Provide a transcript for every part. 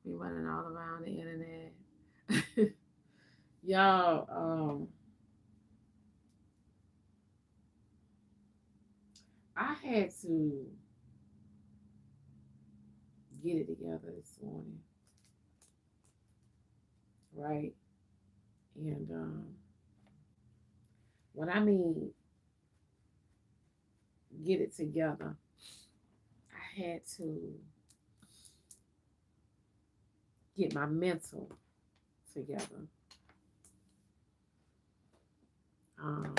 Be running all around the internet. Y'all, I had to get it together this morning, right? And when I mean get it together, I had to get my mental together. Um,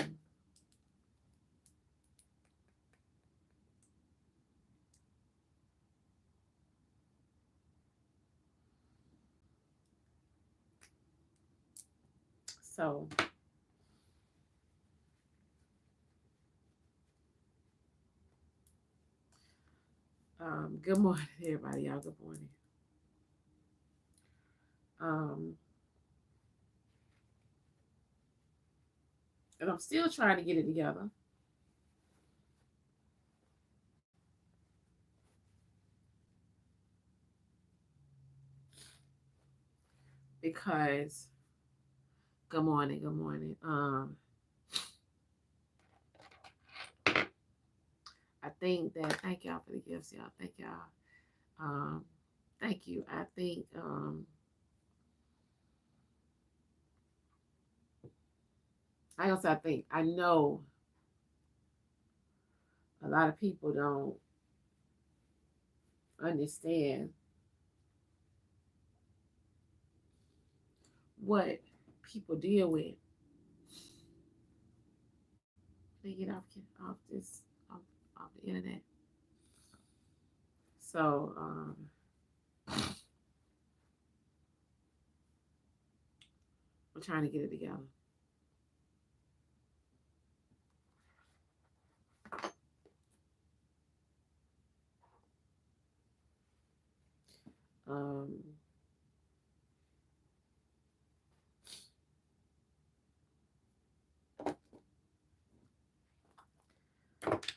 so, good morning, everybody. Y'all, good morning. Um, and I'm still trying to get it together because, good morning, good morning. I think that, thank y'all for the gifts, y'all. Thank y'all. Um, thank you. I think, I also, I think, I know a lot of people don't understand what people deal with. They get off this off the internet. So we're trying to get it together. Um,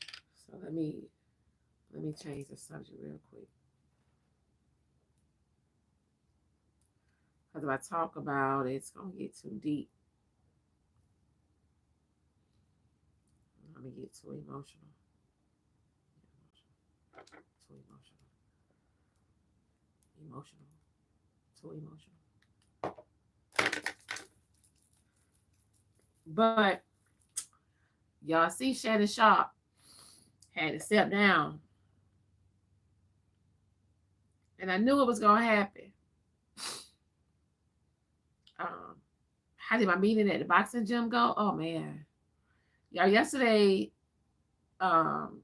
so let me change the subject real quick. Because if I talk about it, it's gonna get too deep. I'm gonna get too emotional. Too emotional. Emotional. Too emotional. But y'all see Shannon Sharp had to step down. And I knew it was gonna happen. Um, how did my meeting at the boxing gym go? Oh man. Y'all yesterday, um,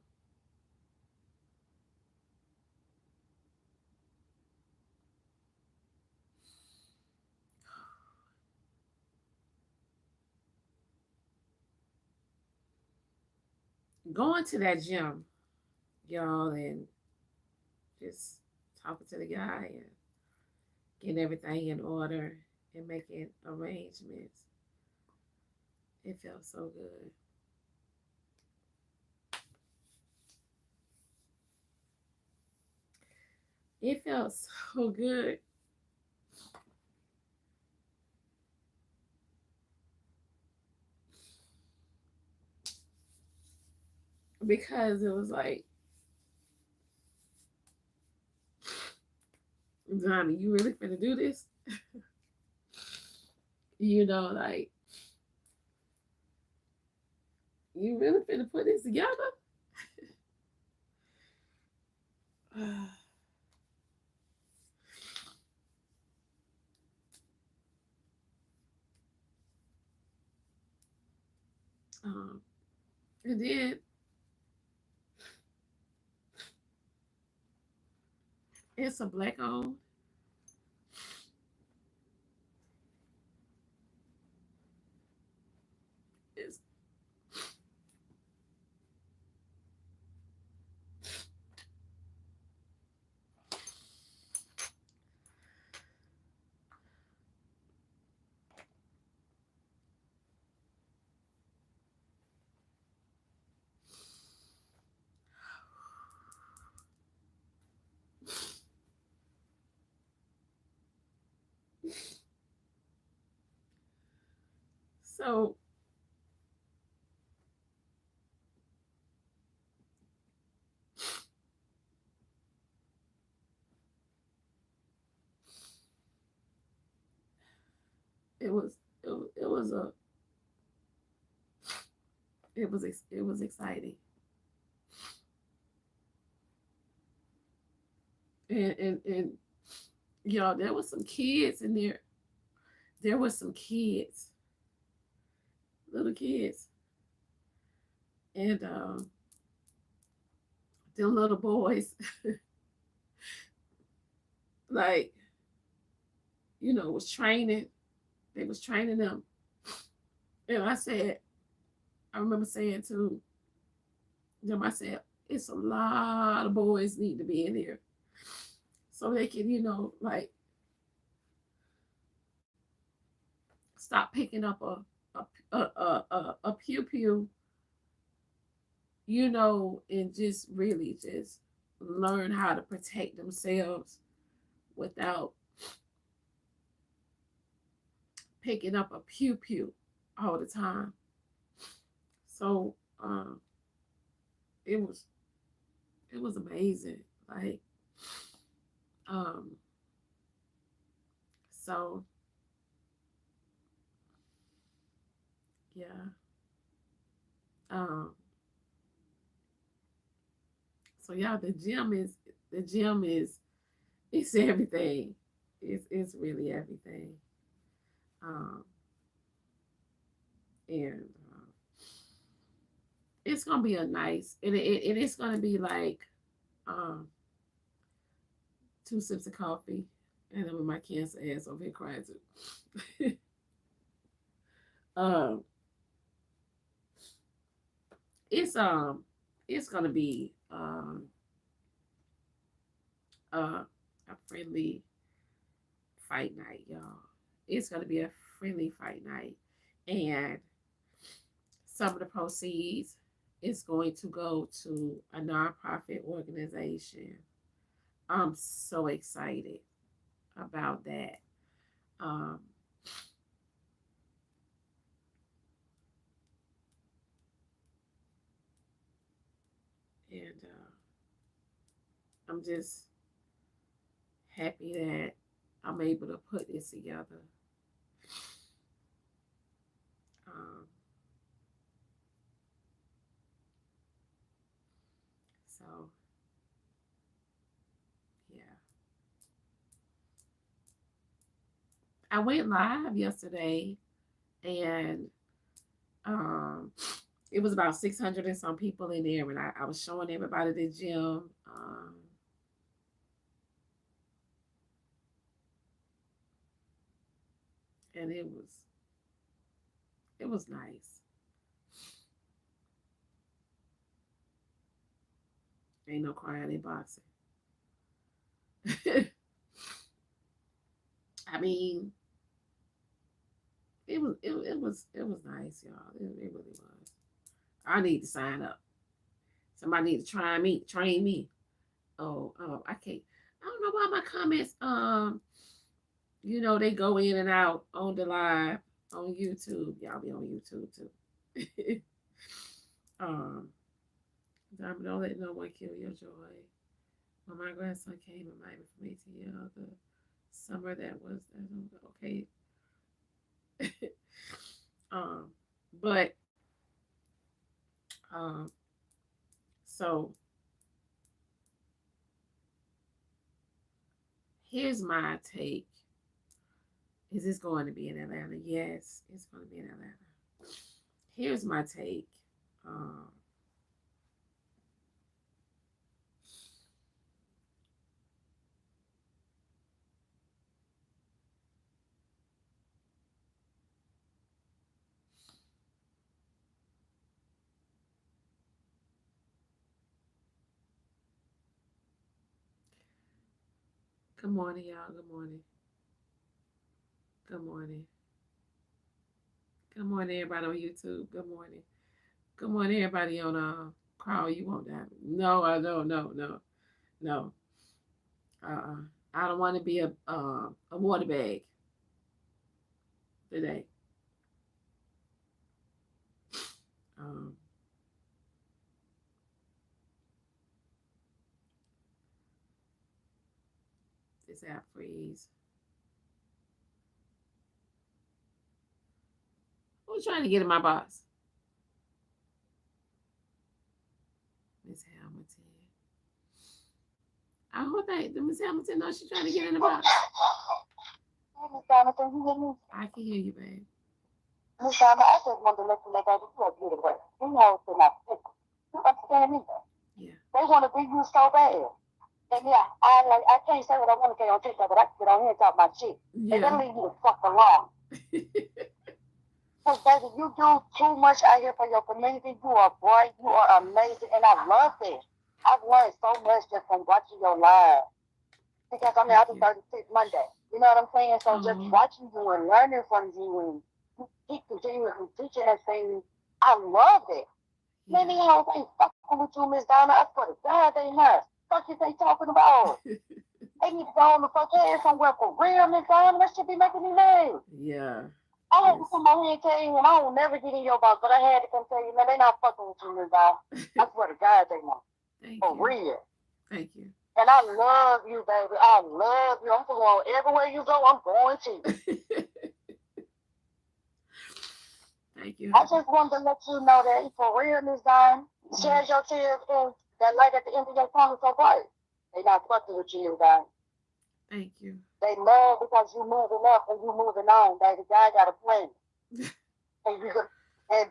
going to that gym, y'all, and just talking to the guy and getting everything in order and making arrangements. It felt so good. It felt so good because it was like, Johnny, you really finna do this? Like, you really finna put this together? um, and then it's a black owned. It's So it was it was a it was exciting. And y'all, there was some kids in there. There was some kids, little kids, and them little boys, like, was training. They was training them, and I remember saying to them, I said, it's a lot of boys need to be in here so they can, like, stop picking up a pew pew, and just really just learn how to protect themselves without picking up a pew pew all the time. So it was amazing. Like, um so yeah. Um so yeah, the gym is it's everything. It's really everything. Um and it's gonna be a nice, and it's gonna be like um 2 sips of coffee, and I'm with my cancer ass over here crying too. um it's it's gonna be a friendly fight night, y'all. It's gonna be a friendly fight night, and some of the proceeds is going to go to a nonprofit organization. I'm so excited about that. Um, and I'm just happy that I'm able to put this together. Um, so yeah, I went live yesterday, and um, it was about 600 and some people in there, and I was showing everybody the gym. And it was nice. Ain't no crying in boxing. I mean, it was nice, y'all. It really was. I need to sign up. Somebody need to train me. Oh, I can't. I don't know why my comments, they go in and out on the live on YouTube. Y'all be on YouTube too. um, don't let no one kill your joy. When my grandson came, reminded me to yell the summer that was okay. um, but um, so here's my take. Is this going to be in Atlanta? Yes, it's going to be in Atlanta. Here's my take. Um, Good morning, y'all. Good morning. Good morning. Good morning, everybody on YouTube. Good morning. Good morning, everybody on Carl. You won't die. No, I don't. No, no, no. I don't want to be a water bag. today. Um, this app freeze. Who's trying to get in my box? Miss Hamilton. I hope that Miss Hamilton knows she's trying to get in the box. Miss Hamilton, you hear me? I can hear you, babe. Miss Hamilton, I just wanted to let you know that you are beautiful. You know it's not fickle. You understand me? Yeah. They want to be you so bad. And yeah, I can't say what I want to say on TikTok, but I can get on here and talk my shit. Yeah. And then leave you the fuck alone. Because baby, you do too much out here for your community. You are bright, you are amazing, and I love it. I've learned so much just from watching your live. Because I mean, I'll be 36 Monday. You know what I'm saying? So just watching you and learning from you and you keep continuously teaching and saying, I love it. Yeah. Many hoes ain't fucking with you, Miss Donna. I swear to God, they not. Fuck is they talking about? They need to go on the fuck head somewhere for real, Miss Donna. That should be making me mad. Yeah. I had to come out here and tell you, and I will never get in your box, but I had to come tell you, man, they not fucking with you, Miss Donna. I swear to God, they not. For real. Thank you. And I love you, baby. I love you. I'm going everywhere you go. I'm going to. Thank you. I just wanted to let you know that for real, Miss Dime, shed your tears and that light at the end of your tunnel so bright. They not fucking with you, Dime. Thank you. They love because you moving up and you moving on, baby. God got a plan. and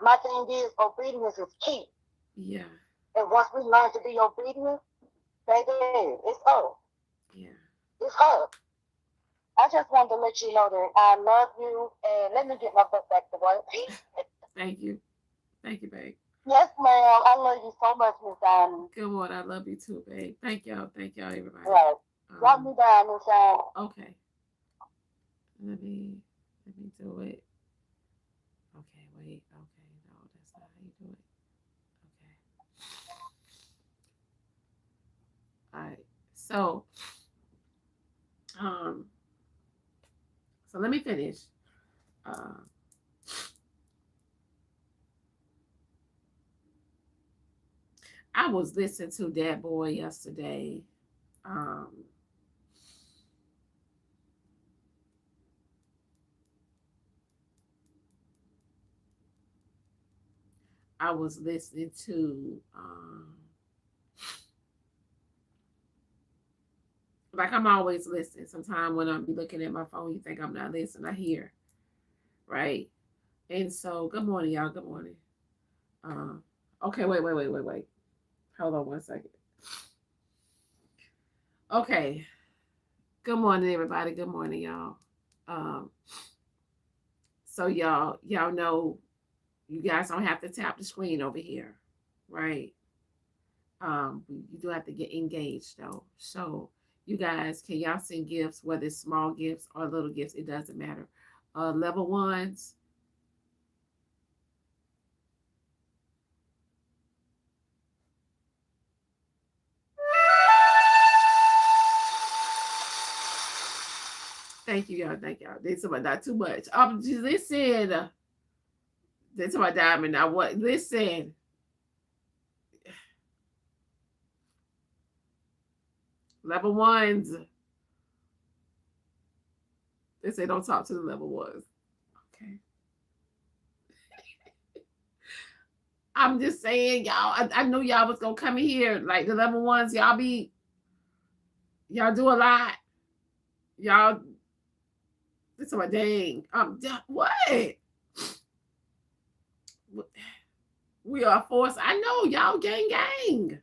my thing is obedience is key. Yeah. And once we learn to be obedient, baby, it's up. Yeah. It's up. I just wanted to let you know that I love you, and let me get my butt back to work. Thank you. Thank you, babe. Yes, ma'am. I love you so much, Miss Diamond. Good morning. I love you too, babe. Thank y'all. Thank y'all, everybody. Right. Drop me down, Miss Diamond. Okay. Let me do it. Okay, wait. Okay, no, that's not how you do it. Okay. All right. So let me finish. I was listening to that boy yesterday. I was listening to like I'm always listening. Sometimes when I'm looking at my phone, you think I'm not listening. I hear, right? And so, good morning, y'all. Good morning. Okay, wait. Hold on 1 second. Okay. Good morning, everybody. Good morning, y'all. So y'all know you guys don't have to tap the screen over here, right? You do have to get engaged though. So you guys, can y'all send gifts, whether it's small gifts or little gifts, it doesn't matter. Level ones. Thank you, y'all. Thank y'all. They talking about not too much. Listen. They talking about diamond. Now what? Listen. Level ones. They say don't talk to the level ones. Okay. I'm just saying, y'all. I knew y'all was gonna come in here like the level ones. Y'all do a lot. Y'all. This is my dang. What? We are forced. I know y'all gang.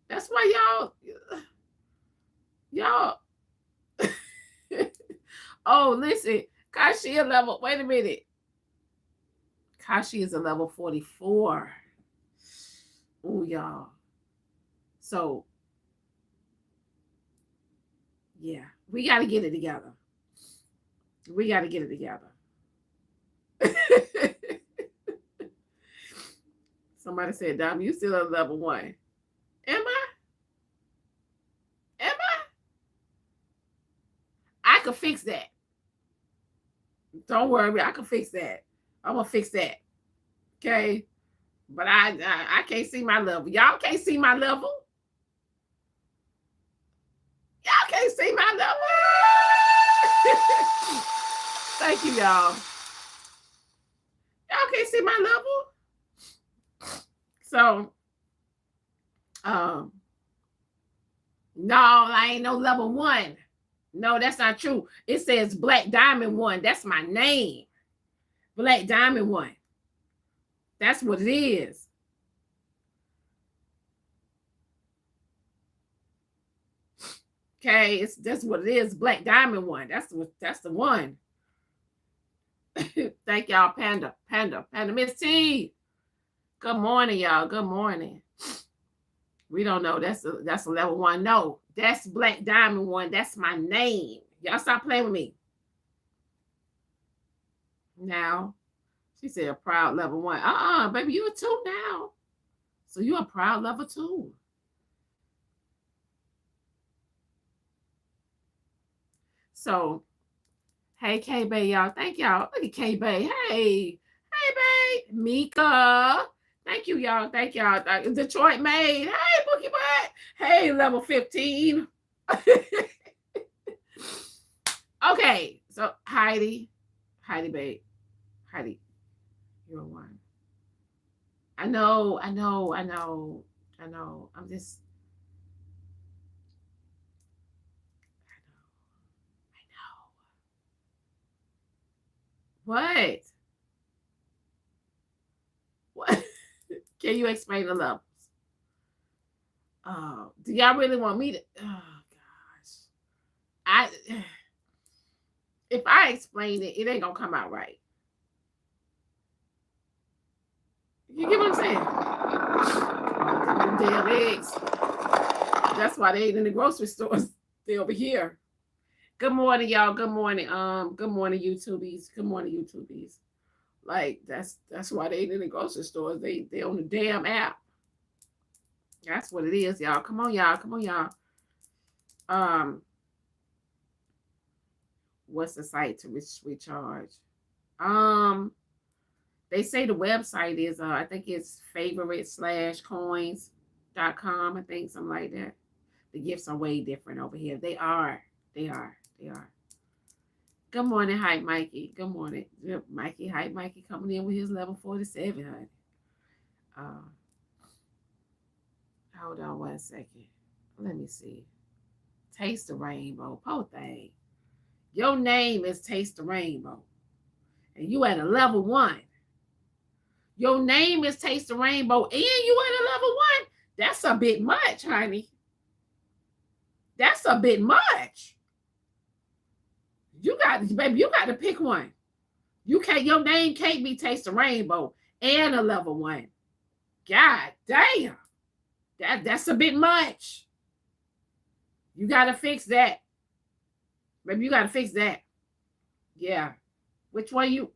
That's why y'all. Oh, listen, Kashi a level. Wait a minute. Kashi is a level 44. Oh, y'all. So, yeah, we got to get it together. Somebody said, Dom, you still at level 1. Am I? I could fix that. Don't worry, I can fix that. I'm gonna fix that. Okay. But I can't see my level. Y'all can't see my level. Y'all can't see my level. Thank you, y'all. Y'all can't see my level. So, no, I ain't no level 1. No, that's not true. It says Black Diamond 1. That's my name. Black Diamond 1. That's what it is. Okay, that's what it is. Black Diamond 1. That's the one. Thank y'all, Panda. Miss T. Good morning, y'all. Good morning. We don't know. That's a level 1. No, that's Black Diamond 1. That's my name. Y'all stop playing with me. Now, she said a proud level 1. Baby, you a 2 now. So you a proud level 2. So, hey, K-Bay, y'all. Thank y'all. Look at K-Bay. Hey, Bay. Mika. Thank you, y'all. Thank y'all. Detroit Maid. Hey, Bookie Butt. Hey, level 15. Okay, so Heidi, babe. Heidi, you're a 1. I know. I'm just, I know. What? What? Can you explain the levels? Do y'all really want me to? Oh gosh, if I explain it, it ain't gonna come out right. You get what I'm saying? Damn eggs. That's why they ain't in the grocery stores. They over here. Good morning, y'all. Good morning. Good morning, YouTubies. Good morning, YouTubies. Like that's why they ain't in the grocery stores. They on the damn app. That's what it is, y'all. Come on, y'all. What's the site to recharge? They say the website is I think it's favorite/coins.com. I think something like that. The gifts are way different over here. They are. Good morning, Hype Mikey. Good morning, Mikey. Hype Mikey coming in with his level 47, honey. Hold on 1 second. Let me see. Taste the Rainbow. Po thing. Your name is Taste the Rainbow. And you at a level 1. Your name is Taste the Rainbow and you at a level 1. That's a bit much, honey. That's a bit much. You got to pick one. Your name can't be Taste the Rainbow and a level 1. God damn. That's a bit much. You gotta fix that. Baby, you gotta fix that. Yeah. Which one you?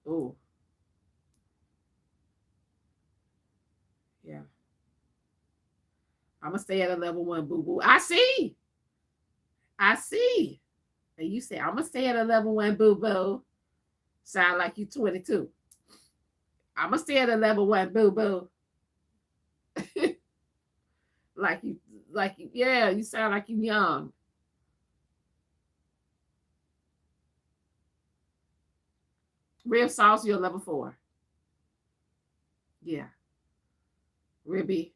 Oh. Yeah. I'm gonna stay at a level 1, boo-boo. I see. And you say, I'm gonna stay at a level 1, boo-boo. Sound like you 22. I'm gonna stay at a level 1, boo-boo. Yeah, you sound like you young. Rib sauce, you're level 4. Yeah. Rib.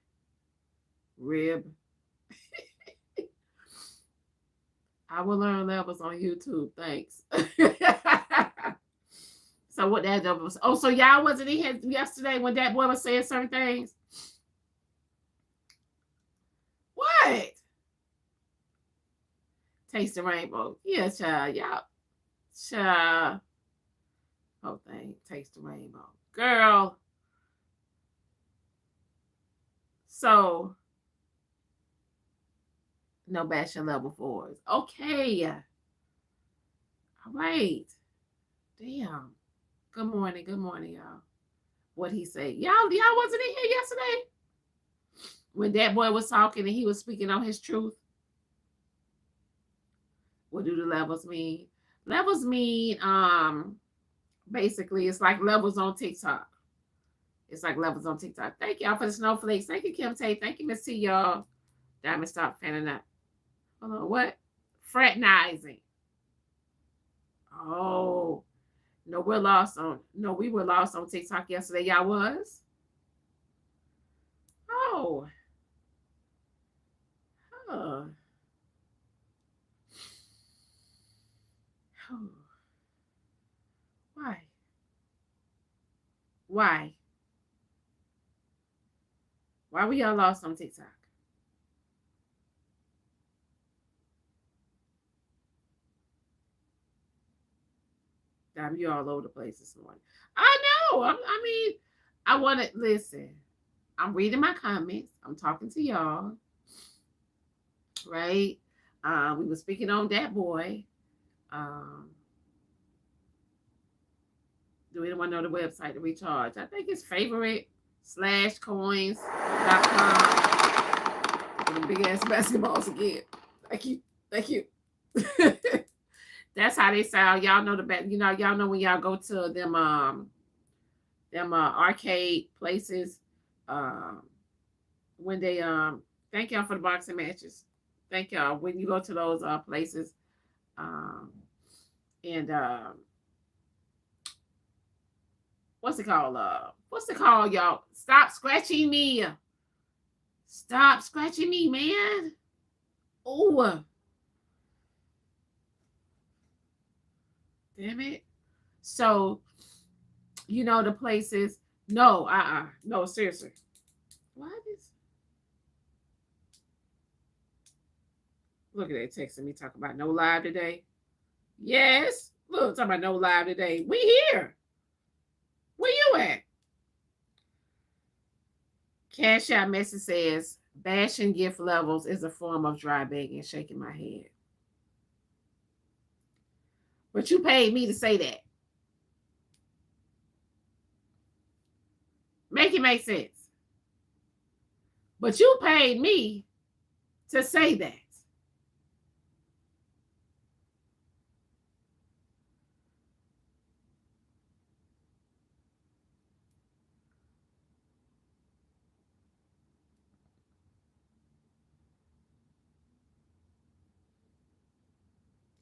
I will learn levels on YouTube. Thanks. So what that was? Oh, so y'all wasn't in here yesterday when that boy was saying certain things? What? Taste the Rainbow. Yeah, child. Y'all. Child. Oh, thing. Taste the Rainbow. Girl. So, no bashing level 4s. Okay. All right. Damn. Good morning, y'all. What he say? Y'all wasn't in here yesterday when that boy was talking and he was speaking on his truth. What do the levels mean? Levels mean basically it's like levels on TikTok. It's like levels on TikTok. Thank y'all for the snowflakes. Thank you, Kim Tay. Thank you, Miss T, y'all. Diamond, stop fanning up. Hold on, what? Fraternizing. Oh, no, we're lost on. No, we were lost on TikTok yesterday. Y'all was. Oh, huh. Oh. Why? Why? Why we all lost on TikTok? Damn, you all over the place this morning. I know. I mean, I want to listen. I'm reading my comments. I'm talking to y'all, right? We were speaking on that boy. Um, do anyone know the website to recharge? I think it's favorite slash coins.com. The big ass basketballs again. Thank you. Thank you. That's how they sound. Y'all know the back. You know, y'all know when y'all go to them arcade places. Um, when they thank y'all for the boxing matches. Thank y'all when you go to those places. Um, and what's it called? What's it called, y'all? Stop scratching me. Stop scratching me, man. Oh, damn it. So, you know, the places. No, no, seriously. Why this? Look at that texting me talking about no live today. Yes. Look, talking about no live today. We here. Where you at? Cash App message says, bashing gift levels is a form of dry begging, shaking my head. But you paid me to say that. Make it make sense. But you paid me to say that.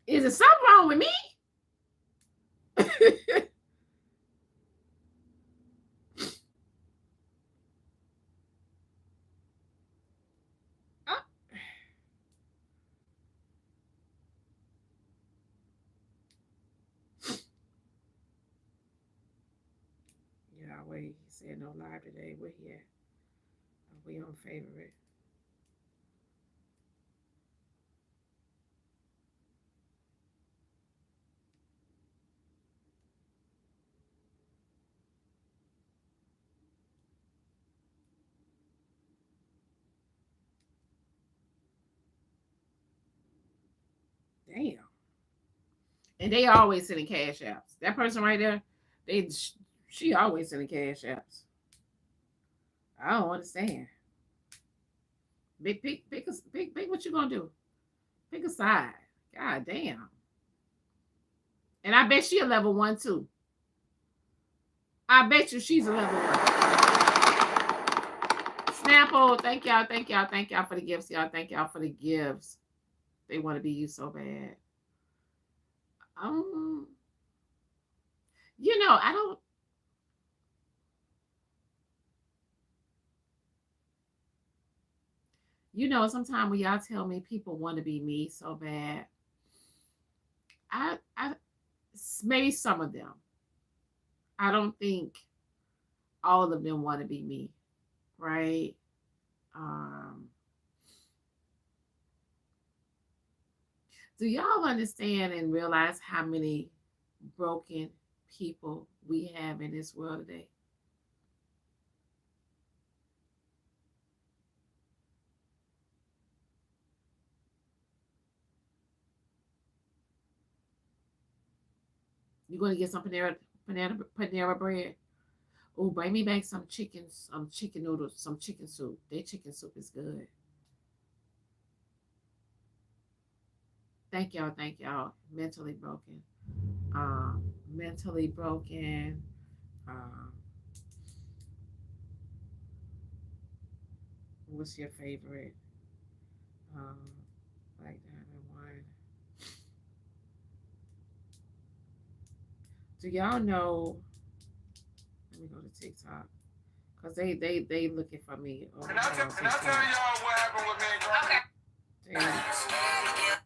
Is there something wrong with me? Yeah, wait. He said no live today. Where he at? We on favorite. Damn. And they always sending cash apps. That person right there, they she always sending cash apps. I don't understand. Pick what you gonna do. Pick a side. God damn. And I bet she a level one too. I bet you she's a level one. Snapple, thank y'all for the gifts, y'all. Thank y'all for the gifts. They want to be you so bad. Um, I don't. Sometimes when y'all tell me people want to be me so bad, I maybe some of them. I don't think all of them want to be me, right? Um, do y'all understand and realize how many broken people we have in this world today? You're going to get some Panera bread. Oh, bring me back some chicken noodles, some chicken soup. Their chicken soup is good. Thank y'all. Thank y'all. Mentally broken. Mentally broken. Um, what's your favorite? Um, Blaqqdiamond one. Do y'all know? Let me go to TikTok because they looking for me. Can I tell y'all what happened with me and Grandma? Okay.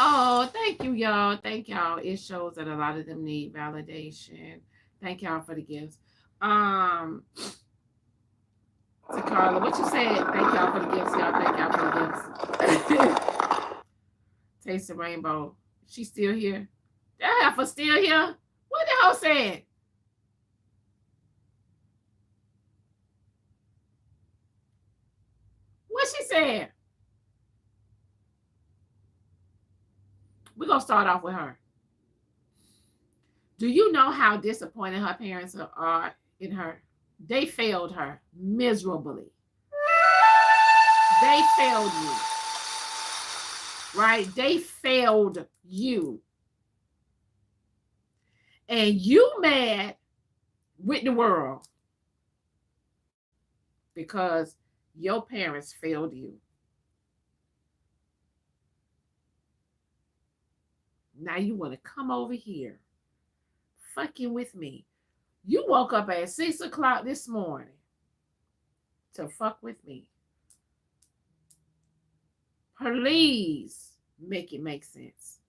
Oh, thank you, y'all. Thank y'all. It shows that a lot of them need validation. Thank y'all for the gifts. Um, to Carla, what you said? Thank y'all for the gifts, y'all. Thank y'all for the gifts. Taste the rainbow. She still here? That heifer still here? What the hell said? What she said? We're gonna start off with her. Do you know how disappointed her parents are in her? They failed her miserably. They failed you. Right? They failed you. And you mad with the world because your parents failed you. Now you want to come over here fucking with me. You woke up at 6 o'clock this morning to fuck with me. Please make it make sense.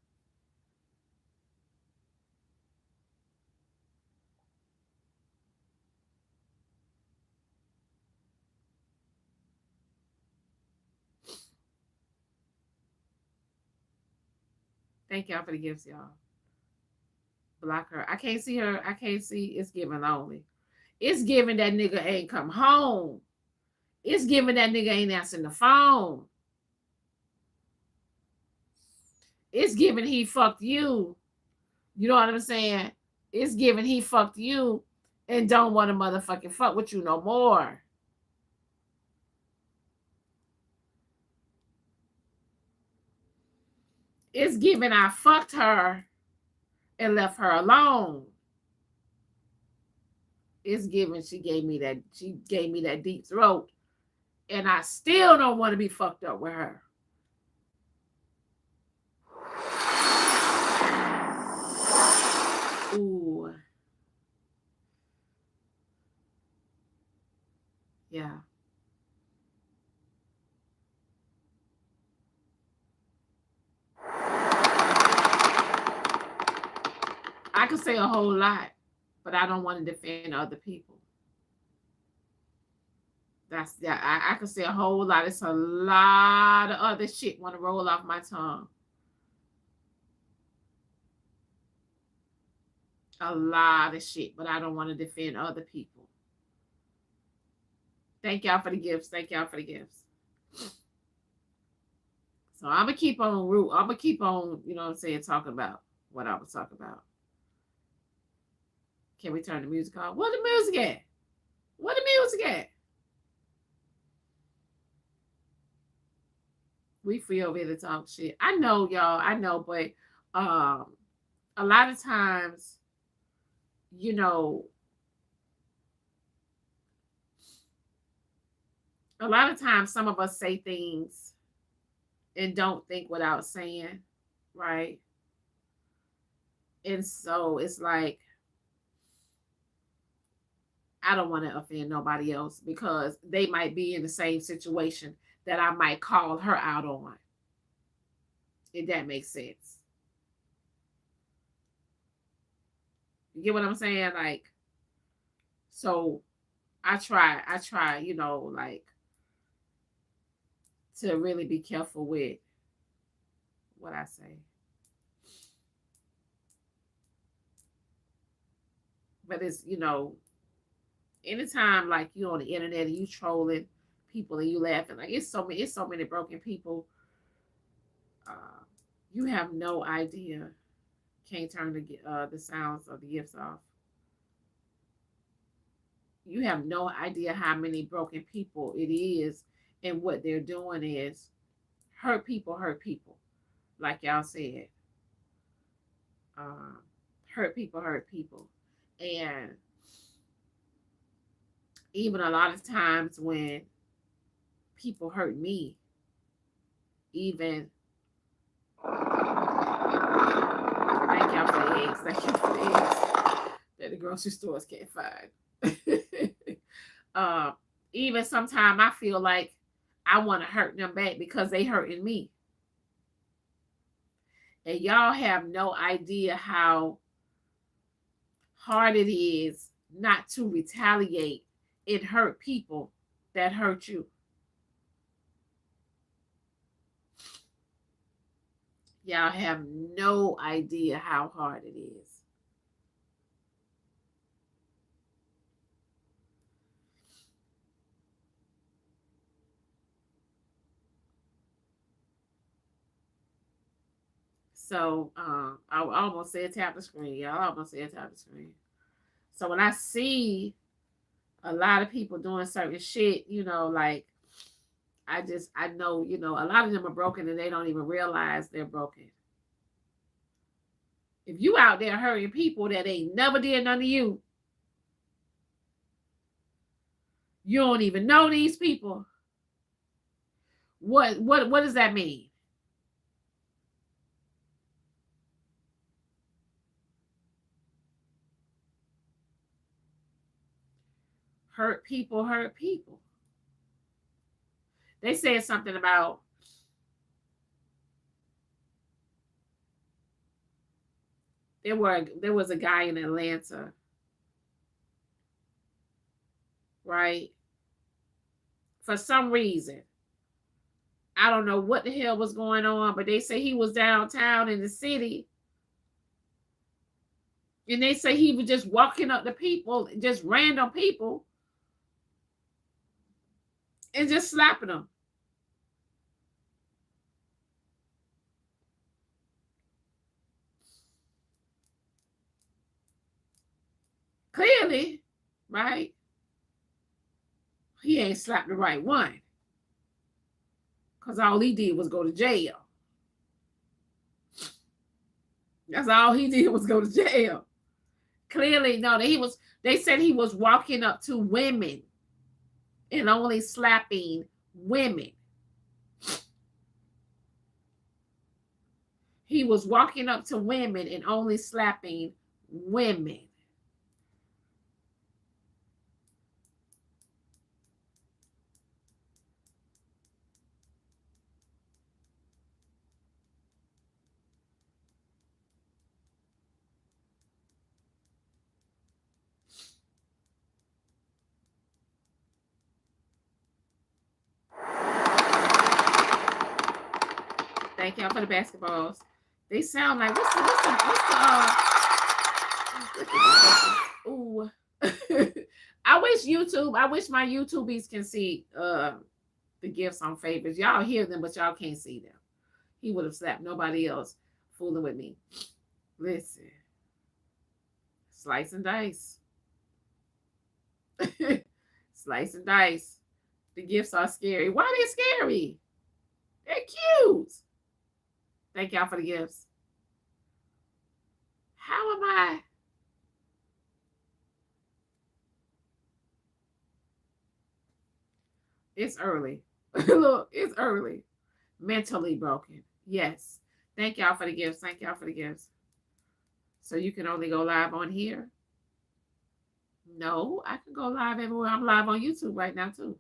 Thank y'all for the gifts, y'all. Block her. I can't see her. I can't see. It's giving lonely. It's giving that nigga ain't come home. It's giving that nigga ain't answering the phone. It's giving he fucked you. You know what I'm saying? It's giving he fucked you and don't want to motherfucking fuck with you no more. It's giving I fucked her and left her alone. It's giving she gave me that deep throat and I still don't want to be fucked up with her. Ooh. Yeah. I could say a whole lot, but I don't want to defend other people. That's yeah, I could say a whole lot. It's a lot of other shit want to roll off my tongue. A lot of shit, but I don't want to defend other people. Thank y'all for the gifts. Thank y'all for the gifts. So I'm gonna keep on root. I'm gonna keep on, you know what I'm saying, talking about what I was talking about. Can we turn the music on? What the music at? What the music at? We free over here to talk shit. I know, y'all. I know, but a lot of times, you know, a lot of times some of us say things and don't think without saying, right? And so it's like I don't want to offend nobody else because they might be in the same situation that I might call her out on. If that makes sense. You get what I'm saying? Like, so I try, you know, like to really be careful with what I say. But it's, you know, anytime like you on the internet and you trolling people and you laughing, like it's so many broken people You have no idea. Can't turn the sounds of the gifts off. You have no idea how many broken people it is, and what they're doing is hurt people, like y'all said. Um, hurt people, and even a lot of times when people hurt me, even thank y'all for the eggs, thank you for the eggs that the grocery stores can't find. uh, Even sometimes I feel like I want to hurt them back because they hurting me. And y'all have no idea how hard it is not to retaliate and hurt people that hurt you. Y'all have no idea how hard it is. So I almost said tap the screen. Y'all almost said tap the screen. So when I see a lot of people doing certain shit, like I know, a lot of them are broken and they don't even realize they're broken. If you out there hurting people that ain't never did none to you, you don't even know these people. What does that mean? Hurt people hurt people. They said something about there was a guy in Atlanta, right? For some reason, I don't know what the hell was going on, but they say he was downtown in the city, and they say he was just walking up to people, just random people, and just slapping them. Clearly, right? He ain't slapped the right one. Because all he did was go to jail. That's all he did was go to jail. Clearly, no, they said he was walking up to women and only slapping women. He was walking up to women and only slapping women. Thank y'all for the basketballs. They sound like what's the ooh. I wish my YouTubies can see the gifts on favors. Y'all hear them, but y'all can't see them. He would have slapped nobody else fooling with me. Listen. Slice and dice. Slice and dice. The gifts are scary. Why are they scary? They're cute. Thank y'all for the gifts. How am I? It's early. Look, it's early. Mentally broken. Yes. Thank y'all for the gifts. Thank y'all for the gifts. So you can only go live on here? No, I can go live everywhere. I'm live on YouTube right now, too.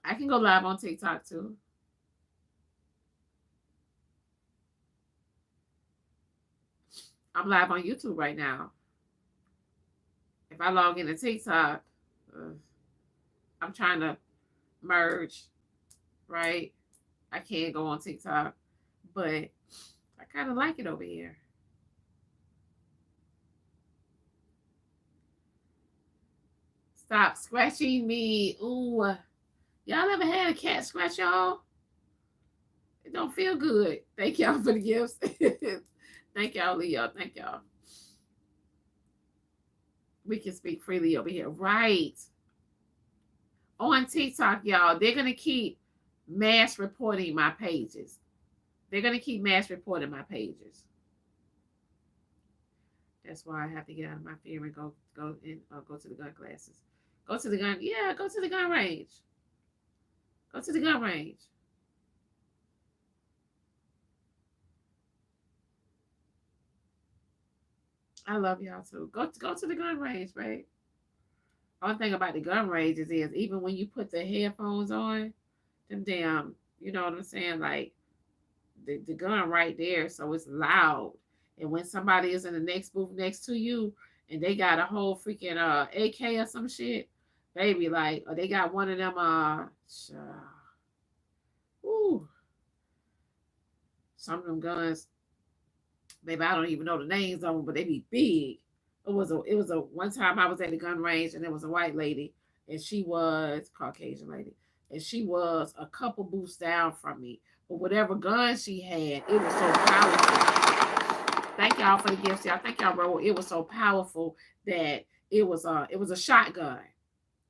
I can go live on TikTok, too. I'm live on YouTube right now. If I log into TikTok, I'm trying to merge, right? I can't go on TikTok, but I kind of like it over here. Stop scratching me. Ooh. Y'all ever had a cat scratch y'all? It don't feel good. Thank y'all for the gifts. Thank y'all, Leo. Thank y'all. We can speak freely over here. Right. On TikTok, y'all, they're going to keep mass reporting my pages. They're going to keep mass reporting my pages. That's why I have to get out of my fear and go to the gun classes. Go to the gun. Yeah, go to the gun range. Go to the gun range. I love y'all too. Go to the gun range, right? Only thing about the gun ranges is even when you put the headphones on, them damn, you know what I'm saying? Like the gun right there, so it's loud. And when somebody is in the next booth next to you and they got a whole freaking AK or some shit, baby, like, or they got one of them ooh, some of them guns, baby, I don't even know the names of them, but they be big. It was a one time I was at the gun range and there was a white lady and she was Caucasian lady and she was a couple booths down from me. But whatever gun she had, it was so powerful. Thank y'all for the gifts, y'all. Thank y'all, bro. It was so powerful that it was a shotgun,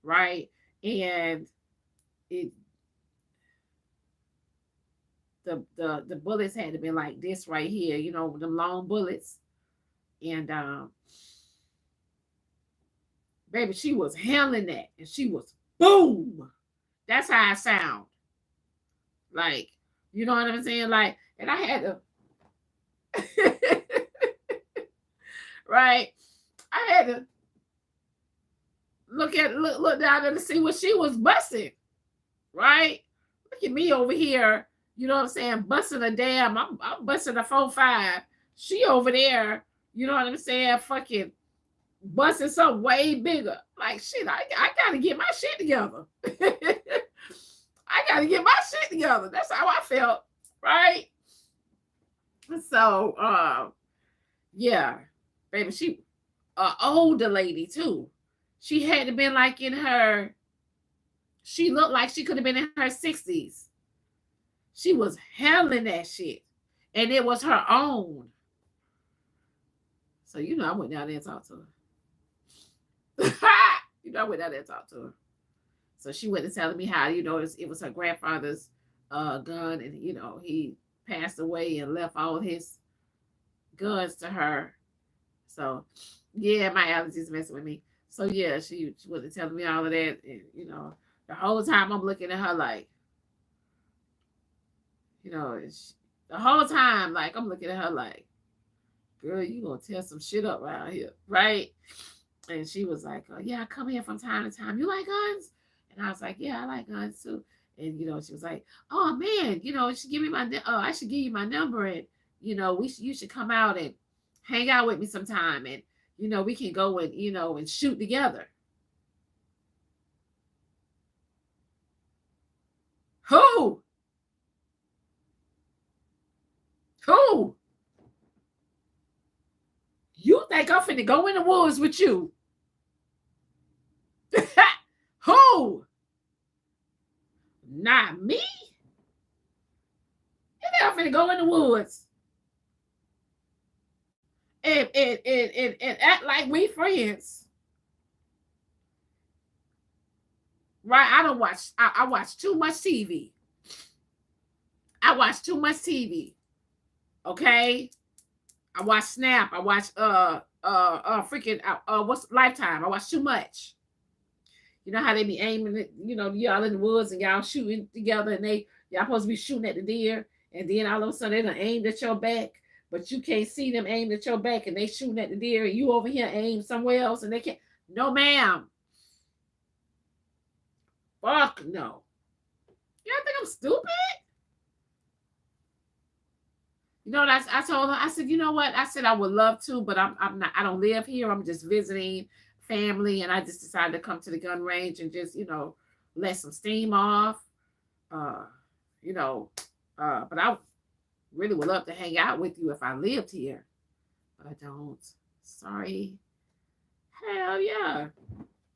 right? And it the bullets had to be like this right here, you know, them long bullets. And baby, she was handling that, and she was boom. That's how I sound. Like, you know what I'm saying? Like, and I had to, right? I had to look down there to see what she was busting, right? Look at me over here, you know what I'm saying? Busting a damn, I'm busting a 4.5. She over there, you know what I'm saying? Fucking busting something way bigger. Like shit, I gotta get my shit together. I gotta get my shit together. That's how I felt, right? So yeah, baby, she older lady too. She had to been like in her, she looked like she could have been in her 60s. She was handling that shit. And it was her own. So I went down there and talked to her. I went down there and talked to her. So she went to telling me how, it was her grandfather's gun, and he passed away and left all his guns to her. So yeah, my allergies messing with me. So yeah, she was telling me all of that, and the whole time I'm looking at her like, the whole time like I'm looking at her like, girl, you gonna tear some shit up around here, right? And she was like, oh, yeah, I come here from time to time. You like guns? And I was like, yeah, I like guns too. And she was like, oh man, you should give me I should give you my number, and you should come out and hang out with me sometime, and we can go and and shoot together. Who? Who? You think I'm finna go in the woods with you? Who? Not me. You think I'm finna go in the woods and act like we friends? Right? I don't watch. I watch too much TV. I watch too much TV. Okay. I watch Snap. I watch freaking what's Lifetime. I watch too much. You know how they be aiming it, y'all in the woods and y'all shooting together, and y'all supposed to be shooting at the deer, and then all of a sudden they done aimed at your back, but you can't see them aimed at your back, and they shooting at the deer, and you over here aim somewhere else, and they can't. No, ma'am. Fuck no. Y'all think I'm stupid? I told her, I said, you know what? I said I would love to, but I'm not. I don't live here. I'm just visiting family, and I just decided to come to the gun range and just let some steam off. But I really would love to hang out with you if I lived here. But I don't. Sorry. Hell yeah.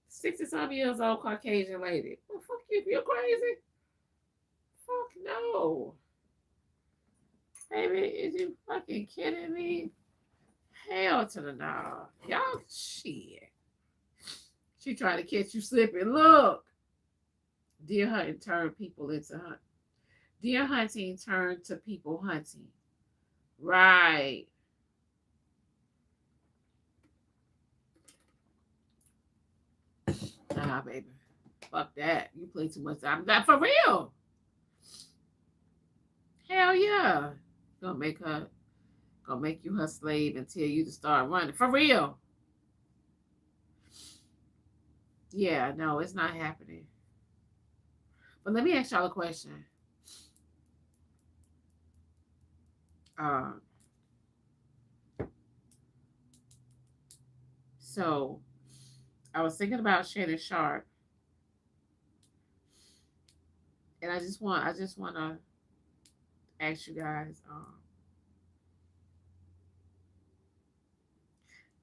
60-some years old Caucasian lady. Well, fuck you. You're crazy. Fuck no. Baby, is you fucking kidding me? Hell to the no. Y'all shit. She trying to catch you slipping. Look. Deer hunting turned people into hunt. Deer hunting turned to people hunting. Right. Nah, baby. Fuck that. You play too much time. Not for real. Hell yeah. Gonna make you her slave and tell you to start running. For real. Yeah, no, it's not happening. But let me ask y'all a question. Um, so I was thinking about Shannon Sharp, and I just want to ask you guys.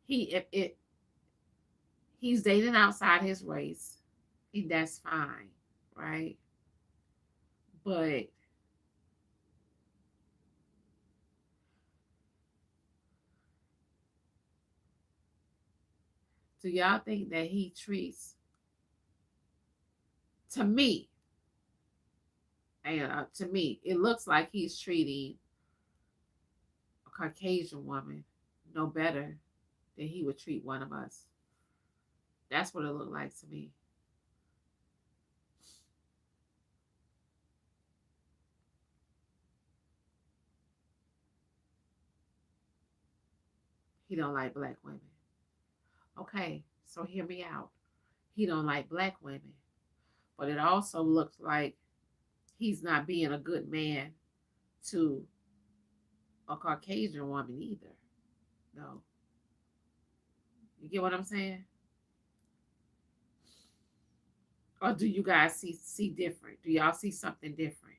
If he's dating outside his race, that's fine, right? But do y'all think that he treats, to me, and to me, it looks like he's treating a Caucasian woman no better than he would treat one of us. That's what it looked like to me. He don't like black women. Okay, so hear me out. He don't like black women. But it also looks like he's not being a good man to a Caucasian woman either. No. You get what I'm saying? Or do you guys see different? Do y'all see something different?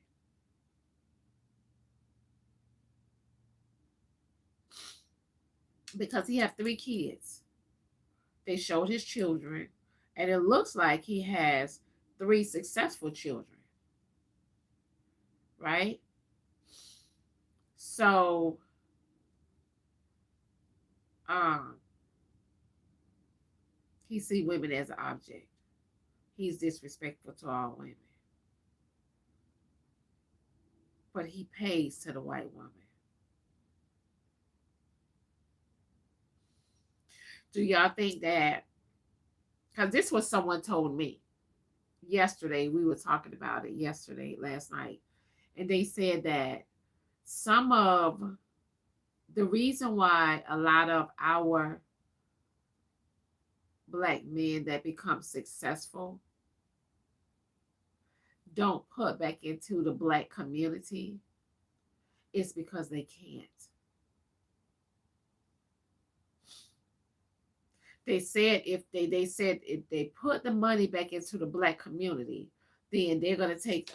Because he have 3 kids. They showed his children, and it looks like he has 3 successful children. Right? So um he see women as an object. He's disrespectful to all women. But he pays to the white woman. Do y'all think that, because this was someone told me yesterday, we were talking about it last night, and they said that some of the reason why a lot of our black men that become successful don't put back into the black community is because they can't. They said if they put the money back into the black community, then they're gonna take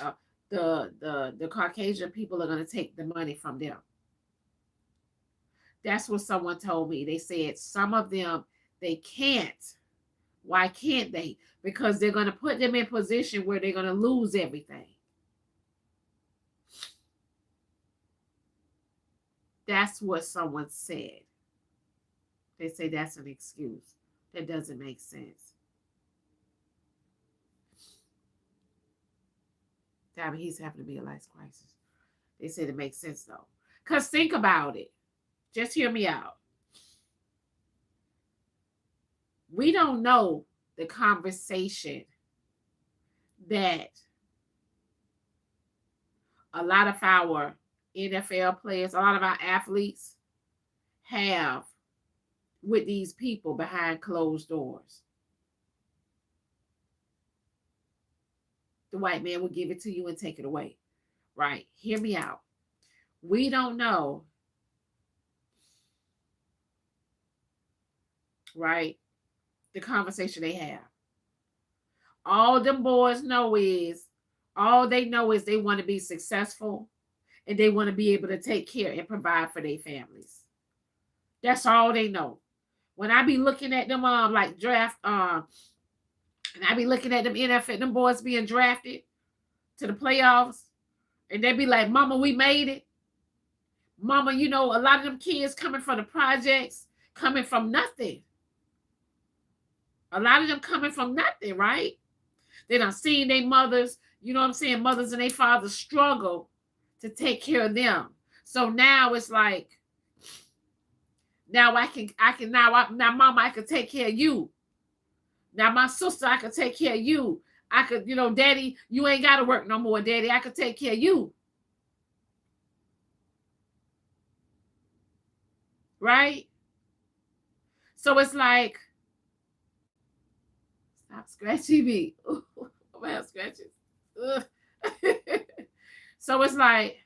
the Caucasian people are gonna take the money from them. That's what someone told me. They said some of them they can't. Why can't they? Because they're gonna put them in position where they're gonna lose everything. That's what someone said. They say that's an excuse. That doesn't make sense. I mean, he's having to be a life crisis. They said it makes sense though. Because think about it. Just hear me out. We don't know the conversation that a lot of our NFL players, a lot of our athletes have with these people behind closed doors. The white man will give it to you and take it away. Right? Hear me out. We don't know, right, the conversation they have. All them boys know is, all they know is they want to be successful and they want to be able to take care and provide for their families. That's all they know. When I be looking at them like draft and I be looking at them NFL, them boys being drafted to the playoffs, and they be like, "Mama, we made it." Mama, you know, a lot of them kids coming from the projects, coming from nothing. A lot of them coming from nothing, right? They done seen their mothers, you know what I'm saying, mothers and their fathers struggle to take care of them. So now it's like, now now mama, I can take care of you. Now my sister, I can take care of you. I could, you know, daddy, you ain't gotta work no more, daddy. I could take care of you. Right? So it's like, stop scratching me. Ooh, I'm gonna have scratches. Ugh. So it's like,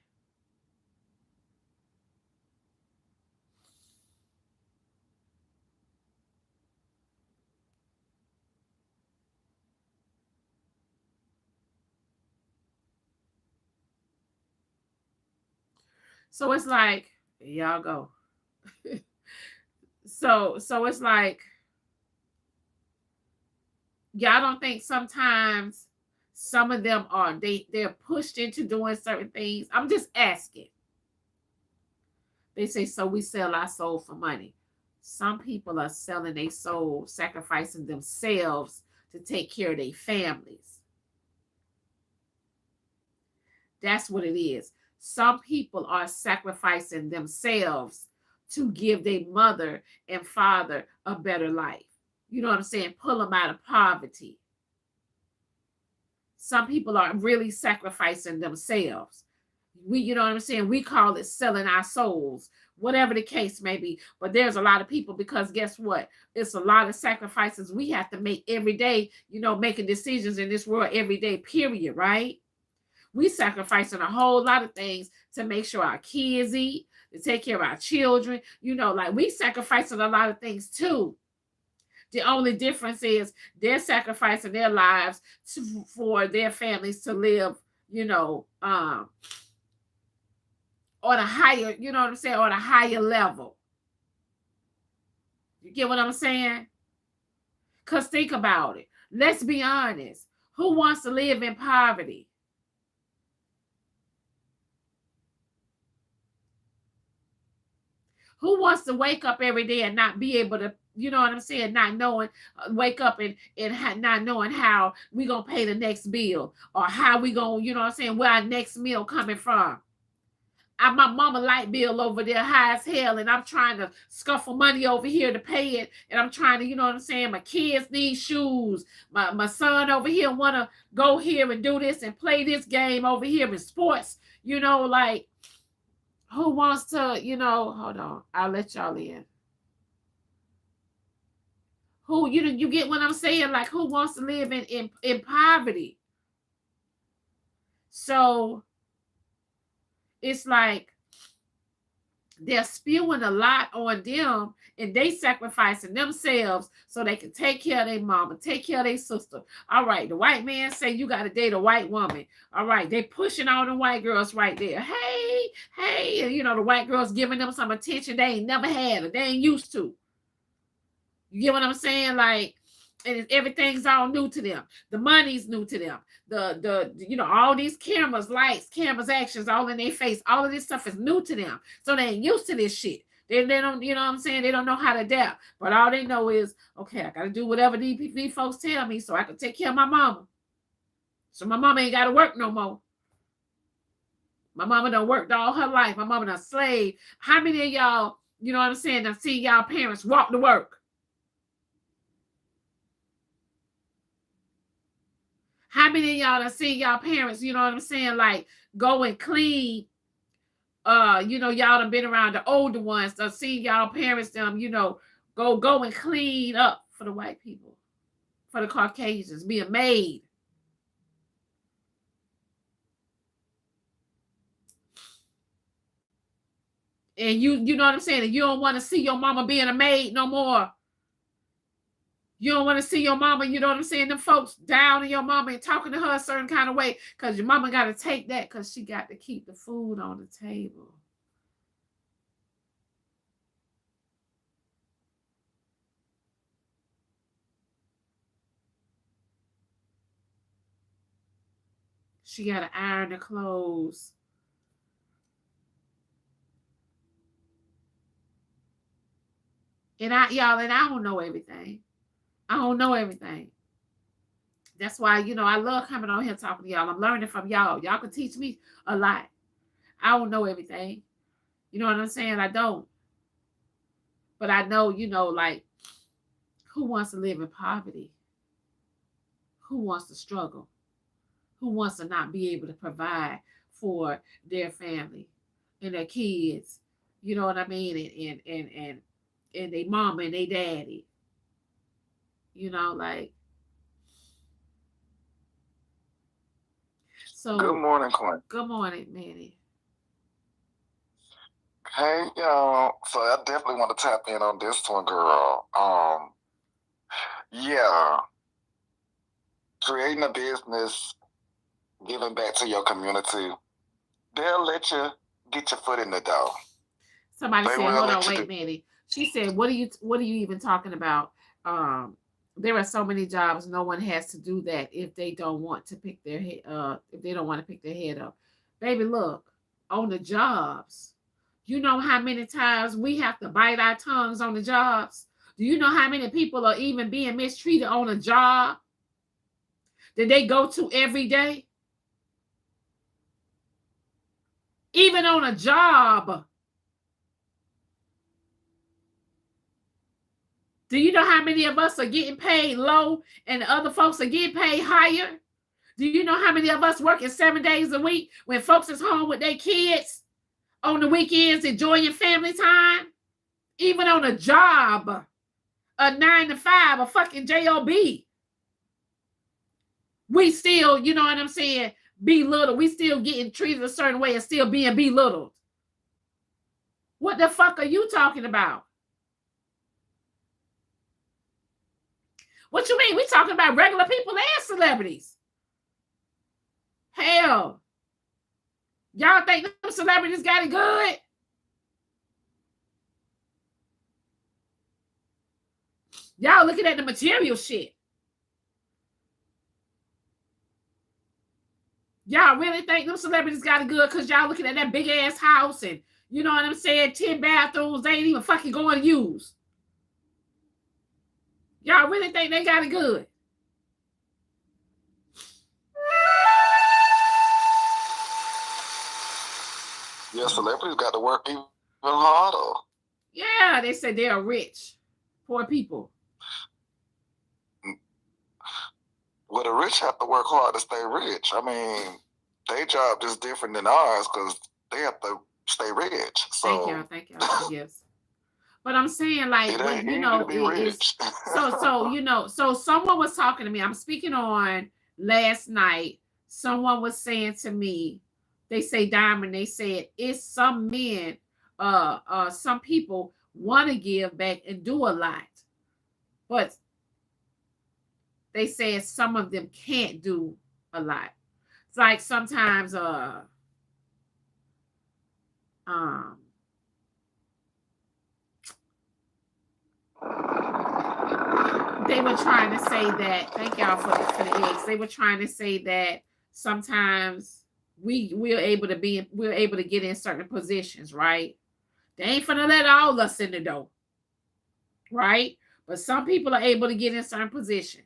so it's like, y'all go. So it's like, y'all don't think sometimes some of them are they're pushed into doing certain things. I'm just asking. They say, so we sell our soul for money. Some people are selling their soul, sacrificing themselves to take care of their families. That's what it is. Some people are sacrificing themselves to give their mother and father a better life. You know what I'm saying? Pull them out of poverty. Some people are really sacrificing themselves. You know what I'm saying? We call it selling our souls, whatever the case may be. But there's a lot of people, because guess what? It's a lot of sacrifices we have to make every day, you know, making decisions in this world every day, period, right? We sacrificing a whole lot of things to make sure our kids eat, to take care of our children. You know, like we sacrificing a lot of things too. The only difference is they're sacrificing their lives for their families to live, you know, on a higher, you know what I'm saying, on a higher level. You get what I'm saying? Because think about it. Let's be honest. Who wants to live in poverty? Who wants to wake up every day and not be able to, you know what I'm saying, not knowing, wake up and not knowing how we going to pay the next bill, or how we going to, you know what I'm saying, where our next meal coming from? My mama light bill over there high as hell, and I'm trying to scuffle money over here to pay it, and I'm trying to, you know what I'm saying, my kids need shoes, my son over here want to go here and do this and play this game over here in sports, you know, like, who wants to, you know, hold on, I'll let y'all in. Who, you get what I'm saying? Like, who wants to live in poverty? So it's like they're spewing a lot on them, and they sacrificing themselves so they can take care of their mama, take care of their sister. All right, the white man say you got to date a white woman. All right, they pushing all the white girls right there. Hey, hey, and you know the white girls giving them some attention they ain't never had or they ain't used to. You get what I'm saying? Like, and everything's all new to them. The money's new to them. The you know, all these cameras, lights, cameras, actions, all in their face. All of this stuff is new to them. So they ain't used to this shit. They don't, you know what I'm saying? They don't know how to adapt. But all they know is, okay, I gotta do whatever these folks tell me so I can take care of my mama. So my mama ain't gotta work no more. My mama done worked all her life. My mama done slaved. How many of y'all, you know what I'm saying, done see y'all parents walk to work? How many of y'all done seen y'all parents, you know what I'm saying, like go and clean? You know, y'all done been around the older ones, done seen y'all parents, them, you know, go and clean up for the white people, for the Caucasians, be a maid. And you know what I'm saying? And you don't want to see your mama being a maid no more. You don't want to see your mama, you know what I'm saying, them folks down on your mama and talking to her a certain kind of way, because your mama got to take that because she got to keep the food on the table. She got to iron the clothes. And I don't know everything. I don't know everything. That's why, I love coming on here talking to y'all. I'm learning from y'all. Y'all can teach me a lot. I don't know everything. You know what I'm saying? I don't. But I know, like, who wants to live in poverty? Who wants to struggle? Who wants to not be able to provide for their family and their kids? You know what I mean? And their mama and their daddy. Like, Good so morning, Quinn. good morning, Manny. Hey, y'all. So I definitely want to tap in on this one, girl. Yeah, creating a business, giving back to your community, they'll let you get your foot in the door. Somebody They said, will hold on, let you wait, do. Manny. She said, what are you even talking about? Um, there are so many jobs, no one has to do that if they don't want to pick their head if they don't want to pick their head up. Baby, look, on the jobs. You know how many times we have to bite our tongues on the jobs? Do you know how many people are even being mistreated on a job that they go to every day? Even on a job. Do you know how many of us are getting paid low and other folks are getting paid higher? Do you know how many of us working 7 days a week when folks is home with their kids on the weekends enjoying family time? Even on a job, a 9 to 5, a fucking job, we still, you know what I'm saying, belittled. We still getting treated a certain way and still being belittled. What the fuck are you talking about? What you mean? We talking about regular people and celebrities. Hell, y'all think them celebrities got it good? Y'all looking at the material shit. Y'all really think them celebrities got it good because y'all looking at that big ass house and, you know what I'm saying, 10 bathrooms they ain't even fucking going to use. Y'all really think they got it good? Yeah, celebrities got to work even harder. Yeah, they said they are rich. Poor people. Well, the rich have to work hard to stay rich. I mean, their job is different than ours because they have to stay rich. So Thank y'all for the gifts. But I'm saying, like, it when ain't easy to be it is rich. so someone was talking to me. I'm speaking on last night. Someone was saying to me, they say, Diamond, they said it's some men, some people want to give back and do a lot, but they said some of them can't do a lot. It's like sometimes um they were trying to say that, thank y'all for the eggs. They were trying to say that sometimes we're able to get in certain positions, right? They ain't finna let all us in the door, right? But some people are able to get in certain positions.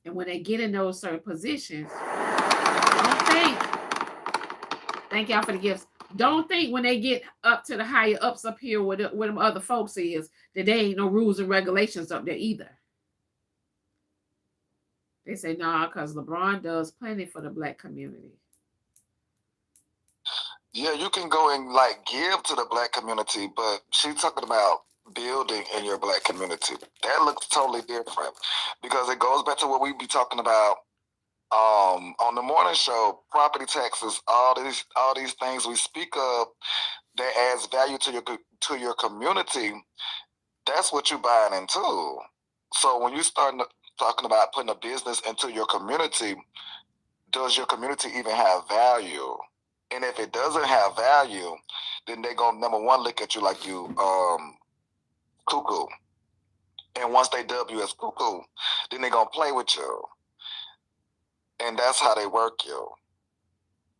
And when they get in those certain positions, don't think, thank y'all for the gifts. Don't think when they get up to the higher ups up here where them other folks is that there ain't no rules and regulations up there either. They say, nah, because LeBron does plenty for the black community. Yeah, you can go and like give to the black community, but she's talking about building in your black community. That looks totally different because it goes back to what we be talking about on the morning show, property taxes, all these things we speak of that adds value to your community. That's what you're buying into. So when you start talking about putting a business into your community, does your community even have value? And if it doesn't have value, then they gonna number one look at you like you cuckoo. And once they dub you as cuckoo, then they gonna play with you. And that's how they work you.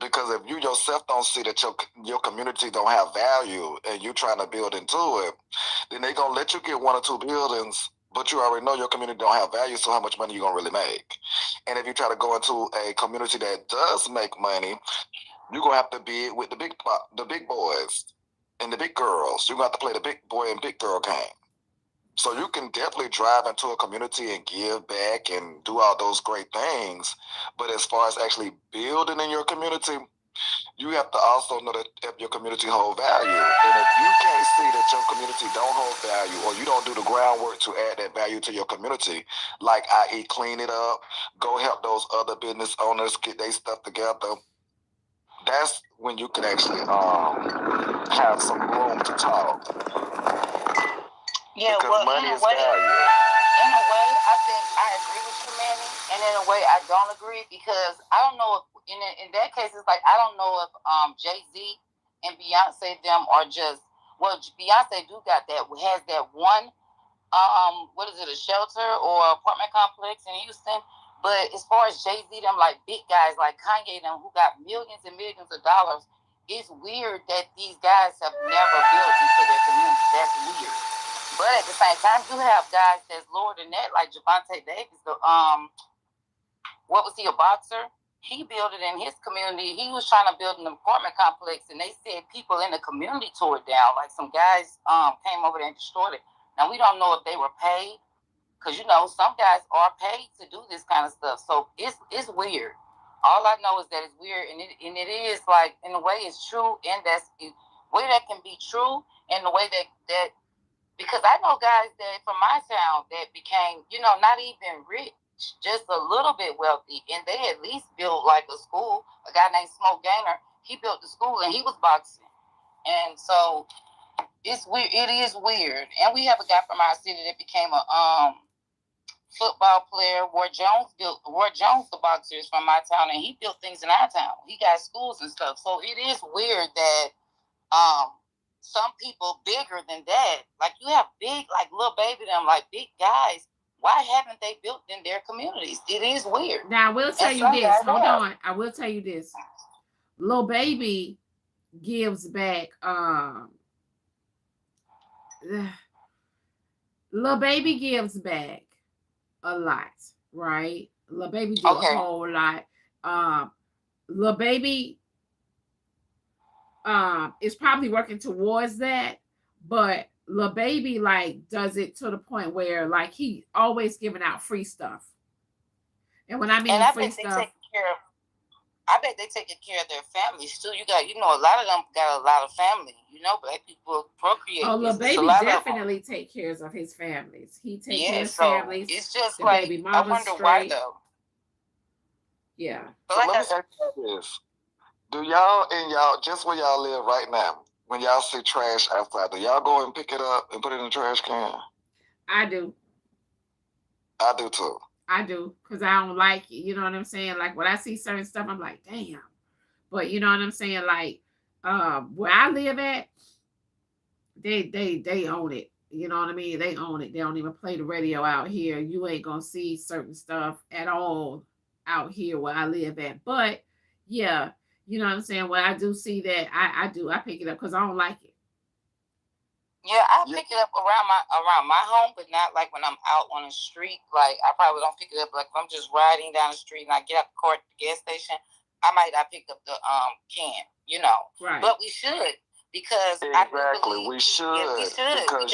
Because if you yourself don't see that your community don't have value and you trying to build into it, then they gonna let you get one or two buildings, but you already know your community don't have value, so how much money you gonna really make? And if you try to go into a community that does make money, you're gonna have to be with the big boys and the big girls. You're gonna have to play the big boy and big girl game. So you can definitely drive into a community and give back and do all those great things. But as far as actually building in your community, you have to also know that if your community hold value. And if you can't see that your community don't hold value or you don't do the groundwork to add that value to your community, like i.e. clean it up, go help those other business owners get their stuff together, that's when you can actually have some room to talk. Yeah, Because well, money in a is way, value. I think I agree with you, Manny, and in a way, I don't agree because I don't know if in that case, it's like I don't know if Jay Z and Beyonce them are just well, Beyonce do got that has that one what is it, a shelter or apartment complex in Houston. But as far as Jay Z, them like big guys like Kanye, them who got millions and millions of dollars, it's weird that these guys have never built into their community. That's weird. But at the same time, you have guys that's lower than that, like Javante Davis. What was he, a boxer? He built it in his community. He was trying to build an apartment complex, and they said people in the community tore it down. Like some guys came over there and destroyed it. Now we don't know if they were paid, because some guys are paid to do this kind of stuff. So it's weird. All I know is that it's weird, and it is like in a way it's true, and that's a way that can be true, and the way that because I know guys that from my town that became not even rich, just a little bit wealthy, and they at least built like a school. A guy named Smoke Gainer, he built the school, and he was boxing, and so it's weird. It is weird, and we have a guy from our city that became a football player. Ward Jones, the boxer, is from my town, and he built things in our town. He got schools and stuff. So it is weird that some people bigger than that, like you have big, like Lil Baby, them like big guys. Why haven't they built in their communities? It is weird. Now I will tell you this. Hold on. I will tell you this. Lil Baby gives back. Lil Baby gives back a lot, right? Lil Baby do a whole lot. Lil Baby is probably working towards that, but Lil Baby like does it to the point where like he always giving out free stuff. And when I mean free stuff, I bet they taking care of their families too. You got, a lot of them got a lot of family. Black people procreate. Oh, Lil Baby definitely take care of his families. He takes care of families. It's just like baby I wonder straight. Why though. Yeah. So let me ask you this: do y'all just where y'all live right now? When y'all see trash outside, do y'all go and pick it up and put it in the trash can? I do. I do too. I do, because I don't like it. You know what I'm saying? Like when I see certain stuff, I'm like, damn. But you know what I'm saying? Like where I live at, they own it. You know what I mean? They own it. They don't even play the radio out here. You ain't gonna see certain stuff at all out here where I live at. But yeah, you know what I'm saying? When I do see that, I pick it up because I don't like it. Yeah, I pick it up around my home, but not like when I'm out on the street. Like I probably don't pick it up like if I'm just riding down the street and I get out the car at the gas station. I might not pick up the can, Right. But we should because exactly we should. Yeah, we should. Because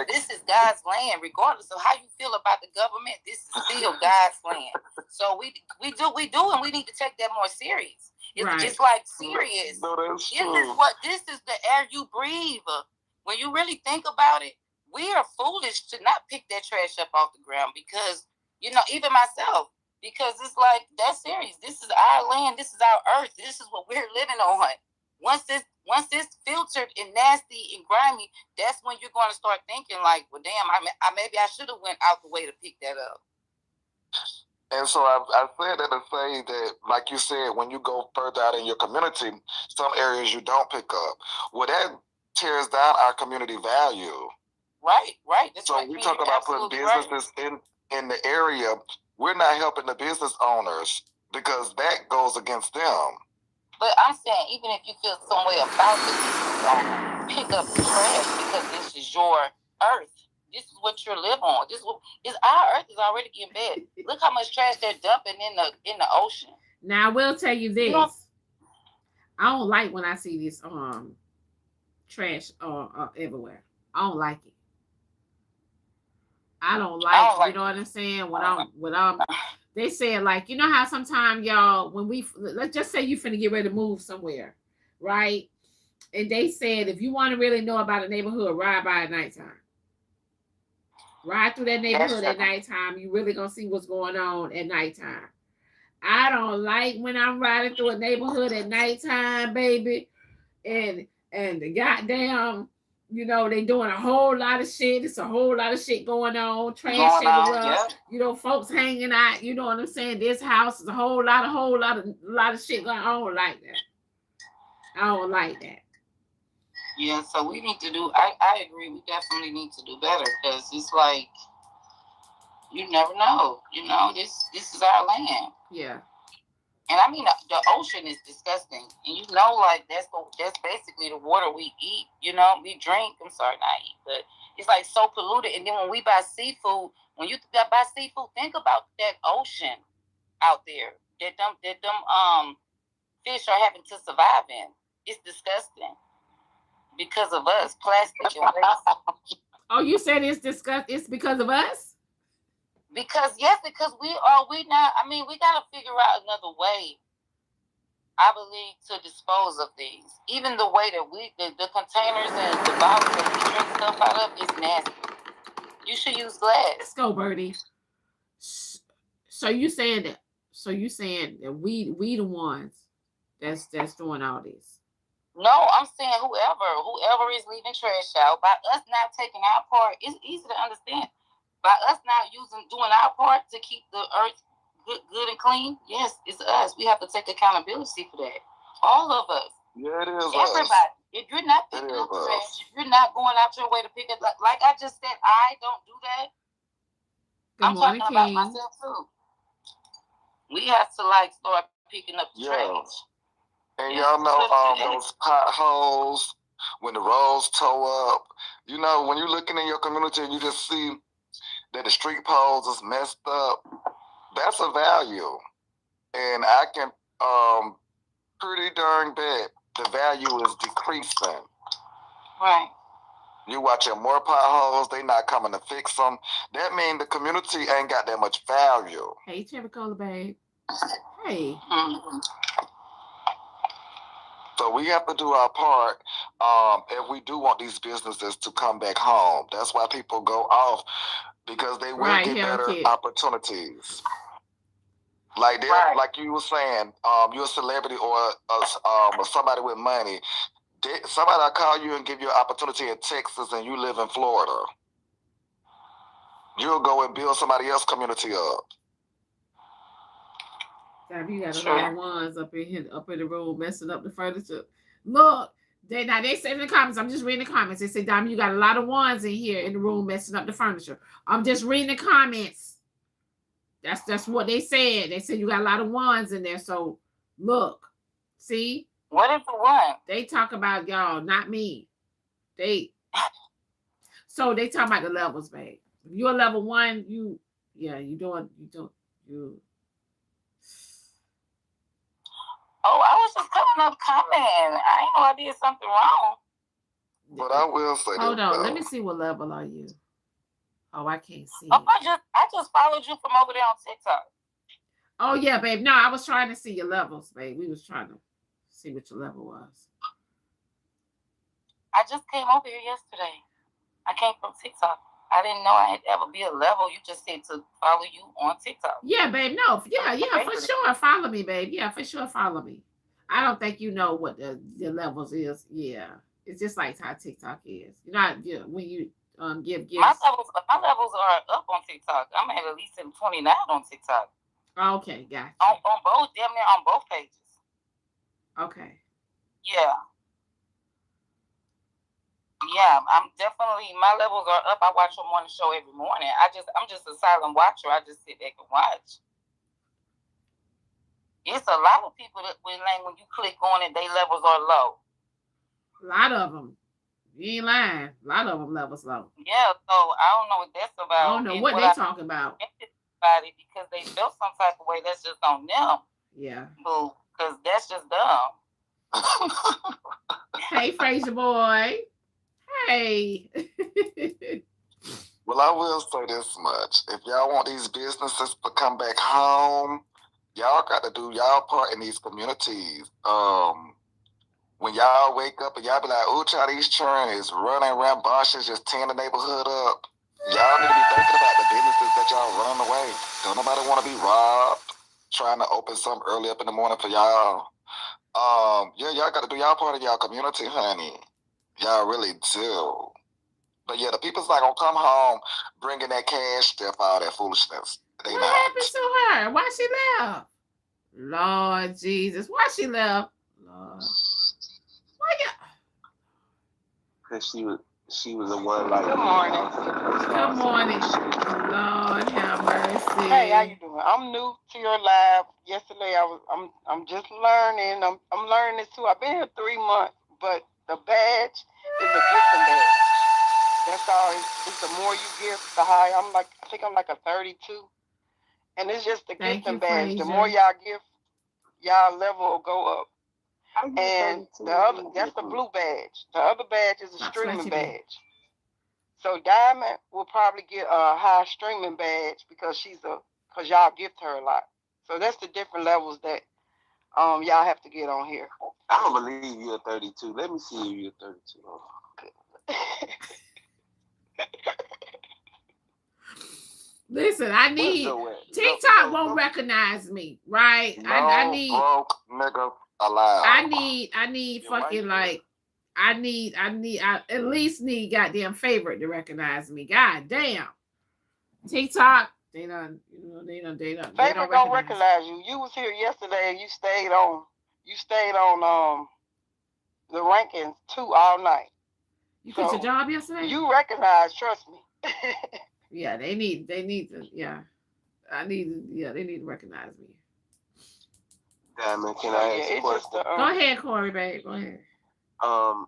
this is God's land, regardless of how you feel about the government. This is still God's land. So we do, and we need to take that more serious. It's just like serious. No, that's true. This is the air you breathe. When you really think about it, we are foolish to not pick that trash up off the ground because, even myself, because it's like, that's serious. This is our land. This is our earth. This is what we're living on. Once it's filtered and nasty and grimy, that's when you're going to start thinking like, well, damn, maybe I should have went out the way to pick that up. And so I said that to say that, like you said, when you go further out in your community, some areas you don't pick up. Well, that tears down our community value. Right. That's so we talk about putting businesses in the area. We're not helping the business owners because that goes against them. But I'm saying, even if you feel some way about it, don't pick up the trash because this is your earth. This is what you live on. Is our earth is already getting bad. Look how much trash they're dumping in the ocean. Now I will tell you this. I don't like when I see this trash everywhere. I don't like it. I don't like, you know what I'm saying? When I'm they said, like, you know how sometimes y'all, when let's just say you finna get ready to move somewhere, right? And they said, if you want to really know about a neighborhood, ride by at nighttime. Ride through that neighborhood at nighttime. You really gonna see what's going on at nighttime. I don't like when I'm riding through a neighborhood at nighttime, baby, and the goddamn, you know, they doing a whole lot of shit. It's a whole lot of shit going on. Trash everywhere. You know, folks hanging out. You know what I'm saying? This house is a whole lot of shit going on like that. I don't like that. Yeah, so we need to do. I agree. We definitely need to do better because it's like you never know. You know, this is our land. Yeah. And I mean, the ocean is disgusting, and you know, like that's basically the water we eat. You know, we drink. I'm sorry, not eat, but it's like so polluted. And then when we buy seafood, when you buy seafood, think about that ocean out there that them fish are having to survive in. It's disgusting because of us, plastic and waste. Oh, you said it's disgusting. It's because of us. Because we not. I mean, we got to figure out another way. I believe to dispose of things. Even the way that the containers and the bottles that we drink stuff out of is nasty. You should use glass. Let's go, Birdie. So you saying that? So you saying that we the ones that's doing all this? No, I'm saying whoever is leaving trash out, by us not taking our part, it's easy to understand. By us not doing our part to keep the earth good and clean, yes, it's us. We have to take accountability for that. All of us. Yeah, it is. Everybody. Us. If you're not picking up trash, if you're not going out your way to pick it, like I just said, I don't do that. Good I'm morning, talking about myself too. We have to start picking up the trash. And y'all know those potholes when the roads tow up. You know, when you're looking in your community and you just see that the street poles is messed up, that's a value. And I can pretty darn bet the value is decreasing. Right. You watching more potholes, they not coming to fix them. That means the community ain't got that much value. Hey, Chericola, babe. Hey. Mm-hmm. So we have to do our part if we do want these businesses to come back home. That's why people go off, because they will get better opportunities. Like like you were saying, you're a celebrity or somebody with money. Somebody will call you and give you an opportunity in Texas and you live in Florida. You'll go and build somebody else's community up. God, you got a lot of ones up in the room messing up the furniture. Look, they said in the comments. I'm just reading the comments. They said, "Dom, you got a lot of ones in here in the room messing up the furniture." I'm just reading the comments. That's what they said. They said you got a lot of ones in there. So look, see. What is the one? They talk about y'all, not me. So they talk about the levels, babe. If you're level 1, you doing. Oh, I was just coming up commenting. I ain't know I did something wrong. But I will say hold on, let me see what level are you. Oh, I can't see. Oh, I just followed you from over there on TikTok. Oh yeah, babe. No, I was trying to see your levels, babe. We was trying to see what your level was. I just came over here yesterday. I came from TikTok. I didn't know I had to ever be a level. You just said to follow you on TikTok. Yeah, babe. No, yeah, for sure. Follow me, babe. Yeah, for sure. Follow me. I don't think you know what the levels is. Yeah, it's just like how TikTok is. You know, when you give gifts. My levels are up on TikTok. I'm at least 29 on TikTok. Okay, gotcha. On both, damn near on both pages. Okay. Yeah. Yeah, I'm definitely, my levels are up. I watch your morning show every morning. I'm just a silent watcher. I just sit back and watch. it's a lot of people that when you click on it, their levels are low. A lot of them. You ain't lying. A lot of them levels low. Yeah, so I don't know what that's about. I don't know what they talking about. About it because they felt some type of way. That's just on them. Yeah. Boo, because that's just dumb. Hey, Fraser boy. Hey. Well, I will say this much. If y'all want these businesses to come back home, y'all got to do y'all part in these communities. When y'all wake up and y'all be like, ooh, child, these children is running rambunctious, just tearing the neighborhood up. Y'all need to be thinking about the businesses that y'all running away. Don't nobody want to be robbed, trying to open something early up in the morning for y'all. Yeah, y'all got to do y'all part of y'all community, honey. Y'all really do. But yeah, the people's not gonna come home bringing that cash stuff, all that foolishness. What happened to her? Why she left? Lord Jesus, why she left? Lord, why you? Because she was the one like. Good morning. Good morning. Lord have mercy. Hey, how you doing? I'm new to your live. Yesterday I'm just learning. I'm learning this too. I've been here 3 months, but the badge is a gifting badge. That's all. It's the more you give, the higher. I think I'm like a 32, and it's just the gifting badge. Fraser. The more y'all give, y'all level will go up. And that's the blue badge. The other badge is a streaming badge. So Diamond will probably get a high streaming badge because y'all gift her a lot. So that's the different levels that y'all have to get on here. I don't believe you're 32. Let me see if you're 32. Listen, I need TikTok won't recognize me, right? No, I need broke nigga alive. I need fucking like I at least need goddamn favorite to recognize me. God damn. TikTok, they don't Favorite don't recognize you. You was here yesterday and you stayed on the rankings 2 all night. You quit your job yesterday? You recognize, trust me. Yeah, they need to, yeah. They need to recognize me. Diamond, can I ask a question? Go ahead, Corey, babe. Go ahead. I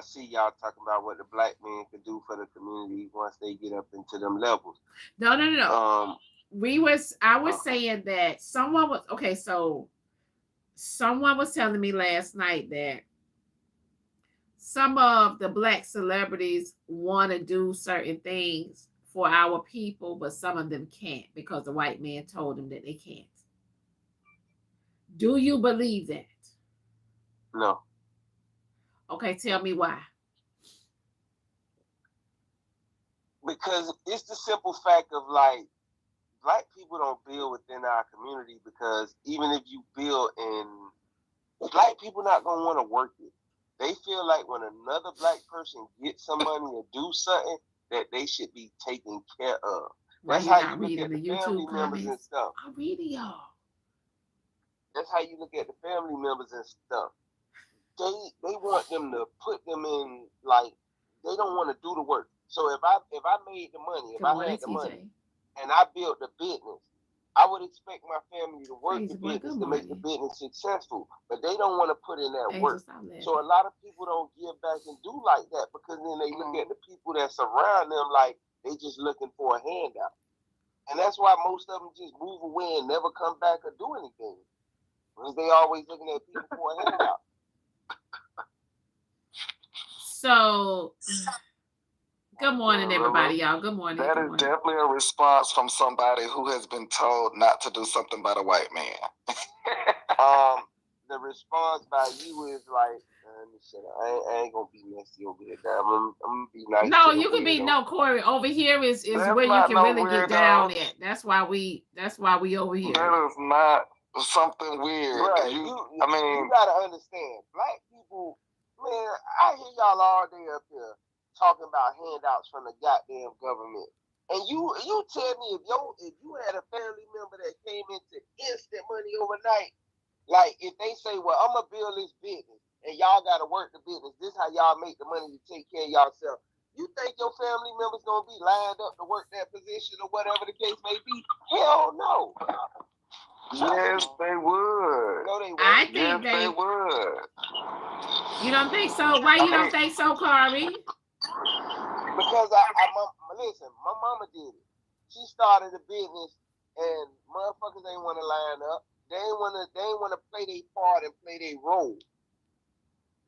see y'all talking about what the black men can do for the community once they get up into them levels. No. I was saying that someone was telling me last night that some of the black celebrities want to do certain things for our people, but some of them can't because the white man told them that they can't. Do you believe that? No. Okay, tell me why. Because it's the simple fact of like, black people don't build within our community because even if you build black people not going to want to work it. They feel like when another black person gets some money or do something, that they should be taken care of. That's how you look at the family members and stuff. I'm reading y'all. That's how you look at the family members and stuff. They want them to put them in, like, they don't want to do the work. So if I made the money, if I had the money, and I built the business, I would expect my family to work the business to make the business successful. But they don't want to put in that work. So a lot of people don't give back and do like that because then they look at the people that surround them like they just looking for a handout. And that's why most of them just move away and never come back or do anything. Because they always looking at people for a handout. So, good morning, everybody, y'all. Good morning. That is definitely a response from somebody who has been told not to do something by the white man. The response by you is like, I ain't gonna be messy over here. I'm gonna be nice. No, you can be Corey. Over here is where you can really get down at. That's why we over here. That is not something weird. Right. You gotta understand, black people, man, I hear y'all all day up here talking about handouts from the goddamn government. And you tell me if you had a family member that came into instant money overnight, like if they say, well, I'm gonna build this business and y'all gotta work the business, this is how y'all make the money to take care of yourself. You think your family members gonna be lined up to work that position or whatever the case may be? Hell no. Yes, they would. don't think so? Why you don't think so, Corey? Because listen, my mama did it. She started a business, and motherfuckers ain't want to line up. They ain't want to play their part and play their role.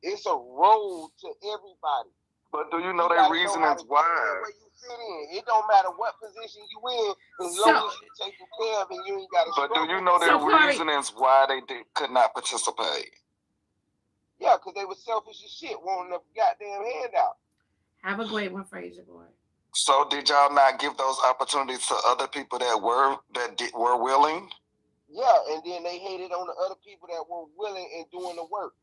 It's a role to everybody. But do you know their reasons why? Where you fit in. It don't matter what position you in, as long as you taking care of it, you ain't got to. But do you know their reasons why they could not participate? Yeah, because they were selfish as shit, wanting a goddamn handout. Have a great one, Fraser boy. So did y'all not give those opportunities to other people that were willing? Yeah, and then they hated on the other people that were willing and doing the work.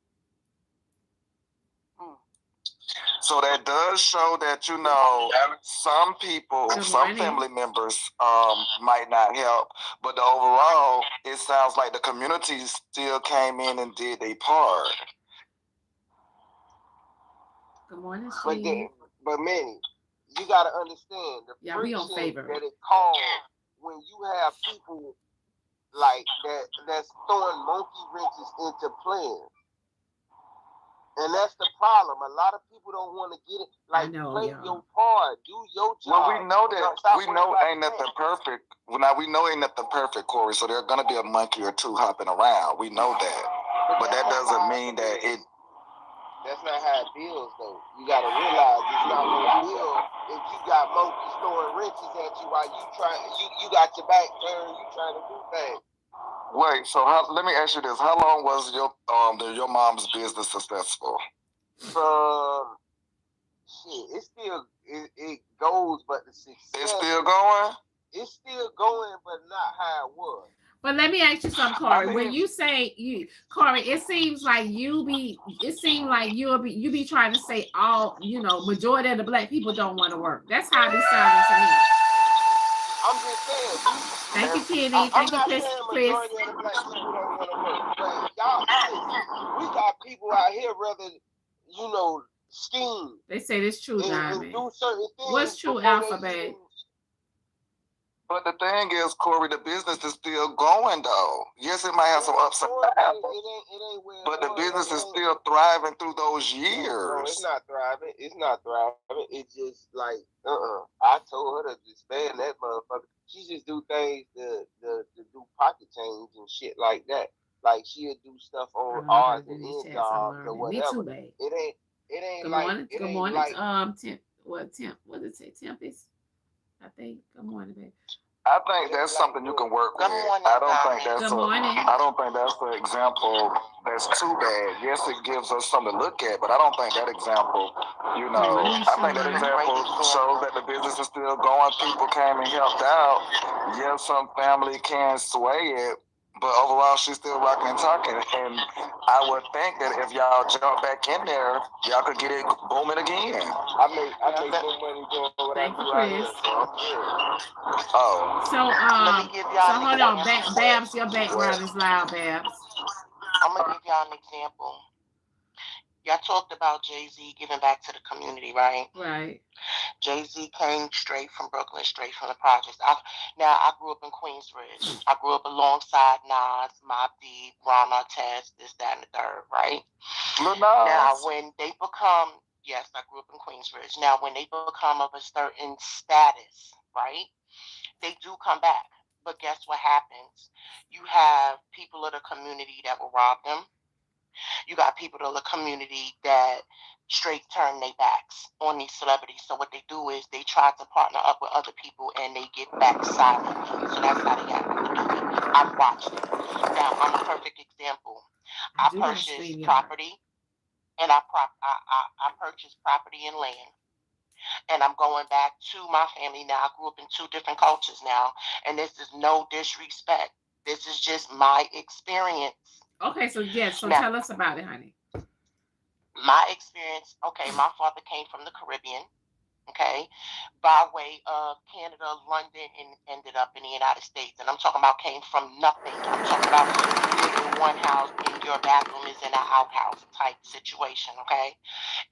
So that does show that, you know, some people, some family members might not help, but overall, it sounds like the community still came in and did their part. Good morning, Steve. But Manny, you got to understand the friction that it caused when you have people like that's throwing monkey wrenches into plans. And that's the problem. A lot of people don't want to get it. Like, play your part, do your job. Well, we know ain't nothing perfect. Well, now we know ain't nothing perfect, Corey. So there's gonna be a monkey or two hopping around. We know that, but that doesn't mean that it. That's not how it feels, though. You gotta realize it's not gonna feel if you got monkeys throwing wrenches at you while you got your back turned, you trying to do things. Wait, so let me ask you this: how long was your mom's business successful? Shit, it goes, but the success. It's still going. It's still going, but not how it was. But let me ask you something, Corey. When you say Corey, it seems like you be trying to say all, you know, majority of the black people don't want to work. That's how it be sounding to me. I'm just saying. Thank you, Kenny. Thank you, Chris. Majority of the black people don't want to work. But y'all, we got people out here rather, you know, scheme. They say this true, Diamond. Do certain things. What's true, Alphabet? But the thing is, Corey, the business is still going, though. Yes, it might have some ups and downs, but the business is still thriving through those years. No, it's not thriving. It's not thriving. It's just like, I told her to disband that motherfucker. She just do things to do pocket change and shit like that. Like, she'll do stuff on ours and end jobs or whatever. Me too, It ain't good like. Morning. Good morning. Like, Temp. What did it say? Tempest. I think. Good morning, baby. I think that's something you can work with. I don't think that's an example that's too bad. Yes, it gives us something to look at, but I don't think that example, you know, I think that example shows that the business is still going. People came and helped out. Yes, some family can sway it, but overall, she's still rocking and talking. And I would think that if y'all jump back in there, y'all could get it booming again. I make more money doing what I do out here. Oh. So hold on, Babs, your background is loud, Babs. I'm gonna give y'all an example. Y'all talked about Jay-Z giving back to the community, right? Right. Jay-Z came straight from Brooklyn, straight from the projects. I grew up in Queensbridge. I grew up alongside Nas, Mobb Deep, Ron Artest, this, that, and the third, right? Now, when they become, yes, I grew up in Queensbridge. Now, when they become of a certain status, right, they do come back. But guess what happens? You have people of the community that will rob them. You got people of the community that straight turn their backs on these celebrities. So what they do is they try to partner up with other people and they get back silent. So that's how they got to do it. I've watched it. Now, I'm a perfect example. I purchased property and I purchased property and land. And I'm going back to my family now. I grew up in two different cultures now. And this is no disrespect. This is just my experience. Okay, so yes, so now, tell us about it, honey. My experience, okay, my father came from the Caribbean, okay, by way of Canada, London, and ended up in the United States. And I'm talking about came from nothing. I'm talking about you live in one house and your bathroom is in an outhouse type situation, okay?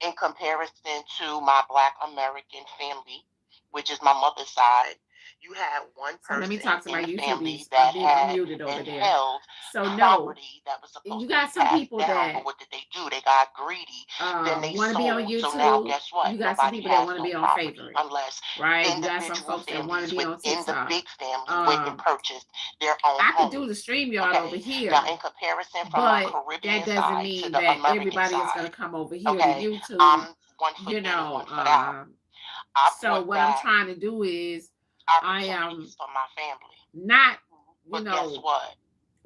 In comparison to my Black American family, which is my mother's side, You had one So person let me talk to my in the YouTube. family I'm that being had muted over there. held So no, property that was supposed you to got be some passed people down, that but what did they do? They got greedy. Then they want to be on sold. So now, YouTube. guess what? You got some Nobody people that has want to no be on property Favorite, unless right? You got some individual folks that want to families be on within the TikTok. big family went and purchased their own I could home. do the stream yard Okay. over here, Now, in comparison from my but Caribbean that doesn't side to mean the that American everybody is side, going to come over here to okay, YouTube. I'm 1 foot You in and know, 1 foot out. I so want what I'm that trying to do is I am opportunities for my family. not, you But guess know, what?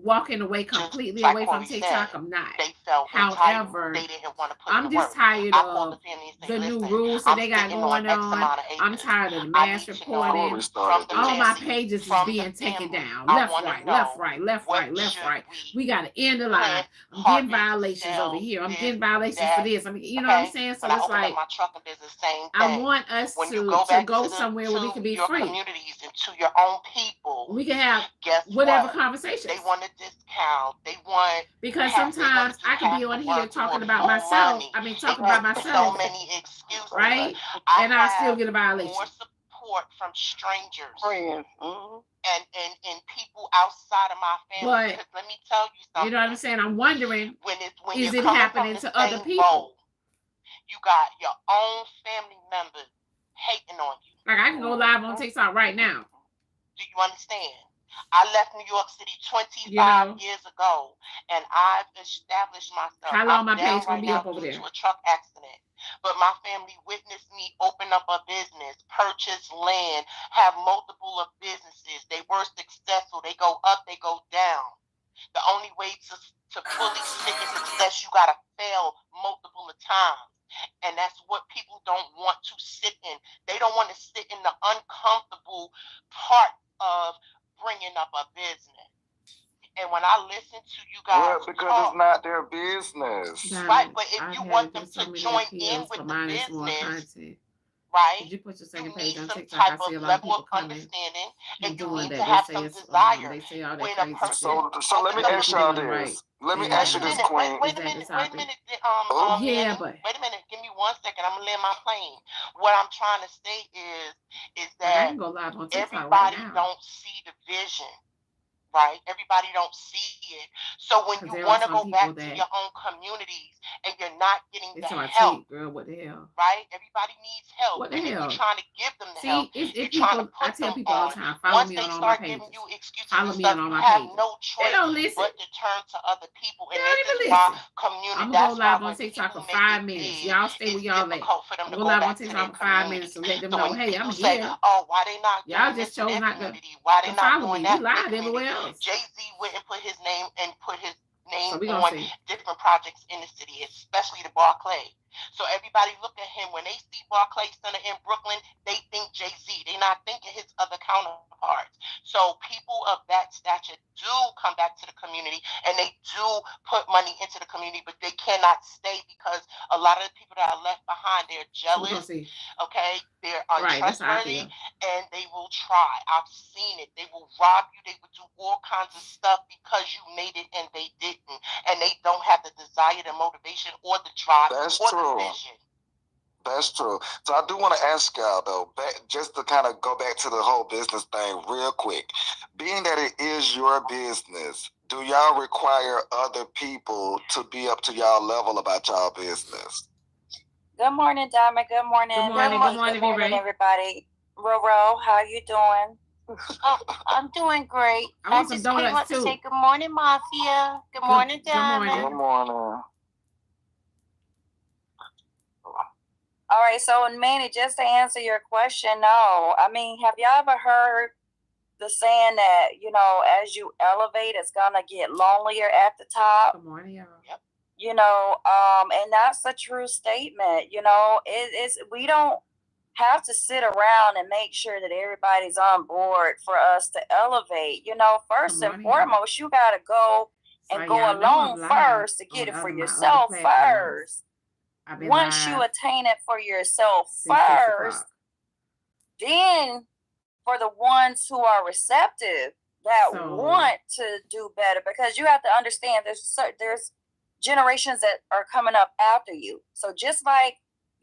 walking away Just completely like away from Corey TikTok. said, I'm not. they felt entitled. However, They didn't want to put in I'm the just work. tired I called of the family and the said, new listen, rules that I'm they got sitting on going X on. amount of I'm acres. tired of the I mass need to reporting. know Corey from started the this. All my family, pages is from being the taken family, down. I Left, want to right, left, know right, left, what right, left, should right. we We got to end the plant, line. I'm getting harvest, violations over sell, here. I'm this, getting violations that. for this. I mean, you know what I'm Okay? saying? So When I it's opened like up my trucking business, same I thing. want us When you to go back go to somewhere where we can be your free. communities and to your own people, We can have guess whatever what? conversations. They want a discount. They want Because half. They want sometimes to do I could be half on the here work talking for about more myself. money. I mean, They talking about make myself, so many excuses. right? I And I still have get a violation. more support from strangers Friends. and people outside of my family. But Because let me tell you something. you know what I'm saying? I'm wondering, when is you're it coming happening from the to other same people? bowl, you got your own family members hating on you. Like I can go live on TikTok right now. Do you understand? I left New York City 25 years ago, and I've established myself. How long I'm my page down gonna right be now up over due there? to a truck accident. But my family witnessed me open up a business, purchase land, have multiple of businesses. They were successful. They go up, they go down. The only way to fully stick in success, you gotta fail multiple of times. And that's what people don't want to sit in. They don't want to sit in the uncomfortable part of bringing up a business. And when I listen to you guys because talk, it's not their business. right? But if you want them to join in with the business, right? Did you put your You second need page on some TikTok? type I see a of lot of level people of coming understanding, and and you doing need that. to They have say some it's desire. they say all that When a crazy person, shit. So let me open up ask a y'all Right. this. Let me Yeah. ask you this, Queen. Wait a minute. Yeah, Manny, but wait a minute. Give me 1 second. I'm gonna land my plane. What I'm trying to say is like I that can go live on TikTok everybody right now. don't see the vision, right? Everybody don't see it. So when you want to go back to your own communities and you're not getting the help, girl, what the hell? right? Everybody needs help. What the and hell? If you're trying to give them the help, if you're people, trying to I put tell them people all on. the time, follow Once me they on all my start pages. giving you excuses Follow and me stuff, on all you my have pages. no They choice don't listen. but to turn to other people. And They don't this even is why listen. community. I'm gonna That's go why live on when TikTok people for make 5 it minutes. big, Y'all stay it's where y'all at. difficult for them to Go go live on back to TikTok their for 5 community. minutes to let them So know, when hey, I'm people say, here. "Oh, why they not Y'all doing just this in chose their not to community? Why they not follow doing me. that We in their live everywhere community?" else. Jay-Z went and put his name So we gonna on see. different projects in the city, especially the Barclay. So everybody look at him when they see Barclay Center in Brooklyn, they think Jay-Z. They're not thinking his other counterparts. So people of that stature do come back to the community and they do put money into the community, but they cannot stay because a lot of the people that are left behind, they're jealous. Okay, they're untrustworthy, and they will try. I've seen it. They will rob you. They will do all kinds of stuff because you made it and they didn't, and they don't have the desire, the motivation, or the drive, the vision. That's true. So I do want to ask y'all though, just to kind of go back to the whole business thing real quick. Being that it is your business, do y'all require other people to be up to y'all level about y'all business? Good morning, Diamond. Good morning. Good morning, everybody. Roro, how you doing? I'm doing great. I just came up to say good morning, Mafia. Good morning, Diamond. Good morning. All right, so Manny, just to answer your question, no. I mean, have y'all ever heard the saying that, you know, as you elevate, it's gonna get lonelier at the top? Good morning, y'all. Yep. You know, and that's a true statement. You know, we don't have to sit around and make sure that everybody's on board for us to elevate. You know, first and foremost, you gotta go and go alone first to get it for yourself first. Once you attain it for yourself first, then for the ones who are receptive that want to do better, because you have to understand there's generations that are coming up after you. So just like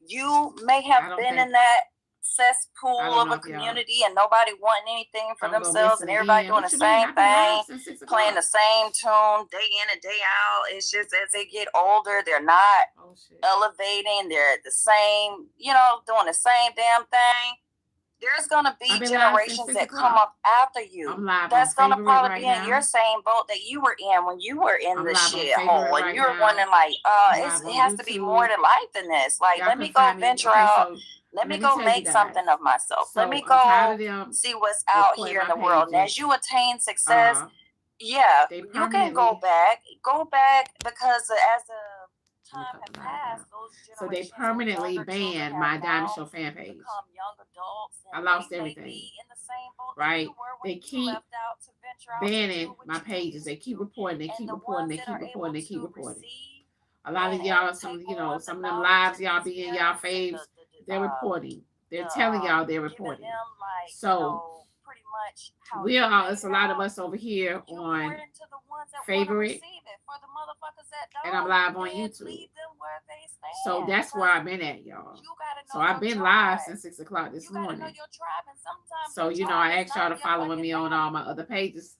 you may have been in that cesspool of a community and nobody wanting anything for themselves and everybody doing the same thing, playing the same tune day in and day out. It's just as they get older, they're not elevating. They're the same, doing the same damn thing. There's going to be generations that come up after you that's going to probably be in your same boat that you were in when you were in the shithole. And you're wondering, like, it has to be more to life than this. Like, let me go venture out. Let me go make something of myself. Let me go see what's out here in the world. And as you attain success, you can go back. Go back because as the time has passed, so they permanently banned my Diamond Show fan page. I lost everything. Right? They keep banning my pages. They keep reporting. They keep reporting. They keep reporting. They keep reporting. A lot of y'all, some of them lives y'all be in y'all faves, they're reporting. They're telling y'all they're reporting. So we are, it's a lot of us over here on Favorite, and I'm live on YouTube. So that's where I've been at, y'all. So I've been live since 6 o'clock this morning. So I asked y'all to follow me on all my other pages.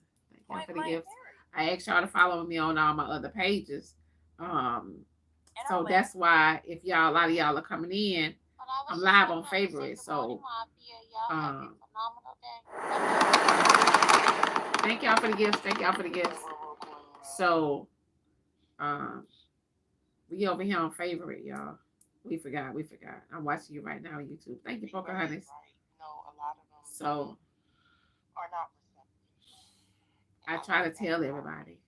Thank you for the gifts. I asked y'all to follow me on all my other pages. So that's why if a lot of y'all are coming in, I'm live on Favorite. So thank y'all for the gifts. Thank y'all for the gifts. So we over here on Favorite, y'all. We forgot. I'm watching you right now on YouTube. Thank you, Pocahontas. So I try to tell everybody.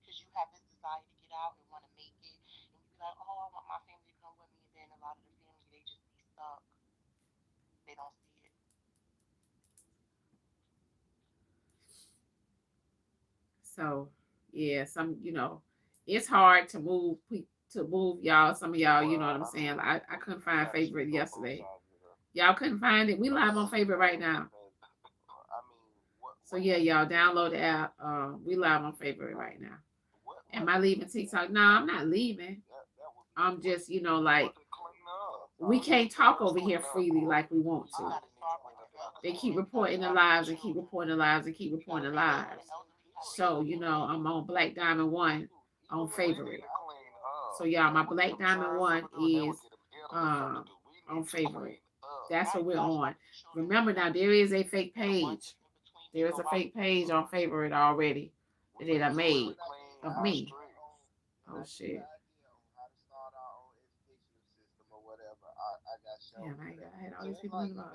Because you have this desire to get out and want to make it, and you be like, oh, I want my family to come with me, and then a lot of the family, they just be stuck. They don't see it. So yeah, it's hard to move y'all. Some of y'all, you know what I'm saying. I couldn't find Favorite yesterday. Y'all couldn't find it. We live on Favorite right now. So yeah, y'all download the app. We live on Favorite right now. Am I leaving TikTok? No, I'm not leaving. I'm just, we can't talk over here freely like we want to. They keep reporting the lives and keep reporting the lives and keep reporting the lives. So, I'm on Black Diamond 1 on Favorite. So y'all, my Black Diamond 1 is on Favorite. That's what we're on. Remember now, there is a fake page. There is a fake page on Favorite already that I made of me. Oh shit. Yeah, man, I had all these people in the box.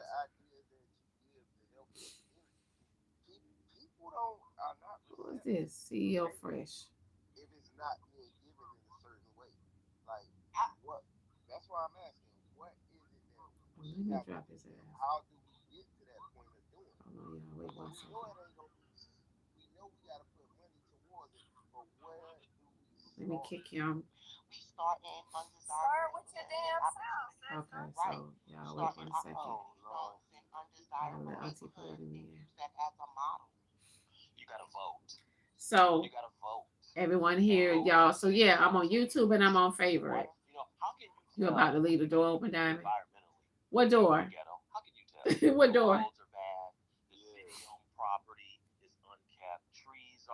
Who is this? CEO Fresh. If it's not being given in a certain way, like what? That's why I'm asking. What is it that let me drop his ass. How do we get to that point of doing it? Oh, yeah, wait one second. We know we gotta put money towards it, but where do we let me kick him. We start in undesirable. With your damn self. Okay, so y'all wait 1 second. I'll let Auntie put it in there. You gotta vote. So everyone here, y'all. So yeah, I'm on YouTube and I'm on Favorite. You about to leave the door open, Diamond? What door? What door?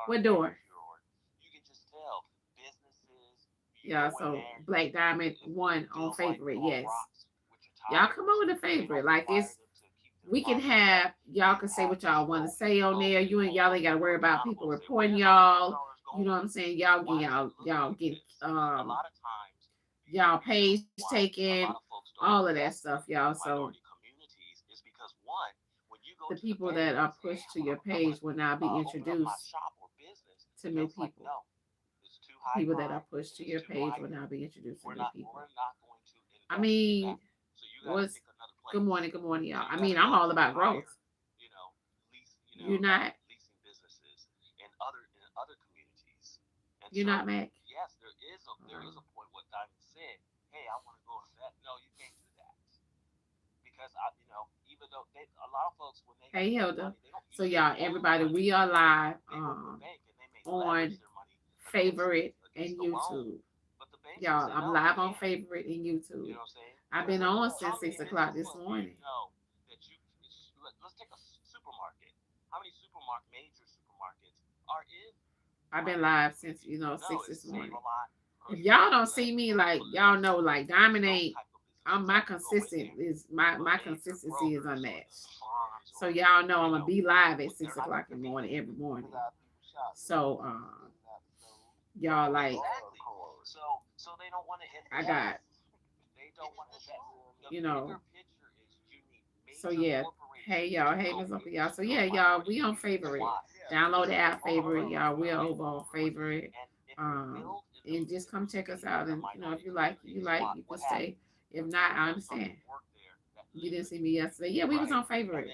What door? You can just tell businesses. Yeah, so Black Diamond 1 on Favorite, yes. Y'all come over to Favorite. Like we can have, y'all can say what y'all want to say on there. Y'all ain't gotta worry about people reporting y'all. You know what I'm saying? Y'all get y'all page taken, all of that stuff, y'all. So the people that are pushed to your page will now be introduced to new people. People that are pushed to your page will now be introduced to new people. I mean, good morning, y'all. I mean, I'm all about growth. You're not. You're not, Mac. Yes, there is a point what Diamond said. Hey, I want to go to that. No, you can't do that because even though a lot of folks when they hey Hilda. So y'all, everybody, we are live on Favorite and YouTube. Y'all, I'm live on Favorite and YouTube. I've been on since 6 o'clock this morning. major supermarkets are in. I've been live since 6 No, this it save morning. a lot. If y'all don't see me, like y'all know, like Diamond ain't. I'm my consistency is unmatched. So y'all know I'm gonna be live at 6 o'clock in the morning every morning. So y'all like So they don't want to invest. I got They don't want to invest. you know. Bigger picture is you need So yeah, hey y'all, hey Miss Uncle y'all. So yeah, y'all, we on Favorite. Download the app Favorite, y'all. We're over on Favorite. And just come check us out. And if you like, you can stay. If not, I understand. You didn't see me yesterday. Yeah, we was on Favorite.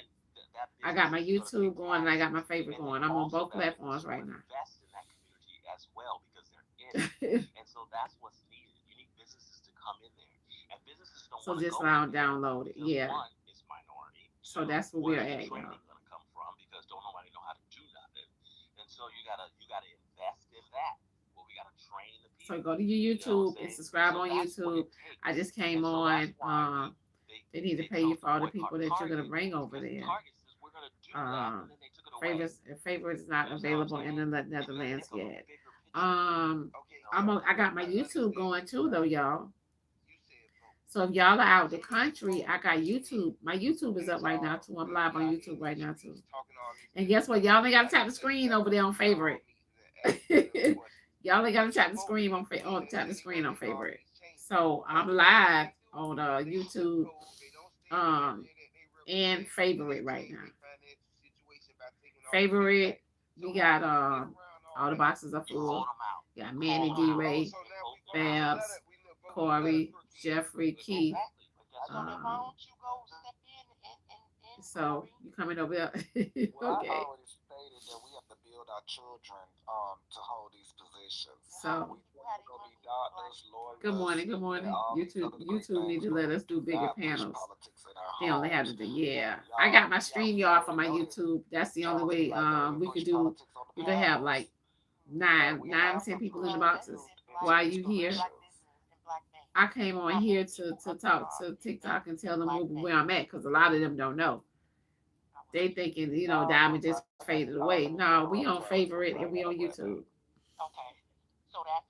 I got my YouTube going and I got my Favorite going. I'm on both platforms right now. Invest in that community as well because they're in it. And so that's what's needed. You need businesses to come in there. And businesses don't So want to just go download it. Yeah. One, it's minority. So that's where we're at, y'all. y'all. Gonna come from because don't nobody know how to do nothing. And so you gotta invest in that. Well, we gotta train the people. So go to your YouTube and subscribe on YouTube. I just came on. They need to pay you for all the people that you're gonna bring over there. Favorite is not available in the Netherlands yet. I got my YouTube going too though, y'all. So if y'all are out the country, I got YouTube. My YouTube is up right now too. I'm live on YouTube right now too. And guess what? Y'all ain't gotta tap the screen over there on Favorite. Y'all ain't gotta tap the screen on Favorite. So I'm live on YouTube and Favorite right now. Favorite, we got all the boxes are full. We got Manny, D. Ray, Babs, Corey, Jeffrey, Keith. So you coming over there? Okay. Well, I already stated that we have to build our children to hold these positions. So We be doctors, lawyers, good morning. YouTube need to let us do bigger panels. They only have to do I got my StreamYard for my YouTube. That's the only way we could have like 9 to 10 people in the boxes while you here. I came on here to talk to TikTok and tell them where I'm at because a lot of them don't know. They thinking, Diamond just faded away. No, we on Favorite and we on YouTube. Okay, so that's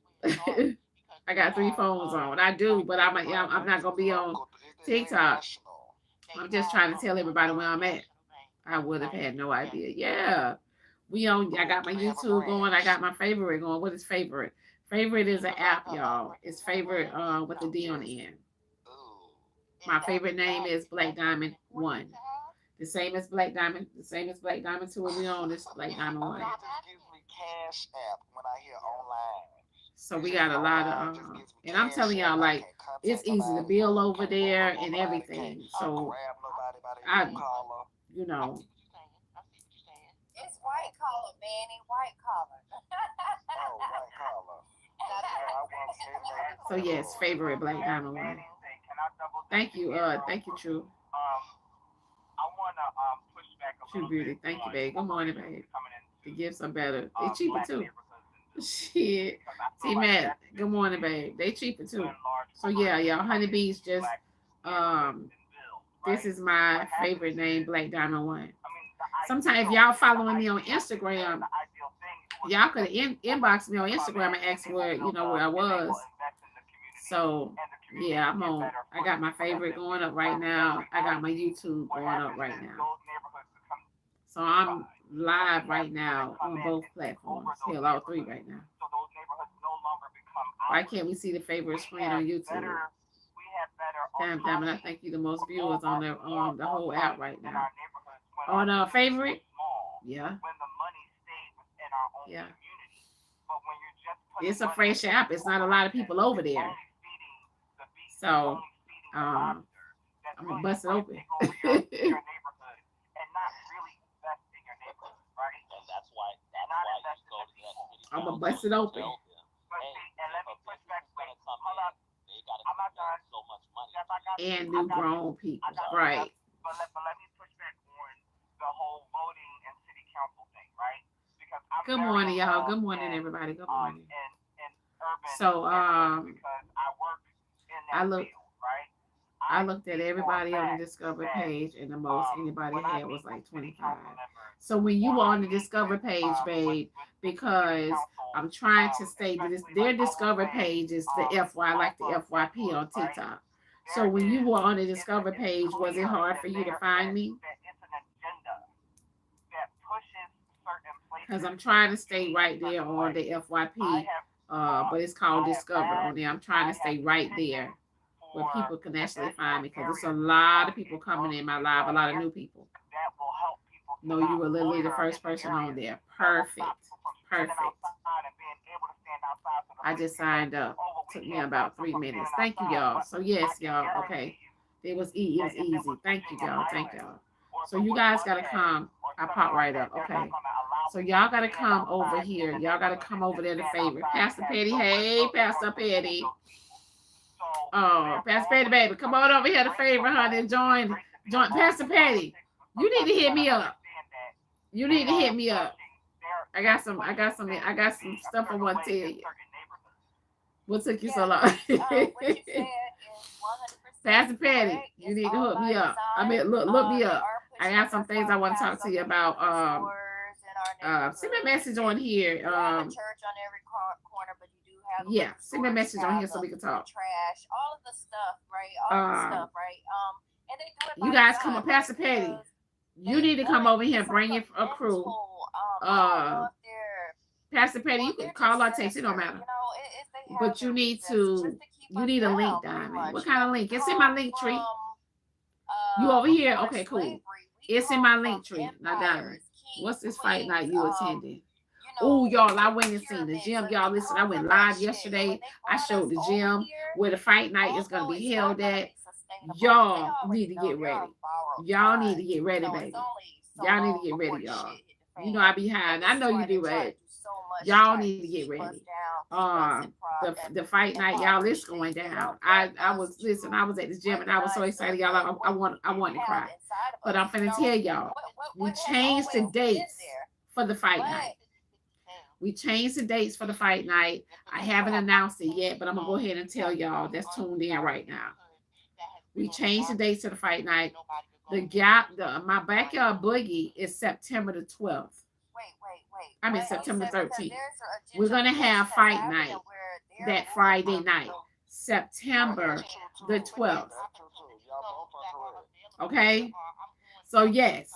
I got 3 phones on. I do, but I'm not gonna be on TikTok. I'm just trying to tell everybody where I'm at. I would have had no idea. Yeah, I got my YouTube going. I got my Favorite going. What is Favorite? Favorite is an app, y'all. It's Favorite with the D on the end. My favorite name is Black Diamond 1. The same as Black Diamond. The same as Black Diamond 2. And we own this Black Diamond 1. It just gives me Cash App when I hear online. So we got a lot of, and I'm telling y'all, like, it's easy to build over there and everything. So It's white collar, Manny, white collar. So yes, Favorite Black Diamond 1. Thank you, True. I wanna push back a True little Beauty. bit. Thank you, babe. Good morning, babe. The gifts are better. They Black cheaper too. neighborhoods. Shit. T-Mac, good morning, babe. They cheaper too. So yeah, y'all, Honeybees just this is my favorite name, Black Diamond 1. Sometimes if y'all following me on Instagram, y'all could inbox me on Instagram and ask where I was. So yeah, I got my favorite going up right now. I got my YouTube going up right now. So I'm live right now on both platforms. Hell, all 3 right now. Why can't we see the favorite screen on YouTube? Damn it, I think you the most viewers on the whole app right now. On favorite? Yeah. Yeah. It's a fresh app. It's not a lot of people over there. So I'm gonna bust it open. I'm gonna bust it open. And new grown people, right? But let me push back on the whole voting and city council thing, right? Because good morning, y'all. Good morning, everybody. Good morning. So I looked at everybody on the Discover page, and the most anybody had was like 25. So when you were on the Discover page, babe, because I'm trying to stay this, their Discover page is the FY, like the FYP on TikTok. So when you were on the Discover page, was it hard for you to find me? Because I'm trying to stay right there on the FYP, but it's called Discover on there. I'm trying to stay right there where people can actually find me, because there's a lot of people coming in my live, a lot of new people. No, you were literally the first person on there. Perfect. Perfect. I just signed up. Took me about 3 minutes. Thank you, y'all. So yes, y'all. Okay. It was easy. Thank you, y'all. Thank y'all. So you guys gotta come. I pop right up. Okay. So y'all gotta come over here. Y'all gotta come over there to favorite. Pastor Petty. Hey, Pastor Petty. Oh, Pastor Petty, baby. Come on over here to favorite, honey. Join Pastor Petty. You need to hit me up. You need to hit me up. I got some stuff I want to tell you. What took you so long? Pastor Petty, you need to hook me up. I mean, look me up. I got some things I want to talk to you about. Send me a message on here. Church on every corner, but you do have yeah, send me a message on here so we can talk. Trash, all of the stuff, right? All the stuff, right? And they do it. You guys come up, Pastor Petty. You need to come over here and bring your a crew. Pastor Petty, you can call or text, it don't matter. But you need a link, Diamond. What kind of link? It's in my link tree. You over here? Okay, cool. It's in my link tree. Now, Diamond, what's this fight night you attending? Oh, y'all, I went and seen the gym. Y'all, listen, I went live yesterday. I showed the gym where the fight night is going to be held at. Y'all need to get ready. Y'all need to get ready, baby. Y'all need to get ready, y'all. You know I be high, and I know you do, but y'all need to get ready. The fight night, y'all, it's going down. I was at the gym and I was so excited, y'all. I want to cry. But I'm finna tell y'all, we changed the dates for the fight night. We changed the dates for the fight night. I haven't announced it yet, but I'm gonna go ahead and tell y'all that's tuned in right now. We changed the dates to the fight night. My backyard boogie is September the 12th. I mean September 13th. We're gonna have fight night that Friday night, September the 12th. Okay, so yes,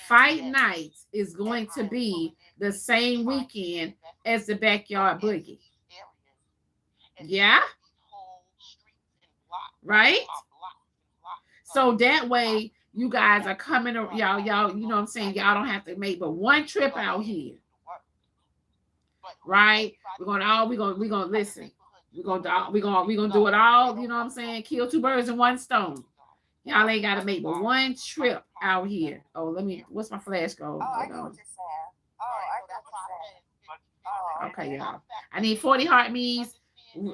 fight night is going to be the same weekend as the backyard boogie. Yeah, right. So that way, you guys are coming, y'all, you know what I'm saying? Y'all don't have to make but one trip out here. Right? We're gonna listen. We're gonna do it all, you know what I'm saying? Kill two birds in one stone. Y'all ain't gotta make but one trip out here. Oh, what's my flash code? I know what you're saying. Okay, y'all. I need 40 heart me's.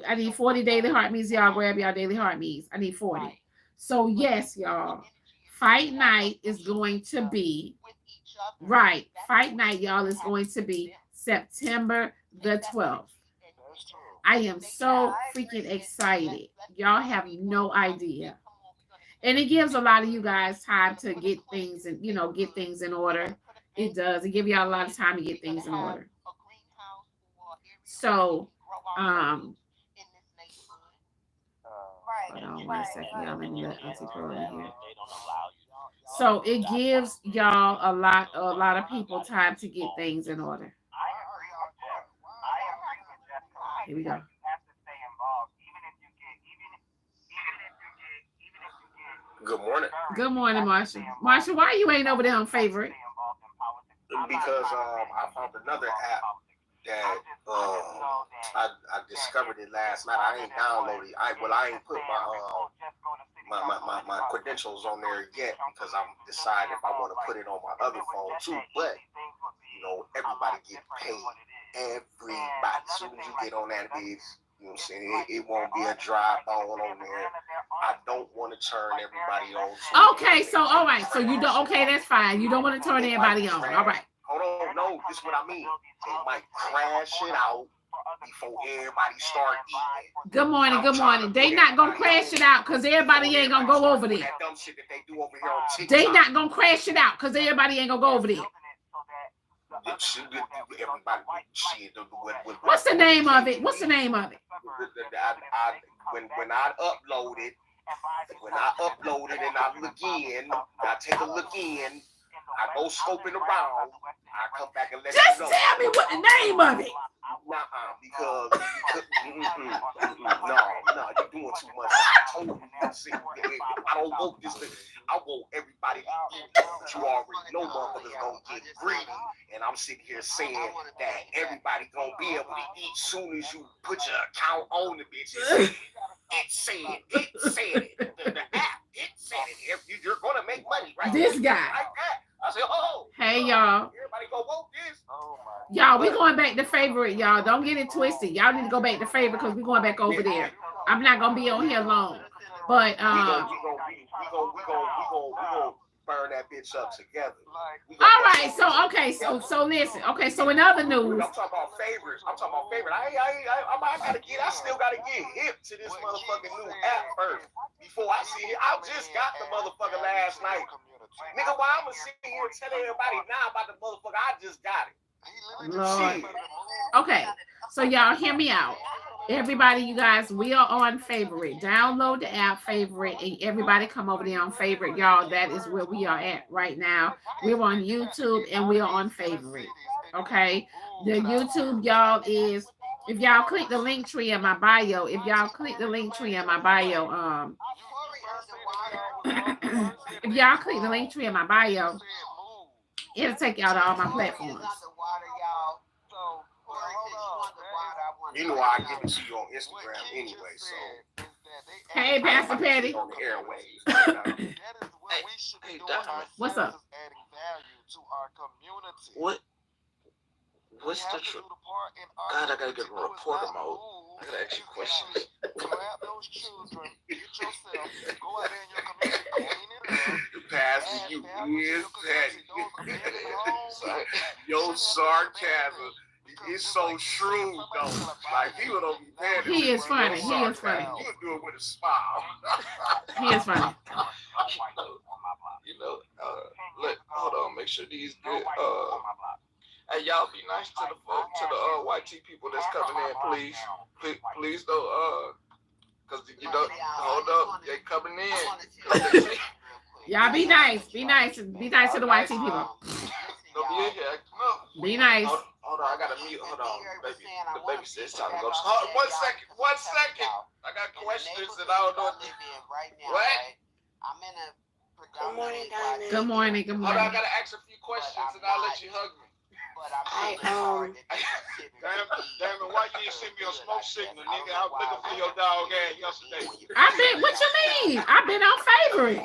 I need 40 daily heart me's. Y'all grab y'all daily heart me's. I need 40. So yes, y'all, fight night is going to be, right, fight night, y'all, is going to be September the 12th. I am so freaking excited. Y'all have no idea. And it gives a lot of you guys time to get things and, get things in order. It does. It gives y'all a lot of time to get things in order. So, hold on 1 second, y'all. Let me let Auntie Pearl in here. So it gives y'all a lot of people time to get things in order. Here we go. Good morning. Good morning, Marshall. Marshall, why you ain't over there on favorite? Because I found another app that I discovered it last night. I ain't downloaded it. I ain't put my credentials on there yet because I'm deciding if I want to put it on my other phone too. But everybody get paid. Everybody. As soon as you get on that bitch, you know what I'm saying? It won't be a dry bone on there. I don't want to turn everybody on. Okay, so all right. So you don't. Okay, that's fine. You don't want to turn everybody on. All right. Hold on, no, this is what I mean. They might crash it out before everybody start eating. Good morning, good morning. They not gonna crash it out because everybody ain't gonna go over there. That dumb shit that they do over here on TikTok. They not gonna crash it out because everybody ain't gonna go over there. What's the name of it? What's the name of it? When I upload it, and I look in, I take a look in, I go scoping around, I come back and let you know. Just tell me what the name of it. Because no, you're doing too much. I told you, see, I don't want this thing. I want everybody to eat, but you already know motherfuckers gonna get greedy. And I'm sitting here saying that everybody gonna be able to eat soon as you put your account on the bitch. It said it. The app, it said it. You're gonna make money, right? This guy. Like that. I said, oh. Hey, y'all. Everybody go vote this. Oh my. Y'all, we going back to favorite, y'all. Don't get it twisted. Y'all need to go back to favorite because we going back over there. I'm not gonna be on here long. But we gonna burn that bitch up together. All right, so listen. Okay, so in other news, I'm talking about favorites. I still gotta get hip to this motherfucking new app first. Before I see it, I just got the motherfucker last night. Nigga, why I'ma sit here and tell everybody now about the motherfucker? I just got it. Lord. Okay, so y'all hear me out. Everybody, you guys, we are on favorite. Download the app favorite, and everybody come over there on favorite, y'all. That is where we are at right now. We're on YouTube and we are on favorite. Okay, the YouTube, y'all, is if y'all click the link tree in my bio. If y'all click the link tree in my bio, if y'all click the link tree in my bio, it'll take y'all to all my platforms. You know I give it to you on Instagram anyway, so. Hey, Pastor Petty. On the airwaves. Hey, Diamond. What's up? What's the truth? God, I gotta get a reporter mode. I gotta ask you questions. The pastor, you is petty. Your sarcasm. It's so shrewd though. Like people don't be petty. He is funny. He is funny. You can do it with a smile. He is funny. Look, hold on, make sure these good. Hey, y'all be nice to the white tea people that's coming in, please. Please don't, cause hold up, they coming in. Y'all be nice. Be nice to the white tea people. Don't be in here acting up. Be nice. Hold on, I gotta mute. Hold on, baby. The baby says it's time to go. Hold on, 1 second. I got questions and I don't know. What? I'm in a Good morning, Diamond. Good morning. Good Hold on, I morning. gotta ask a few questions and I'll let you hug me. Damn, why you send me a smoke signal, nigga? I was looking for your dog ass yesterday. What you mean? I've been on favorite.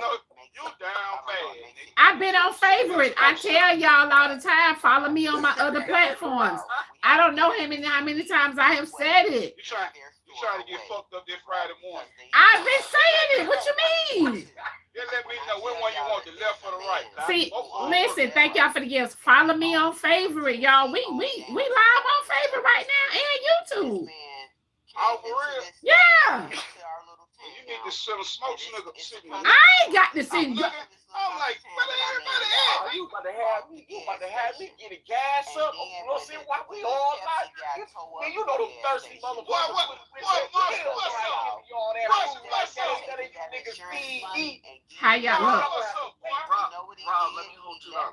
You down bad. I've been on favorite. I tell y'all all the time, follow me on my other platforms. I don't know how many times I have said it. You trying to get fucked up this Friday morning. I've been saying it. What you mean? Just let me know which one you want, the left or the right. See, listen, thank y'all for the gifts. Follow me on favorite, y'all. We live on favorite right now and YouTube. Oh, for real? Yeah. You need to sell a smoke signal. I ain't got to see. I'm like, where everybody at? You about to have me get a gas up. You know, see why we all like. You know them thirsty motherfuckers. What's up? How y'all look? Rob, let me hold you up.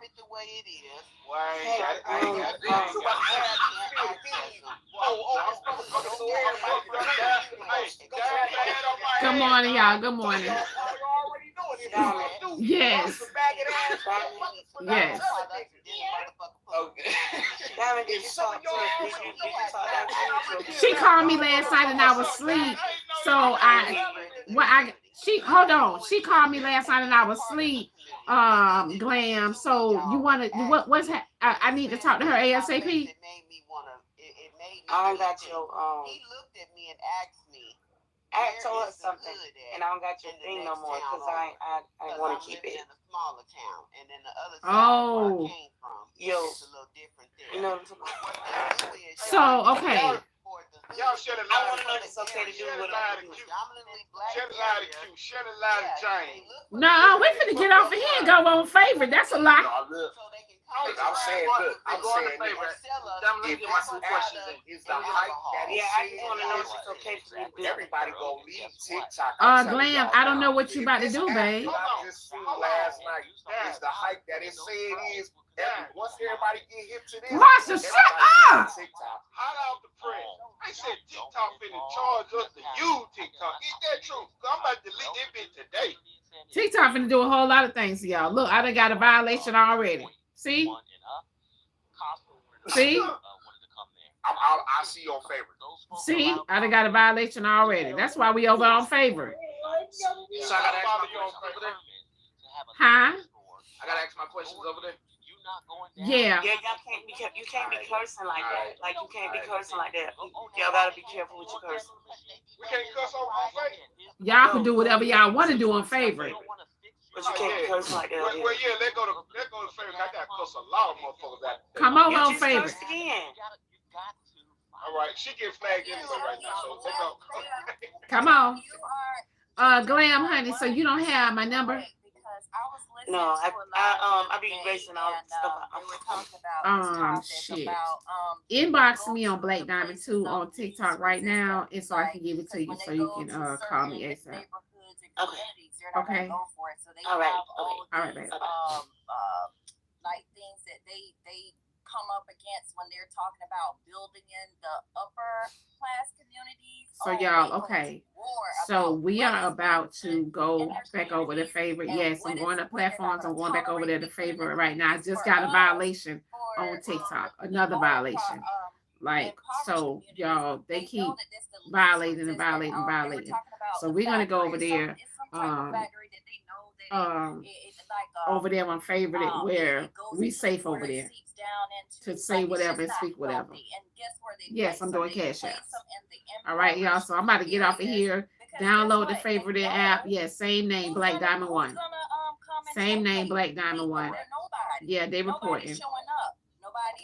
Good morning, y'all. Good morning. Yes. Yes. She called me last night and I was asleep. So she called me last night and I was asleep. Glam. So you want to, I need to talk to her ASAP. I don't got your He looked at me and asked me. I told her something, and I don't got your thing no more because I want to keep it. In a smaller town, and then the other side where I came from, yo, it's a little different there. You know. So okay. For the Y'all shut it I loud. want to know if it's okay to do Shut it what loud I'm and doing. cute. Shut it loud and cute. Shut it loud and Jane. No, we finna get off of here and go on favorite. That's a lie. No, look. I'm saying, look, I'm saying, is the hype that Yeah, I just want to know if is, it's okay for me to do it. everybody gonna leave TikTok. Glam, I don't know what you about to do, babe. What I just seen last night is the hype that it said is. Once everybody get hip to this, Marsha, shut up! TikTok. Hot off the press. They said TikTok finna charge us to use TikTok. Is that true? I'm about to delete this bitch today. TikTok finna do a whole lot of things to y'all. Look, I done got a violation already. See? See? I see your favorite. See? I done got a violation already. That's why we over on favorite. So I gotta ask my questions over there. Huh? I gotta ask my questions over there. Yeah. Yeah, you can't be cursing like that. Like you can't be cursing like that. Y'all gotta be careful with your cursing. We can't cuss over on Facebook. Y'all can do whatever y'all want to do on favorite. But you can't be cursing like that. Well, yeah, let go to Facebook. I got to cuss a lot of motherfuckers out there. Come on, You on just favorite. cursed again. All right, she get flagged anyway right now, so let go. Come on. Glam, honey, so you don't have my number? No, I be erasing all stuff. Shit. Inbox me on Blaqqdiamond 2 on TikTok right now, and so I can give it to you so you can call me ASAP. Okay. All right. All right, baby. Like things that they come up against when they're talking about building in the upper class communities. So y'all, okay. So we are about to go back over the favorite. Yes, I'm going to platforms. I'm going back over there to favorite right now. I just got a violation on TikTok. Another violation. Like, so y'all, they keep violating and violating and violating. So we're gonna go over there. Over there on favorite where we safe over there to say whatever and speak whatever. Yes, I'm doing cash apps. All right, y'all. So I'm about to get off of here. Download the favorite app. Yes, same name, Blaqqdiamond 1. Same name, Blaqqdiamond 1. Yeah, they reporting.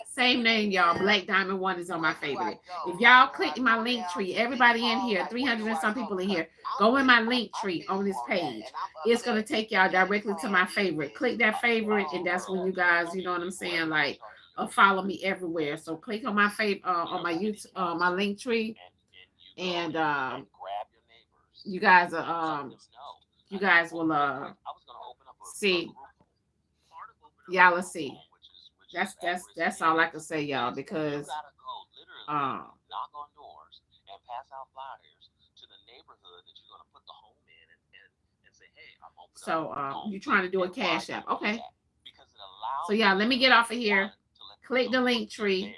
Same name, y'all. Blaqqdiamond 1 is on my favorite. If y'all click my link tree, everybody in here, 300 and some people in here, go in my link tree on this page. It's going to take y'all directly to my favorite. Click that favorite, and that's when you guys, you know what I'm saying, like, follow me everywhere. So click on my on my YouTube, my link tree, and you guys will see. Y'all will see. That's all I can say, y'all, because knock on doors and pass out flyers to the neighborhood that you're gonna put the home in and say, hey, I'm open. So you're trying to do a cash app. Okay. So yeah, let me get off of here. Click the link tree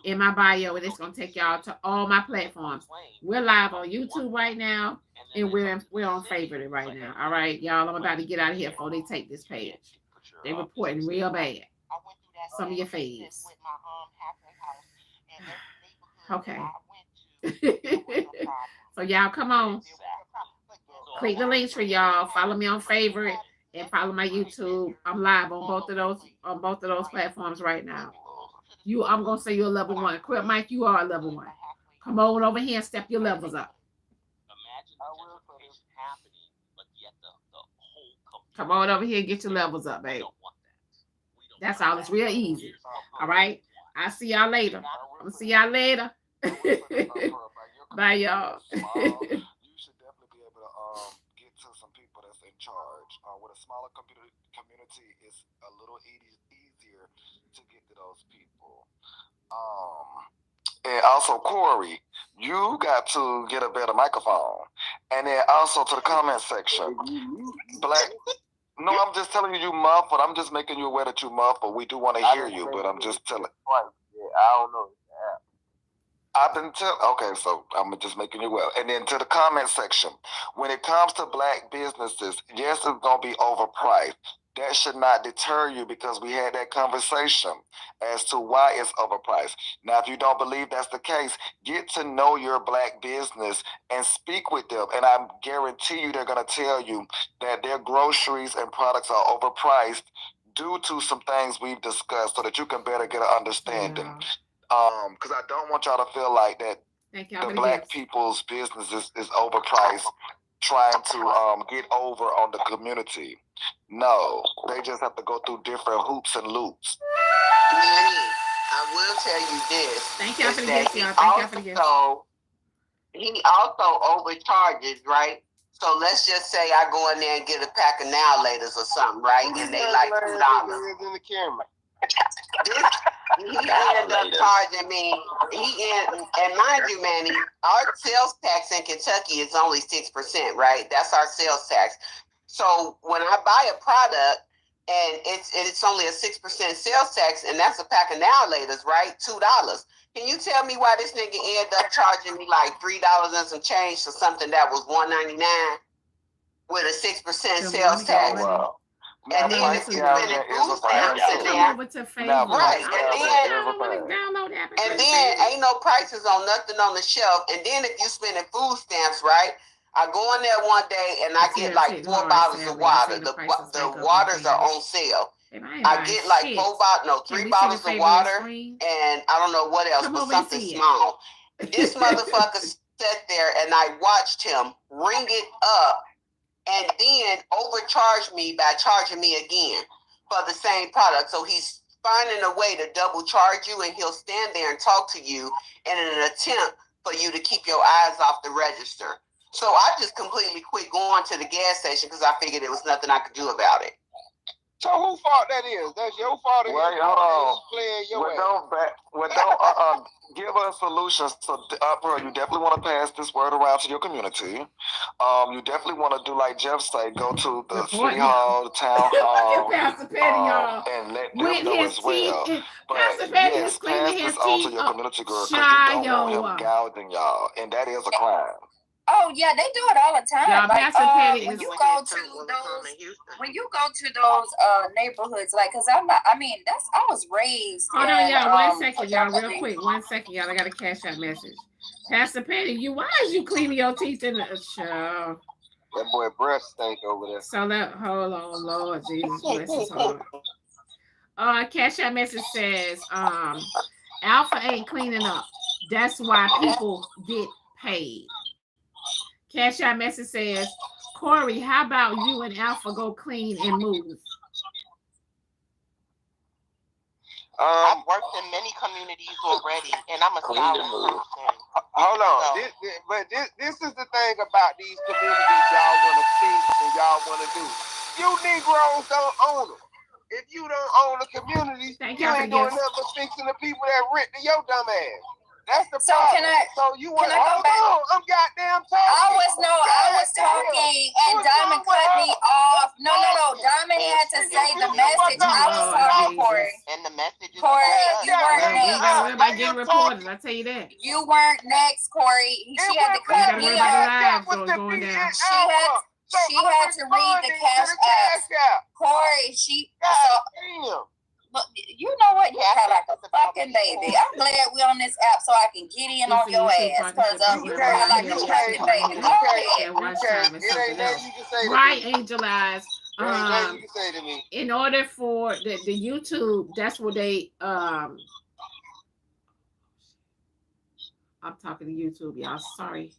in my bio, and it's gonna take y'all to all my platforms. We're live on YouTube right now, and we're on favorite right now. All right, y'all. I'm about to get out of here before they take this page. They reporting real bad. Some of your faves. Okay. So y'all come on. Click the link tree, y'all. Follow me on favorite and follow my YouTube. I'm live on both of those platforms right now. I'm gonna say you're a level 1. Quit Mike, you are a level 1. Come on over here and step your levels up. Come on over here and get your levels up, babe. That's all. It's real easy. All right. I'll see y'all later. I'm gonna see y'all later. Bye, y'all. You should definitely be able to get to some people that's in charge. With a smaller community, it's a little easier to get to those people. And also, Corey, you got to get a better microphone. And then also to the comment section. No, I'm just telling you muffled. I'm just making you aware that you muffled. We do want to hear you, but I'm just telling. Yeah, I don't know. I've been okay, so I'm just making you well. And then to the comment section, when it comes to black businesses, yes, it's gonna be overpriced. That should not deter you because we had that conversation as to why it's overpriced. Now, if you don't believe that's the case, get to know your black business and speak with them. And I guarantee you they're gonna tell you that their groceries and products are overpriced due to some things we've discussed so that you can better get an understanding. Yeah. Because I don't want y'all to feel like that Thank y'all the for the black gifts. people's business is overpriced, trying to get over on the community. No, they just have to go through different hoops and loops. Manny, I will tell you this. Thank y'all for the that gifts, y'all. Thank y'all for the gifts. He also overcharges, right? So let's just say I go in there and get a pack of now laters or something, right? And they like $2. In the camera. He ended up charging me. And mind you, Manny, our sales tax in Kentucky is only 6%, right? That's our sales tax. So when I buy a product and it's only a 6% sales tax, and that's a pack of now laters, right? $2. Can you tell me why this nigga ended up charging me like $3 and some change for something that was $1.99 with a 6% sales tax? Wow. And then if you spending food stamps in there, right? And then ain't no prices on nothing on the shelf. And then if you spending food stamps, right? I go in there one day and I get like 4 bottles of water. The waters are on sale. I get like 3 bottles of water, and I don't know what else, but something small. This motherfucker sat there and I watched him ring it up and then overcharge me by charging me again for the same product. So he's finding a way to double charge you, and he'll stand there and talk to you in an attempt for you to keep your eyes off the register. So I just completely quit going to the gas station because I figured there was nothing I could do about it. So who fault that is? That's your fault. Well, don't give us solutions. So, bro, you definitely want to pass this word around to your community. You definitely want to do like Jeff say, go to the city hall, the town hall, and let them know as well. But yes, pass this on to your community girl because you don't want him gouging y'all, and that is a crime. Oh yeah, they do it all the time. Yeah, like when you go to those neighborhoods, like, cause I was raised. Hold on, y'all. 1 second, y'all. Real quick. 1 second, y'all. I got a cash out message. Pastor Petty, why is you cleaning your teeth in the show? That boy breath stink over there. So hold on, Lord Jesus, bless his heart. Cash out message says, Alpha ain't cleaning up. That's why people get paid. Cash out message says, Corey, how about you and Alpha go clean and move? I've worked in many communities already, and I'm a solid person. Hold on. This is the thing about these communities y'all want to fix and y'all want to do. You Negroes don't own them. If you don't own a community, you ain't doing nothing but fixing the people that rent to your dumb ass. That's the problem. Hold on, I'm goddamn talking. I was talking and Diamond cut me off. No. Diamond had to say the message. I was talking, Corey. And the message is Corey, you weren't next. Everybody getting reported, I tell you that. You weren't next, Corey. She had to cut me off. She had to read the cash app. Corey, But you know what? You had like a fucking baby. I'm glad we're on this app so I can get in on your ass. Because you had like a fucking baby. Right, Angel Eyes. In order for the YouTube, that's what they I'm talking to YouTube, y'all. Sorry.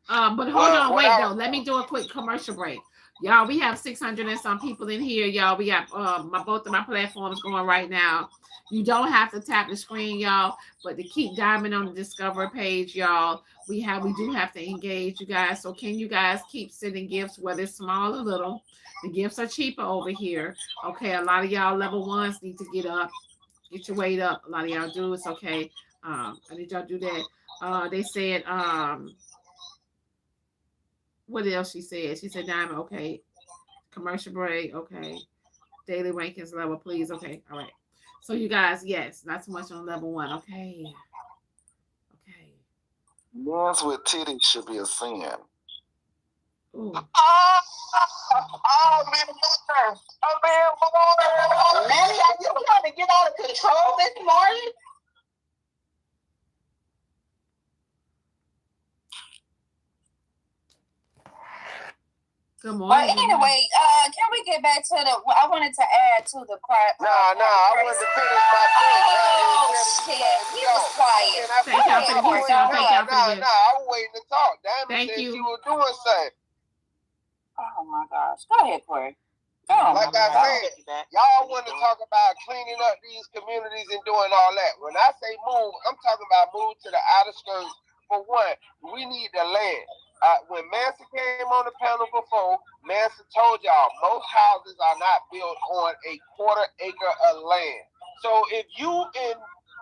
But hold on, wait though. Let me do a quick commercial break. Y'all, we have 600 and some people in here, y'all. We got both of my platforms going right now. You don't have to tap the screen, y'all, but to keep Diamond on the Discover page, y'all, we do have to engage you guys. So can you guys keep sending gifts, whether it's small or little? The gifts are cheaper over here. Okay, a lot of y'all level ones need to get your weight up. A lot of y'all do. It's okay. I need y'all to do that. They said, what else she said? She said, Diamond, okay. Commercial break, okay. Daily rankings level, please. Okay, all right. So you guys, yes, not so much on level 1. Okay. Men's with titties should be a sin. Ooh. Manny, are you trying to get out of control this morning? Good Good But morning. anyway, can we get back to the? I wanted to add to the part. I wanted to finish my point. Oh shit, he was quiet. Thank y'all for the gifts, y'all. Thank y'all for the gifts. I was waiting to talk. Diamond Thank said you. she was doing something. Oh my gosh, go ahead, Corey. Go on. Like I said, y'all want to talk about cleaning up these communities and doing all that. When I say move, I'm talking about move to the outer skirts. For one, we need the land. When Manson came on the panel before, Manson told y'all most houses are not built on a quarter acre of land. So if you and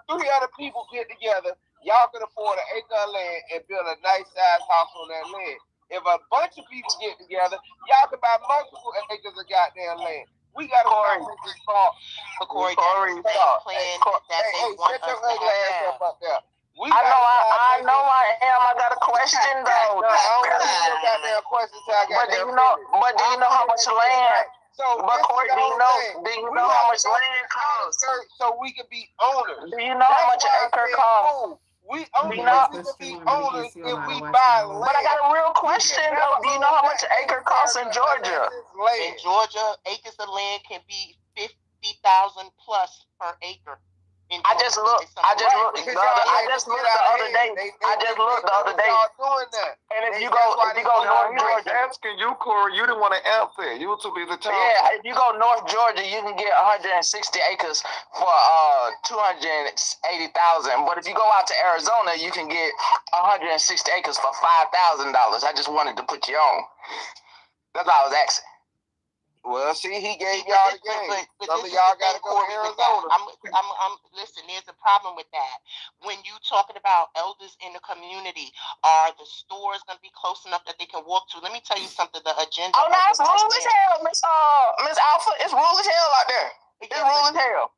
3 other people get together, y'all can afford an acre of land and build a nice size house on that land. If a bunch of people get together, y'all can buy multiple acres of goddamn land. We got to make this fall. Corey, that's the plan that they want us to have. Up there. I know I am. I got a question though. No, I don't want to hear your goddamn questions till I got But do you know how much land? But Corey, do you know how much land costs? So we can be owners. Do you know how much an acre costs? We only can be owners if we buy land. But I got a real question though. Do you know how much an acre costs in Georgia? In Georgia, acres of land can be 50,000 plus per acre. I just looked the other day. And if you go North Georgia, asking you, Corey, you didn't want to answer. You were too busy talking. yeah, if you go North Georgia, you can get 160 acres for $280,000. But if you go out to Arizona, you can get 160 acres for $5,000. I just wanted to put you on. That's all I was asking. Well, see, he gave y'all the game. Some of y'all got to go to Arizona. Listen, there's a problem with that. When you talking about elders in the community, are the stores going to be close enough that they can walk to? Let me tell you something. The agenda. Oh, no, it's rural as hell, Miss Alpha. It's rural as hell out there. It's rural as hell.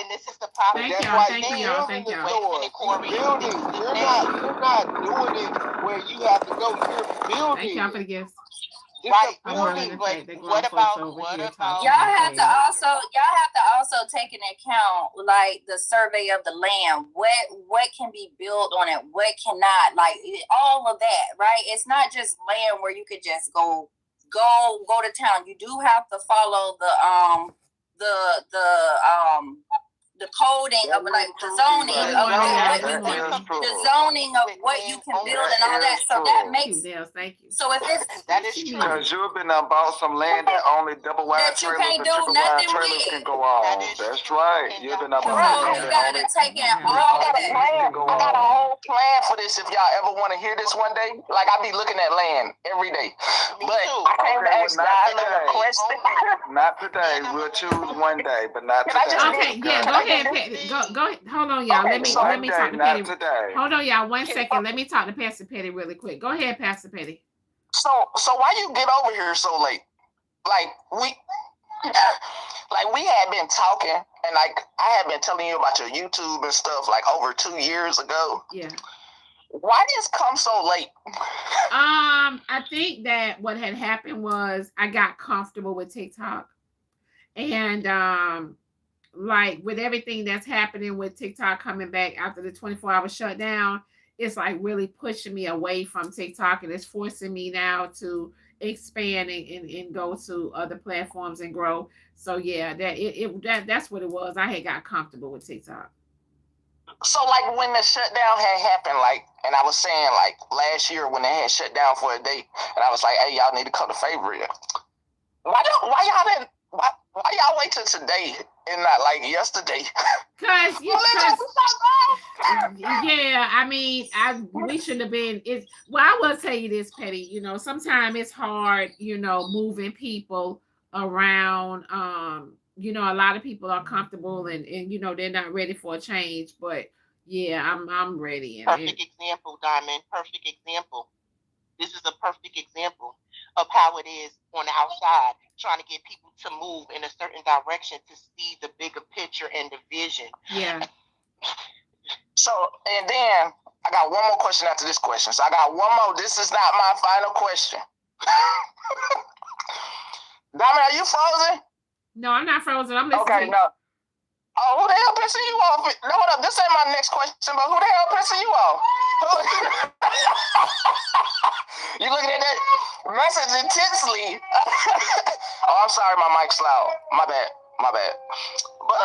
And this is the problem. Thank y'all. Wait a minute, Corey. You're not doing it where you have to go. You're building. Thank y'all for the gifts. Right, building, but what about y'all have to also take into account like the survey of the land, what can be built on it, what cannot, like all of that, right? It's not just land where you could just go to town. You do have to follow the coding of like the zoning the zoning of what you can build and all that. So that makes thank you. So if it's that is true. Because you've been bought some land that only double wide trailers and triple wide trailers can go on. That's right. You've been bought you gotta take in all of that. I got a whole plan for this if y'all ever want to hear this one day. Like I be looking at land every day. But I came to ask y'all a question. Not today. We'll choose one day, but not today. Okay, yeah, go ahead, Petty. Go. Hold on, y'all. Let me talk to Petty. Hold on, y'all. 1 second. Let me talk to Pastor Petty really quick. Go ahead, Pastor Petty. So why you get over here so late? Like we had been talking, and like I had been telling you about your YouTube and stuff like over 2 years ago. Yeah. Why this come so late? I think that what had happened was I got comfortable with TikTok, and like with everything that's happening with TikTok coming back after the 24-hour shutdown, it's like really pushing me away from TikTok, and it's forcing me now to expand and go to other platforms and grow. So yeah, that's what it was. I had got comfortable with TikTok. So like when the shutdown had happened, like, and I was saying like last year when they had shut down for a day, and I was like, hey, y'all need to come to favorite. Why y'all wait till today and not like yesterday? Yeah, I mean, we shouldn't have been. I will tell you this, Petty. You know, sometimes it's hard. You know, moving people around. You know, a lot of people are comfortable and you know they're not ready for a change. But yeah, I'm ready. Perfect example, Diamond. Perfect example. This is a perfect example of how it is on the outside, trying to get people to move in a certain direction to see the bigger picture and the vision. Yeah. So, and then I got one more question after this question. So I got one more. This is not my final question. Diamond, are you frozen? No, I'm not frozen. I'm listening. Okay, no. Oh, who the hell pissing you off? No, hold up. This ain't my next question, but who the hell pissing you off? You looking at that message intensely. Oh, I'm sorry, my mic's loud. My bad. But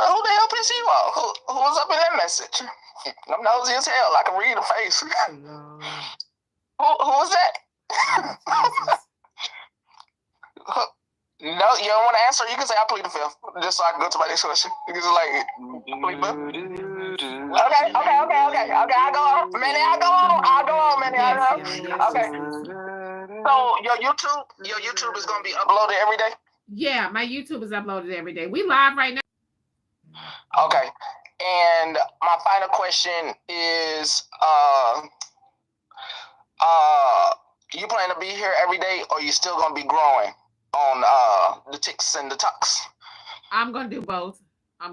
who the hell pissed you off? Who was up in that message? I'm nosy as hell. I can read the face. Who was that? No, you don't want to answer. You can say I plead the fifth, just so I can go to my next question. You can just like plead the fifth. Okay. I'll go on, man. Okay. So your YouTube is gonna be uploaded every day. Yeah, my YouTube is uploaded every day. We live right now. Okay. And my final question is, you plan to be here every day, or you still gonna be growing on the ticks and the tucks? I'm gonna do both. I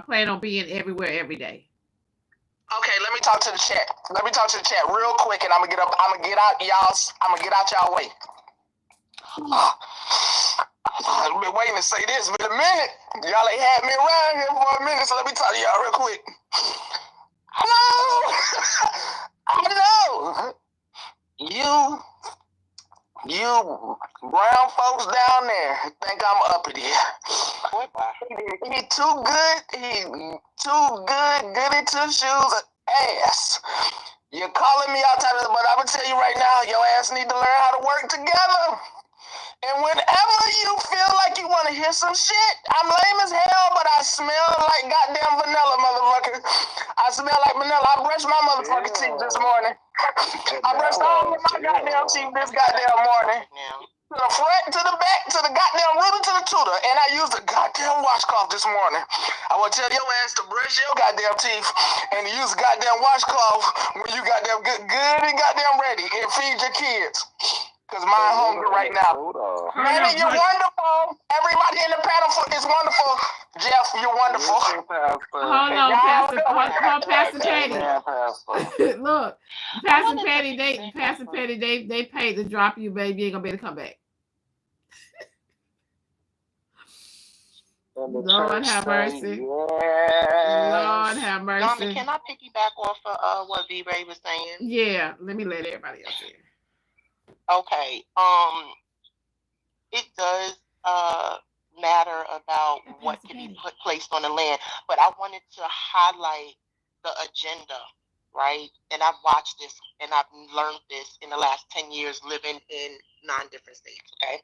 plan on being everywhere every day. Okay, let me talk to the chat. Real quick, and I'm gonna get out y'all way. I've been waiting to say this for a minute. Y'all ain't had me around here for a minute, so let me talk to y'all real quick. I know. You brown folks down there think I'm uppity. He too good. Goody two shoes, ass. You're calling me out, but I'm gonna tell you right now, your ass need to learn how to work together. And whenever you feel like you want to hear some shit, I'm lame as hell, but I smell like goddamn vanilla, motherfucker. I smell like vanilla. I brushed my motherfucking teeth this morning. I brushed all of my goddamn teeth this goddamn morning. To the front, to the back, to the goddamn rooter, to the tutor. And I used a goddamn washcloth this morning. I will tell your ass to brush your goddamn teeth and use a goddamn washcloth when you goddamn good and goddamn ready and feed your kids. Because mine hungry right now. Manny, you're wonderful. Everybody in the panel is wonderful. Jeff, you're wonderful. Hold on, Pastor Petty. Look, Pastor Petty, they paid to drop you, baby. You ain't gonna be able to come back. Lord have mercy. Lord have mercy. Donna, can I piggyback off of what V-Ray was saying? Yeah, let me let everybody else hear. Okay. It does matter about what can be placed on the land, but I wanted to highlight the agenda, right? And I've watched this and I've learned this in the last 10 years living in 9 different states, okay?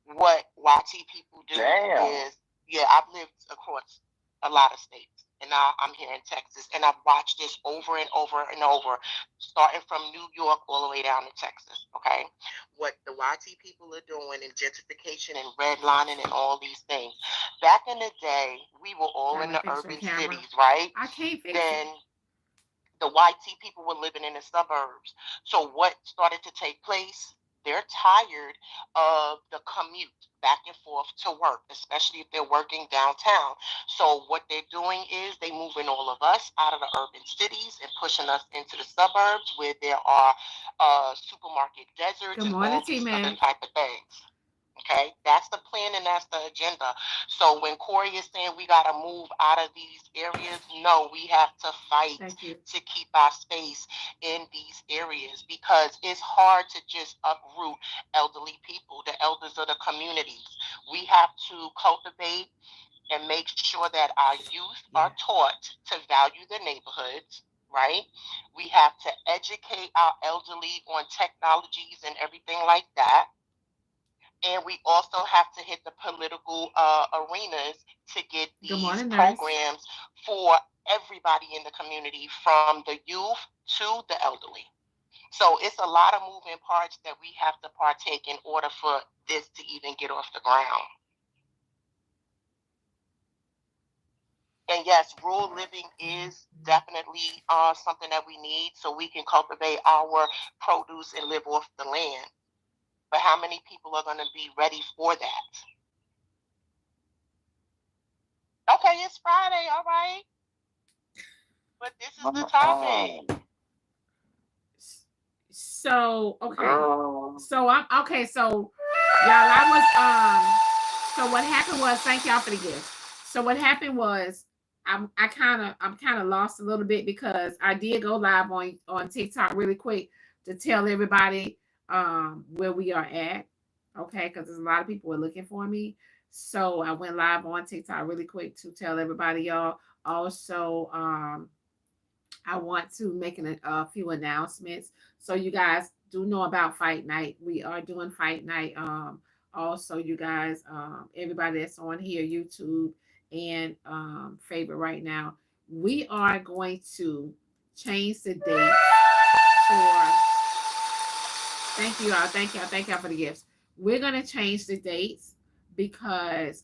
What YT people do is, I've lived across a lot of states. And now I'm here in Texas, and I've watched this over and over and over, starting from New York all the way down to Texas, okay? What the YT people are doing in gentrification and redlining and all these things. Back in the day, we were all in the urban cities, right? I can't fix then the YT people were living in the suburbs. So what started to take place? They're tired of the commute back and forth to work, especially if they're working downtown. So what they're doing is they moving all of us out of the urban cities and pushing us into the suburbs where there are supermarket deserts and all these other type of things. Okay, that's the plan and that's the agenda. So when Corey is saying we got to move out of these areas, no, we have to fight to keep our space in these areas because it's hard to just uproot elderly people, the elders of the communities. We have to cultivate and make sure that our youth are taught to value the neighborhoods. Right? We have to educate our elderly on technologies and everything like that. And we also have to hit the political arenas to get these programs for everybody in the community, from the youth to the elderly. So it's a lot of moving parts that we have to partake in order for this to even get off the ground. And yes, rural living is definitely something that we need so we can cultivate our produce and live off the land. But how many people are going to be ready for that? Okay, it's Friday, all right. But this is the topic. So, okay. So, y'all, so what happened was, thank y'all for the gift. So what happened was, I'm kind of lost a little bit because I did go live on TikTok really quick to tell everybody where we are at. Okay, because there's a lot of people who are looking for me. So I went live on TikTok really quick to tell everybody, y'all. Also, I want to make a few announcements. So you guys do know about Fight Night. We are doing Fight Night. Also, you guys, everybody that's on here, YouTube and favorite right now, we are going to change the date for. Thank you all. Thank y'all for the gifts. We're gonna change the dates because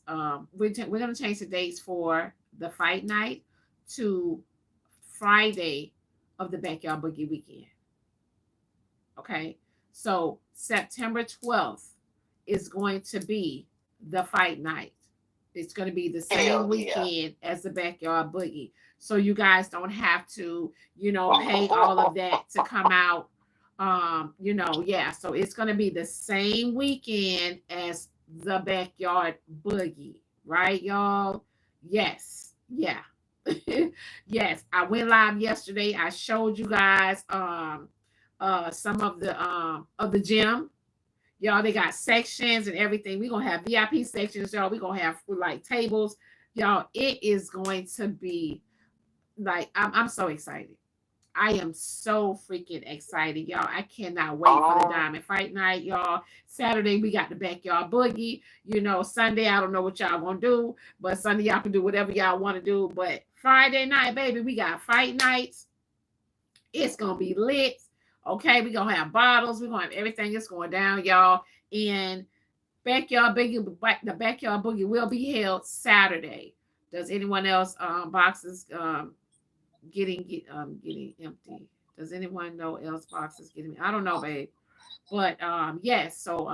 we're gonna change the dates for the Fight Night to Friday of the Backyard Boogie weekend. Okay, so September 12th is going to be the Fight Night. It's going to be the same weekend as the Backyard Boogie. So you guys don't have to, pay all of that to come out. So it's going to be the same weekend as the Backyard Boogie, right, y'all? Yes. Yeah. Yes, I went live yesterday. I showed you guys some of the gym. Y'all, they got sections and everything. We're gonna have VIP sections, y'all. We're gonna have like tables. Y'all, it is going to be like I'm so excited. I am so freaking excited, y'all. I cannot wait for the Diamond Fight Night, y'all. Saturday, we got the Backyard Boogie. Sunday, I don't know what y'all gonna do, but Sunday, y'all can do whatever y'all want to do. But Friday night, baby, we got Fight Nights. It's gonna be lit. Okay, we're gonna have bottles, we're gonna have everything. It's going down, y'all. And Backyard Boogie, the Backyard Boogie will be held Saturday. Does anyone else boxes getting empty? Does anyone know else boxes getting? I don't know, babe. But yes, so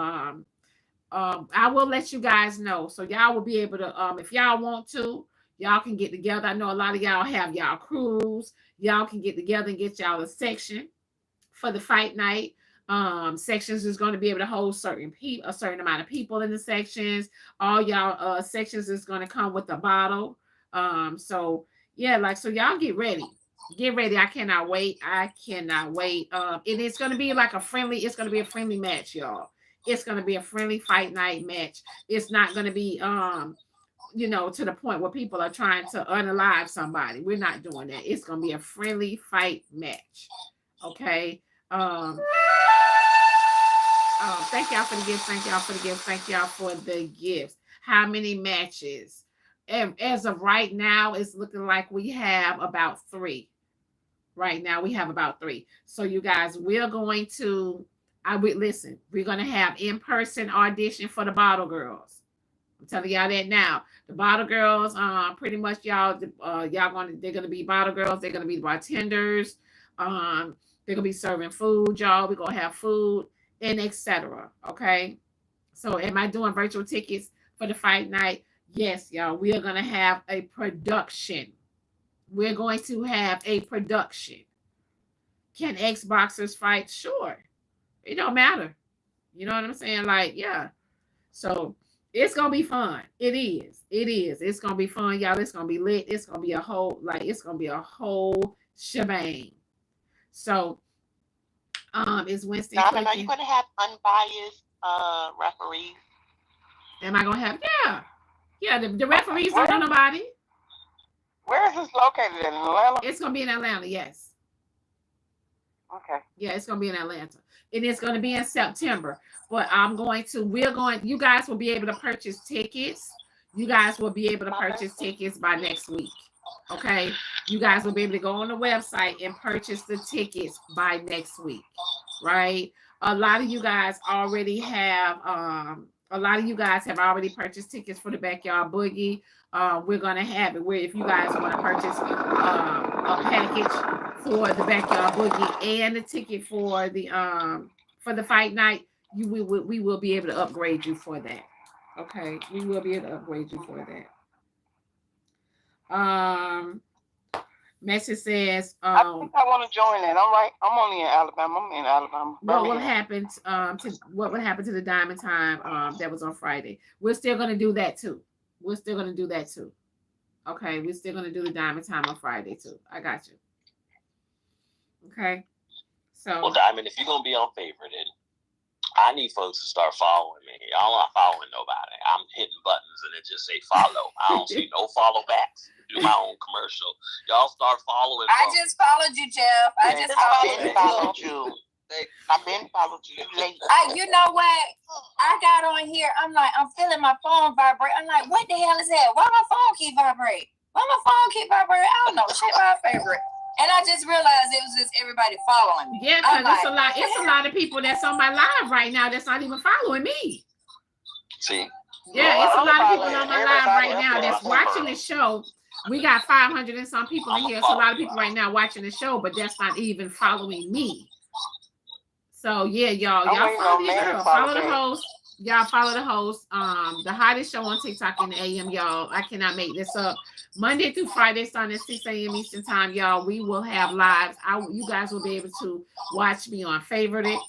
I will let you guys know. So y'all will be able to if y'all want to, y'all can get together. I know a lot of y'all have y'all crews. Y'all can get together and get y'all a section for the Fight Night. Sections is going to be able to hold a certain amount of people in the sections. All y'all sections is going to come with a bottle. So y'all get ready. Get ready. I cannot wait. And it's going to be like it's going to be a friendly match, y'all. It's going to be a friendly Fight Night match. It's not going to be to the point where people are trying to unalive somebody. We're not doing that. It's going to be a friendly fight match. Okay. Thank y'all for the gifts. Thank y'all for the gifts. Thank y'all for the gifts. How many matches? As of right now, it's looking like we have about 3. Right now, we have about 3. So you guys, we're going to, we're going to have in-person audition for the Bottle Girls. I'm telling y'all that now. The Bottle Girls, pretty much they're going to be Bottle Girls. They're going to be bartenders. They're going to be serving food, y'all. We're going to have food and etc. Okay. So am I doing virtual tickets for the Fight Night? Yes, y'all. We are going to have a production. We're going to have a production. Can ex-boxers fight? Sure. It don't matter. You know what I'm saying? Like, yeah. So it's going to be fun. It is. It's going to be fun, y'all. It's going to be lit. It's going to be a whole shebang. So, is Winston Diamond, are you going to have unbiased referees? Am I going to have? Yeah. The referees don't know nobody. Where is this located in Atlanta? It's going to be in Atlanta, yes. Okay. Yeah, it's going to be in Atlanta. And it's going to be in September. But you guys will be able to purchase tickets. You guys will be able to purchase tickets by next week. Okay, you guys will be able to go on the website and purchase the tickets by next week, right? A lot of you guys already have already purchased tickets for the Backyard Boogie. We're gonna have it where if you guys want to purchase a package for the Backyard Boogie and the ticket for the Fight Night, we will be able to upgrade you for that. Okay, we will be able to upgrade you for that. Message says I think I want to join that. All right. I'm only in Alabama. I'm in Alabama. What would happen to the Diamond Time that was on Friday? We're still gonna do that too. Okay, we're still gonna do the Diamond Time on Friday too. I got you. Okay. So well, Diamond, if you're gonna be on favorite, then I need folks to start following me. I'm not following nobody. I'm hitting buttons and it just say follow. I don't see no follow backs. Do my own commercial. Y'all start following. I just followed you, Jeff. I just followed you. I've been followed you. You know what? I got on here. I'm like, I'm feeling my phone vibrate. I'm like, what the hell is that? Why my phone keep vibrating? Why my phone keep vibrating? I don't know. Shit, my favorite. And I just realized it was just everybody following me. Yeah, because it's a lot of people that's on my live right now that's not even following me. See? Yeah, it's a lot of people on my live right now that's watching the show. We got 500 and some people in here. It's a lot of people right now watching the show, but that's not even following me. So yeah, y'all follow the girl. Follow the host. Y'all follow the host. The hottest show on TikTok in the AM, y'all. I cannot make this up. Monday through Friday, starting at 6 a.m. Eastern time, y'all. We will have lives. You guys will be able to watch me on Favorite It.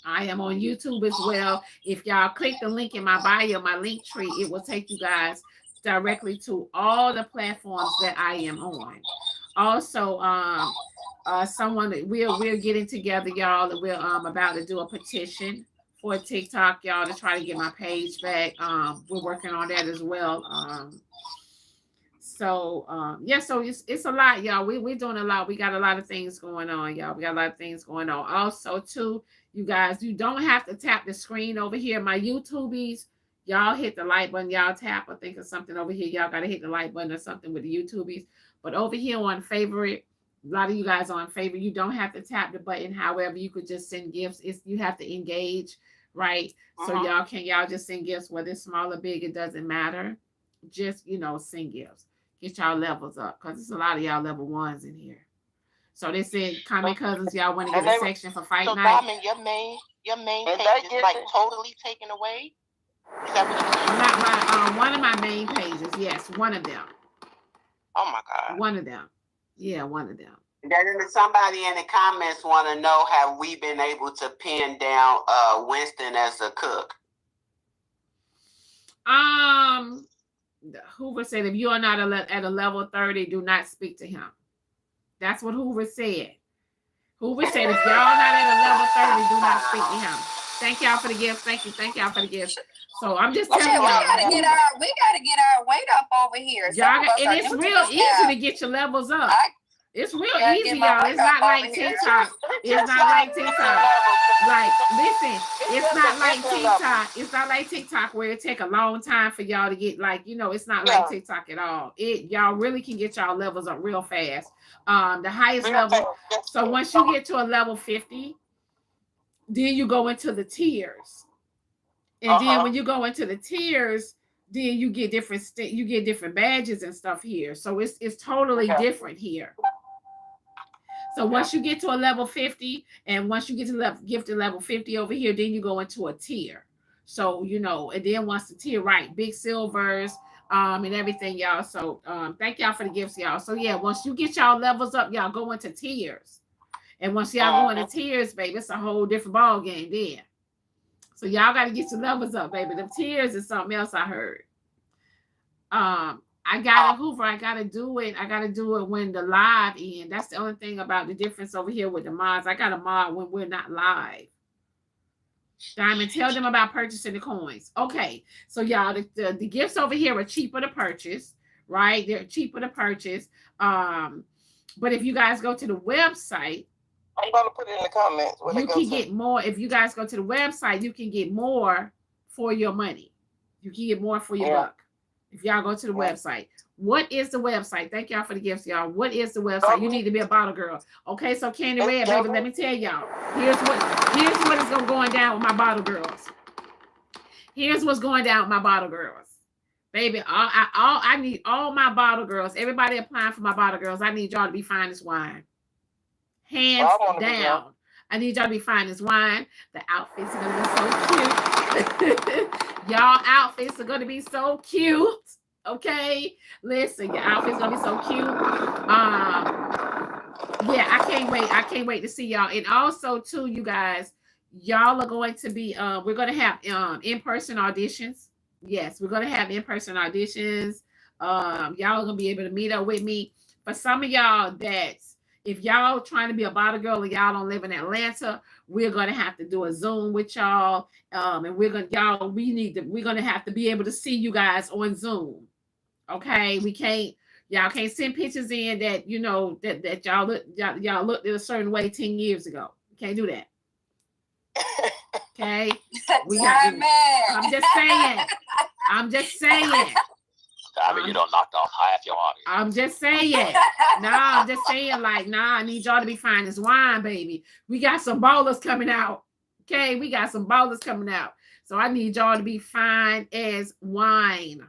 I am on YouTube as well. If y'all click the link in my bio, my link tree, it will take you guys directly to all the platforms that I am on. Also, we're getting together, y'all, and we're about to do a petition for TikTok, y'all, to try to get my page back. We're working on that as well. So it's a lot, y'all. We're doing a lot. We got a lot of things going on, y'all. We got a lot of things going on. Also, too, you guys, you don't have to tap the screen over here. My YouTubies, y'all hit the like button. Y'all tap or think of something over here. Y'all got to hit the like button or something with the YouTubies. But over here on Favorite, a lot of you guys on Favorite, you don't have to tap the button. However, you could just send gifts. You have to engage, right? So y'all just send gifts, whether it's small or big, it doesn't matter. Just, send gifts. Get y'all levels up, because there's a lot of y'all level 1s in here. So they said, comment cousins, y'all want to get a section for fight night. So, Diamond, your main page is like totally taken away? Is that what one of my main pages, yes, one of them. Oh my God. One of them. Yeah, one of them. Then somebody in the comments want to know, have we been able to pin down Winston as a cook? Hoover said, if you are not at a level 30, do not speak to him. That's what Hoover said. Hoover said, if y'all not at a level 30, do not speak to him. Thank y'all for the gifts. Thank y'all for the gifts. So I'm just telling y'all. We gotta get our weight up over here. Y'all and it's real easy to get your levels up. It's real easy, y'all. It's not like TikTok. It's not like TikTok. Like, listen, it's not like TikTok. It's not like TikTok where it take a long time for y'all to get, it's not like TikTok at all. Y'all really can get y'all levels up real fast. The highest level. So once you get to a level 50, then you go into the tiers. And then when you go into the tiers, then you get different badges and stuff here. So it's totally different here. So once you get to a level 50, and once you get to gifted level 50 over here, then you go into a tier. So, and then once the tier, right, big silvers, and everything, y'all. So thank y'all for the gifts, y'all. So yeah, once you get y'all levels up, y'all go into tiers. And once y'all go into tiers, baby, it's a whole different ball game then. So y'all got to get your levels up, baby. The tiers is something else I heard. I gotta Hoover. I gotta do it. I gotta do it when the live end. That's the only thing about the difference over here with the mods. I got a mod when we're not live. Diamond, tell them about purchasing the coins. Okay, so y'all, the gifts over here are cheaper to purchase, right? They're cheaper to purchase. But if you guys go to the website, I'm gonna put it in the comments. You can get more. If you guys go to the website, you can get more for your money. You can get more for your buck. If y'all go to the website. What is the website? Thank y'all for the gifts, y'all. What is the website? You need to be a bottle girl. Okay, so Candy Red, baby, let me tell y'all. Here's what is going down with my bottle girls. Here's what's going down with my bottle girls. Baby, I need all my bottle girls. Everybody applying for my bottle girls. I need y'all to be fine as wine. Hands down. I need y'all to be fine as wine. The outfits are going to be so cute. Y'all outfits are going to be so cute. Okay? Listen, your outfits going to be so cute. Yeah, I can't wait. I can't wait to see y'all. And also, too, you guys, y'all are going to be, we're going to have in-person auditions. Yes, we're going to have in-person auditions. Y'all are going to be able to meet up with me. For some of y'all if y'all trying to be a bottle girl and y'all don't live in Atlanta, we're gonna have to do a Zoom with y'all. And we're gonna have to be able to see you guys on Zoom. Okay, y'all can't send pictures in that that y'all looked at a certain way 10 years ago. You can't do that. Okay, I'm just saying. I mean, you don't knock off half your audience. I'm just saying. I'm just saying, I need y'all to be fine as wine, baby. We got some ballers coming out. Okay, we got some ballers coming out. So I need y'all to be fine as wine.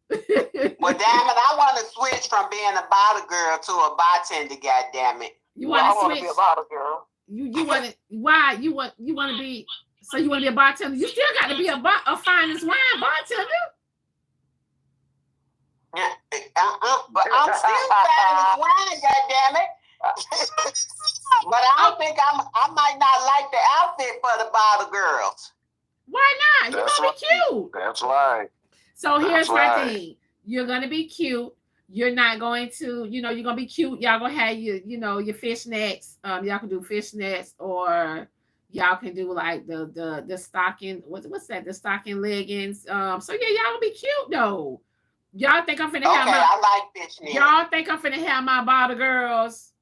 Well, damn it, I want to switch from being a bottle girl to a bartender, goddammit. You want to switch? Be a bottle girl. You want to, why? You want to be, so you want to be a bartender? You still got to be a fine as wine bartender. But I'm still fine as wine, goddammit. But I don't think I might not like the outfit for the bottle girls. Why not? You're gonna be cute. That's right. So here's my thing. You're gonna be cute. You're not going to, you're gonna be cute. Y'all gonna have your fishnets. Y'all can do fishnets, or y'all can do like the stocking. What's that? The stocking leggings. So yeah, y'all gonna be cute though. Y'all think I'm finna have I like fishnets. Y'all think I'm finna have my bottle girls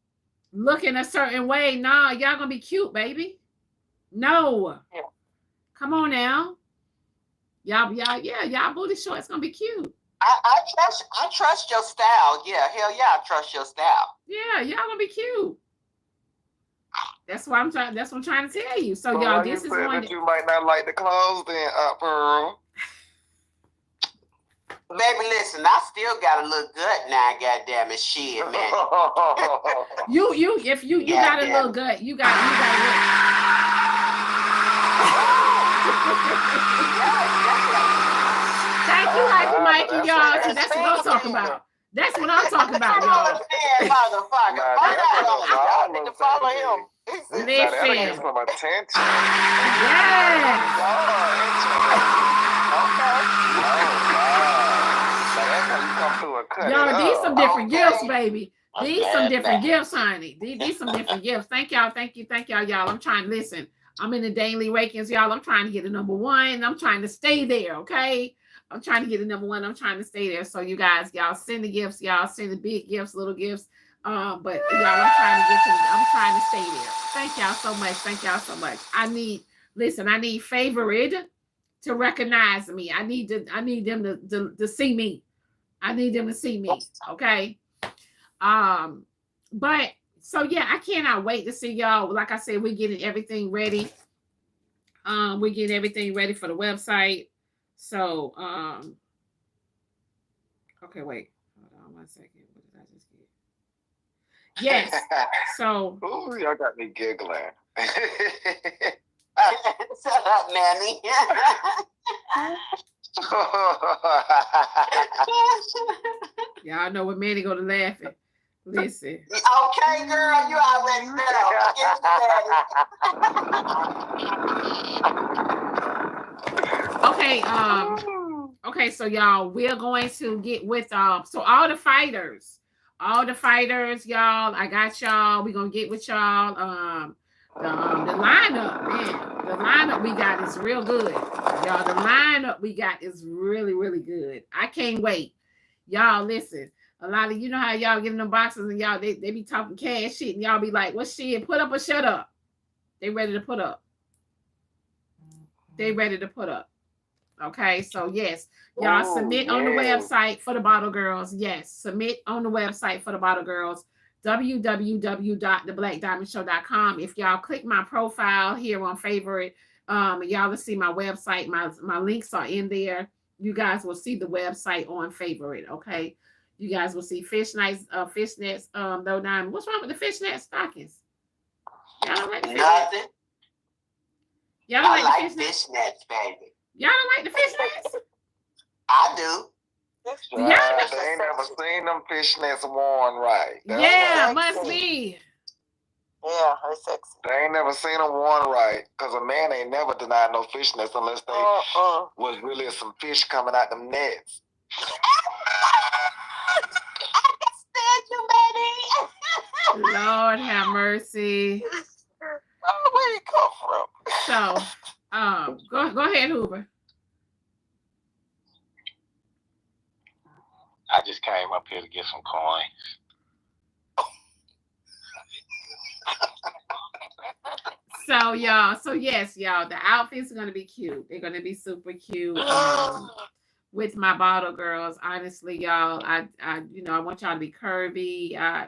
looking a certain way? Nah, y'all gonna be cute, baby. No. Yeah. Come on now. Y'all booty shorts gonna be cute. I trust your style. Yeah, hell yeah, I trust your style. Yeah, y'all gonna be cute. That's what I'm trying to tell you. So y'all, this is one that you might not like the clothes then, Pearl. Baby, listen, I still gotta look good now, goddamn it, shit, man. If you gotta look good, you gotta look. Thank you, Hyper Mikey, y'all. So that's what I'm talking about. That's what I'm talking about, y'all. Y'all need to follow him. Listen. Some attention. Yes. Y'all, these some different gifts, baby. These some different gifts, honey. These some different gifts. Thank y'all, y'all. I'm trying to listen. I'm in the daily rankings, y'all. I'm trying to get the number one. I'm trying to stay there, okay? I'm trying to get the number one. I'm trying to stay there. So you guys, y'all send the gifts. Y'all send the big gifts, little gifts. But y'all, I'm trying to stay there. Thank y'all so much. Thank y'all so much. I need favorite to recognize me. I need them to see me. I need them to see me. Okay. But so yeah, I cannot wait to see y'all. Like I said, we're getting everything ready. We're getting everything ready for the website. So okay, wait. Hold on 1 second. What did I just get? Yes. So ooh, y'all got me giggling. Shut up, Manny. y'all know when Manny go to laughing. Listen. Okay, girl, you already know. Okay, so y'all, we're going to get with so all the fighters, y'all, I got y'all. We're gonna get with y'all. The lineup, man. The lineup we got is real good. Y'all, the lineup we got is really, really good. I can't wait. Y'all, listen. A lot of, how y'all get in the boxes and y'all, they be talking cash shit and y'all be like, what shit? Put up or shut up. They ready to put up. Okay, so yes, y'all submit on the website for the Bottle Girls. Yes, submit on the website for the Bottle Girls. www.theblackdiamondshow.com. If y'all click my profile here on favorite, y'all will see my website. My links are in there. You guys will see the website on favorite. Okay, you guys will see fishnets. No diamond. What's wrong with the fishnet stockings? Y'all don't like the nothing. Y'all don't like fishnets, baby. Y'all don't like the fishnets? I do. They ain't never seen them fishnets worn right. Must be. Yeah, her sexy. They ain't never seen them worn right, because a man ain't never denied no fishnets unless they was really some fish coming out them nets. I understand you, baby. Lord mercy. Where it come from? So, go ahead, Hoover. I just came up here to get some coins. So yes, y'all, the outfits are gonna be cute. They're gonna be super cute. With my bottle girls, honestly, y'all, I want y'all to be curvy. Y'all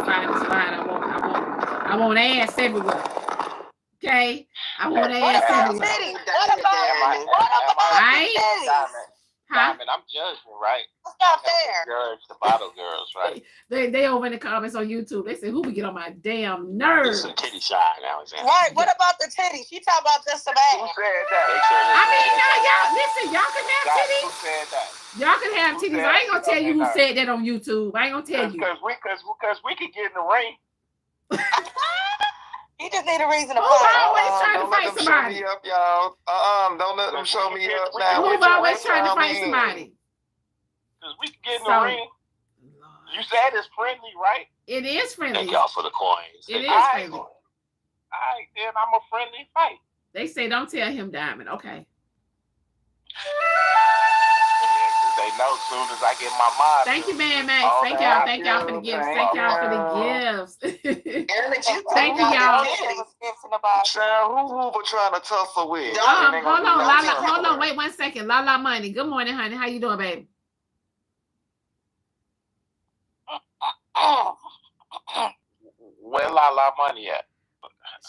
find this fine. I want ass everywhere. Okay, I want ass everywhere. What about titties? Diamond, I'm judging, right? What's not there? Judge the bottle girls, right? They over in the comments on YouTube. They say, "Who would get on my damn nerves?" Some titty shine, Alexander. Right. What about the titties? She talking about just some ass. Who said that? I mean, y'all listen. Y'all can have titties. Who said that? Y'all can have titties. I ain't gonna tell you who said that on YouTube. I ain't gonna tell you. Because we could get in the ring. You just need a reason to Who's fight. always trying to fight Show somebody? me up, y'all. Don't let them show me up now. Who's always trying to fight somebody? Because we can get in the ring. You said it's friendly, right? It is friendly. Thank y'all for the coins. It is friendly. All right, then I'm a friendly fight. They say don't tell him, Diamond. Okay. They know as soon as I get my mind. Thank you, man, Max. Thank y'all for the gifts. Thank y'all for the gifts. Thank you, y'all. Child, who were trying to tussle with? Hold on, Lala. Hold on. Wait 1 second. Lala Money. Good morning, honey. How you doing, baby? Where La Money at?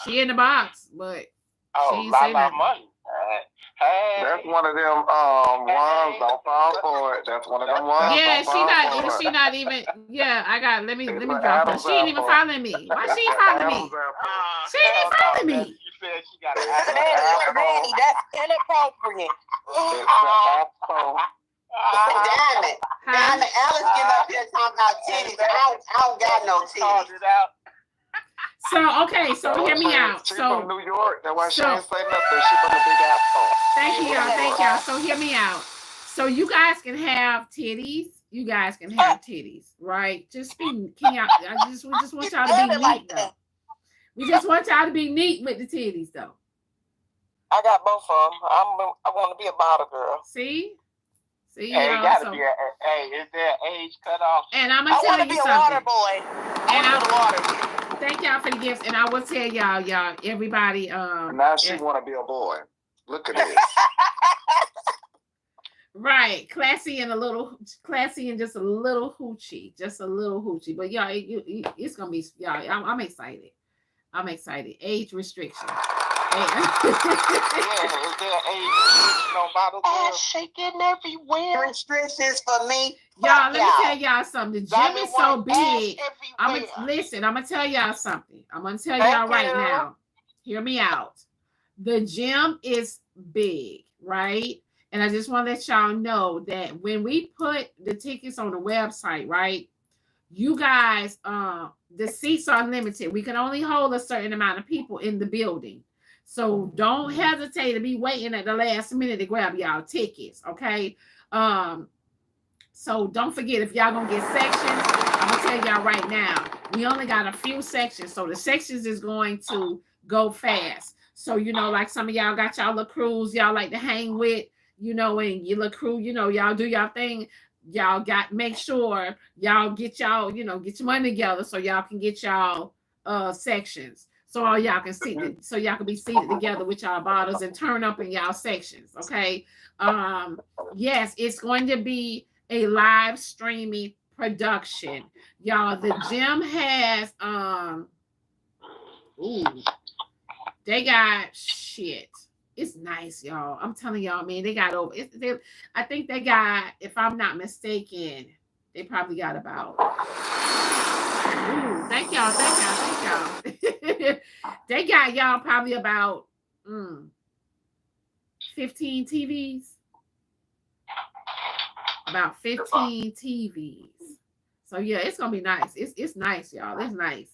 She in the box, but she La Money. Hey, that's one of them ones. Don't fall for it. That's one of them ones. Yeah, she not even. Yeah, I got. Let me drop her. She ain't even following me. Why she ain't following me? She ain't even following me. You said she got an Manny, that's inappropriate. Diamond, Alice getting up here talking about titties. I don't got no titties. So okay, so hear me out. She's So from New York. That's why she ain't say nothing. She's from the Big Apple. Thank y'all. So hear me out. So you guys can have titties. You guys can have titties, right? Just be. Can y'all? We just want y'all to be neat, though. We just want y'all to be neat with the titties, though. I got both of them. I want to be a bottle girl. See, hey, gotta be is there an age cutoff? And I'm gonna tell you something. I want to be a water boy. And I'm water. Thank y'all for the gifts, and I will tell y'all, everybody. Now she want to be a boy. Look at this. Right, classy and just a little hoochie, But y'all, it's gonna be y'all. I'm excited. Age restriction. Is there age restriction on bottle girls? Shaking everywhere. Restrictions for me. Y'all, let me tell y'all something. The gym is so big. I'm gonna tell y'all something. I'm gonna tell y'all right now. Hear me out. The gym is big, right? And I just want to let y'all know that when we put the tickets on the website, right? You guys, the seats are limited. We can only hold a certain amount of people in the building. So don't hesitate to be waiting at the last minute to grab y'all tickets, okay? So don't forget, if y'all gonna get sections, I'm gonna tell y'all right now, we only got a few sections. So the sections is going to go fast. So, like some of y'all got y'all little crews y'all like to hang with, and your little crew, y'all do y'all thing. Y'all make sure y'all get y'all, get your money together so y'all can get y'all sections. So all y'all can so y'all can be seated together with y'all bottles and turn up in y'all sections. Okay. Yes, it's going to be a live streaming production. Y'all, the gym has they got shit. It's nice, y'all. I'm telling y'all, man, they got over. I think they got, if I'm not mistaken, they probably got about. Thank y'all. They got y'all probably about 15 TVs. About 15 TVs. So yeah, it's gonna be nice. It's nice, y'all. It's nice.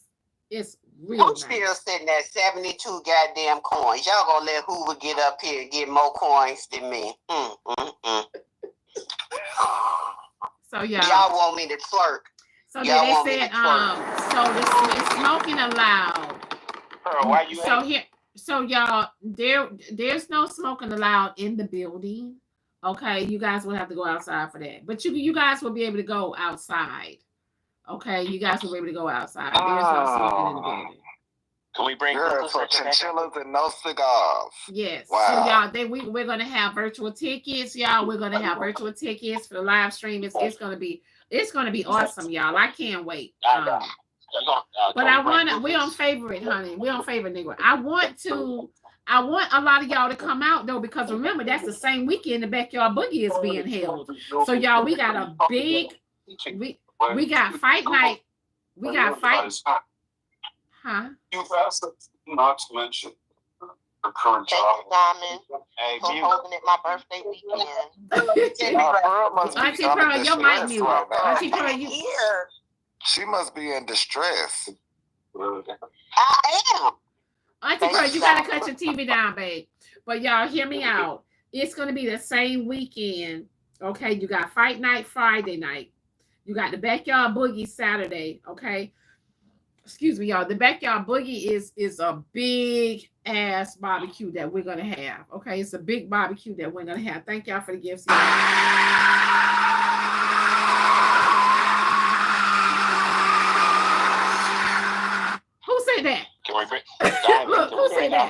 It's real nice. Still sitting at 72 goddamn coins. Y'all gonna let Hoover get up here and get more coins than me. So y'all want me to twerk. So Y'all they want me to said, twerk? so the smoking allowed. Pearl, why you So here, so y'all, there's no smoking allowed in the building. Okay, you guys will have to go outside for that. But you guys will be able to go outside. Okay, you guys will be able to go outside. There's no smoking in the building. Can we bring Girl, for chinchillas and no cigars. Yes. Wow. So y'all, we're gonna have virtual tickets, y'all. We're gonna have virtual tickets for the live stream. It's gonna be awesome, y'all. I can't wait. But we don't favor it, honey. We don't favor Negro. I want a lot of y'all to come out though, because remember that's the same weekend the Backyard Boogie is being held. So y'all, we got a big we got fight night. We got fight. Huh? You've asked not to mention her current Thank job. you, Diamond, Hey, for mute. holding it my birthday weekend. Pearl must be Auntie under Pearl, your mic distress mute. right now. Auntie Pearl, you. Here. She must be in distress. I am. Auntie Pearl, you gotta cut your TV down, babe. But y'all, hear me out. It's gonna be the same weekend. Okay, you got fight night Friday night. You got the Backyard Boogie Saturday. Okay. Excuse me, y'all. The Backyard Boogie is a big ass barbecue that we're gonna have. Okay, it's a big barbecue that we're gonna have. Thank y'all for the gifts. Y'all. Who said that? Can we bring? Look, who said that?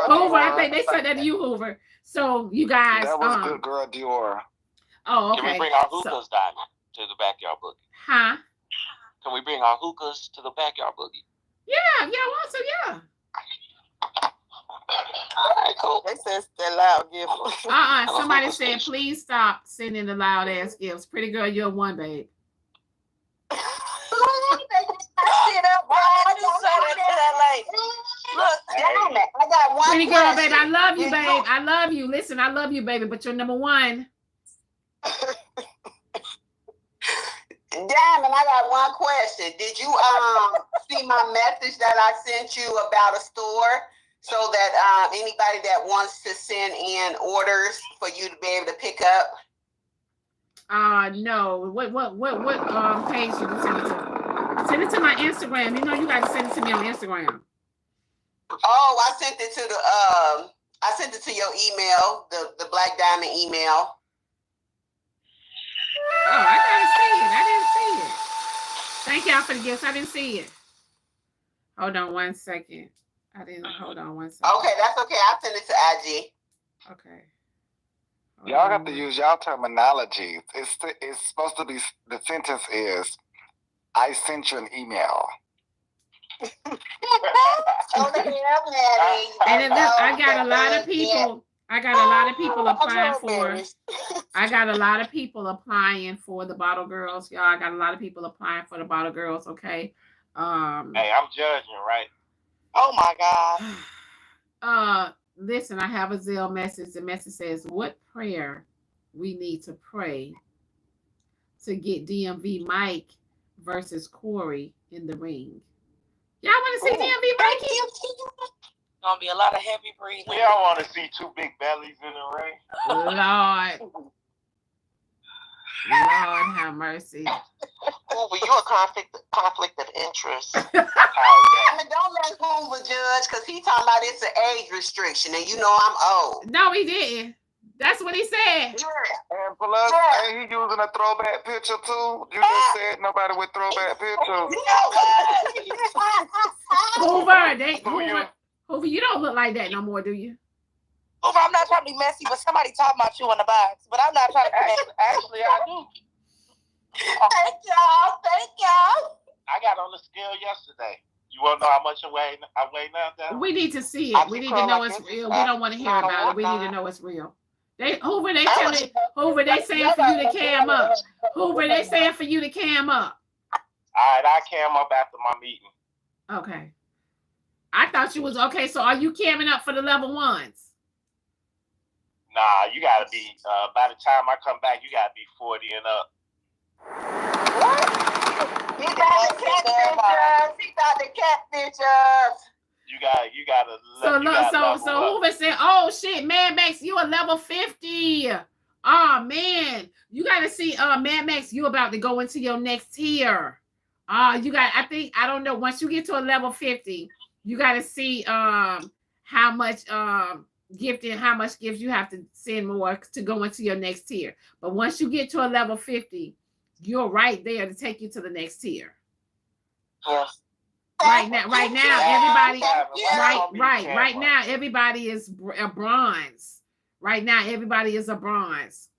Hoover. I think they said that to you, Hoover. So you guys. That was good, girl, Dior. Oh, okay. Can we bring our hookahs, Diamond, to the Backyard Boogie? Huh? Can we bring our hookahs to the Backyard Boogie? Yeah, want to, yeah. All right, cool. They said that loud gift. Somebody said, please stop sending the loud ass gifts. Pretty girl, you're one, babe. I got one Pretty girl, question. babe, I love you, babe. I love you. Listen, I love you, baby, but you're number one. Diamond, I got one question. Did you see my message that I sent you about a store so that anybody that wants to send in orders for you to be able to pick up? No. What page did you send it to? Send it to my Instagram. You know you gotta send it to me on Instagram. Oh, I sent it to your email, the Black Diamond email. Oh, I gotta see it. I didn't see it. Thank y'all for the gifts. I didn't see it. Hold on one second. Hold on one second. Okay, that's okay. I'll send it to IG. Okay. Y'all have to use y'all terminology. It's supposed to be, the sentence is, I sent you an email. And I got a lot of people. I got a lot of people applying for. I got a lot of people applying for the Bottle Girls, y'all. I got a lot of people applying for the Bottle Girls. Okay. Hey, I'm judging, right? Oh my God. Listen, I have a Zelle message. The message says, "What prayer we need to pray to get DMV Mike versus Corey in the ring." Y'all want to see DMV Mike? Gonna be a lot of heavy breathing. We all want to see two big bellies in the ring. Lord have mercy. Hoover, you a conflict of interest. Don't let Hoover judge, because he talking about it's an age restriction, and you know I'm old. No, he didn't. That's what he said. And plus, ain't he using a throwback picture too? You just said nobody with throwback pictures. Hoover, you don't look like that no more, do you? Hoover, I'm not trying to be messy, but somebody talking about you in the box. But I'm not trying to be messy. Actually, I do. Thank y'all. I got on the scale yesterday. You want to know how much I weigh now, Dan? We need to see it. We need to know it's real. We don't want to hear about it. We need to know it's real. Hoover, they saying for you to cam up. Hoover, they saying for you to cam up. All right, I cam up after my meeting. Okay. I thought you was okay. So are you camming up for the level ones? Nah, you gotta be. By the time I come back, you gotta be 40 and up. What? He got the catfishers. You gotta. So Hoover said, "Oh shit, Mad Max, you a level 50. Oh man, you gotta see, Mad Max, you about to go into your next tier. You got. I don't know. Once you get to a level 50, you got to see how much gifting, how much gifts you have to send more to go into your next tier. But once you get to a level 50, you're right there to take you to the next tier. Yes. Right now, everybody. Right now, everybody is a bronze. Right now, everybody is a bronze.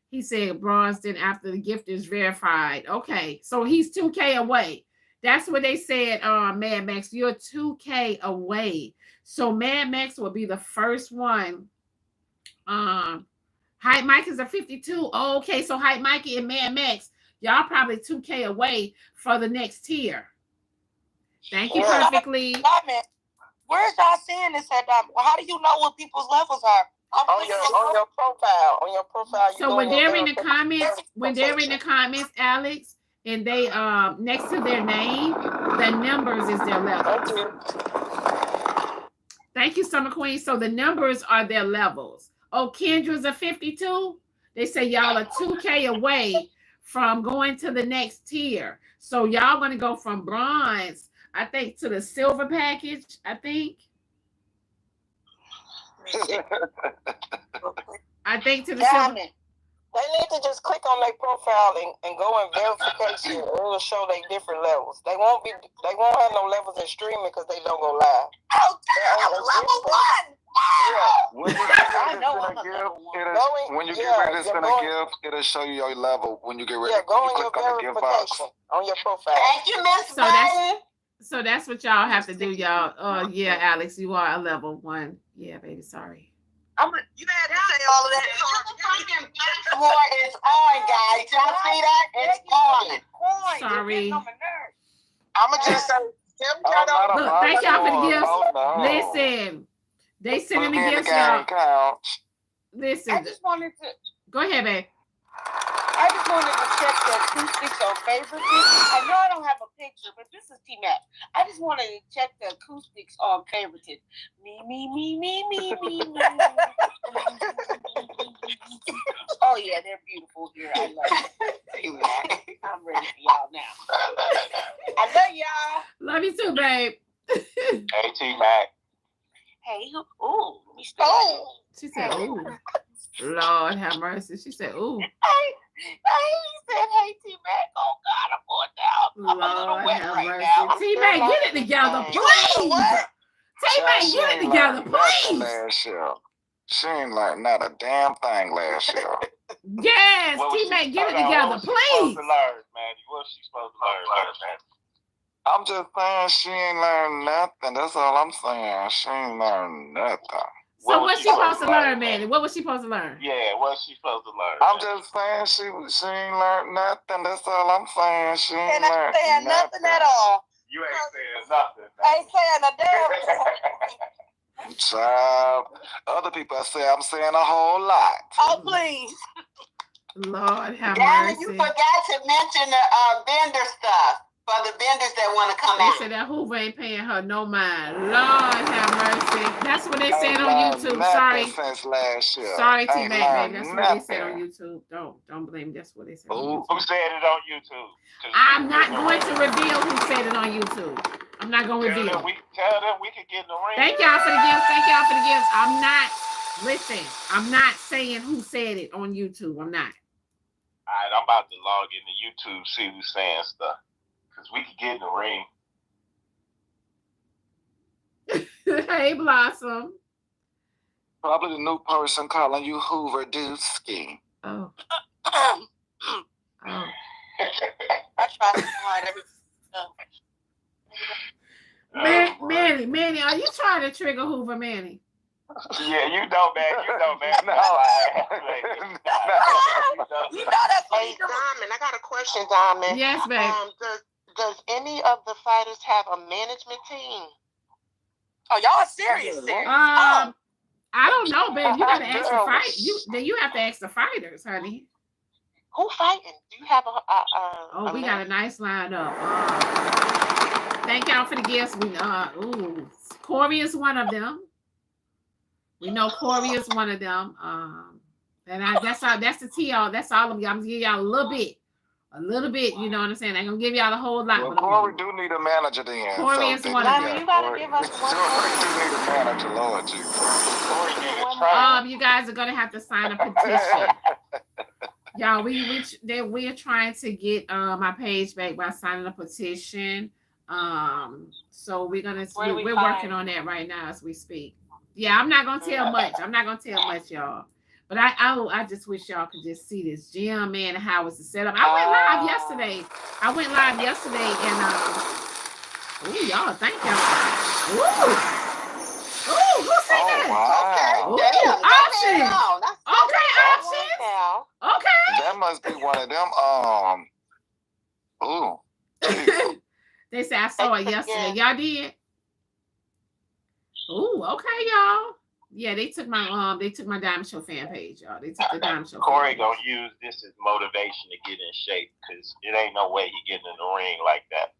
He said bronze, then after the gift is verified. Okay, so he's 2K away. That's what they said, Mad Max. You're 2K away. So Mad Max will be the first one. Hype Mike is a 52. Oh, okay, so Hype Mikey and Mad Max, y'all probably 2K away for the next tier. Thank you perfectly. Where's y'all seeing this at? How do you know what people's levels are? On your profile. On your profile. So when they're in the comments, Alex, and they next to their name, the numbers is their levels. Thank you, Summer Queen. So the numbers are their levels. Oh, Kendra's a 52. They say y'all are 2K away from going to the next tier. So y'all gonna go from bronze, I think, to the silver package, I think. I think to the silver. They need to just click on their profile and go in verification. It will show their different levels. They won't have no levels in streaming because they don't go live. Oh, level 1. When you get ready to send a gift, it'll show you your level. When you get ready, go on click your on the gift box on your profile. Thank you, Miss Button. So that's what y'all have to do, y'all. Oh yeah, Alex, you are a level 1. Yeah, baby, sorry. You had to say all of that. The freaking war is on, guys. Y'all see that? It's on. Sorry. I'ma just say, look, thank y'all for the gifts. Listen, they sending the gifts, y'all. Listen, I just wanted to go ahead, babe. I just wanted to check the acoustics on favorites. I know I don't have a picture, but this is T-Mac. I just wanted to check the acoustics on favorites. Me. Oh yeah, they're beautiful here. I love it. T-Mac. I'm ready for y'all now. I love y'all. Love you too, babe. Hey, T-Mac. Hey, ooh, let me start. She said, ooh. Lord have mercy. She said, ooh. He said, hey, T-Mac. Oh, God, I'm going down. I'm a little wet right now. T-Mac, get it together, please. T-Mac, get it together, please. She ain't like not a damn thing last year. Yes, T-Mac, get it together, please. What's she supposed to learn, man? I'm just saying she ain't learned nothing. That's all I'm saying. She ain't learned nothing. So what's she supposed to learn, Manny? What was she supposed to learn? Yeah, what's she supposed to learn? I'm just saying she ain't learned nothing. That's all I'm saying. She ain't learned nothing at all. You ain't saying nothing. Ain't saying a damn thing. Child, other people say I'm saying a whole lot. Oh, please. Lord have Darren, mercy. you forgot to mention the vendor stuff for the vendors that want to come they out. said that Hoover ain't paying her no mind. Lord have mercy. That's what they said on YouTube. Sorry. Since last year. Sorry, T-Mac, baby. That's what they said on YouTube. Don't blame me. That's what they said on YouTube. Who said it on YouTube? I'm not going to reveal who said it on YouTube. I'm not going to reveal. Tell them we can get in the ring. Thank y'all for the gifts. Thank y'all for the gifts. I'm not saying who said it on YouTube. I'm not. All right, I'm about to log into YouTube, see who's saying stuff. Because we could get in the ring. Hey, Blossom. Probably the new person calling you Hoover Dusky. Oh. I try to find everything. Manny, are you trying to trigger Hoover, Manny? Yeah, you know, man. No, you know that's what he's doing. Diamond, I got a question, Diamond. Yes, babe. Does any of the fighters have a management team? Oh, y'all serious? I don't know, babe. You gotta ask the fight. You have to ask the fighters, honey. Who fighting? Do you have a we got a nice lineup. Thank y'all for the gifts. Corey is one of them. We know Corey is one of them. And that's the TL. That's all of y'all. I'm gonna give y'all a little bit a little bit. You know what I'm saying? I ain't gonna give y'all a whole lot. Well, but Corey do need a manager then. Corey is one of Diamond, them. you gotta give us one. Corey do need a manager, Lord Jesus. You guys are gonna have to sign a petition. Y'all, we're trying to get my page back by signing a petition. So we're working on that right now as we speak. Yeah, I'm not gonna tell much. Y'all. But I just wish y'all could just see this gym, man, and how it's set up. I went live yesterday. And ooh, y'all, thank y'all. Ooh, who said that? Wow. Okay, options. Okay. That must be one of them. Ooh. They said I saw it yesterday. Y'all did? Ooh, okay, y'all. Yeah, they took my Diamond Show fan page, y'all. They took the Diamond Show. Corey gonna use this as motivation to get in shape because it ain't no way he getting in the ring like that.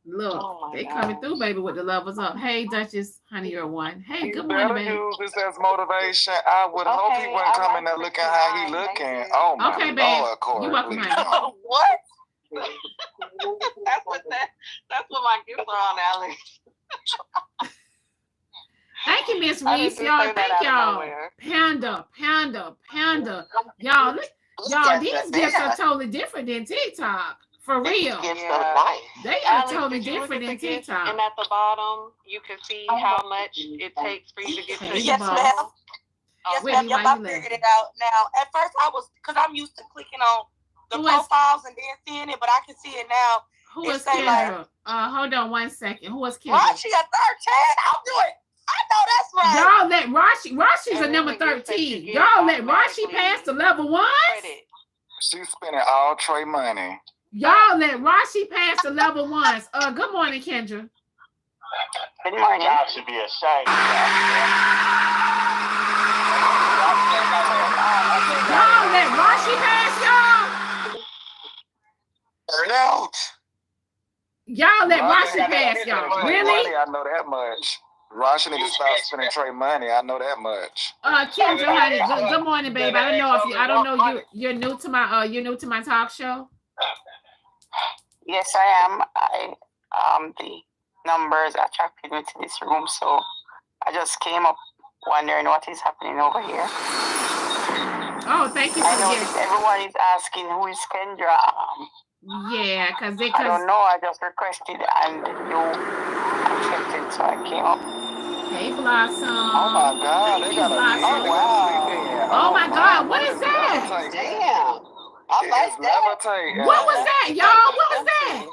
Look, they coming through, baby, with the levels up. Hey, Duchess, honey, you're one. Hey, good morning, morning, baby. Use this as motivation. I would hope he wouldn't come in there looking how he looking. Oh my Lord, Corey. You welcome, honey. What? That's what my gifts are on, Alex. Thank you, Miss Reese. Y'all, thank y'all. Panda. Y'all, these gifts are totally different than TikTok. For real. They are totally different than TikTok. And at the bottom, you can see how much it takes for you to get to the Yes, ma'am. Yes, ma'am. Yep, I figured it out now. At first, because I'm used to clicking on the profiles and then seeing it, but I can see it now. Who is Kendra? Hold on 1 second. Who is Kendra? Rashi at 13. I'll do it. I know that's right. Y'all let Rashi's a number 13. Y'all let Rashi pass to level 1? She's spending all Trey money. Y'all let Rashi pass to level 1s. Good morning, Kendra. Good morning. Y'all should be ashamed. Y'all let Rashi pass, y'all. Turn out. Y'all let Rashi pass, y'all. Really? I know that much. Rashi need to stop spending Trey money. I know that much. Kendra, honey, good morning, babe. I don't know you're new to my talk show. Yes, I am. The numbers attracted me to this room, so I just came up wondering what is happening over here. Oh, thank you for I know everyone is asking who is Kendra. Yeah, because I don't know. I just requested and you accepted, so I came up. Hey, Blossom. Oh my God, they got a Oh my God, what is that? Damn. I like that. What was that, y'all? What was that?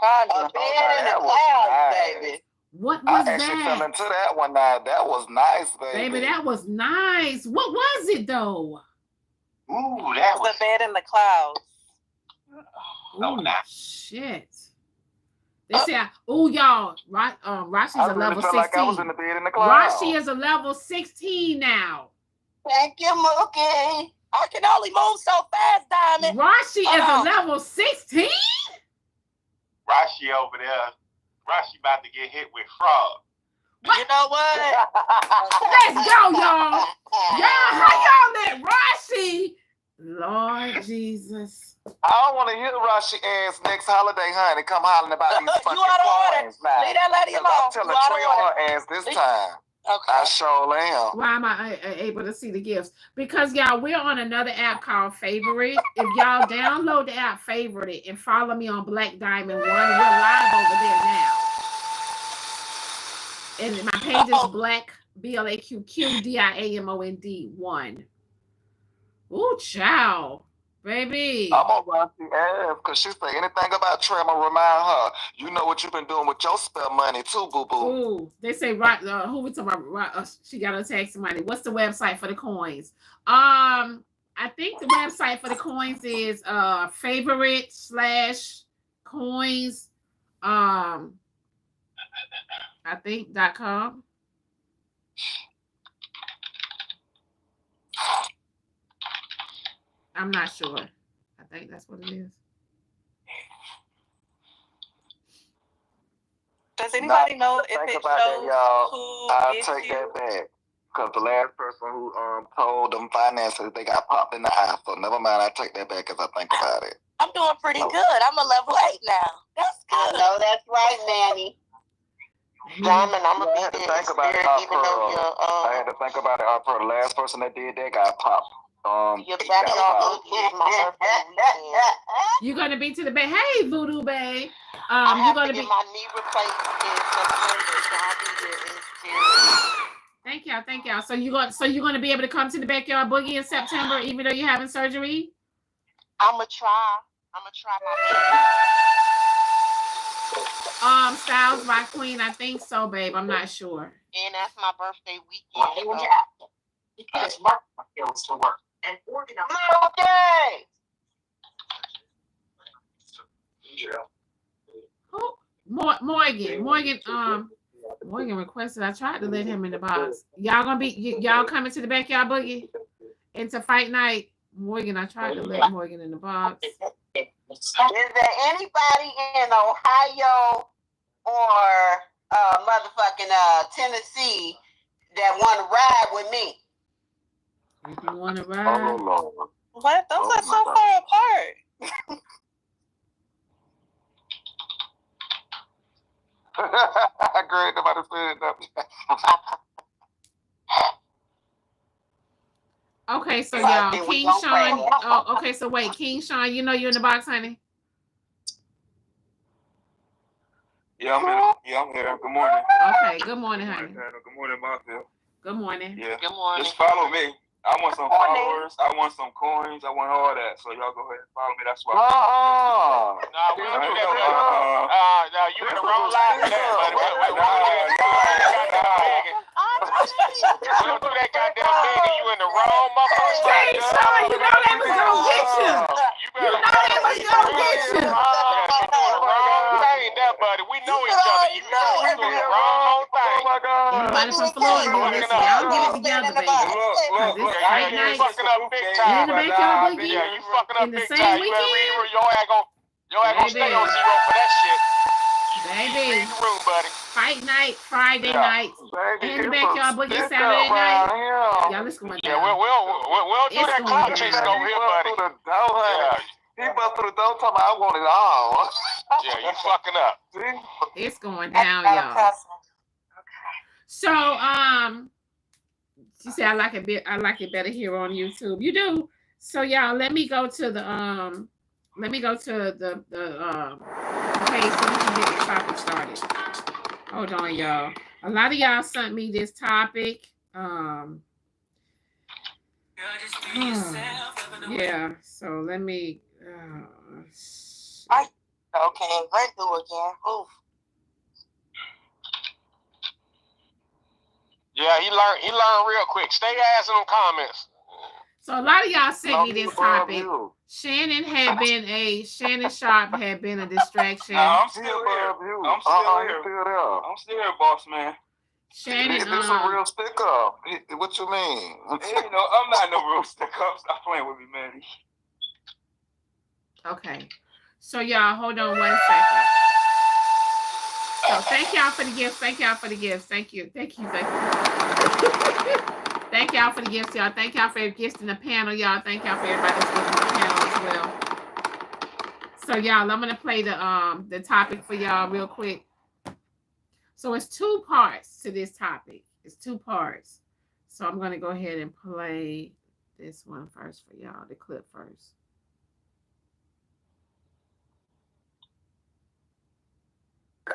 A bed in the clouds, baby. What was I actually that? fell into that one now. That was nice, baby. Baby, that was nice. What was it, though? Ooh, that was the bed in the clouds. Oh, shit. They said, oh, y'all, right? Rashi's a level 16. Like I was in the bed in the clouds. Rashi is a level 16 now. Thank you, Mookie. I can only move so fast, Diamond. Rashi is a level 16? Rashi over there. Rashi about to get hit with frog. What? You know what? Let's go, y'all. How y'all let Rashi? Lord Jesus. I don't want to hear Rashi ass next holiday, honey. Come hollering about these fucking coins now. Leave that lady alone. I'm telling Trey on her ass this time. Okay. I sure am. Why am I able to see the gifts? Because, y'all, we're on another app called Favorite. If y'all download the app Favorite it and follow me on Blaqqdiamond 1, we're live over there now. And my page is Black, BLAQQDIAMOND 1. Ooh, child. Baby. I'm gonna Rashi ass because she say anything about Trey, I'm gonna remind her. You know what you've been doing with your spare money too, boo boo. Ooh, they say right. Who we talking about? She got to text somebody. What's the website for the coins? I think the website for the coins is favorite/coins. I think .com. I'm not sure. I think that's what it is. Does anybody know if it shows I'll take that back. Because the last person who told them finances, they got popped in the eye. So never mind, I take that back as I think about it. I'm doing pretty good. I'm a level 8 now. That's good. I know that's right, Nanny. Diamond, I'm gonna I had to think about it. I had to think about it. The last person that did that got popped. Your backyard is my birthday weekend. You're gonna be to the bay. Hey, Voodoo Bay. I You're have gonna to be. get my knee replaced in September, so I'll be there in spirit. Thank y'all. So you're gonna be able to come to the backyard boogie in September, even though you're having surgery. I'ma try my best. Styles by Queen. I think so, babe. I'm not sure. And that's my birthday weekend. Because Mark skills to work and organize. Okay. Morgan requested. I tried to let him in the box. Y'all coming to the backyard boogie into fight night. Morgan, I tried to let Morgan in the box. Is there anybody in Ohio or motherfucking Tennessee that want to ride with me? If you want to ride. What? Those are so far apart. Great, nobody said nothing. Okay, so y'all, King Sean. Oh, okay, so wait, King Sean, you know you're in the box, honey? Yeah, I'm here. Good morning. Okay, good morning, honey. Good morning, Martha. Good morning. Yeah. Good morning. Just follow me. I want some followers. I want some coins. I want all that. So y'all go ahead and follow me. That's why. No, we don't do that. No, you in the wrong line for that, buddy. We don't do that goddamn thing, and you in the wrong motherfucker. King Sean, you know they was gonna get you. You know they was gonna get you. You're doing the wrong thing there, buddy. We know each other. You know we're doing the wrong thing. Oh my God. Everybody from Florida, listen, y'all get it together, baby. Look. You fucking up big time. In the backyard boogie. Yeah, you fucking up In the big same time. weekend? Your ass gonna stay on zero for that shit. Baby. Read the room, buddy. Fight night, Friday night. Baby, In the backyard boogie Saturday night. Y'all, it's going Yeah, down. we'll do that cloud chasing over here, buddy. He bust through the door talking about I want it all. Yeah, you fucking up. It's going down, y'all. So, she said I like it better here on YouTube. You do. So y'all, let me go to the page so we can get the topic started. Hold on, y'all. A lot of y'all sent me this topic. Yeah, so let me Okay, let's do it again. Oof. Yeah, he learned real quick. Stay asking them comments. So a lot of y'all sent me this topic. Shannon Sharp had been a distraction. No, I'm still here. I'm still here, boss man. Shannon, this is a real stick up. What you mean? You know, I'm not no real stick up. Stop playing with me, man. Okay. So y'all, hold on 1 second. So thank y'all for the gifts. Thank y'all for the gifts. Thank you. Thank y'all for the gifts, y'all. Thank y'all for gifting the panel, y'all. Thank y'all for everybody that's gifting the panel as well. So y'all, I'm gonna play the topic for y'all real quick. So it's 2 parts to this topic. It's 2 parts. So I'm gonna go ahead and play this one first for y'all, the clip first.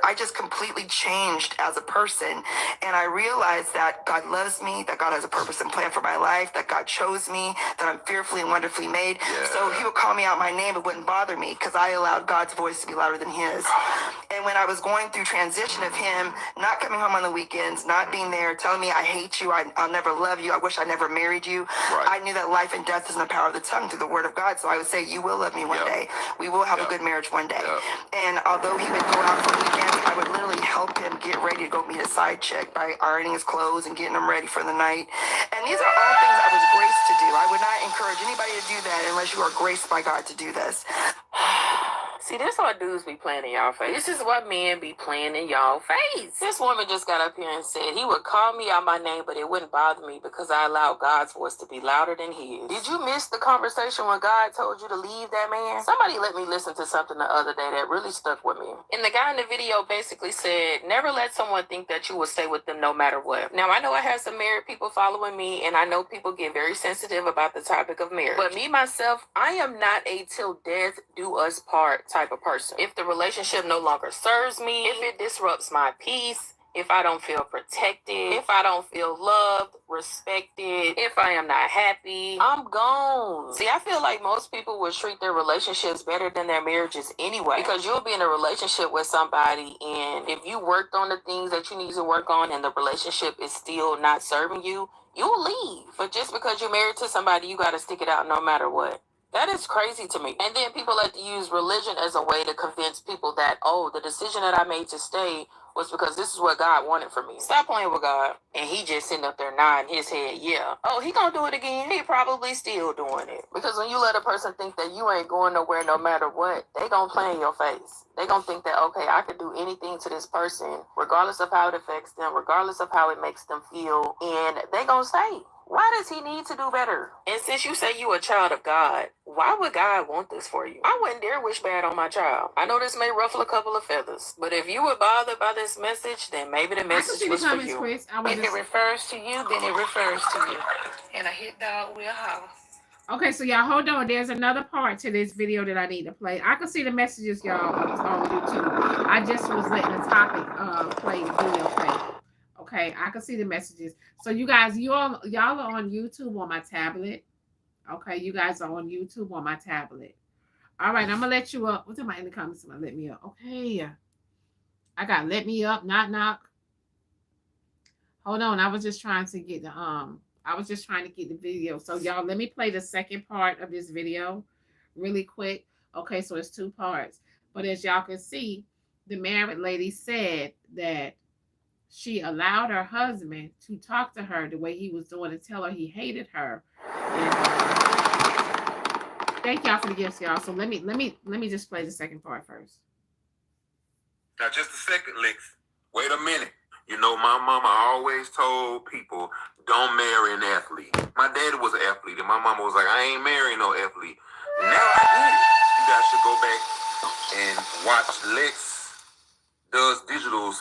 I just completely changed as a person, and I realized that God loves me, that God has a purpose and plan for my life, that God chose me, that I'm fearfully and wonderfully made. Yeah. So he would call me out my name, it wouldn't bother me because I allowed God's voice to be louder than his. And when I was going through transition of him not coming home on the weekends, not being there, telling me I hate you, I'll never love you, I wish I never married you, I knew that life and death is in the power of the tongue through the word of God. So I would say, you will love me one day. We will have a good marriage one day. And although he would go out for weekends, I would literally help him get ready to go meet a side chick by ironing his clothes and getting him ready for the night. And these are all things I was graced to do. I would not encourage anybody to do that unless you are graced by God to do this. See, this what dudes be playing in y'all face. This is what men be playing in y'all face. This woman just got up here and said he would call me out my name, but it wouldn't bother me because I allowed God's voice to be louder than his. Did you miss the conversation when God told you to leave that man? Somebody let me listen to something the other day that really stuck with me. And the guy in the video basically said, never let someone think that you will stay with them no matter what. Now, I know I have some married people following me, and I know people get very sensitive about the topic of marriage. But me, myself, I am not a till death do us part type of person. If the relationship no longer serves me, if it disrupts my peace, if I don't feel protected, if I don't feel loved, respected, if I am not happy, I'm gone. See, I feel like most people would treat their relationships better than their marriages anyway, because you'll be in a relationship with somebody, and if you worked on the things that you need to work on and the relationship is still not serving you, you'll leave. But just because you're married to somebody, you got to stick it out no matter what. That is crazy to me. And then people like to use religion as a way to convince people that, oh, the decision that I made to stay was because this is what God wanted for me. Stop playing with God. And he just sitting up there nodding his head, yeah. Oh, he gonna do it again. He probably still doing it. Because when you let a person think that you ain't going nowhere no matter what, they gonna play in your face. They gonna think that, okay, I could do anything to this person, regardless of how it affects them, regardless of how it makes them feel, and they gonna stay. Why does he need to do better? And since you say you a child of God, why would God want this for you? I wouldn't dare wish bad on my child. I know this may ruffle a couple of feathers, but if you were bothered by this message, then maybe the message was for you. Chris. If it refers to you, then it refers to you. And a hit dog will holler. Okay, so y'all hold on. There's another part to this video that I need to play. I can see the messages, y'all, on YouTube. I just was letting the topic play the video play. Okay, I can see the messages. So you guys, y'all are on YouTube on my tablet. Okay, you guys are on YouTube on my tablet. All right, I'm gonna let you up. What's in my in the comments? I'm gonna let me up. Okay, I got let me up. Knock. Hold on, I was just trying to get the video. So y'all, let me play the second part of this video really quick. Okay, so it's two parts. But as y'all can see, the married lady said that she allowed her husband to talk to her the way he was doing and tell her he hated her. And, thank y'all for the gifts, y'all. So let me just play the second part first. Now, just a second, Lex. Wait a minute. You know, my mama always told people, don't marry an athlete. My daddy was an athlete, and my mama was like, I ain't marrying no athlete. Now I get it. You guys should go back and watch Lex does digital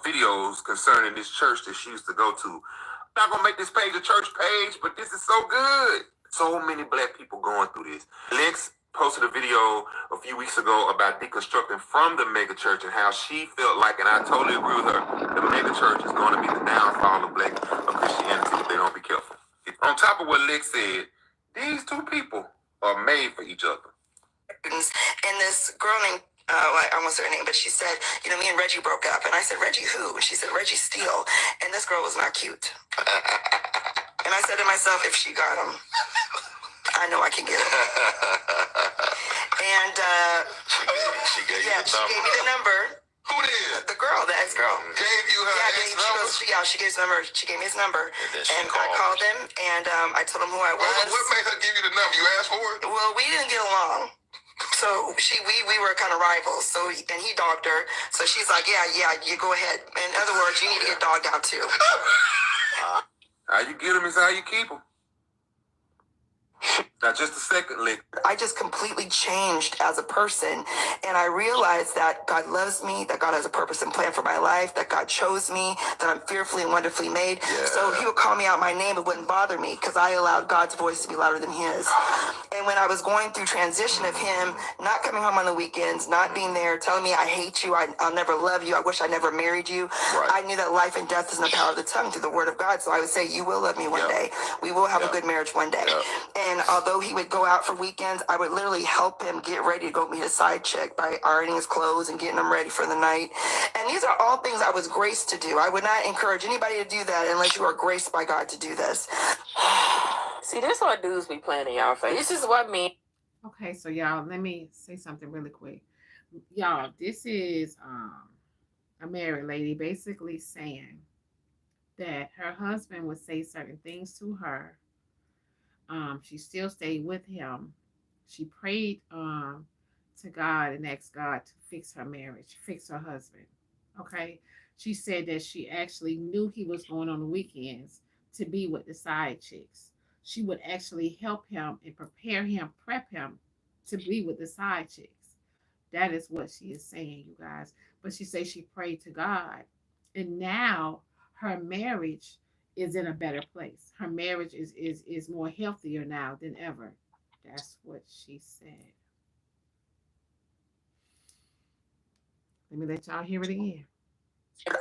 videos concerning this church that she used to go to. I'm not gonna make this page a church page, but this is so good. So many black people going through this. Lex posted a video a few weeks ago about deconstructing from the mega church and how she felt like, and I totally agree with her, the mega church is going to be the downfall of Christianity if they don't be careful. On top of what Lex said, these two people are made for each other. And this girl named I almost said her name, but she said, you know, me and Reggie broke up. And I said, Reggie who? And she said, Reggie Steele. And this girl was not cute. And I said to myself, if she got him, I know I can get him. And she gave me the number. Who did? The girl, the ex-girl. Gave you her ex-number? She gave his number. She gave me his number. And I called him, and I told him who I was. What made her give you the number? You asked for it? Well, we didn't get along. So we were kind of rivals. So and he dogged her. So she's like, yeah, you go ahead. In other words, you need to get dogged out too. How you get them is how you keep them. Now, just a second, Lick. I just completely changed as a person, and I realized that God loves me, that God has a purpose and plan for my life, that God chose me, that I'm fearfully and wonderfully made. Yeah. So he would call me out my name, it wouldn't bother me because I allowed God's voice to be louder than his. And when I was going through transition of him not coming home on the weekends, not being there, telling me I hate you, I'll never love you, I wish I never married you, right. I knew that life and death is in the power of the tongue through the word of God. So I would say, you will love me one day. We will have a good marriage one day. And although he would go out for weekends, I would literally help him get ready to go meet a side chick by ironing his clothes and getting him ready for the night. And these are all things I was graced to do. I would not encourage anybody to do that unless you are graced by God to do this. See, this is what dudes be playing in y'all face. This is what me. Okay, so y'all, let me say something really quick. Y'all, this is a married lady basically saying that her husband would say certain things to her. She still stayed with him. She prayed to God and asked God to fix her marriage, fix her husband. Okay. She said that she actually knew he was going on the weekends to be with the side chicks. She would actually help him and prepare him, prep him to be with the side chicks. That is what she is saying, you guys. But she says she prayed to God. And now her marriage is in a better place. Her marriage is more healthier now than ever. That's what she said. Let me let y'all hear it again.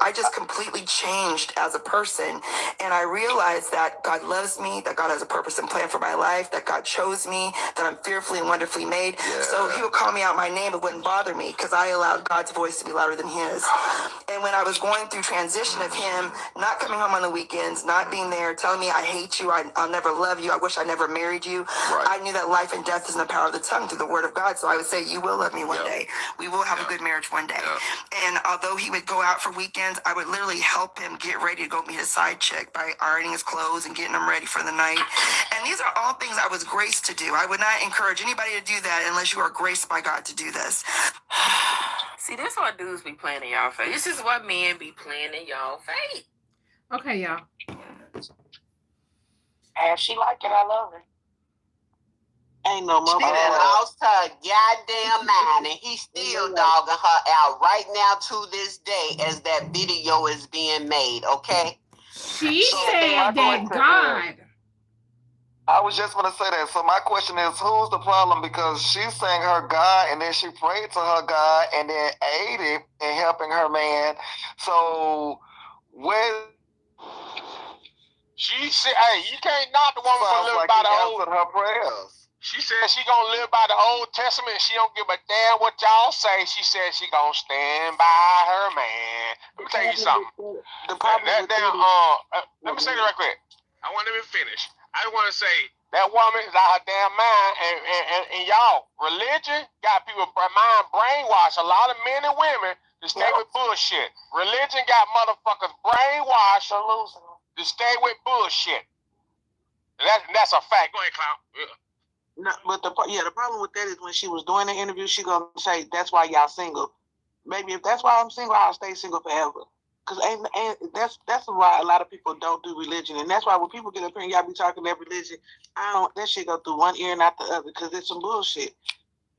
I just completely changed as a person, and I realized that God loves me, that God has a purpose and plan for my life, that God chose me, that I'm fearfully and wonderfully made. Yeah. So he would call me out my name, it wouldn't bother me because I allowed God's voice to be louder than his. And when I was going through transition of him not coming home on the weekends, not being there, telling me I hate you, I'll never love you, I wish I never married you, right. I knew that life and death is in the power of the tongue through the word of God. So I would say, you will love me one day. We will have a good marriage one day. And although he would go out for weekends, I would literally help him get ready to go meet a side chick by ironing his clothes and getting him ready for the night. And these are all things I was graced to do. I would not encourage anybody to do that unless you are graced by God to do this. See, this is what dudes be playing in y'all face. This is what men be playing in y'all face. Okay, y'all. And she like it, I love it. Ain't no mother. She done lost her goddamn mind, and he's still dogging her out right now to this day as that video is being made, okay? She said that God. I was just going to say that. So my question is, who's the problem? Because she's saying her God, and then she prayed to her God, and then aided in helping her man. So where... She said, hey, you can't knock the woman for living by the old... her prayers. She said she gonna live by the Old Testament. She don't give a damn what y'all say. She said she gonna stand by her man. Let me tell you something. Let me say this right quick. I want to finish. I want to say that woman is out her damn mind, and y'all, religion got people mind brainwashed. A lot of men and women to stay with bullshit. Religion got motherfuckers brainwashed to stay with bullshit. That's a fact. Go ahead, Clown. Yeah. No, but the problem with that is when she was doing the interview, she gonna say that's why y'all single. Maybe if that's why I'm single, I'll stay single forever. Cause that's why a lot of people don't do religion, and that's why when people get up here and y'all be talking that religion, that shit go through one ear and out the other, cause it's some bullshit.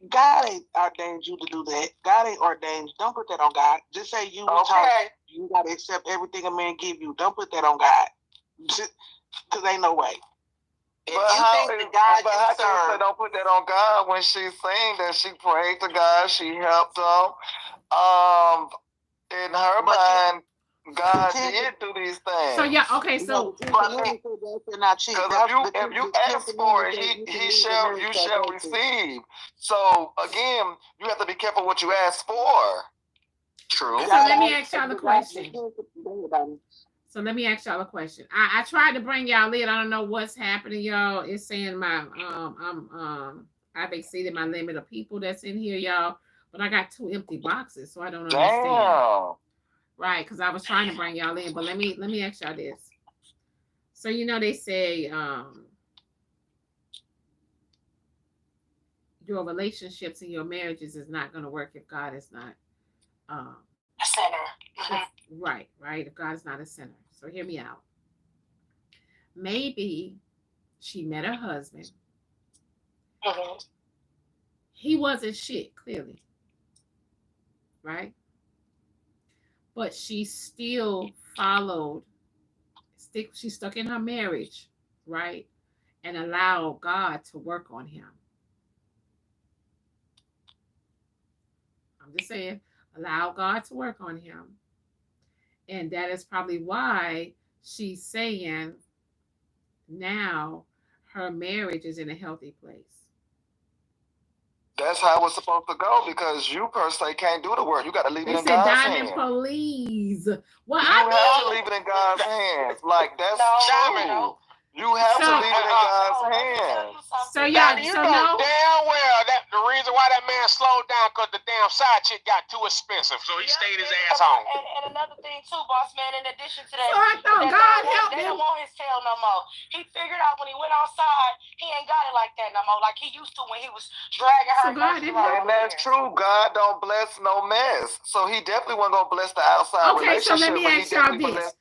God ain't ordained you to do that. God ain't ordained. Don't put that on God. Just say you you gotta accept everything a man give you. Don't put that on God. Cause ain't no way. But how can you say don't put that on God when she's saying that she prayed to God, she helped him? In her mind, God did do these things. So yeah, okay, so if you ask for it, you shall receive. So again, you have to be careful what you ask for. True. So let me ask y'all the question. So let me ask y'all a question. I tried to bring y'all in. I don't know what's happening, y'all. It's saying my I've exceeded my limit of people that's in here, y'all. But I got 2 empty boxes, so I don't understand. Damn. Right, because I was trying to bring y'all in, but let me ask y'all this. So they say your relationships and your marriages is not going to work if God is not a sinner. Right. If God is not a sinner. So hear me out. Maybe she met her husband. Mm-hmm. He wasn't shit, clearly. Right? But she still followed. She stuck in her marriage, right? And allowed God to work on him. I'm just saying, allow God to work on him. And that is probably why she's saying now her marriage is in a healthy place. That's how it's supposed to go, because you per se can't do the work. You got to leave it in God's hands. Diamond, please. Well, you have to leave it in God's hands. Like, that's true. You have to leave it in God's hands. So y'all, you so know no. damn well that the reason why that man slowed down because the damn side chick got too expensive, so he stayed his ass home. And another thing too, boss man, in addition to that, So I thought God helped they him. don't want his tail no more. He figured out when he went outside, he ain't got it like that no more, like he used to when he was dragging her. So God didn't help. And that's true. God don't bless no mess. So he definitely wasn't gonna bless the outside relationship. Okay, so let me ask y'all this.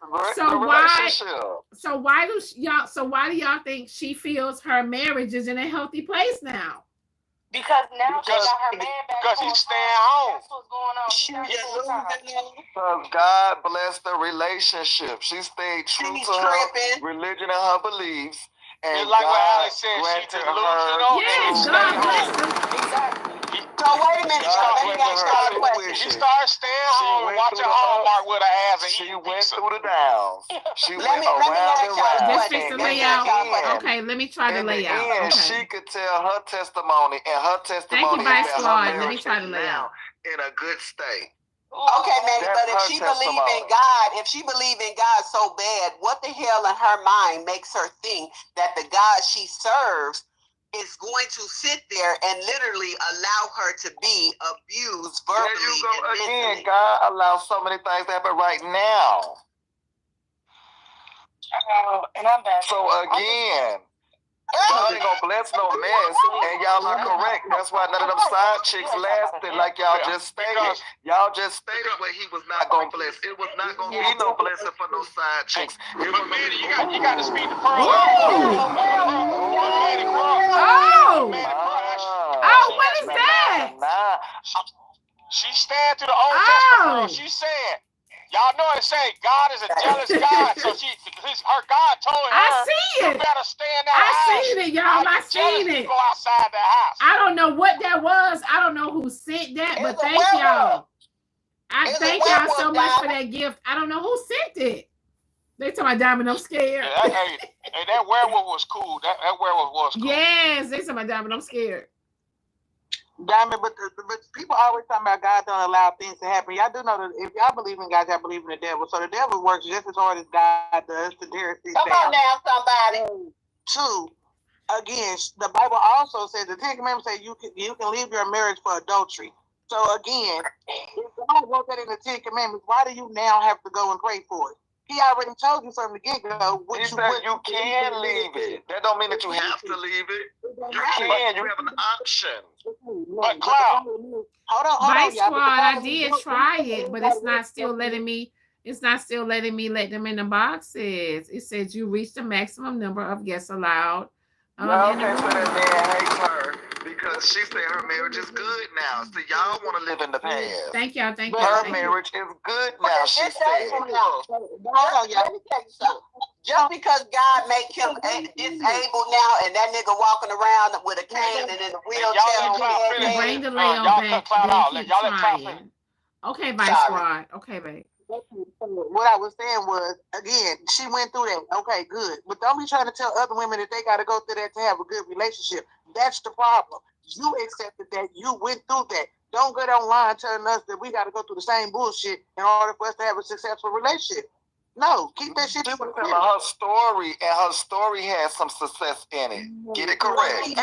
So why do y'all think she feels her marriage is in a healthy place now? Because now she got her man back. Because he's staying home. That's what's going on. Because God blessed the relationship. She stayed true to her religion and her beliefs. And like what God Alex said, granted she's her. Yes, God blessed them. Exactly. So wait a minute, let me ask y'all a question. She started staying home and watching Hallmark with her ass and she went through the downs. She Let went me around ask and y'all a round. Just fix the layout. Okay, let me try the layout. And Okay. she could tell her testimony, and her testimony Vice is that Squad. her Let me marriage try the is layout. now in a good state. Okay, man, That's but if her she believe in testimony. God, if she believe in God so bad, what the hell in her mind makes her think that the God she serves is going to sit there and literally allow her to be abused verbally There you go and again. mentally? God allows so many things to happen right now. And I'm back. So again, God ain't gonna bless no mess, and y'all are correct. That's why none of them side chicks lasted, like y'all just stated. Y'all just stated what he was not gonna bless. It was not gonna be no blessing for no side chicks. It was Manny, you got to speed the pearl. Oh, what is that? She stand to the Old Testament pearl. She said, y'all know it say God is a jealous God. So her God told her, you better stay in that house. I seen it, y'all. I seen it. Go outside the house. I don't know what that was. I don't know who sent that, but thank y'all. I thank y'all so much for that gift. I don't know who sent it. They told my Diamond, I'm scared. Yeah, that werewolf was cool. That werewolf was cool. Yes, they told my Diamond, I'm scared. Diamond, but people always talking about God don't allow things to happen. Y'all do know that if y'all believe in God, y'all believe in the devil. So the devil works just as hard as God does to dare see. Come on now, somebody. Two, again, the Bible also says, the Ten Commandments say you can leave your marriage for adultery. So again, if God wrote that in the Ten Commandments, why do you now have to go and pray for it? He already told you from the get-go. He said you can leave it. That don't mean that you have to leave it. You can. You have an option. But Cloud, hold on, Vice Squad, I did try it, but it's not still letting me. It's not still letting me let them in the boxes. It says you reached the maximum number of guests allowed. Okay, so that man hates her because she said her marriage is good now. So y'all want to live in the past. Thank y'all. Thank y'all. Her marriage is good now, she said. Hold on, y'all. Let me tell you something. Just because God make him disabled now and that nigga walking around with a cane and in a wheelchair. Bring the layout back. Y'all trying. Okay, Vice Squad. Okay, babe. What I was saying was, again, she went through that. Okay, good. But don't be trying to tell other women that they got to go through that to have a good relationship. That's the problem. You accepted that. You went through that. Don't get online telling us that we got to go through the same bullshit in order for us to have a successful relationship. No, keep that shit. She was telling her story, and her story has some success in it. Get it correct. Thank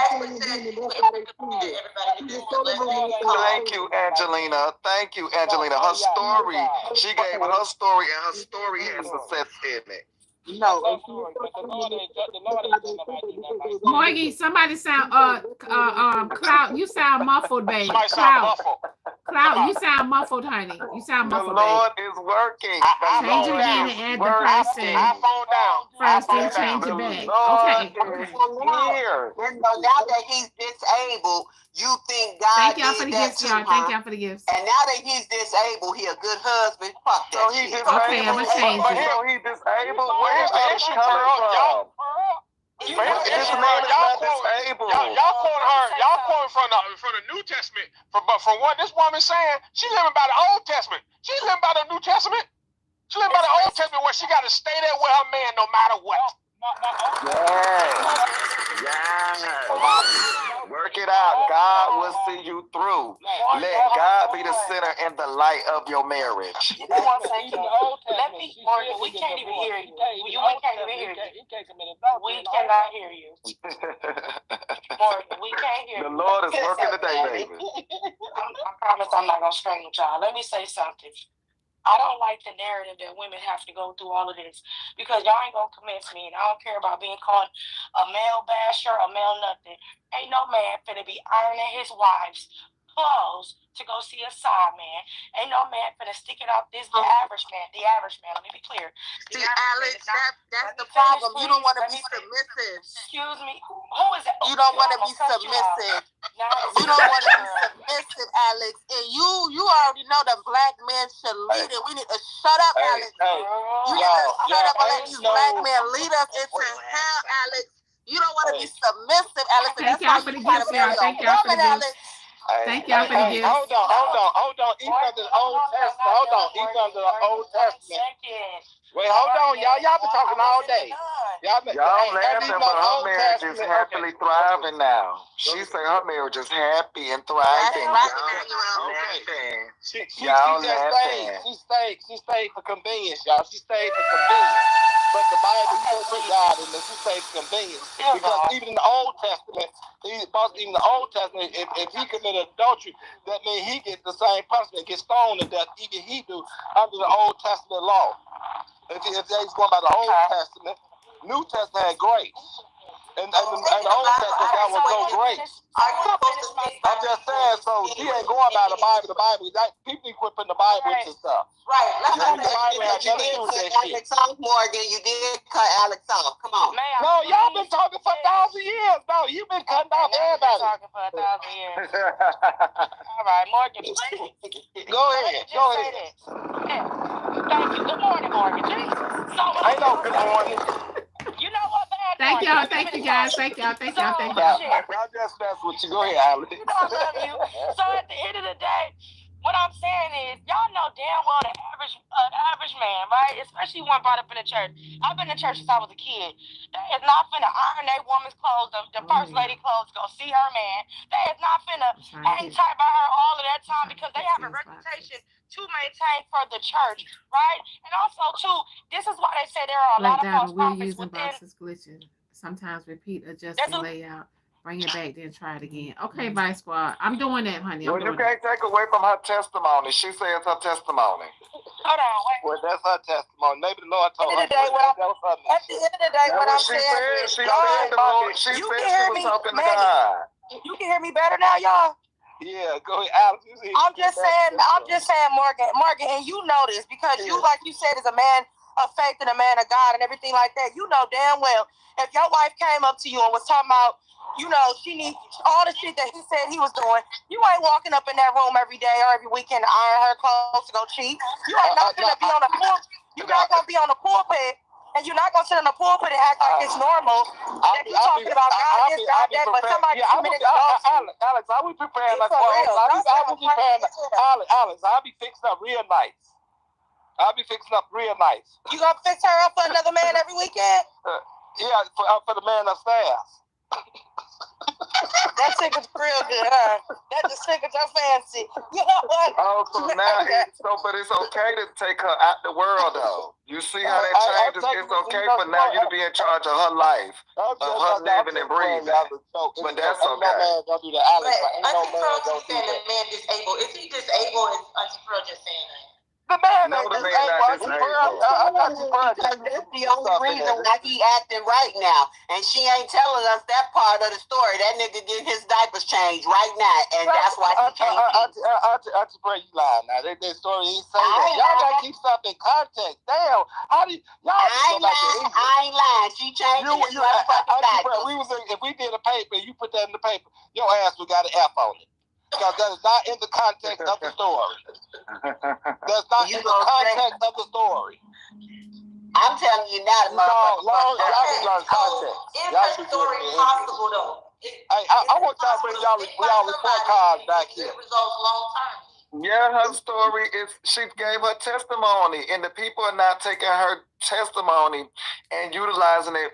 you, Angelina. Thank you, Angelina. Her story, she gave her story, and her story has success in it. No. Morgan, somebody sound Cloud, you sound muffled, babe. Cloud, you sound muffled, honey. You sound muffled, babe. The Lord is working. Change it again and add the person. First, then change it back. Okay. So now that he's disabled, you think God Thank y'all did for the that gifts, too, y'all. huh? Thank y'all for the gifts. And now that he's disabled, he a good husband. Fuck that shit. Okay, I'm gonna change it. So he's disabled. Where is the issue coming from? This man is not disabled. Y'all quoting from the New Testament, but from what this woman's saying, she's living by the Old Testament. She's living by the New Testament. She's living by the Old Testament where she got to stay there with her man no matter what. Work it out. God will see you through. Let God be the center and the light of your marriage. Let me, Morgan, we can't even hear you. We can't even hear you. We cannot hear you. Morgan, we can't hear you. The Lord is working today, baby. I promise I'm not going to strangle y'all. Let me say something. I don't like the narrative that women have to go through all of this because y'all ain't going to convince me, and I don't care about being called a male basher, a male nothing. Ain't no man finna be ironing his wife's clothes to go see a side man. Ain't no man finna stick it out this the average man, let me be clear. See, Alex, that's the problem. You don't want to be submissive. Excuse me. Who is that? You don't want to be submissive. You don't want to be submissive, Alex. And you already know that black men should lead it. We need to shut up, Alex. You need to shut up and let these black men lead us into hell, Alex. You don't want to be submissive, Alex. And that's why you try to marry a woman, Alex. Thank y'all for the gifts. Hold on. Even under the Old Testament. Wait, hold on, y'all. Y'all been talking all day. Y'all laughing, but her marriage is happily thriving now. She said her marriage is happy and thriving. She stayed for convenience, y'all. She stayed for convenience. But the Bible says with God in it, she stayed for convenience. Because even in the Old Testament, if he committed adultery, that means he gets the same punishment, gets stoned to death. Even he do under the Old Testament law. If they's going by the Old Testament, New Testament had grace. And the Old Testament, God was no grace. I'm just saying, so she ain't going by the Bible. People quit putting the Bible into stuff. Right. Let's the Bible had you nothing to do with that shit. Alex off, Morgan. You did cut Alex off. Come on. No, y'all been talking for 1,000 years. No, you've been cutting off everybody. Talking for 1,000 years. All right, Morgan, please. Go ahead. Thank you. Good morning, Morgan. Jesus. So I know. Good morning. You know what, bad Thank y'all. Thank you, guys. Thank y'all. I'll just mess with you. Go ahead, Alex. You know I love you. So at the end of the day, what I'm saying is, y'all know damn well the average man, right? Especially one brought up in the church. I've been in church since I was a kid. They is not finna iron their woman's clothes, the first lady clothes, go see her man. They is not finna hang tight by her all of that time because they have a reputation to maintain for the church, right? And also, too, this is why they say there are a lot of false prophets within. Boxes glitching. Sometimes repeat, adjust the layout. Bring it back, then try it again. Okay, Vice Squad. I'm doing that, honey. Well, you can't take away from her testimony. She says her testimony. Hold on, wait. Well, that's her testimony. Maybe the Lord told her. At the end of the day, what I'm saying is, she said she was talking to God. You can hear me better now, y'all? Yeah, go ahead, Alex. I'm just saying, Morgan, and you know this because you, like you said, is a man of faith and a man of God and everything like that. You know damn well if your wife came up to you and was talking about, you know, she needs all the shit that he said he was doing, you ain't walking up in that room every day or every weekend to iron her clothes to go cheat. You ain't not gonna be on the pulpit. You're not gonna be on the pulpit, and you're not gonna sit in the pulpit and act like it's normal that you talking about God this, God that, but somebody committed adultery. Alex, I be preparing like Alex, I'll be fixing up real nice. You gonna fix her up for another man every weekend? Yeah, for the man upstairs. That tickle's real good, huh? That just tickles your fancy. You know what? Oh, so now but it's okay to take her out the world, though. You see how that changes? It's okay for now you to be in charge of her life, of her living and breathing. But that's okay. I think Pearl just saying the man disabled. Is he disabled? Is Auntie Pearl just saying that? The man no, the man That's the only reason why he acting right now. And she ain't telling us that part of the story. That nigga getting his diapers changed right now. And that's why he changed. Auntie Pearl, you lying now. That story ain't saying that. Y'all gotta keep stuff in context. Damn. How do y'all I ain't lying. She changed his motherfucking diapers. If we did a paper and you put that in the paper, your ass would got an F on it. Because that is not in the context of the story. That's not in the context of the story. I'm telling you now, y'all be learning context. Is that story possible though? I want y'all to bring y'all report cards back here. Yeah, her story is she gave her testimony, and the people are not taking her testimony and utilizing it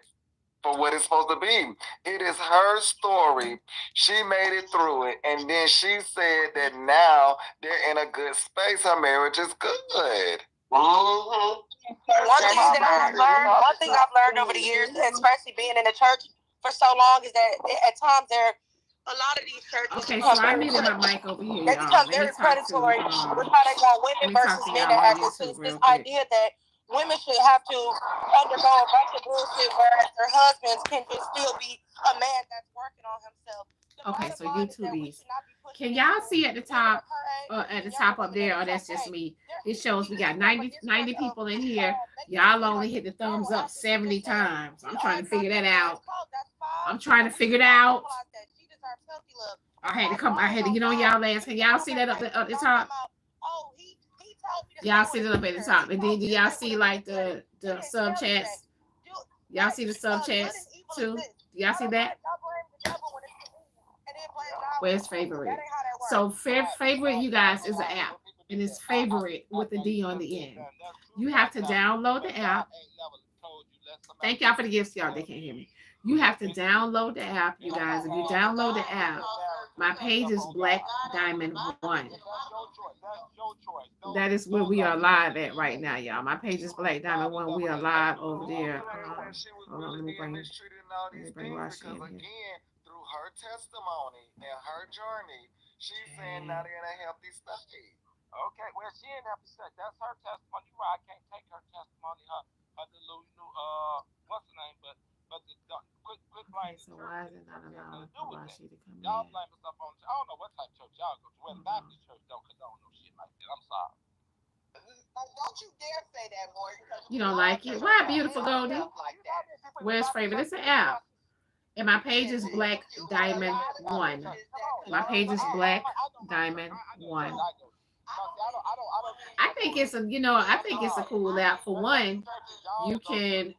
for what it's supposed to be. It is her story. She made it through it, and then she said that now they're in a good space. Her marriage is good. One thing I've learned over the years, especially being in the church for so long, is that at times a lot of these churches Okay, so I muted my mic over here, they y'all. become Let me very talk predatory to, with how they want women versus men to act. It's this idea that women should have to undergo a bunch of bullshit, whereas their husbands can just still be a man that's working on himself. Okay, so YouTubies, can y'all see at the top, up there, or that's just me? It shows we got 90 people in here. Y'all only hit the thumbs up 70 times. I'm trying to figure that out. I had to get on y'all last. Can y'all see that up the top? Y'all see that up at the top. And then do y'all see like the sub chats? Y'all see the sub chats too? Do y'all see that? Where's favorite? So favorite, you guys, is an app. And it's favorite with the D on the end. You have to download the app. Thank y'all for the gifts, y'all. They can't hear me. You have to download the app, you guys. If you download the app, my page is Blaqqdiamond1. That is where we are live at right now, y'all. My page is Blaqqdiamond1. We are live over there. Hold on, let me bring Rashi in here. Through her testimony and her journey, she's saying now they're in a healthy state. Okay, well, she ain't have to say that's her testimony. You're right, I can't take her testimony, her delusional, what's the name, but the quick blame. So why is it not allowing Rashi to come in? Y'all blame stuff on, I don't know what type of church y'all go to. Well, the Baptist church don't condone no shit like that. I'm sorry. Don't you dare say that, boy. You don't like it? Why, beautiful Goldie? Where's favorite? It's an app. And my page is Blaqqdiamond1. My page is Blaqqdiamond1. I think it's a cool app. For one, you can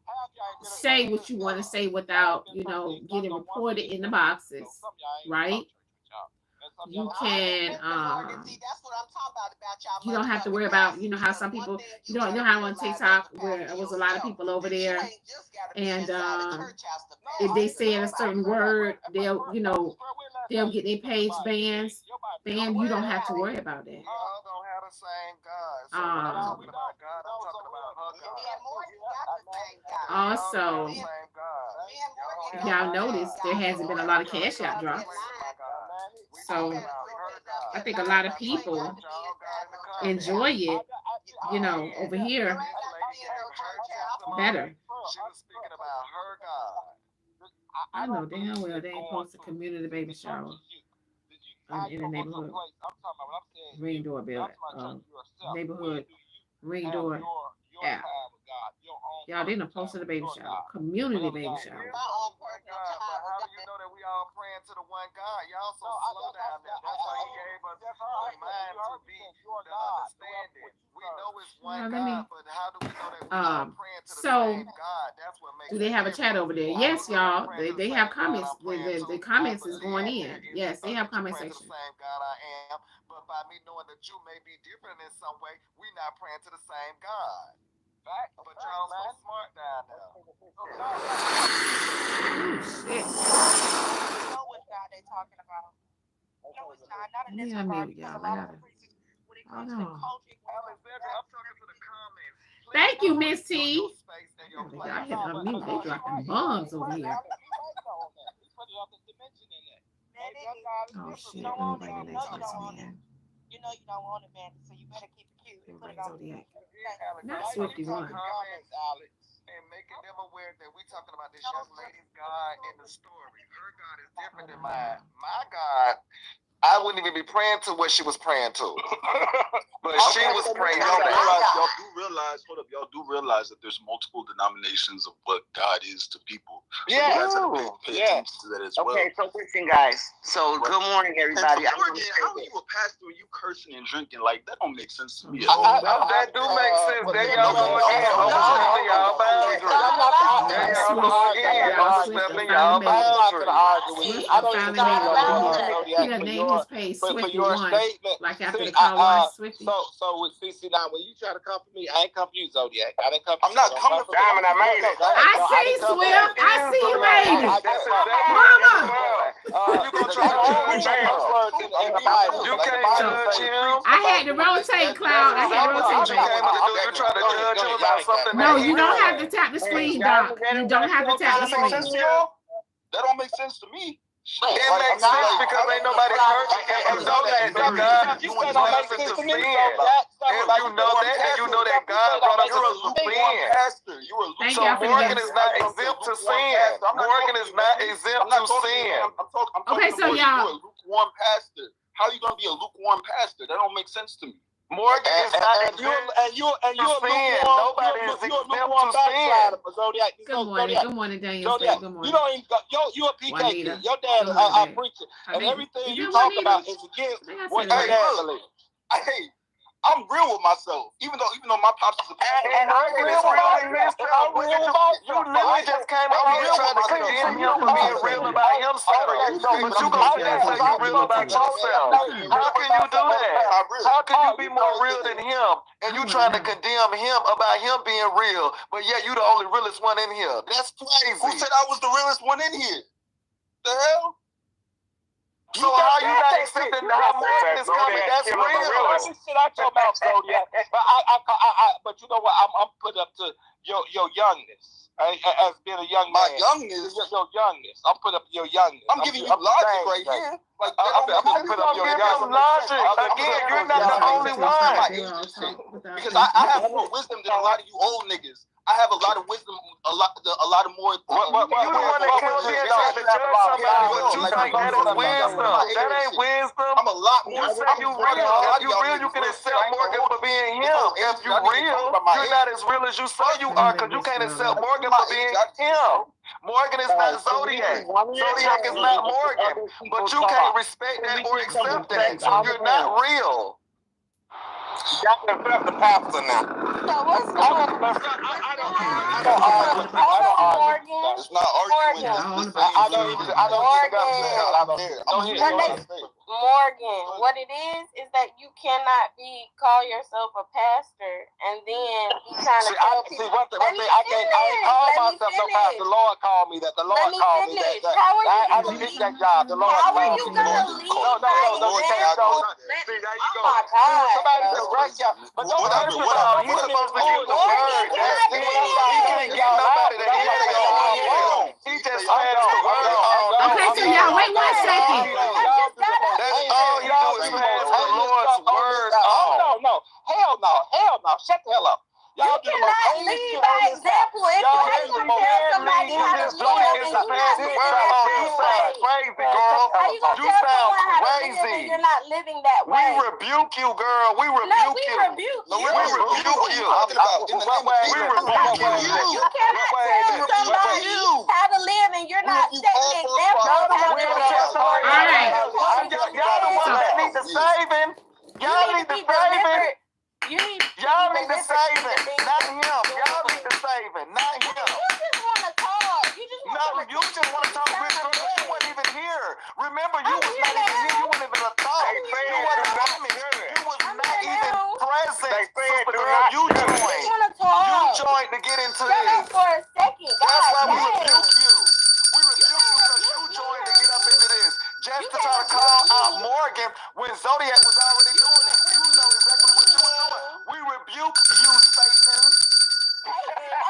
say what you want to say without, getting reported in the boxes, right? You can, you don't have to worry about, how some people, you don't know how on TikTok where there was a lot of people over there, and if they say a certain word, they'll get their page banned. You don't have to worry about that. Also, y'all notice there hasn't been a lot of cash out drops. So I think a lot of people enjoy it, over here better. I know damn well they ain't post a community baby shower in the neighborhood. Ring doorbell, neighborhood ring door app. Y'all didn't post a baby shower, community baby shower. How do you know that we all praying to the one God? Y'all so slow down there. That's why he gave us the mind to be the understanding. We know it's one God, but how do we know that we all praying to the same God? That's what makes. Do they have a chat over there? Yes, y'all. They have comments. The comments is going in. Yes, they have comment section. Same God I am, but by me knowing that you may be different in some way, we not praying to the same God. But y'all so smart down there. Shit. know what God they talking about. No, it's not. Not in this regard. Hold on. Thank you, Miss T. Y'all hit unmute. They dropping bombs over here. Oh shit! Let me bring the next person in. You know you don't want it, man, so you better keep it cute. Put it on. Zodiac. Not Swifty One. And making them aware that we talking about this young lady's God in the story. Her God is different than mine. My God, I wouldn't even be praying to what she was praying to. But she was praying. Y'all do realize that there's multiple denominations of what God is to people. So you guys have to pay attention to that as well. Okay, so listen, guys. So good morning, everybody. How are you a pastor and you cursing and drinking? Like, that don't make sense to me at all. all. That do make sense. There y'all go again. Overstepping y'all boundaries. There y'all go again. Overstepping y'all boundaries. I don't even know his page for your statement. Like after the car wash, Swifty. So with CC now, when you try to come for me, I ain't come for you, Zodiac. I didn't come for I'm not coming for Diamond, I made it. I see, Swift. I see you made it. Mama. You gonna try to judge him? You can't judge him. I had to rotate, Cloud. I had to rotate. You try to judge him about something. No, you don't have to tap the screen, Doc. You don't have to tap the screen. That don't make sense to me. It makes sense because ain't nobody hurt. And Zodiac, God, you brought us into sin. If you know that, and you know that God brought us into sin. So Morgan is not exempt to sin. Morgan is not exempt to sin. Okay, so y'all. Lukewarm pastor. How are you gonna be a lukewarm pastor? That don't make sense to me. Morgan is not exempt to sin. Nobody is exempt to sin. Good morning, Daniel. Good morning. You don't even you a PK kid. Your dad is a preacher, and everything you talk about is against what your dad believes. Hey, I'm real with myself, even though my pops is a pastor. And Morgan is real in his time. You literally just came up here trying to condemn him for being real about himself. But you gonna say you real about yourself. How can you do that? How can you be more real than him? And you trying to condemn him about him being real, but yet you the only realest one in here. That's crazy. Who said I was the realest one in here? The hell? So how you not accepting how Morgan is coming? That's real. That's shit out your mouth, Zodiac. But you know what? I'm put up to your youngness. As being a young man. My youngness? Your youngness. I'm put up your youngness. I'm giving you logic right here. Like, I'm put up your logic. Again, you're not the only one. Because I have more wisdom than a lot of you old niggas. I have a lot of wisdom, a lot of more. You the one that comes here trying to judge somebody, but you think that is wisdom. That ain't wisdom. I'm a lot more. You say you real. If you real, you can accept Morgan for being him. If you real, you're not as real as you say you are, because you can't accept Morgan for being him. Morgan is not Zodiac. Zodiac is not Morgan. But you can't respect that or accept that. So you're not real. You got to accept the pastor now. So what's going on? I don't argue. It's not arguing. I don't even. Morgan, what it is that you cannot call yourself a pastor and then be trying to tell people. See, one thing I ain't call myself no pastor. The Lord called me that. The Lord called me that. I didn't get that job. The Lord How are called you me. gonna leave? No. See, there you go. Somebody correct you. But don't hurt yourself. You're supposed to get the word. He can't get nobody to hear you. He just passed the word on. Okay, so y'all wait 1 second. That's all he do is pass the Lord's word on. No. Hell no. Shut the hell up. Y'all You cannot lead by example. If you tell somebody how to live and you not living that way. Crazy, girl. How you gonna You tell sound someone how to live crazy. and you're not living that way? We rebuke you, girl. We rebuke you. We rebuke you. Talking about in the name of We rebuke you. You cannot tell somebody how to live and you're not setting the example of how to live. All right. Y'all the ones that need the saving. Y'all need the saving. Y'all need the saving, not him. Y'all need the saving, not him. You just want to talk. You just want to talk, Rich girl, because you weren't even here. Remember, you was not even here. You weren't even a thought. You wasn't coming. You was not even present. Super girl, you joined. You joined to get into this. Shut up for a second. That's why we rebuke you. We rebuke you because you joined to get up into this. Just to try to call out Morgan when Zodiac was already doing it. You know exactly what you were doing. We rebuke you, Satan. Are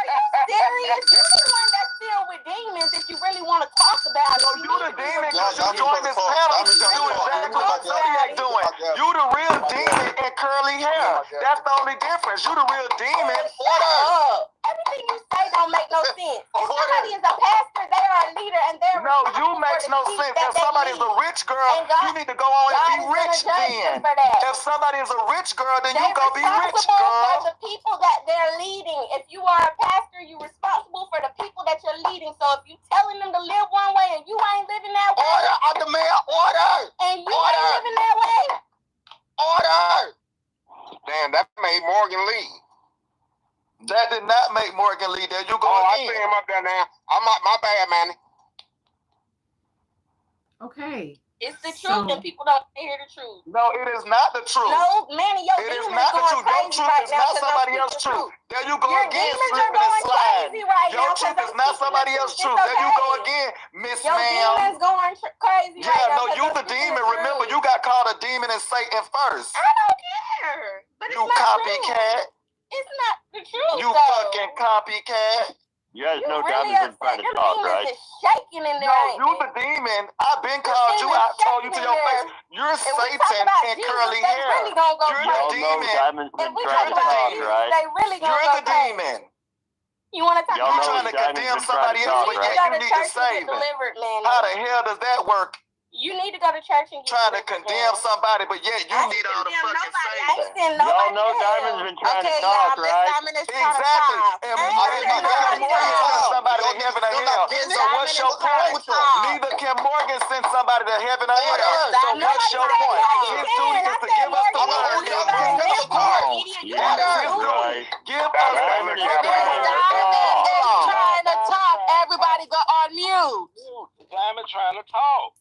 you serious? You're the one that's filled with demons if you really want to talk about it. No, you the demon because you joined this panel to do exactly what Zodiac doing. You the real demon in curly hair. That's the only difference. You the real demon. Shut up. Everything you say don't make no sense. If somebody is a pastor, they are a leader, and they're no, you makes no sense. If somebody is a rich girl, you need to go on and be rich then. If somebody is a rich girl, then you go be rich, girl. For the people that they're leading. If you are a pastor, you're responsible for the people that you're leading. So if you telling them to live one way and you ain't living that way, order, I demand order. And you ain't living that way, order. Damn, that made Morgan leave. That did not make Morgan leave. There you go again. I see him up there now. My bad, man. Okay. It's the truth, and people don't hear the truth. No, it is not the truth. No, Manny, your it is demons not the going truth. Your crazy truth right is now not 'cause somebody I'm else's speaking truth. truth. There you go Your again, demons are slipping and going sliding. crazy right Your now 'cause truth I'm is not speaking somebody the else's truth. truth. It's There you go okay. again, Miss Your Ma'am. demons going crazy right now. No, you the demon. Remember, you got called a demon and Satan first. I don't care. But it's You not copycat. true. It's not the truth. You though. fucking copycat. You guys know really Diamond's been trying upset. to Them talk, demons right? is shaking in there. No, ain't you they? the demon. I've been called you. I told you to your face. You're If we talk Satan about and Jesus, curly they hair. really gonna go You're crazy. the Y'all know demon. Diamond's If been we trying talk to about talk, Jesus, right? they really gonna You're go the crazy. demon. You want to talk Y'all about know You're trying to Diamond's condemn been trying somebody to else, talk, but You yet need to go you to need to church and save get him. delivered, man. How the hell does that work? You need to go to church and get Trying to delivered. condemn man. somebody, but yet you I need ain't all the condemn fucking nobody. I saving. ain't send Y'all nobody know to hell. Diamond's been trying to Okay, talk, y'all, Miss right? Diamond is trying to Exactly. talk. And I ain't Morgan send nobody to sent hell. somebody to heaven or hell. So what's your point? Neither can Morgan send somebody to heaven or hell. So what's your point? His duty is to give us the word. Oh, That is his duty. Give us the Diamond is word. Trying to talk. Everybody go on mute. Diamond trying to talk.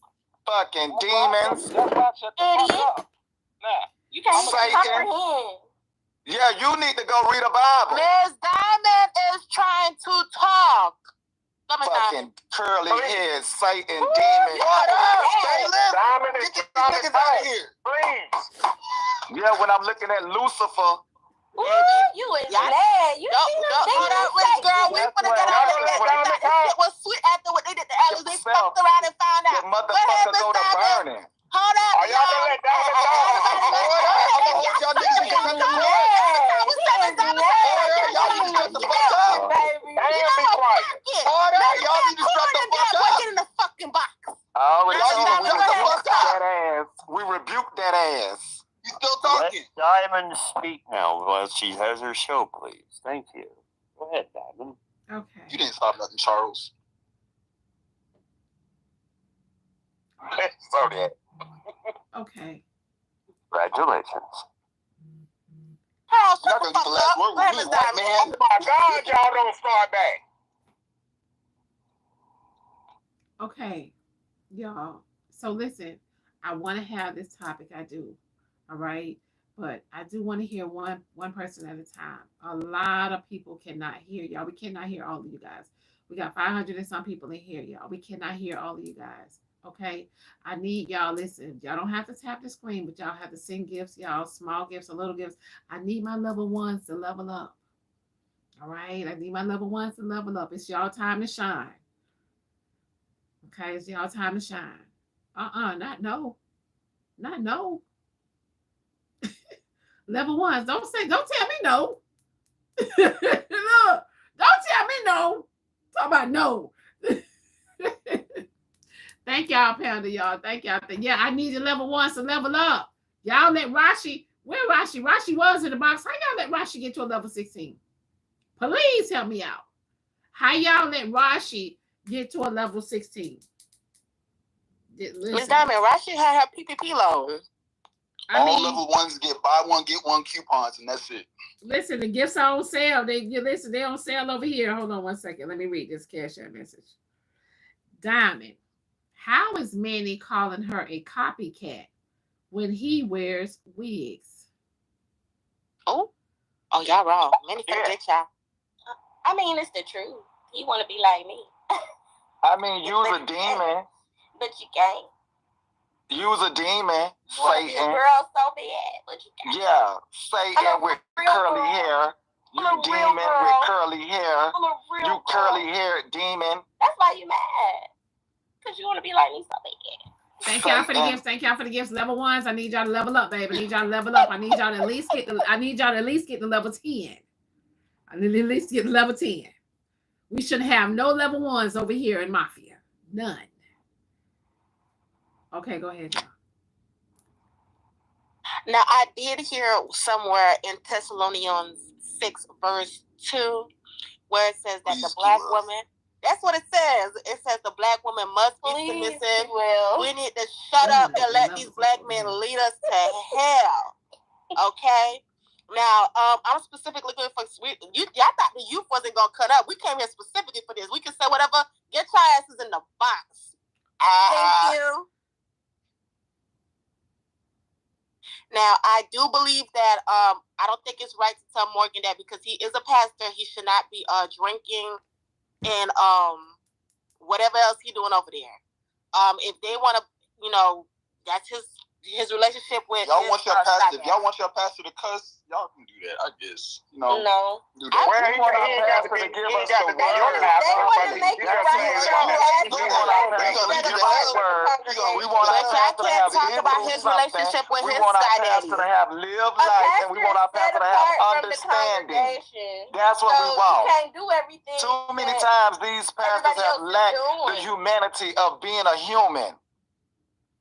Fucking demons. That's why I shut the fuck Idiot. up. Nah. You can't even Satan. comprehend. Yeah, you need to go read a Bible. Miss Diamond is trying to talk. Fucking curly head, Satan, demon. Diamond is trying to talk. Please. Yeah, when I'm looking at Lucifer. Ooh, you is mad. You hold up, rich girl. We finna get out of here. That shit was sweet after what they did to Alice. They fucked around and found out. The motherfucker go to burning. Hold up, Are y'all gonna let Diamond talk? Y'all need to shut the fuck up, baby. Damn, be quiet. Y'all need to shut the fuck up. Get in the fucking box. I already Y'all told need to we shut the rebuked fuck up. that ass. We rebuked that ass. You still Let talking? Diamond speak now while she has her show, please. Thank you. Go ahead, Diamond. Okay. You didn't stop nothing, Charles. Sorry. Okay. Congratulations. Charles, You're shut not the gonna get fuck the last up. word Go ahead, with Miss me, white Diamond. man. Oh my God, y'all don't start back. Okay, y'all. So listen, I want to have this topic. I do. All right. But I do want to hear one person at a time. A lot of people cannot hear y'all. We cannot hear all of you guys. We got 500 and some people in here, y'all. We cannot hear all of you guys. Okay. I need y'all. Listen, y'all don't have to tap the screen, but y'all have to send gifts, y'all. Small gifts or little gifts. I need my level ones to level up. All right. I need my level ones to level up. It's y'all time to shine. Okay. It's y'all time to shine. Not no. Not no. Level ones. Don't tell me no. Look, don't tell me no. Talk about no. Thank y'all, Panda, y'all. Thank y'all. Yeah, I need your level ones to level up. Y'all let Rashi, where Rashi? Rashi was in the box. How y'all let Rashi get to a level 16? Please help me out. How y'all let Rashi get to a level 16? Miss Diamond, Rashi had her PPP loan. All level ones get buy one, get one coupons, and that's it. Listen, the gifts are on sale. They on sale over here. Hold on one second. Let me read this Cash App message. Diamond, how is Manny calling her a copycat when he wears wigs? Oh, y'all wrong. Manny can get y'all. I mean, it's the truth. You want to be like me. I mean, you's a demon. But you can't. You's a demon, Satan. You girl so bad, but you can't. Yeah, Satan with curly hair. You demon with curly hair. You curly haired demon. That's why you mad. Because you want to be like me so bad. Thank y'all for the gifts. Thank y'all for the gifts. Level ones. I need y'all to level up, baby. I need y'all to level up. I need y'all to at least get the level 10. I need at least get the level 10. We should have no level ones over here in Mafia. None. Okay, go ahead, y'all. Now, I did hear somewhere in Thessalonians 6, verse 2, where it says that the black woman, that's what it says. It says the black woman must be submissive. We need to shut up and let these black men lead us to hell. Okay? Now, I'm specifically looking for y'all thought the youth wasn't going to cut up. We came here specifically for this. We can say whatever. Get your asses in the box. Thank you. Now, I do believe that I don't think it's right to tell Morgan that because he is a pastor, he should not be drinking and whatever else he's doing over there. If they want to, that's his relationship with. Y'all want your pastor? If y'all want your pastor to cuss, y'all can do that. I guess. No. Do that. Well, he ain't got to give us the word. They want to make it right. We want our pastor to have talk about his relationship with his We want our sky pastor daddy. to have live life, and we want our pastor to have understanding. That's what we want. You can't do everything. Too many times these pastors have lacked the humanity of being a human.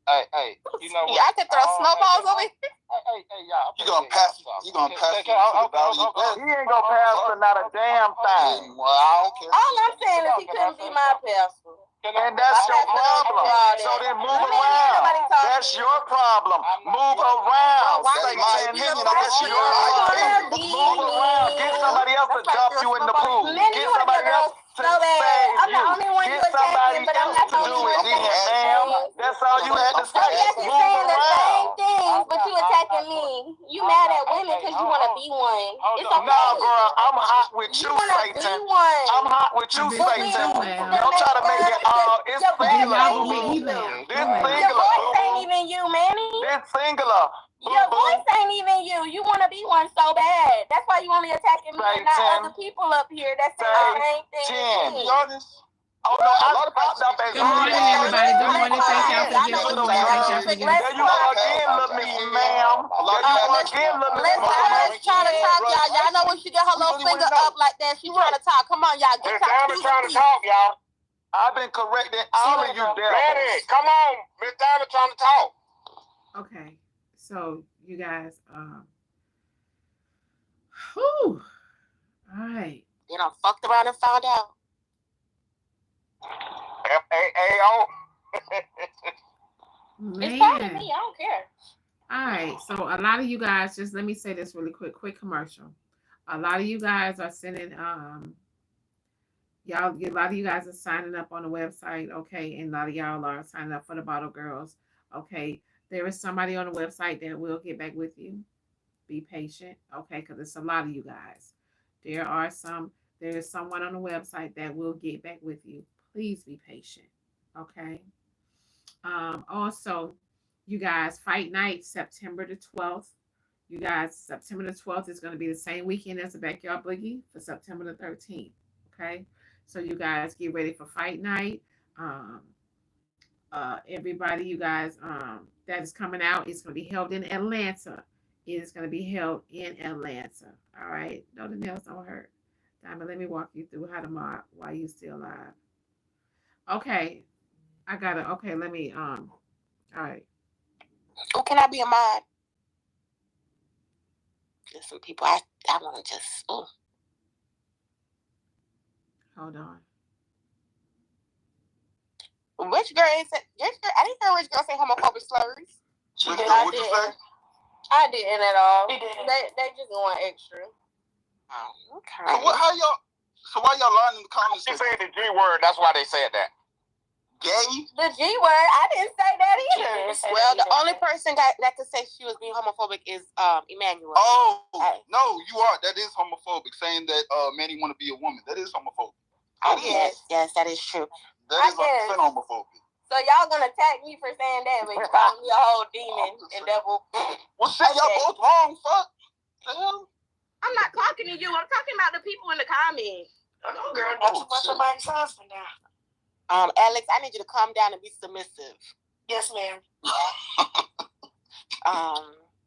Hey, you know what? I can throw snowballs over here. Hey, y'all. You gonna pass? You gonna pass? He ain't gonna pastor not a damn thing. Well, I don't care. All I'm saying is he couldn't be my pastor. And that's your problem. So then move around. That's your problem. Move around. That's my opinion. That's your problem. Move around. Get somebody else to dump you in the pool. Get somebody else to save I'm the only one you. you Get somebody attacking, but I'm else not to the do only it, one then, ma'am. That's all you had to So say. yes, you're Move saying the same around. things, but you attacking me. You mad at women because you want to be one. It's okay. No, girl, I'm hot with you, wanna be Satan. one. I'm hot with you, But Satan. see, Don't try to make it all. It's Your voice singular. ain't Y'all even make me you. laugh. This Your singular. voice ain't even you, Manny. This singular. Your voice ain't even you. You want to be one so bad. That's why you only attacking me and not other people up here that say the same thing. Be honest. Oh no, I popped up as Good morning, everybody. Good morning. Thank y'all for getting food. Thank y'all for getting There you are again, little Miss Ma'am. There you are again, little Miss Let's try to talk, y'all. Y'all know when she get her little finger up like that, she trying to talk. Come on, y'all. Get Miss Diamond trying to talk, y'all. I've been correcting all of you devils. Come on, Miss Diamond trying to talk. Okay, so you guys, whew, all right. They done fucked around and found out. F-A-A-O. Man. It's fine with me. I don't care. All right, so a lot of you guys, just let me say this really quick commercial. A lot of you guys are sending, a lot of you guys are signing up on the website, okay, and a lot of y'all are signing up for the Bottle Girls, okay. There is somebody on the website that will get back with you. Be patient, okay, because it's a lot of you guys. There is someone on the website that will get back with you. Please be patient, okay. Also, you guys, Fight Night, September the 12th. You guys, September the 12th is going to be the same weekend as the Backyard Boogie for September the 13th, okay. So you guys get ready for Fight Night. Everybody, you guys, that is coming out. It's going to be held in Atlanta. It is going to be held in Atlanta. All right. No, the nails don't hurt. Diamond, let me walk you through how to mod while you still alive. Okay. Okay, let me, all right. Oh, can I be a mod? There's some people I want to just, oh. Hold on. Which girl is it? I didn't hear which girl say homophobic slurs. She did. I didn't. I didn't at all. They just going extra. Oh, okay. So why y'all lying in the comments? She said the G word. That's why they said that. Gay? The G word. I didn't say that either. Well, the only person that could say she was being homophobic is Emmanuel. Oh, no, you are. That is homophobic. Saying that Manny want to be a woman. That is homophobic. Yes, that is true. That is 100% homophobic. So y'all gonna attack me for saying that, but you call me a whole demon and devil. Well, shit, y'all both wrong. Fuck. The hell? I'm not talking to you. I'm talking about the people in the comments. Oh, girl, not too much of my husband now. Alex, I need you to calm down and be submissive. Yes, ma'am.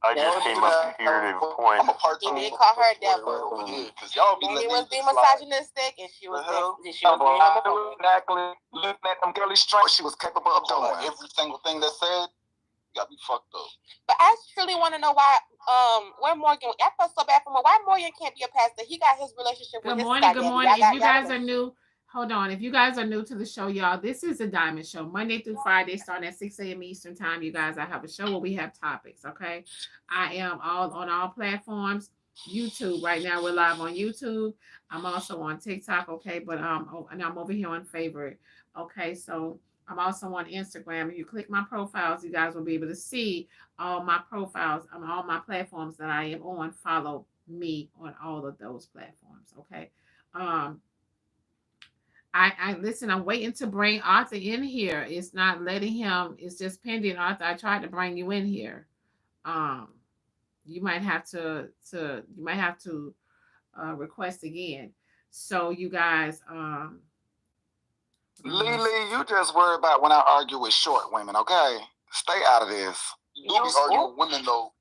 I just came up here to point. He did call her a devil. Because y'all be Manny was being misogynistic, and she was being homophobic. Exactly. Looking at them girly strengths she was capable of doing. Every single thing that said, you got to be fucked up. But I truly want to know why, where Morgan, I felt so bad for him. Why Morgan can't be a pastor? He got his relationship with his guy. Good morning. If you guys are new, hold on. If you guys are new to the show, y'all, this is a Diamond Show. Monday through Friday, starting at 6 a.m. Eastern Time. You guys, I have a show where we have topics, okay? I am on all platforms. YouTube. Right now, we're live on YouTube. I'm also on TikTok, okay? But and I'm over here on Favorite. Okay, so I'm also on Instagram. If you click my profiles, you guys will be able to see all my profiles on all my platforms that I am on. Follow me on all of those platforms. Okay. I listen, I'm waiting to bring Arthur in here. It's not letting him, it's just pending. Arthur, I tried to bring you in here. Um, you might have to request again. So you guys, Lily, you just worry about when I argue with short women, okay? Stay out of this. You do be arguing with women though.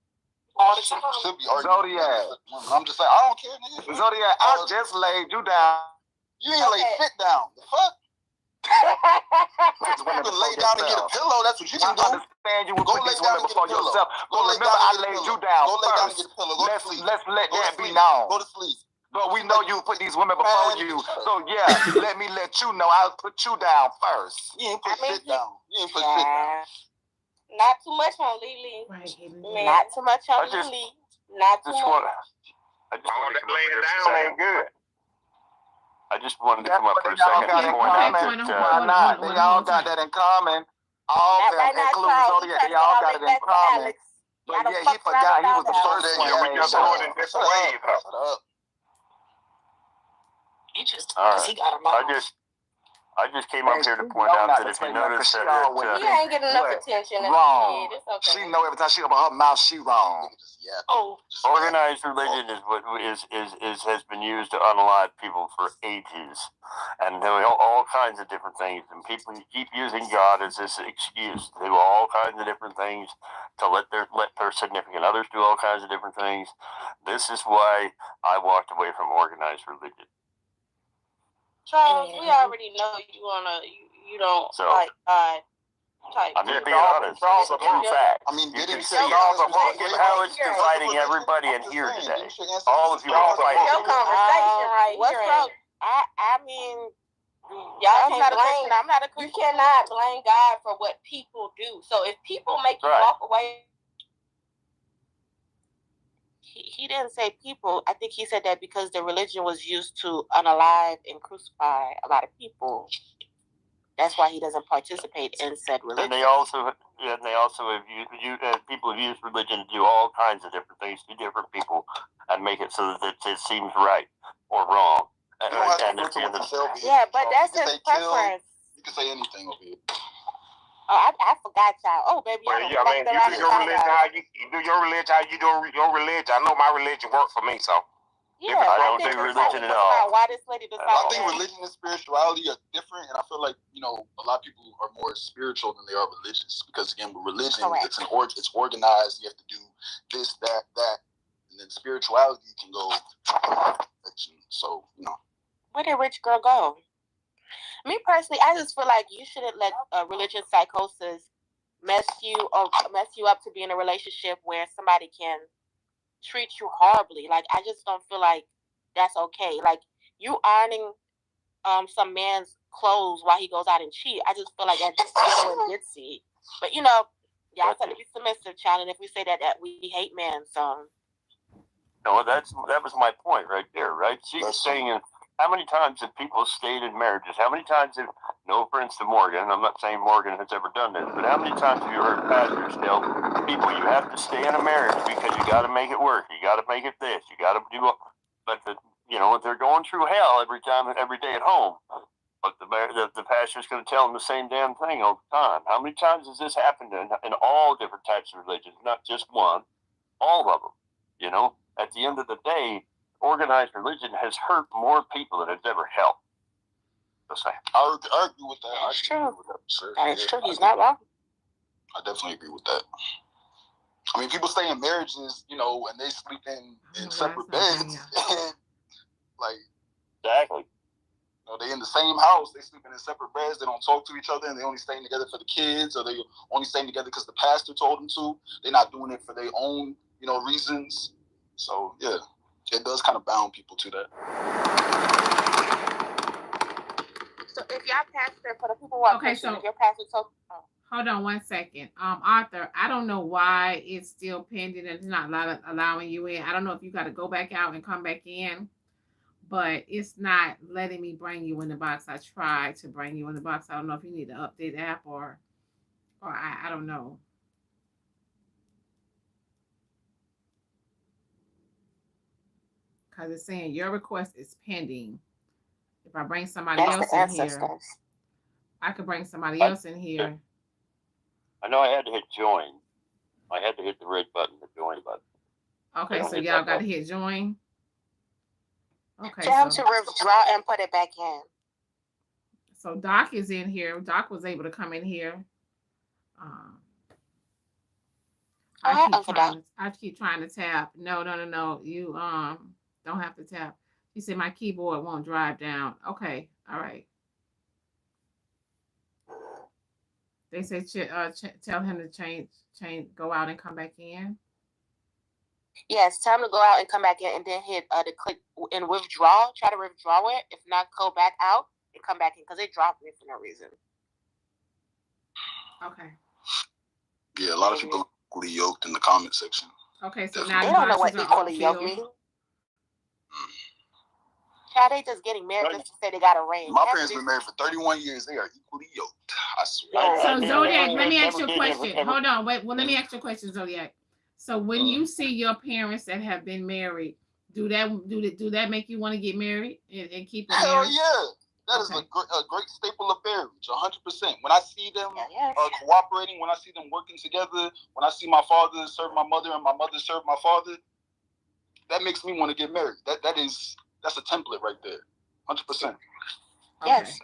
You should be arguing with women. I'm just saying, I don't care, nigga. Zodiac, I just laid you down. You ain't lay shit down. The fuck? You can lay down and get a pillow. That's what you can do. I understand you would go put lay these down women and get before a pillow. yourself. Go But lay remember, down I and get a laid pillow. you down Go lay down and first. get a pillow. Go to sleep. Let's let Go to that be sleep. known. Go to sleep. But we know you put these women before you. So yeah, let me let you know I'll put you down first. You ain't put shit down. You ain't put shit down. Not too much on Lily. Right. Not too much on Lily. Not too much. I just want to laying down ain't good. I just wanted to come up for a Y'all second got and in point out common. that Why not? They all got that in common. All of them, including Zodiac, they all got it in common. But yeah, he forgot he was the first one. Yeah, we just going in different ways, huh? He just All because right. he got a mouth. I just came up here to point out that if you notice that He ain't getting enough attention. Wrong. It's okay. She know every time she open her mouth, she wrong. Oh, organized religion is what has been used to unalive people for ages, and there are all kinds of different things. And people keep using God as this excuse to do all kinds of different things, to let their significant others do all kinds of different things. This is why I walked away from organized religion. Charles, we already know you don't like God type. I'm just being honest. It's a true fact. I mean, you didn't can say see how it's dividing everybody in here today. All of you are fighting. Your conversation right What's here. wrong? I mean, y'all can't blame. I'm not a Christian. You cannot blame God for what people do. So if people make you walk away. He didn't say people. I think he said that because the religion was used to unalive and crucify a lot of people. That's why he doesn't participate in said religion. And they also have people have used religion to do all kinds of different things to different people and make it so that it seems right or wrong. Yeah, but that's his preference. You can say anything over here. Oh, I forgot y'all. Oh, baby, well, yeah, I mean, you do your religion how you do your religion how you do your religion. I know my religion works for me, so. Yeah, I don't do religion at all. Why this lady decided? I think religion and spirituality are different, and I feel like a lot of people are more spiritual than they are religious. Because again, with religion, it's organized. You have to do this, that, and then spirituality can go. So Where did rich girl go? Me personally, I just feel like you shouldn't let religious psychosis mess you up to be in a relationship where somebody can treat you horribly. Like, I just don't feel like that's okay. Like, you ironing some man's clothes while he goes out and cheat. I just feel like that's ghetto and ditzy. But y'all said to be submissive, child, and if we say that we hate men, so. No, that was my point right there, right? She's saying. How many times have people stayed in marriages? How many times have, no offense to Morgan, I'm not saying Morgan has ever done this, but how many times have you heard pastors tell people you have to stay in a marriage because you got to make it work, you got to make it this, you got to do, but they're going through hell every day at home. But the pastor's going to tell them the same damn thing all the time. How many times has this happened in all different types of religions, not just one, all of them? At the end of the day, organized religion has hurt more people than it's ever helped. I agree with that. That's true. That's true. He's not wrong. I definitely agree with that. I mean, people stay in marriages, and they sleep in separate beds, and exactly. They in the same house, they sleeping in separate beds. They don't talk to each other, and they only staying together for the kids, or they only staying together because the pastor told them to. They're not doing it for their own, reasons. So yeah. It does kind of bound people to that. So if y'all pastor, for the people who are Christian, if your pastor told hold on one second. Arthur, I don't know why it's still pending and it's not allowing you in. I don't know if you got to go back out and come back in, but it's not letting me bring you in the box. I tried to bring you in the box. I don't know if you need to update the app or I don't know. Because it's saying your request is pending. If I bring somebody else in here, I could bring somebody else in here. I know I had to hit join. I had to hit the red button, the join button. Okay, so y'all got to hit join. Okay, Tell him to withdraw and put it back in. So Doc is in here. Doc was able to come in here. I keep trying to tap. No. You don't have to tap. He said my keyboard won't drive down. Okay, all right. They say tell him to change, go out and come back in. Yes, tell him to go out and come back in, and then hit the click and withdraw. Try to withdraw it. If not, go back out and come back in because it dropped me for no reason. Okay. Yeah, a lot of people equally yoked in the comment section. Okay, so Definitely. now they don't know what equally yoked means. Child, they just getting married just to say they got a ring. My parents been married for 31 years. They are equally yoked. I swear. So Zodiac, let me ask you a question. Hold on, wait. Well, let me ask you a question, Zodiac. So when you see your parents that have been married, do that make you want to get married and keep it? Hell yeah. That is a great staple of marriage, 100%. When I see them cooperating, when I see them working together, when I see my father serve my mother and my mother serve my father, that makes me want to get married. That's a template right there, 100%. Yes.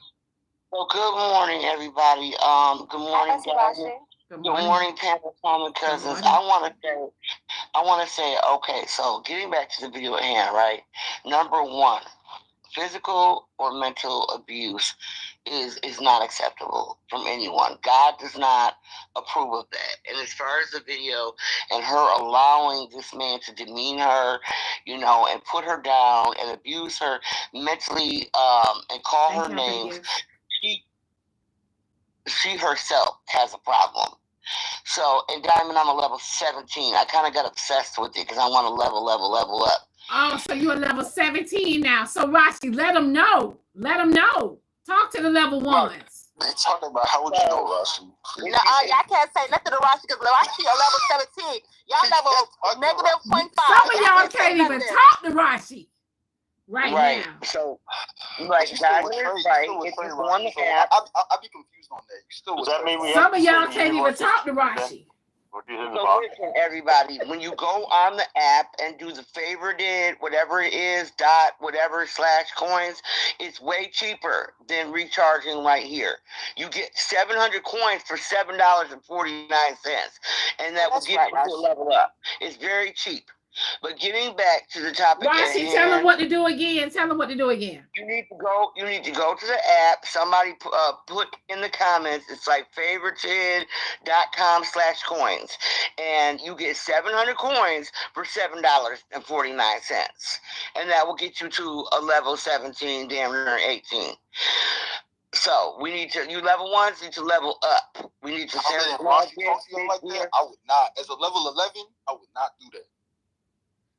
Well, good morning, everybody. Good morning, guys. Good morning, panel, common cousins. I want to say, okay, so getting back to the video at hand, right? Number one, physical or mental abuse is not acceptable from anyone. God does not approve of that. And as far as the video and her allowing this man to demean her, and put her down and abuse her mentally, and call her names, she herself has a problem. So, in Diamond, I'm a level 17. I kind of got obsessed with it because I want to level up. Oh, so you're level 17 now. So, Rashi, let them know. Talk to the level ones. They talking about how would you know, Rashi? Y'all can't say nothing to Rashi because Rashi are level 17. Y'all level negative 0.5. Some of y'all can't even talk to Rashi right now. So, Diamond is right. If you go on the app, I'll be confused on that. You still does that mean some of y'all can't even talk to Rashi? So listen, everybody, when you go on the app and do the favorited, whatever it is, /coins, it's way cheaper than recharging right here. You get 700 coins for $7.49, and that will get you to a level up. It's very cheap. But getting back to the topic at hand, tell them what to do again. You need to go to the app. Somebody put in the comments. It's like favorited.com/coins, and you get 700 coins for $7.49, and that will get you to a level 17, damn near 18. So you level ones need to level up. We need to send like that. I would not. As a level 11, I would not do that.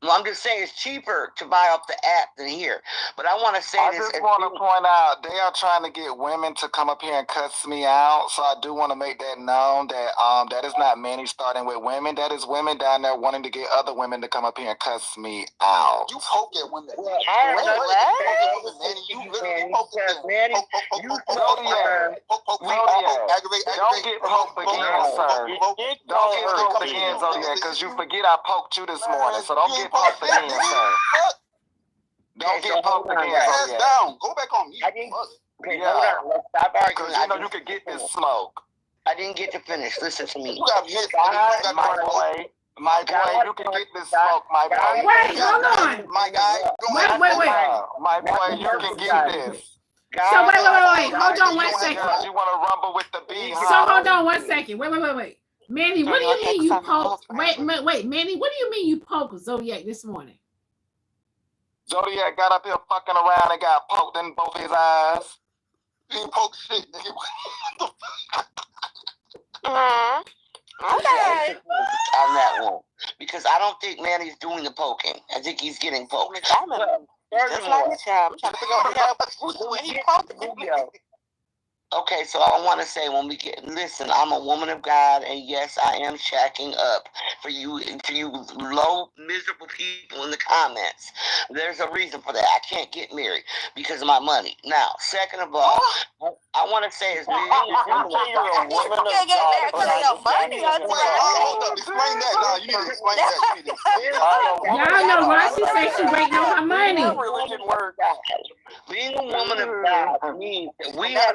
Well, I'm just saying it's cheaper to buy off the app than here. But I want to say I just want to point out they are trying to get women to come up here and cuss me out. So I do want to make that known that that is not Manny starting with women. That is women down there wanting to get other women to come up here and cuss me out. You poke at women. Don't get poked again, sir. Don't get poked again, Zodiac, because you forget I poked you this morning. So don't get poked again, sir. Don't get poked again, Zodiac. Down. Go back on mute. Okay, hold on. Let's stop arguing. Because you could get this smoke. I didn't get to finish. Listen to me. My boy, you can get this smoke, my boy. Wait, hold on. My guy. Wait. My boy, you can get this. So wait. Hold on 1 second. You want to rumble with the bee, So hold on 1 second. Wait. Manny, what do you mean you poked? Wait, Manny, what do you mean you poked Zodiac this morning? Zodiac got up here fucking around and got poked in both his eyes. He poked shit, nigga. Okay. On that one. Because I don't think Manny's doing the poking. I think he's getting poked. Just like the child. I'm trying to figure out where he posted. Okay, so I want to say listen, I'm a woman of God, and yes, I am shacking up for you low, miserable people in the comments. There's a reason for that. I can't get married because of my money. Now, second of all, I want to say is Hold up, explain that. No, you need to explain that. Y'all know Roshi said she waiting on her money. Being a woman of God means that we have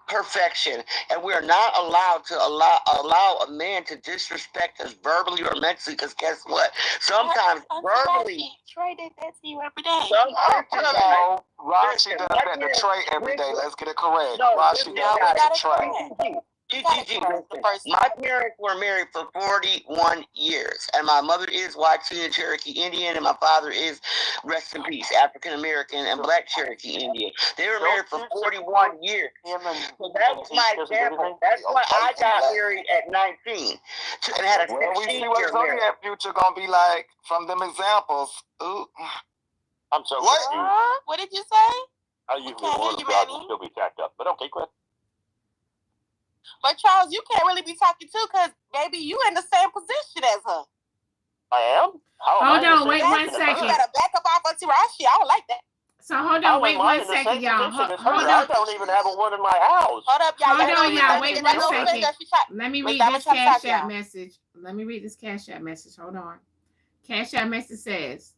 perfection, and we are not allowed to allow a man to disrespect us verbally or mentally. Because guess what? Sometimes verbally, Trey did that to you every day. Rashi does that to Trey every day. Let's get it correct. Rashi does that to Trey. My parents were married for 41 years, and my mother is YT and Cherokee Indian, and my father is, rest in peace, African American and Black Cherokee Indian. They were married for 41 years. So that was my example. That's why I got married at 19 and had a 16-year marriage. We see what Zodiac future gonna be like from them examples. Ooh. I'm so what? What did you say? I usually want to still be tacked up, but okay, go ahead. But Charles, you can't really be talking too, because baby, you in the same position as her. I am? Hold on, wait 1 second. You better back up off Auntie Rashi. I don't like that. So hold on, wait 1 second, y'all. Hold on. I don't even have a one in my house. Hold up, y'all. Hold on, y'all. Wait 1 second. Let me read this Cash App message. Let me read this Cash App message. Hold on. Cash App message says,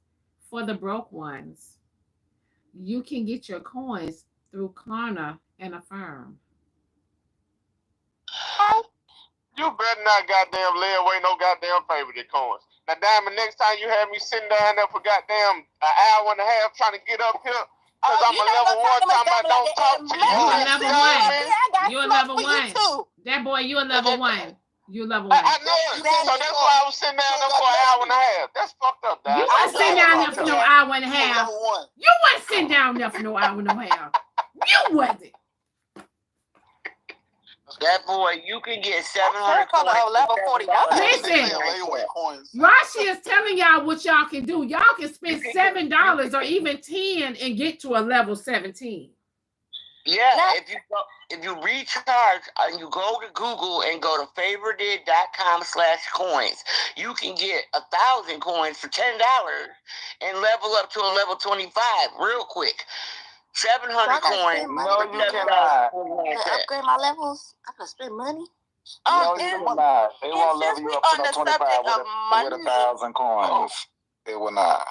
for the broke ones, you can get your coins through Klarna and Affirm. You better not goddamn lay away no goddamn favorite coins. Now, Diamond, next time you have me sitting down there for goddamn an hour and a half trying to get up here, because I'm a level 1 time I don't talk to you. You a level 1. You a level 1. That boy, you a level 1. You level 1. I know it. So that's why I was sitting down there for an hour and a half. That's fucked up, Diamond. You wasn't sitting down there for no hour and a half. You wasn't sitting down there for no hour and a half. You wasn't. That boy, you can get 700 coins. Level 41. Listen, Rashi is telling y'all what y'all can do. Y'all can spend $7 or even 10 and get to a level 17. Yeah, if you recharge and you go to Google and go to favorited.com/coins, you can get 1,000 coins for $10 and level up to a level 25 real quick. 700 coins. No, you cannot. Upgrade my levels. I can spend money. No, you cannot. They won't level you up to no 25 with 1,000 coins. It will not.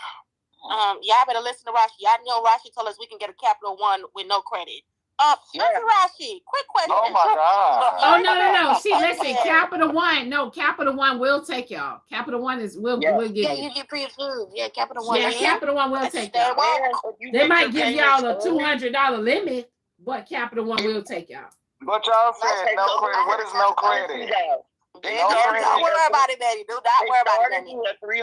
Y'all better listen to Rashi. Y'all know Rashi told us we can get a Capital One with no credit. Rashi, quick question. Oh my God. Oh no. See, listen, Capital One will take y'all. Capital One will get you. Yeah, you get pre-approved. Yeah, Capital One. Yeah, Capital One will take y'all. They might give y'all a $200 limit, but Capital One will take y'all. But y'all said no credit. What is no credit? Don't worry about it, baby. Do not worry about it. A $300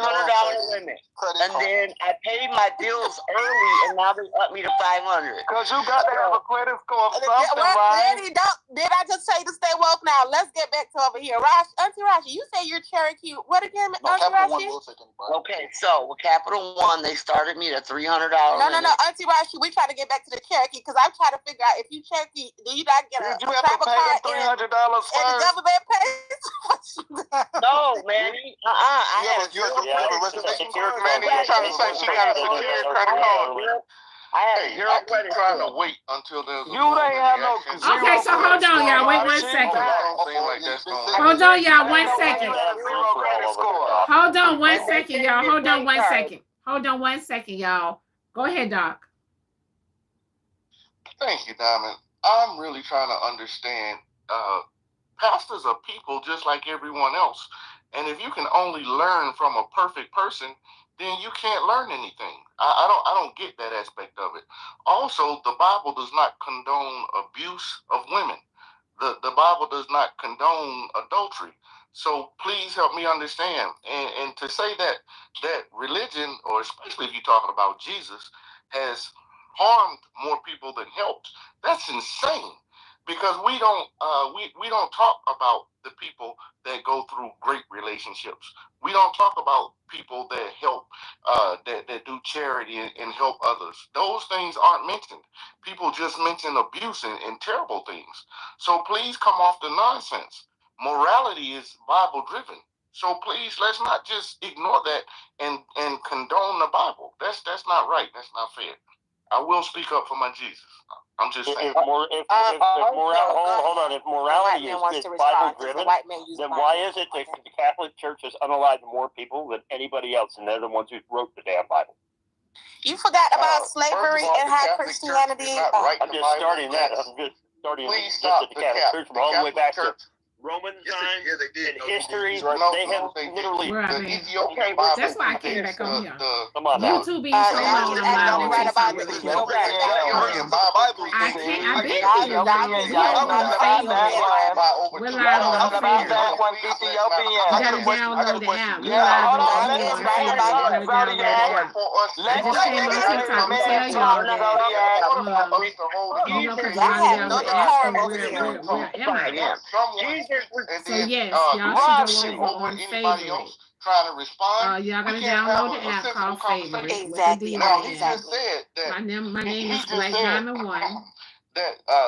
limit, and then I paid my bills early, and now they up me to $500. Cause you got to have a credit score of something, right? Did I just say to stay woke? Now let's get back to over here, Auntie Rashi. You say you're Cherokee. What again, Auntie Rashi? Okay, so with Capital One, they started me at $300. No, Auntie Rashi. We try to get back to the Cherokee because I'm trying to figure out if you Cherokee, do you not get a Did you have to pay them $300 first? And the government pays. No, man. You have a reservation card? Man, you're trying to say she got a security credit card. I had zero credit. Trying to wait until there's you ain't have no. Okay, so hold on, y'all. Wait 1 second. Hold on, y'all. 1 second. Hold on 1 second, y'all. Hold on 1 second. Hold on 1 second, y'all. Go ahead, Doc. Thank you, Diamond. I'm really trying to understand. Pastors are people just like everyone else. And if you can only learn from a perfect person, then you can't learn anything. I don't get that aspect of it. Also, the Bible does not condone abuse of women. The Bible does not condone adultery. So please help me understand. And to say that religion, or especially if you're talking about Jesus, has harmed more people than helped, that's insane. Because we don't talk about the people that go through great relationships. We don't talk about people that help, that that do charity and help others. Those things aren't mentioned. People just mention abuse and terrible things. So please come off the nonsense. Morality is Bible driven. So please, let's not just ignore that and condone the Bible. That's not right. That's not fair. I will speak up for my Jesus. I'm just saying. If morality is Bible driven, then why is it that the Catholic Church has unalived more people than anybody else, and they're the ones who wrote the damn Bible? You forgot about slavery and how Christianity. I'm just starting that. I'm just starting just at the Catholic Church, all the way back to Roman times and history. They have literally. That's why I came back on here. Come on now. YouTube being so long, I'm right about I've been here. We're live on Facebook. You gotta download the app. We're live on Facebook. I just came on TikTok to tell y'all that. Because y'all down the app, so where am I? So yes, y'all should go over on Favorite. Trying to respond. Y'all gotta download the app called Favorite. Exactly. Now he just said that my name is Blaqqdiamond 1.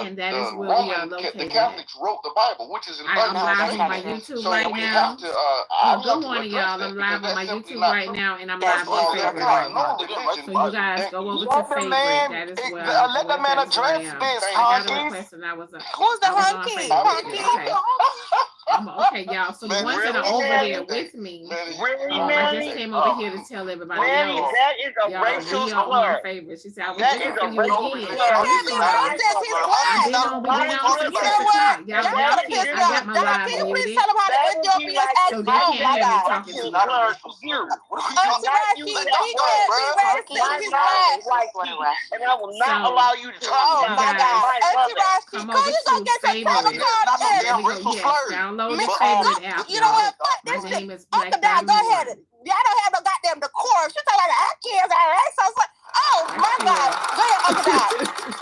And that is where we are located. The Catholics wrote the Bible, which is an I'm live on my YouTube right now. Good morning, y'all. I'm live on my YouTube right now, and I'm live on Favorite right now. So you guys go over to Favorite. That is where let the man address this, honky. Who's the honky? Okay, y'all. So the ones that are over there with me, I just came over here to tell everybody else. That is a racial slur. Favorite. She said I was looking for you again. I got my live muted. So they can't hear me talking to you. And I will not allow you to talk about that. Come over to Favorite. Download the Favorite app. You know what? My name is Blaqqdiamond. Go ahead. Y'all don't have no goddamn decorum. She's talking about our kids, our race. Oh my God. Go ahead, Uncle Dad.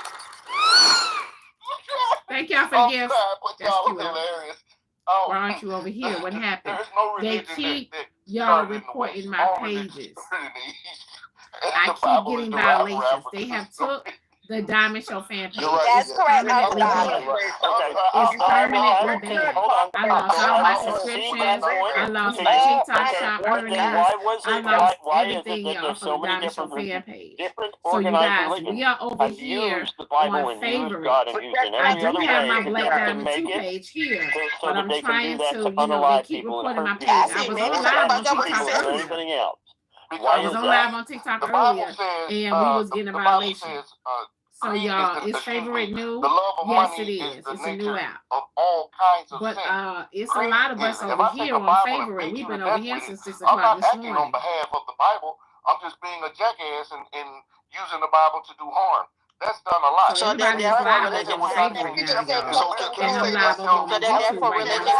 Thank y'all for gifts. That's hilarious. Why aren't you over here? What happened? They keep y'all reporting my pages. I keep getting violations. They have took the Diamond Show fan page. That's correct. Permanently banned. It's permanently banned. I lost all my subscriptions. I lost my TikTok shop earnings. I lost everything, y'all, from the Diamond Show fan page. So you guys, we are over here on Favorite. I do have my Blaqqdiamond 2 page here, but I'm trying to, they keep reporting my page. I was on live on TikTok earlier. I was on live on TikTok earlier, and we was getting a violation. So y'all, is Favorite new? Yes, it is. It's a new app. But it's a lot of us over here on Favorite. We've been over here since 6 o'clock this morning. On behalf of the Bible, I'm just being a jackass and using the Bible to do harm. That's done a lot. So everybody is live on Favorite now. And I'm live on YouTube right now too. So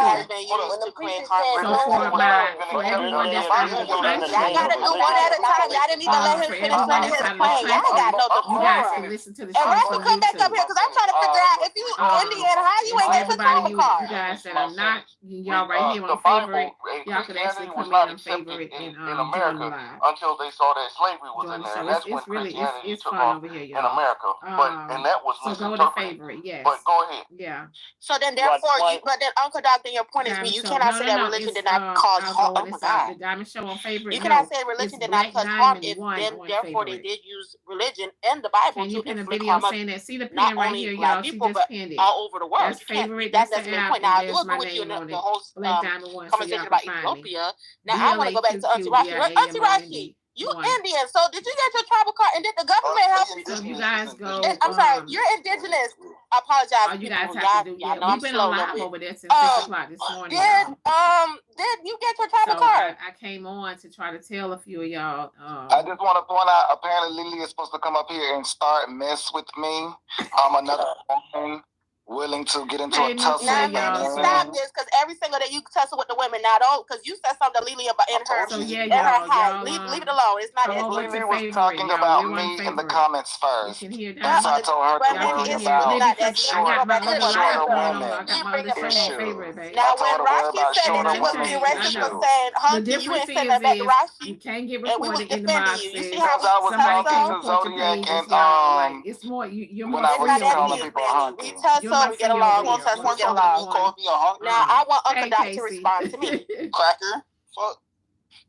for everyone that's out of the country, y'all gotta do one at a time. Y'all didn't even let him finish letting his plane. Y'all got no decorum. You guys can listen to the show from come back up here because I'm trying to figure out if you Indiana, how you ain't get the travel card. You guys that are not, y'all right here on Favorite, y'all can actually come in on Favorite and join the live. Until they saw that slavery was in there. That's when Christianity took off in America. And that was so go to Favorite, yes. But go ahead. Yeah. So then, therefore, but then Uncle Doc, then your point is, you cannot say that religion did not cause harm. Oh my God. The Diamond Show on Favorite. You cannot say religion did not cause harm if then, therefore, they did use religion and the Bible to inflict harm. Saying that. See the pin right here, y'all. She just pinned it. All over the world. That's Favorite. That's the point. Now, I do agree with you in the whole conversation about Ethiopia. Now, I want to go back to Auntie Rashi. Auntie Rashi. You Indian, so did you get your tribal card and did the government help you? So you guys go. I'm sorry, you're indigenous. I apologize. You guys have to do. Yeah, we've been on live over there since 6 o'clock this morning. Did you get your tribal card? I came on to try to tell a few of y'all. I just want to point out. Apparently, Lily is supposed to come up here and start mess with me. Another woman willing to get into Hey, a tussle. look, Now, y'all, man, so- stop this, because every single day you tussle with the women. Now, don't, because you said something to Lily about in her, So yeah, in her y'all, house. y'all, Leave it alone. It's not come that over deep. to Lily was favorite, talking y'all. about We're me on in the favorite. comments You first. can hear That's why I that. told her Well, to Y'all worry can it's hear about really not that because deep. I got my Anyway, other shorter live going on. women. I got my other show on favorite, baby. now, I told when her to worry Rashi about said shorter that you was women getting ready to issues. saying, The Hunky, you difference ain't saying that back to is Rashi, you can't get and we was reported in the defending you. You see boxes. how Because I was Somebody talking can to report your Zodiac pages, and y'all. Like it's more you're when more I It's was not free that over calling deep, here. people Manny. We hunky. tussle, You're my we get free along. over here. We get You along. called me a hunky. Now, I want Uncle Hey, Doc to Casey. respond to me. Cracker. Fuck.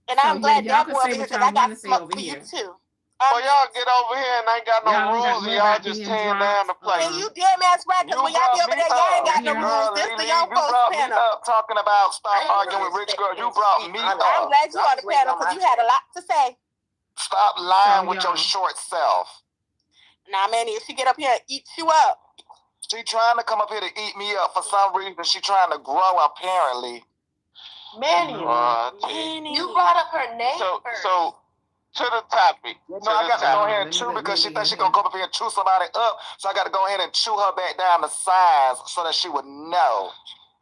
And So I'm yeah, glad y'all Dad can over say here, what because y'all I got want to say smoke over for you, here. too. Well, y'all get over here and ain't got no Y'all don't got to rules, and worry y'all about just being tearing dropped. down the place. And you damn ass right, because when y'all be over there, y'all ain't got no Here. rules. This the young You folks brought me panel. up talking about stop arguing with rich girl. You brought me I'm up. glad you on the panel, because you had a lot to say. Stop lying So, with your y'all. short self. Now, Manny, if she get up here and eat you up. She trying to come up here to eat me up for some reason. She trying to grow apparently. Manny, you brought up her name first. So, to the topic. You know, I got to go ahead and chew because she thinks she gonna come up here and chew somebody up. So I got to go ahead and chew her back down to size so that she would know.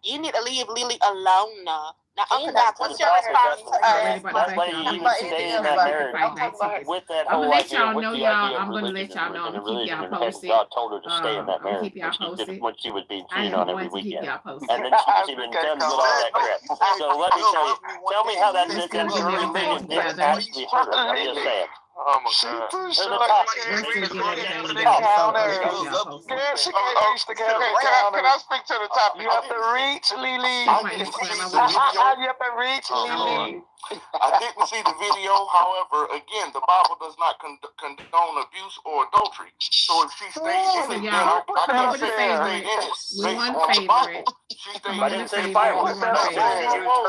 You need to leave Lily alone now. Now, Uncle Doc, what's your response to That's why you even stay in that marriage with that I'm gonna whole let idea, y'all with know, the y'all. idea of I'm gonna let religion y'all know. I'm and gonna keep religion, y'all and posted. God told her to stay in I'm that gonna marriage keep y'all posted. when she was being I cheated am on going every to keep weekend. y'all posted. And then she was even done with all that crap. So let me tell you, tell me how that We're still getting everything together. actually hurt her. I'm just saying. Oh my God. We're still getting everything together. So I'm gonna keep y'all posted. She can't reach the counter. Can I speak to the topic? You have to reach, Lily. Check my Instagram. I will. You have to reach, Lily. I didn't see the video. However, again, the Bible does not condone abuse or adultery. So if she stays in it, then y'all, I come over can to say stay favorite. in it. We Based want on the Bible. favorite. She Come stayed over in to it. favorite. We want favorite.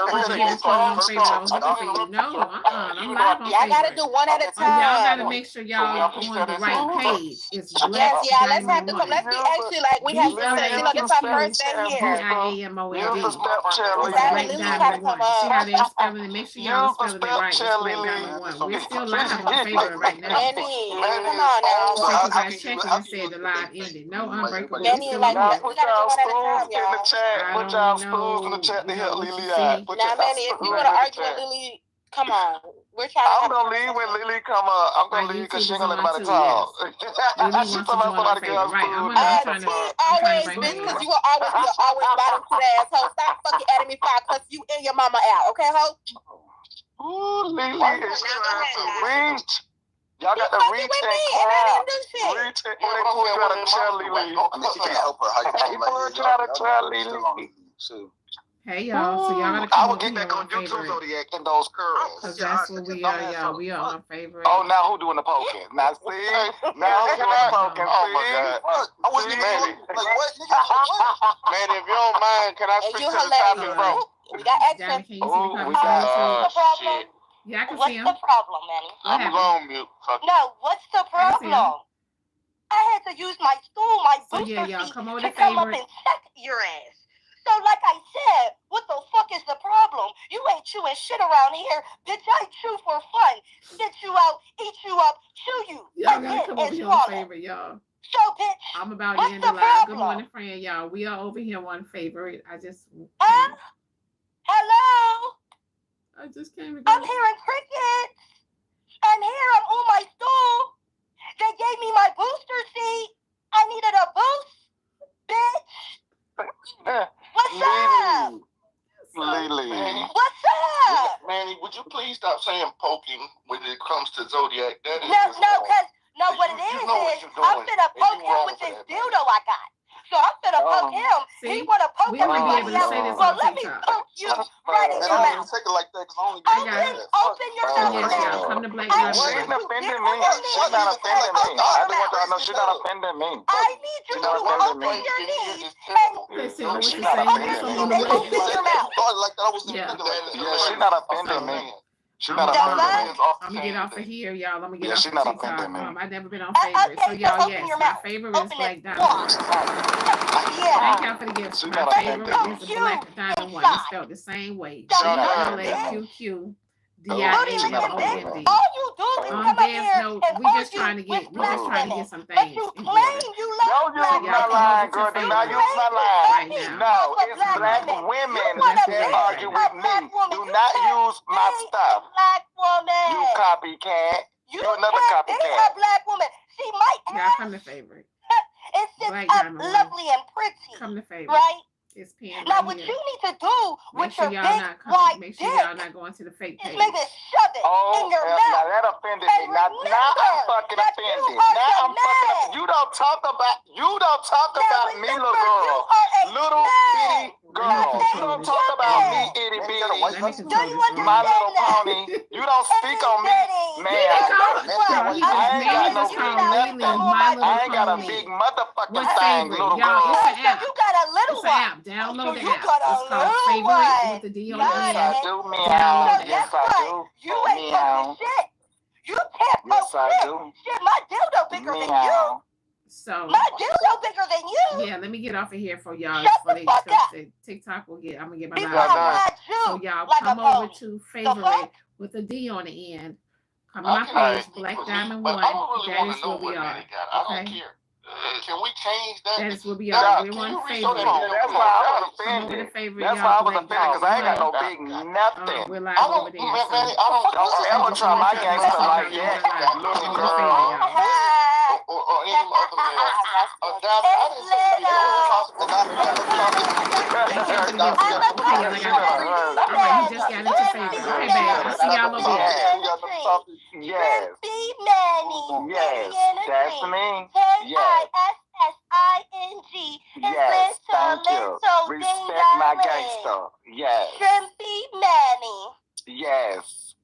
Did you hear this phone on favorite? I was looking for you. No, I'm live on Y'all gotta favorite. do one at a So y'all gotta time. make sure y'all on the right page. It's Yes, yeah, let's have Blaqqdiamond to come. Let's be 1. actually like we have been saying. You know, this is our first day here. BLAQDIAMOND. Exactly. Lily trying to Blaqqdiamond 1. come See how up. they're spelling it? Make sure y'all spelling it right. It's Blaqqdiamond 1. We're still live on favorite right now. Manny, come on now. Check because I checked and it said the live ended. No unbreakable. We're Manny, still like, on here. we gotta do one at a time, y'all. Put y'all spoons in the chat to help Lily out. Now, Manny, if you wanna argue with Lily, come on. We're trying to I'm gonna leave when Lily come up. I'm gonna leave because she ain't gonna let nobody talk. Lily wants to join on favorite. Right. I'm trying to always, bring bitch, her because in. you will always be always bottom to the asshole. Stop fucking adding me for I cuss you and your mama out, okay, ho? Ooh, Lily is trying to reach. Y'all got to reach with and me, and I didn't do shit. Reach it. People try to tell Lily. I mean, she can't help her. How you People try to tell Lily. Hey y'all, so y'all gotta I come will over get here back on on YouTube, favorite. Zodiac, and those curls. Cause that's what we are, y'all. We are on favorite. Oh, now who doing the poking? Now see? Now who's doing the poking? Oh my God. I wasn't even like what, nigga? What? Man, if you don't mind, can I speak to the topic, bro? We got action. Jamie, can you see the we comment? got shit. Yeah, I can What's see him. the problem, Manny? I'm going mute. Fuck. No, what's the I can see him. problem? I had to use my stool, my So booster yeah, y'all seat come over to to come up favorite. and check your ass. So like I said, what the fuck is the problem? You ain't chewing shit around here. Bitch, I chew for fun. Spit you out, eat you up, chew you. Y'all gotta Again, come over and here on swallow. favorite, y'all. So, bitch, I'm about to what's end the the live. Good problem? morning, friend, y'all. We are over here on favorite. I just Hello? I just came to I'm hearing crickets. And here I'm on my stool. They gave me my booster seat. I needed a boost, bitch. What's up? Lily. What's up? Manny, would you please stop saying poking when it comes to Zodiac? That is What it is I'm finna poke him with this dildo I got. So I'm finna poke him. See? He wanna poke We wouldn't be able everybody to else. say this Well, on let me TikTok. poke you right in And your I don't even mouth. take it like that because I only I got it. Open your So mouth yes, now. y'all come to Black She Diamond. ain't offending me. She's not offending me. I just want y'all to know she's not offending me. I need you to open your knees and Listen, I was She's the not same offending as me. I'm on the way. open your mouth. like that. I was Yeah. Yeah, she's not offending me. She's not offending me. I'm gonna get off of here, y'all. I'm gonna get Yeah, off she's of not TikTok. offending me. I've never been on favorite. So y'all, open yes, your my mouth. favorite is Open Black it Diamond. Yeah. Thank y'all for the gifts. She's My not favorite offended. is the Black Diamond 1. It's spelled the same way. Don't BLAQQDIAMOND. All you do is come up here know, and we call just you trying to with get, black women. get some But things you in claim order. you So love y'all black come women. over to You favorites claim you right love now. No, black it's black women. women You want to That's that be right argue a with me. black woman. Do You not can't use my be stuff. a black woman. You copycat. You You another can't be a copycat. black woman. See, my Y'all ass, come to favorite. it sits Black up Diamond One. lovely and pretty, Come to favorite. right? It's pinned Now, right what here. you need to do Make with sure your y'all big not white make sure dick y'all not going to the fake is page. maybe shove it in your now mouth. that offended And me. Now I'm remember fucking that offended. you are Now the I'm fucking man. offended. You don't talk about Now me, remember, little you girl. are a Little man. bitty girl. Let me You don't control talk this. about me, Woman. itty Let bitty. me Do control you this room. My understand little that? pony. You don't speak on me, He man. just called, He just, I ain't man, got he no just big called nothing. Lily My Little I ain't got a Pony. big motherfucking What's thing, favorite? little Y'all, girl. it's an So app. you got a little It's an one. app. Download the You app. got a It's called little Favorite one. with the D on Got the Yes, end. I do, meow. Download the Yes, app. I do. You ain't posting shit. You can't Yes, post I shit. do. Shit, my dildo bigger than you. Meow. So My dildo bigger than you. yeah, let me get off of here for y'all. Shut For the fuck up. the TikTok will get. I'm gonna get my Before live. I ride you So y'all like come a over pony. to The favorite fuck? with a D on the end. Come to I my can page, speak Black for me, Diamond but One. I don't really That want is to know where we what are. Manny got. I don't Okay. care. Can we change that? That is where we Now, are. We're can on you favorite. restore that on your That's why I was Come over to offended. favorite, That's y'all. why I was Black offended, because I ain't got Diamond no One. big nothing. We're I live don't, over there. So Manny, I don't ever try my gangster like y'all that, live. little Over to girl. favorite, y'all. or any other male. Diamond, I didn't say you were possible. Thank y'all for the gift. Okay, y'all. I got it. All right, you just got into favorite. Okay, babe. I'll see y'all over there. Yes. Shrimpy Manny. Yes. That's me. Yes. K-I-S-S-I-N-G. Yes. Thank you. Respect my gangster. Yes. Shrimpy Manny. Yes.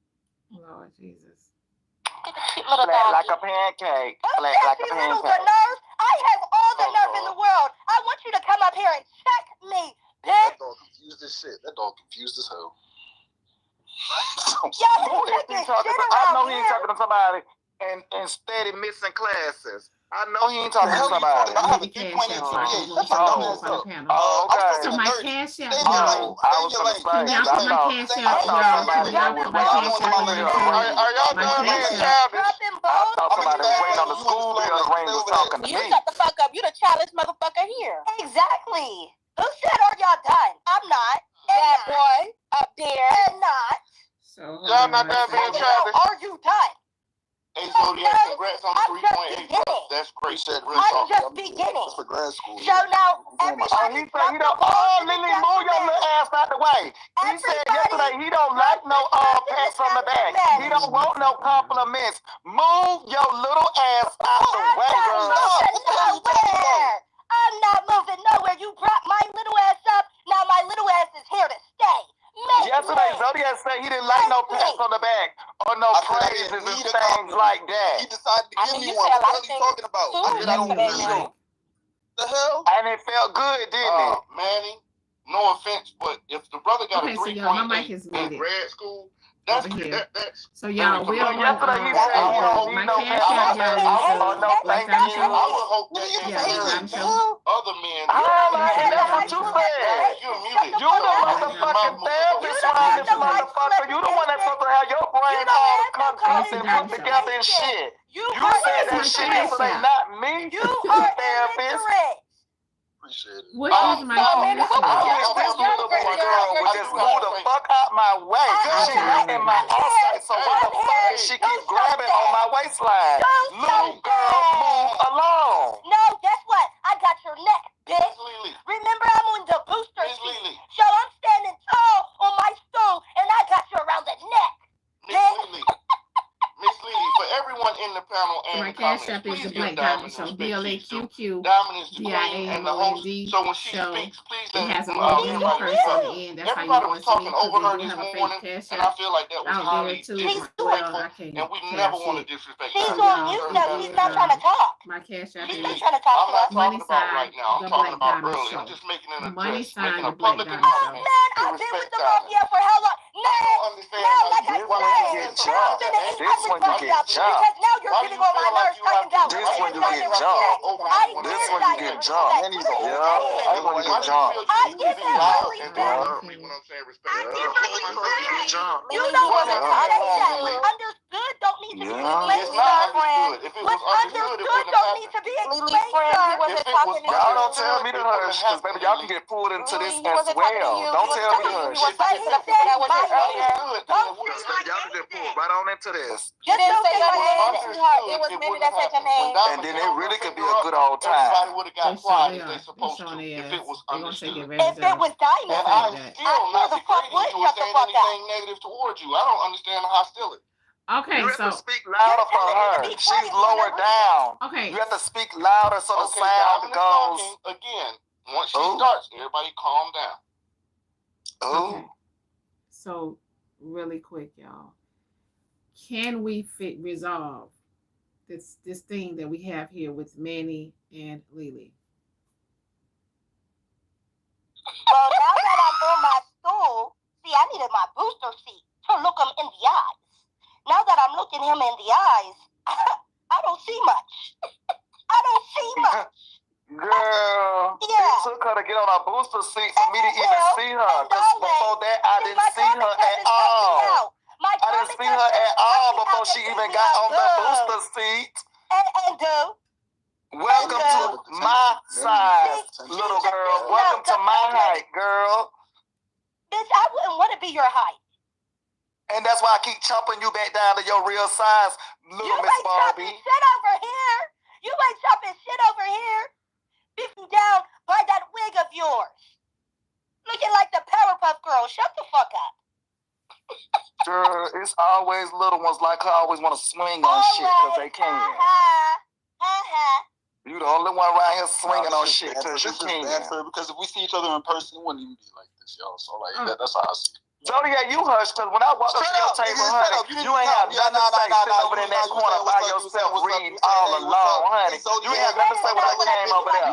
Lord Jesus. Flat like a pancake. Flat like a You little pancake. nerve. I have all the nerve in the world. I want you to come up here and check me, bitch. That dog confused as shit. That dog confused as hell. I know he ain't talking to somebody and steady missing classes. I know he ain't talking to somebody. I have a 3.8 GPA. Shut your dumb ass up. Okay. So my cash app, No, y'all. I was gonna say, Y'all put my cash app, y'all. Can y'all put my cash app on the phone? Are y'all My done being cash app. childish? I thought somebody was waiting on the school bell to ring was talking to You me. shut the fuck up. You the childish motherfucker here. Exactly. Who said, are y'all done? I'm not. That boy up there. And not. So hold Y'all on, not done being childish? Are you done? Hey, Zodiac, congrats on the 3.8. That's great. I'm just beginning. That's for grad school. So now, everybody Lily, move your little ass out the way. He said yesterday he don't like no pats on the back. He don't want no compliments. Move your little ass out the way, girl. Nowhere. I'm not moving nowhere. You brought my little ass up. Now my little ass is here to stay. Yesterday, Zodiac said he didn't like no pats on the back or no praises and things like that. He decided to give me one. What the hell are you talking about? I said I don't need them. The hell? And it felt good, didn't it? Manny, no offense, but if the brother got a 3.8 y'all, my mic is in muted. grad school, that's Over here. that's So y'all, we're on yesterday he said he don't my need no cash app, y'all, is no Black thank Diamond you. Show. I would hope that Yeah, in Black Diamond Show. other men. That's what you said. You're muted. You the motherfucking therapist around this motherfucker. You the one that's supposed to have your brain all concepts and put together and shit. You said that shit yesterday, not me. You are illiterate. Appreciate it. What is my cash app? I wish this little boy girl would just move the fuck out my way. She right in my eyesight, so why the fuck is she keep grabbing on my waistline? Little girl, move along. No, guess what? I got your neck, bitch. Remember, I'm on the booster seat. So I'm standing tall on my stool, and I got you around the neck. Miss Lily, for everyone in the panel and My the cash comments, app is the please Black give Diamond Diamond Show. respect. BLAQQ Diamond is the queen and the host. DIAMOND So when she show. speaks, please It let has a little green everybody person on respect. the end. That's how you Everybody know was it's me, talking because over they her do this have a morning, fake cash and I app feel like that was out there highly too. disrespectful, Well, I can't and we cash never want to it. disrespect She's Diamond. on mute, though. He's not trying to talk. My cash app He's is trying to talk I'm not Money talking about Sign, right now. the I'm talking Black about Diamond early. Show. I'm just making an Money address, Sign, making the a Black public Diamond announcement. Man, I've been with the mafia for how long? Man, no, like I said, I've been in everybody up because now you're getting on my nerves talking about This one you get jumped. This one you get jumped. And he's old. This one you get jumped. I give him my respect. You know what I'm saying? Understood, don't need to be explained. It's not it What's was understood, it wouldn't don't have need to be Lily explained, friend, he sir. wasn't If it talking was to Y'all you. don't tell me to hush, because baby, y'all can get pulled into this Louis, he as wasn't talking to well. you. Don't He was tell me to talking to you. He hush. was But talking he to the people said that wasn't my earlier. name. Understood, Don't then it would've- say my Y'all can name get pulled then. right on into this. You didn't say your It was name, sweetheart. It was understood, Mimi wouldn't that have said your happened. When name. And Diamond then it held her really could be finger a up, good old everybody time. would have They got sure quiet they as they are. They supposed showing to, their if it ass. was They're gonna take understood. advantage If it of was Diamond, And the fact I'm that. still I not the fuck degrading would you or shut the saying fuck up. anything negative towards you. I don't understand the hostility. Okay, You have so to speak louder for telling me to her. be She's quiet for no lower reason. down. okay, You have to speak louder so the Okay, sound Diamond is goes. talking again. Once she Ooh. starts, everybody calm down. okay. Ooh. So really quick, y'all. Can we resolve this thing that we have here with Manny and Lily? Well, now that I'm on my stool, see, I needed my booster seat to look him in the eyes. Now that I'm looking him in the eyes, I don't see much. I don't see much. Girl, Yeah. it took her to get on a booster seat for me to even Well, see her. and Because always, before that, I see, didn't my see her comic at cousins helped me all. out. My I didn't comic see her cousins at helped all me before out. she They even gave me got a on the hug. booster seat. And Welcome to my size, little girl. Welcome to my height, girl. Bitch, I wouldn't want to be your height. And that's why I keep chopping you back down to your real size, little You Miss ain't Barbie. chopping shit over here. You ain't chopping shit over here. Beating down by that wig of yours. Looking like the Powerpuff Girl. Shut the fuck up. Girl, it's always little ones like her always want to swing on shit because they can. You the only one around here swinging on shit because you can. Because if we see each other in person, it wouldn't even be like this, y'all. So like that's how I see it. Zodiac, you hush, because when I walked up to your table, honey, you ain't have nothing to say sitting over there in that corner by yourself reading all alone, honey. You ain't have nothing to say when I came over there.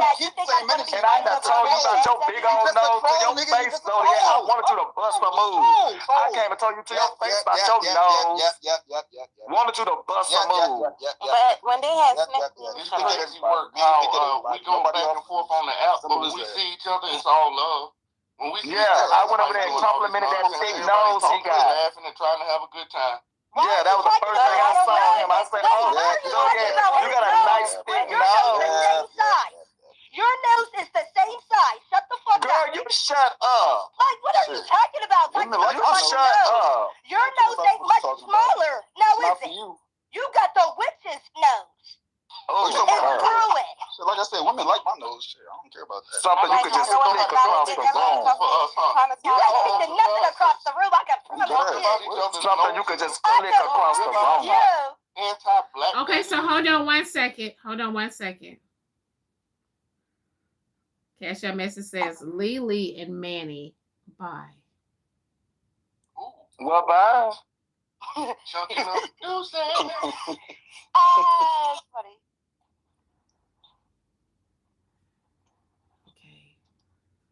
And I done told you about your big old nose to your face, Zodiac. I wanted you to bust a move. I came and told you to your face about your nose. Wanted you to bust a move. But when they had It's because you work how we go back and forth on the app, but when we see each other, it's all love. When we see I went over there and complimented that thick nose he got. Laughing and trying to have a good time. Yeah, that was the first thing I saw him. I said, oh, Zodiac, you got a nice thick nose. Your nose is the same size. Shut the fuck up. Girl, you shut up. Like, what are you talking about? You shut up. Your nose ain't much smaller. Now is it? You got the witch's nose. Oh, it's through it. So like I said, women like my nose. Shit, I don't care about that. Something you could just flick across the room. You ain't flicking nothing across the room. I can promise you. Something you could just flick across the room. Anti-black. Okay, so hold on 1 second. Hold on 1 second. Cash App message says Lily and Manny. Bye. Well, bye. Oh, funny.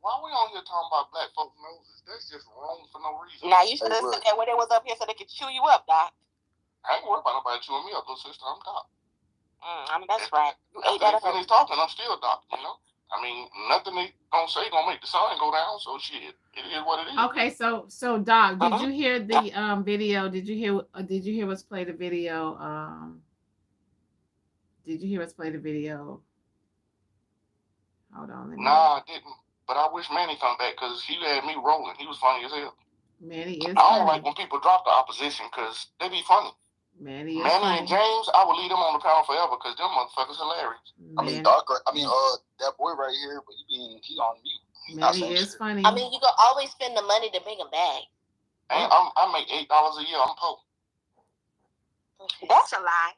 Why are we on here talking about black folks' noses? That's just wrong for no reason. Now you should have said that when they was up here so they could chew you up, Doc. I ain't worried about nobody chewing me up, though, sister. I'm Doc. I mean, that's right. You ate After that they finish talking, I'm still Doc, you know? I mean, nothing they gonna say gonna make the sun go down, so shit. It is what it is. Okay, so Doc, did you hear the video? Did you hear us play the video? Did you hear us play the video? Hold on. Nah, I didn't. But I wish Manny come back because he had me rolling. He was funny as hell. Manny is I don't funny. like when people drop the opposition because they be funny. Manny and James, I will leave them on the panel forever because them motherfuckers hilarious. I mean, that boy right here, but he on mute. Manny is funny. I mean, you can always spend the money to bring him back. And I make $8 a year. I'm poor. That's a lie.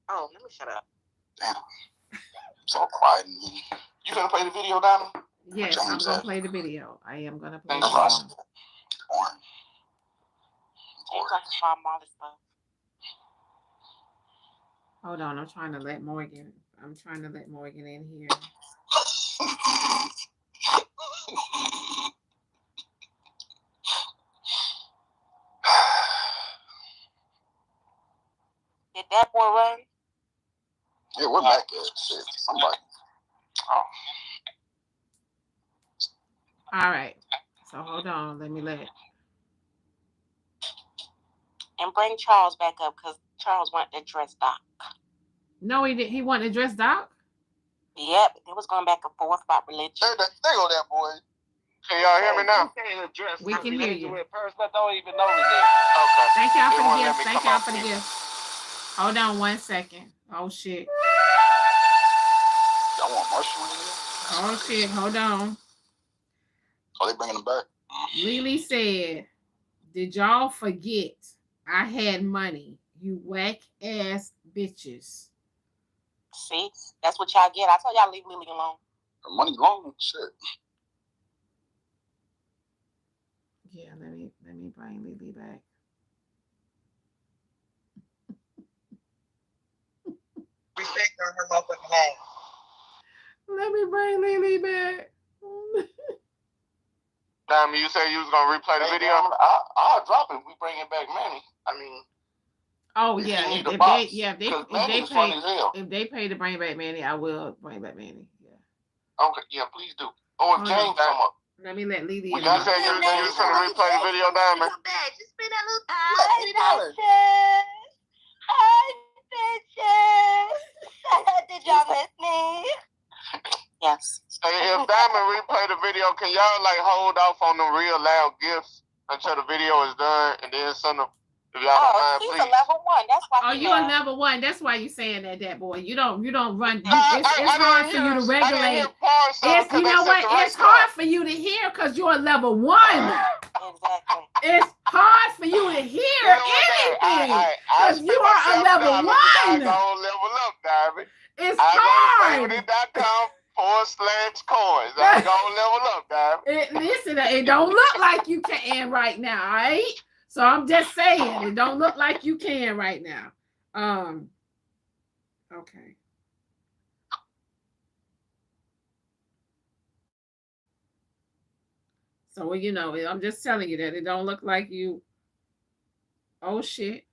Oh, let me shut up. Damn. So quiet. You gonna play the video, Diamond? Yes, I'm gonna play the video. I am gonna play the video. Hold on, I'm trying to let Morgan in here. Did that boy run? Yeah, we're back at shit. Somebody. Oh. All right. So hold on. Let me And bring Charles back up because Charles went to dress Doc. No, he did. He wanted to address Doc. Yep, it was going back and forth about religion. Stay on that, boy. Can y'all hear me now? We can hear you. Person that don't even know religion. Okay. Thank y'all for the They gift. won't let me Thank come y'all up for the here. gift. Hold on 1 second. Oh shit. Y'all want Marshall in here? Oh shit. Hold on. Oh, they bringing them back. Lily said, "Did y'all forget I had money? You whack ass bitches." See, that's what y'all get. I told y'all leave Lily alone. Her money long, shit. Yeah, let me bring Lily back. Respect on her motherfucking name. Let me bring Lily back. Diamond, you said you was gonna replay the video. I'll drop it. We bring it back, Manny. I mean. Oh if yeah, you need a if box, they pay to bring back Manny, I will bring back Manny. Yeah. Okay, yeah, please do. Or if James come up. Let me let Lily in. You said you was gonna replay the video, Diamond. Just spend that little Hi, bitches. Did y'all miss me? Yes. Hey, if Diamond replay the video, can y'all like hold off on the real loud gifts until the video is done and then send them? If y'all don't mind, He's please. a level 1. That's why. Oh, you a level 1. That's why you saying that boy. You don't run. It's hard for you to regulate. It's, you know what? It's hard for you to hear because you're a level 1. Exactly. It's hard for you to hear anything because you are a level 1. I go level up, Diamond. It's hard. /coins. I go level up, Diamond. Listen, it don't look like you can right now, all right? So I'm just saying, it don't look like you can right now. Okay. So, you know, I'm just telling you that it don't look like you. Oh, shit.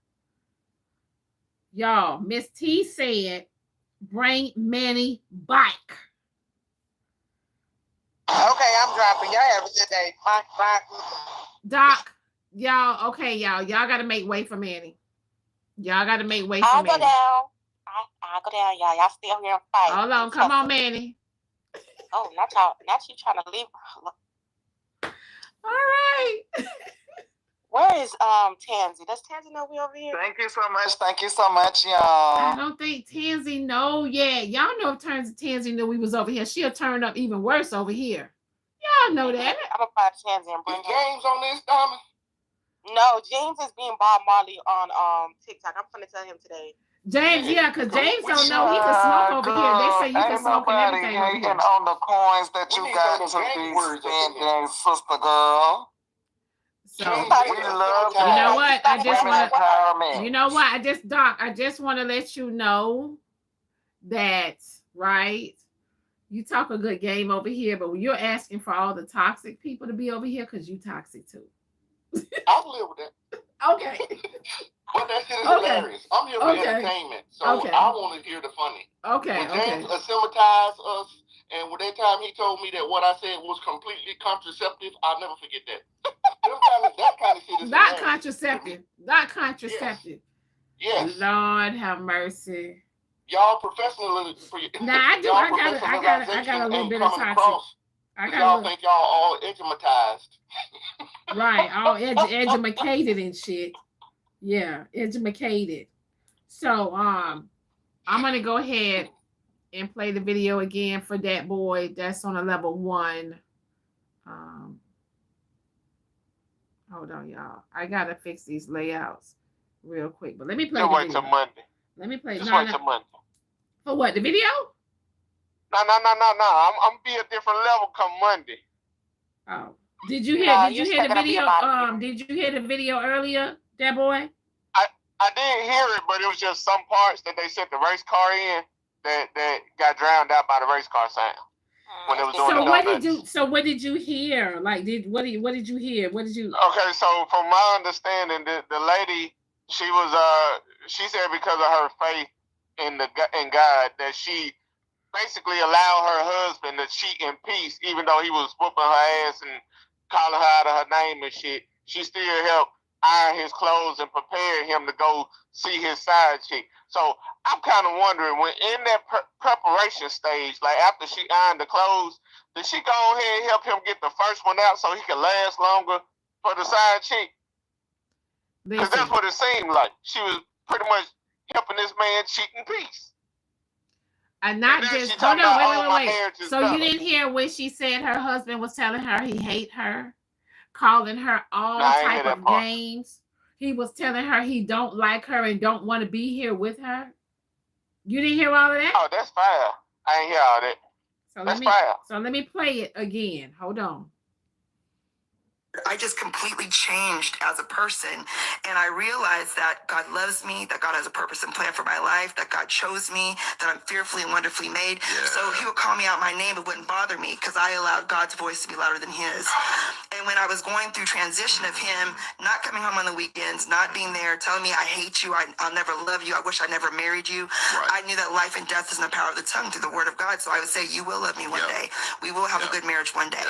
Y'all, Miss T said, bring Manny back. Okay, I'm dropping. Y'all have a good day. Bye. Doc, y'all, okay, y'all got to make way for Manny. Y'all got to make way for I'll Manny. go down. I'll go down, y'all. Y'all stay here and fight. Hold on. Come on, Manny. Oh, not y'all. Not you trying to leave. All right. Where is Tansy? Does Tansy know we over here? Thank you so much. Thank you so much, y'all. I don't think Tansy know yet. Y'all know if Tansy knew we was over here, she'll turn up even worse over here. Y'all know that. I'm gonna find Tansy and bring James on this, Diamond? No, James is being Bob Marley on TikTok. I'm gonna tell him today. James, yeah, because James don't know he can smoke over here. They say you can smoke and everything over here. On the coins that you got to be spending, sister girl. So you know what? I just want to. You know what? I just want to let you know that, right? You talk a good game over here, but you're asking for all the toxic people to be over here because you toxic too. I'll live with that. Okay. But that shit is hilarious. I'm here for entertainment, so I want to hear the funny. Okay. When James assemblitized us, and when that time he told me that what I said was completely contraceptive, I'll never forget that. That kind of shit is not hilarious. contraceptive. Not contraceptive. Yes. Lord have mercy. Y'all professionally. Nah, I do. I got a little bit of toxic. Y'all think y'all all edumatized. Right, all edumacated and shit. Yeah, edumacated. So I'm gonna go ahead and play the video again for that boy that's on a level 1. Hold on, y'all. I gotta fix these layouts real quick, but let me play the video. Wait till Monday. Let me play. Just wait till Monday. For what? The video? No. I'm be a different level come Monday. Oh, did you hear? Did you hear the video? Did you hear the video earlier, that boy? I didn't hear it, but it was just some parts that they sent the race car in that got drowned out by the race car sound when it was doing So what did you hear? Like, what did you hear? What did you? Okay, so from my understanding, the lady, she said because of her faith in God that she basically allowed her husband to cheat in peace, even though he was whooping her ass and calling her out of her name and shit. She still helped iron his clothes and prepare him to go see his side chick. So I'm kind of wondering, when in that preparation stage, like after she ironed the clothes, did she go ahead and help him get the first one out so he could last longer for the side chick? Because that's what it seemed like. She was pretty much helping this man cheat in peace. And not just, hold on, wait. So you didn't hear when she said her husband was telling her he hate her, calling her all type of names. He was telling her he don't like her and don't want to be here with her. You didn't hear all of that? Oh, that's fire. I ain't hear all that. So let me play it again. Hold on. I just completely changed as a person, and I realized that God loves me, that God has a purpose and plan for my life, that God chose me, that I'm fearfully and wonderfully made. Yeah. So he would call me out my name, it wouldn't bother me because I allowed God's voice to be louder than his. And when I was going through transition of him not coming home on the weekends, not being there, telling me I hate you, I'll never love you, I wish I never married you, right. I knew that life and death is in the power of the tongue through the word of God. So I would say, you will love me one day. We will have a good marriage one day.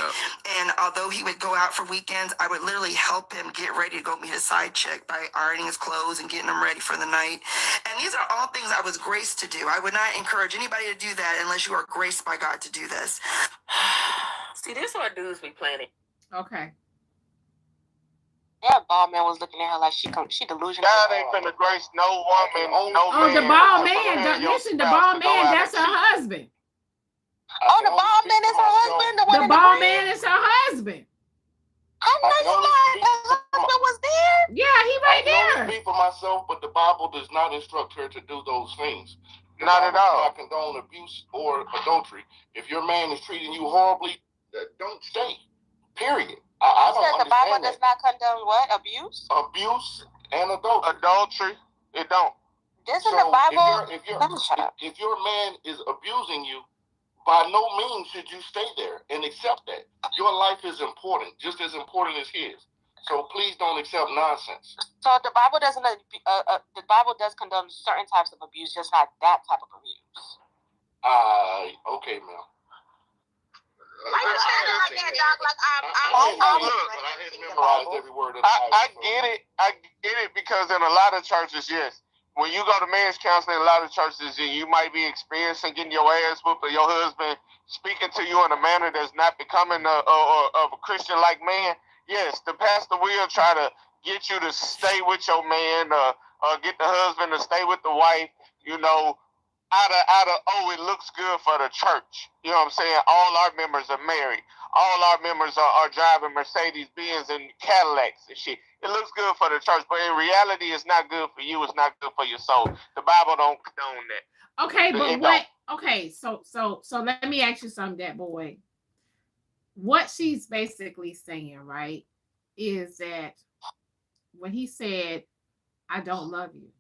And although he would go out for weekends, I would literally help him get ready to go meet his side chick by ironing his clothes and getting him ready for the night. And these are all things I was graced to do. I would not encourage anybody to do that unless you are graced by God to do this. See, this is what dudes be planning. Okay. That bald man was looking at her like she delusional. God ain't finna grace no woman, no man. Oh, the bald man. Listen, the bald man, that's her husband. Oh, the bald man is her husband? The bald man is her husband. I know you lied. The husband was there. Yeah, he right there. I don't speak for myself, but the Bible does not instruct her to do those things. Not at all. I condone abuse or adultery. If your man is treating you horribly, don't stay. Period. I don't understand the Bible does not condone what? Abuse? Abuse and adultery. Adultery. It don't. Doesn't the Bible? If your man is abusing you, by no means should you stay there and accept that. Your life is important, just as important as his. So please don't accept nonsense. So the Bible doesn't. The Bible does condone certain types of abuse, just not that type of abuse. Okay, Mel. Why you standing like that, dog? Like I get it. I get it because in a lot of churches, yes. When you go to marriage counseling, a lot of churches, you might be experiencing getting your ass whooped or your husband speaking to you in a manner that's not becoming of a Christian-like man. Yes, the pastor will try to get you to stay with your man or get the husband to stay with the wife, you know, out of, it looks good for the church. You know what I'm saying? All our members are married. All our members are driving Mercedes-Benz and Cadillacs and shit. It looks good for the church, but in reality, it's not good for you. It's not good for your soul. The Bible don't condone that. Okay, but what? Okay, so let me ask you something, that boy. What she's basically saying, right, is that when he said, "I don't love you,"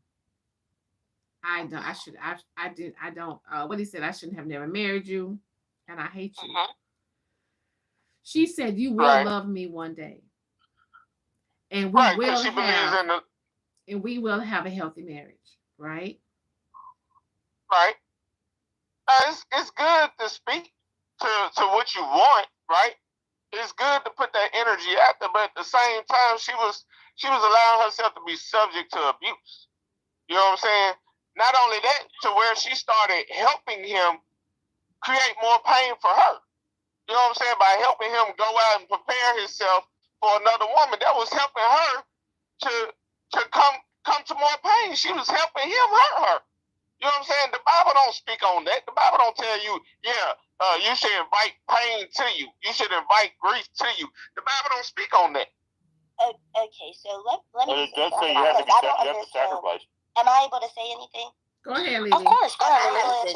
what he said, I shouldn't have never married you, and I hate you. She said, "You will love me one day, and we will have a healthy marriage," right? Right. It's good to speak to what you want, right? It's good to put that energy out there, but at the same time, she was allowing herself to be subject to abuse. You know what I'm saying? Not only that, to where she started helping him create more pain for her. You know what I'm saying? By helping him go out and prepare himself for another woman, that was helping her to come to more pain. She was helping him hurt her. You know what I'm saying? The Bible don't speak on that. The Bible don't tell you, you should invite pain to you. You should invite grief to you. The Bible don't speak on that. Okay, so let me. It does say you have to sacrifice. Am I able to say anything? Go ahead, Lily. Of course, go ahead.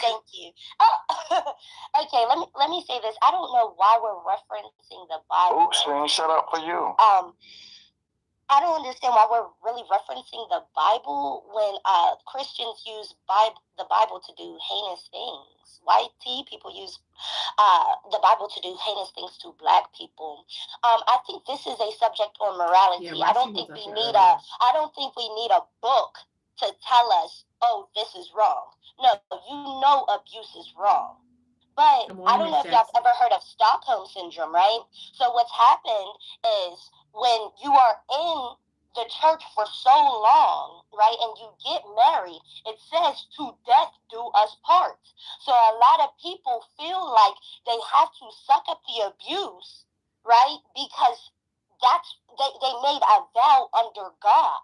Thank you. Okay, let me say this. I don't know why we're referencing the Bible. Oops, shut up for you. I don't understand why we're really referencing the Bible when Christians use the Bible to do heinous things. White people use the Bible to do heinous things to Black people. I think this is a subject on morality. I don't think we need a book to tell us, oh, this is wrong. No, you know abuse is wrong. But I don't know if y'all ever heard of Stockholm Syndrome, right? So what's happened is when you are in the church for so long, right, and you get married, it says to death do us part. So a lot of people feel like they have to suck up the abuse, right, because they made a vow under God.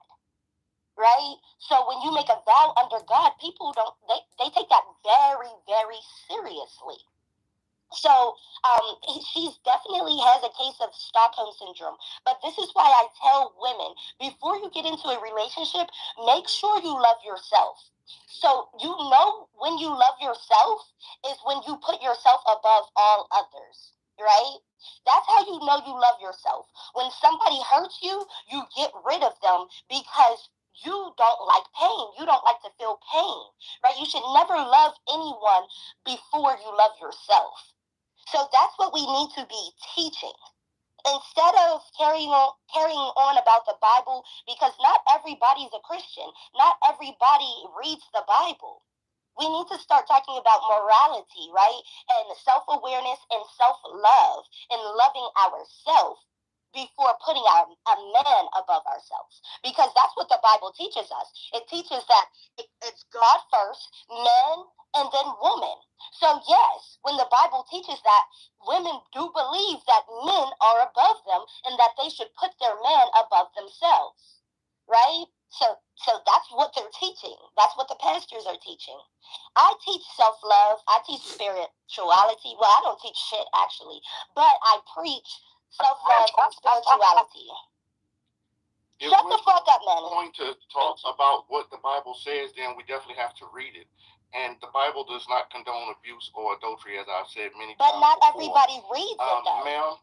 Right? So when you make a vow under God, people they take that very, very seriously. So she definitely has a case of Stockholm Syndrome. But this is why I tell women, before you get into a relationship, make sure you love yourself. So you know when you love yourself is when you put yourself above all others, right? That's how you know you love yourself. When somebody hurts you, you get rid of them because you don't like pain. You don't like to feel pain, right? You should never love anyone before you love yourself. So that's what we need to be teaching. Instead of carrying on about the Bible, because not everybody's a Christian. Not everybody reads the Bible. We need to start talking about morality, right? And self-awareness and self-love and loving ourselves before putting a man above ourselves. Because that's what the Bible teaches us. It teaches that it's God first, men, and then woman. So yes, when the Bible teaches that, women do believe that men are above them and that they should put their man above themselves, right? So that's what they're teaching. That's what the pastors are teaching. I teach self-love. I teach spirituality. Well, I don't teach shit, actually. But I preach self-love and spirituality. Shut the fuck up, man. If we're going to talk about what the Bible says, then we definitely have to read it. And the Bible does not condone abuse or adultery, as I've said many times. But not everybody reads it, though. Ma'am,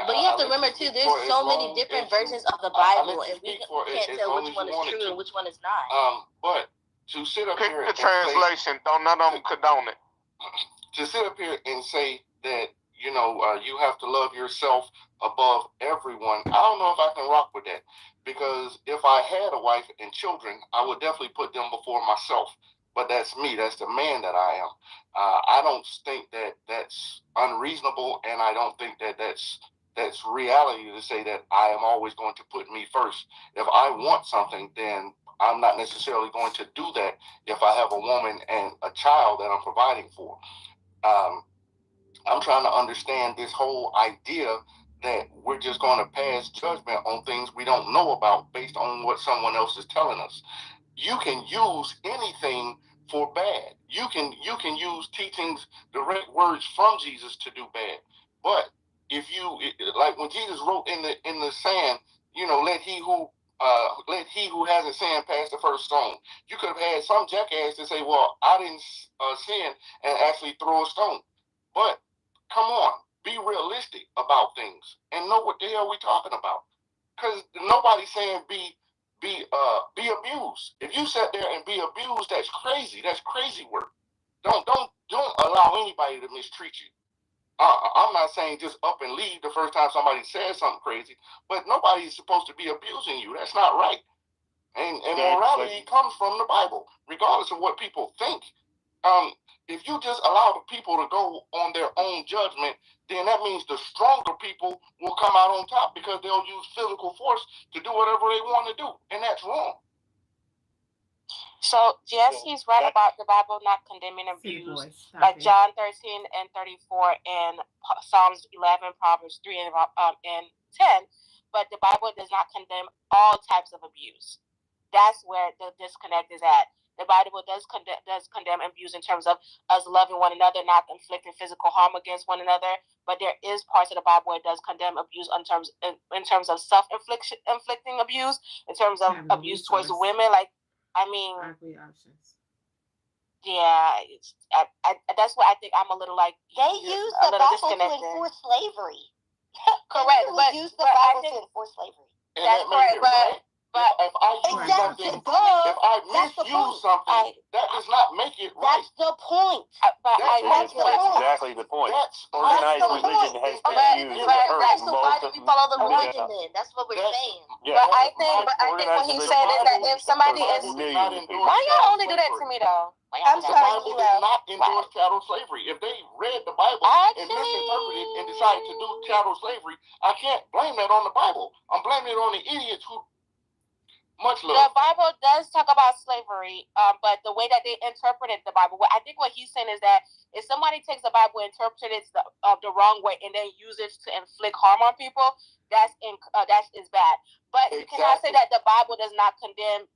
but you have to remember, too, there's so many different versions of the Bible, and we can't tell which one is true and which one is not. But to sit up here and the translation, none of them condone it. To sit up here and say that, you have to love yourself above everyone, I don't know if I can rock with that. Because if I had a wife and children, I would definitely put them before myself. But that's me. That's the man that I am. I don't think that that's unreasonable, and I don't think that that's reality to say that I am always going to put me first. If I want something, then I'm not necessarily going to do that if I have a woman and a child that I'm providing for. I'm trying to understand this whole idea that we're just going to pass judgment on things we don't know about based on what someone else is telling us. You can use anything for bad. You can use teachings, direct words from Jesus to do bad. But if you, like when Jesus wrote in the sand, let he who hasn't sinned pass the first stone. You could have had some jackass to say, well, I didn't sin, and actually throw a stone. But come on, be realistic about things and know what the hell we're talking about. Because nobody's saying be abused. If you sit there and be abused, that's crazy. That's crazy work. Don't allow anybody to mistreat you. I'm not saying just up and leave the first time somebody says something crazy, but nobody's supposed to be abusing you. That's not right. And morality comes from the Bible, regardless of what people think. If you just allow the people to go on their own judgment, then that means the stronger people will come out on top because they'll use physical force to do whatever they want to do, and that's wrong. So, yes, he's right about the Bible not condemning abuse, like John 13 and 34 and Psalms 11, Proverbs 3 and 10, but the Bible does not condemn all types of abuse. That's where the disconnect is at. The Bible does condemn abuse in terms of us loving one another, not inflicting physical harm against one another. But there is parts of the Bible where it does condemn abuse in terms of inflicting abuse, in terms of abuse towards women. Yeah, that's what I think. I'm a little like they use the Bible to enforce slavery. Correct, but use the Bible to enforce slavery. That's correct, but But if I use something, if I misuse something, that does not make it right. That's the point. That's exactly the point. Organized religion has been used to hurt most of we follow the religion then. That's what we're saying. Yeah. But I think what he said is that if somebody is, why y'all only do that to me though? I'm sorry, the Bible does not endorse chattel slavery. If they read the Bible and misinterpreted it and decided to do chattel slavery, I can't blame that on the Bible. I'm blaming it on the idiots who. Much love. The Bible does talk about slavery, but the way that they interpreted the Bible, I think what he's saying is that if somebody takes the Bible and interprets it the wrong way and then uses it to inflict harm on people, that is bad. But you cannot say that the Bible does not condemn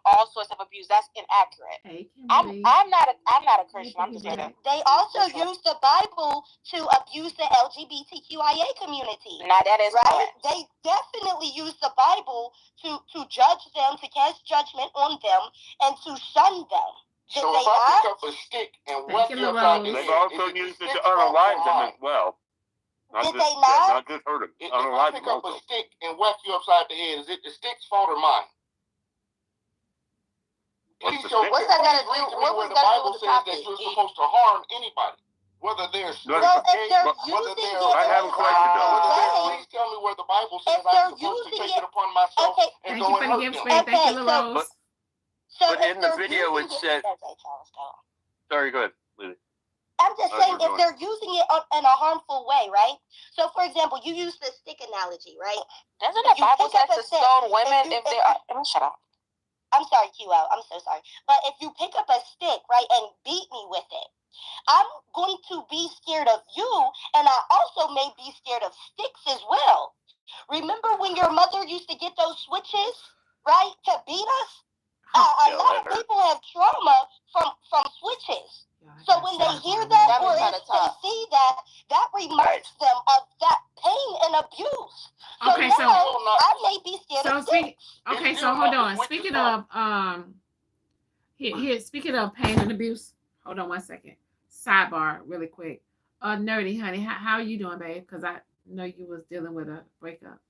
all sorts of abuse. That's inaccurate. I'm not a Christian. I'm just saying. They also use the Bible to abuse the LGBTQIA community. Now that is right. Correct. They definitely use the Bible to judge them, to cast judgment on them, and to shun them. So if I pick up a stick and whack your side, they've also used it to unalive them as well. Not just hurt them. If I pick up a stick and whack you upside the head, is it the stick's fault or mine? Please show what's that got to do? What was the Bible says that you're supposed to harm anybody, whether they're I have a question though. Please tell me where the Bible says I'm supposed to take it upon myself and go and hurt them. Thank you, Rose. But in the video it said. Sorry, go ahead, Lily. I'm just saying, if they're using it in a harmful way, right? So, for example, you use the stick analogy, right? Doesn't the Bible say to stone women if they are? Shut up. I'm sorry, QL. I'm so sorry. But if you pick up a stick, right, and beat me with it, I'm going to be scared of you, and I also may be scared of sticks as well. Remember when your mother used to get those switches, right, to beat us? A lot of people have trauma from switches. So when they hear that or they see that reminds them of that pain and abuse. So okay, now, I may be scared of sticks. Okay, so hold on. Speaking of speaking of pain and abuse, hold on 1 second. Sidebar, really quick. Nerdy, honey, how are you doing, babe? Because I know you was dealing with a breakup.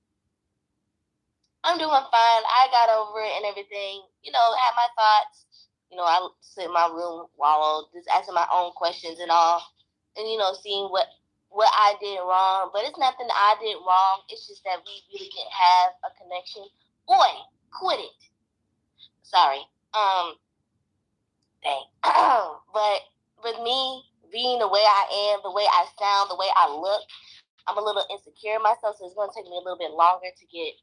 I'm doing fine. I got over it and everything. You know, had my thoughts. You know, I sit in my room, wallow, just asking my own questions and all, and you know, seeing what I did wrong. But it's nothing I did wrong. It's just that we really didn't have a connection. Boy, quit it. Sorry. Dang. But with me being the way I am, the way I sound, the way I look, I'm a little insecure in myself, so it's going to take me a little bit longer to get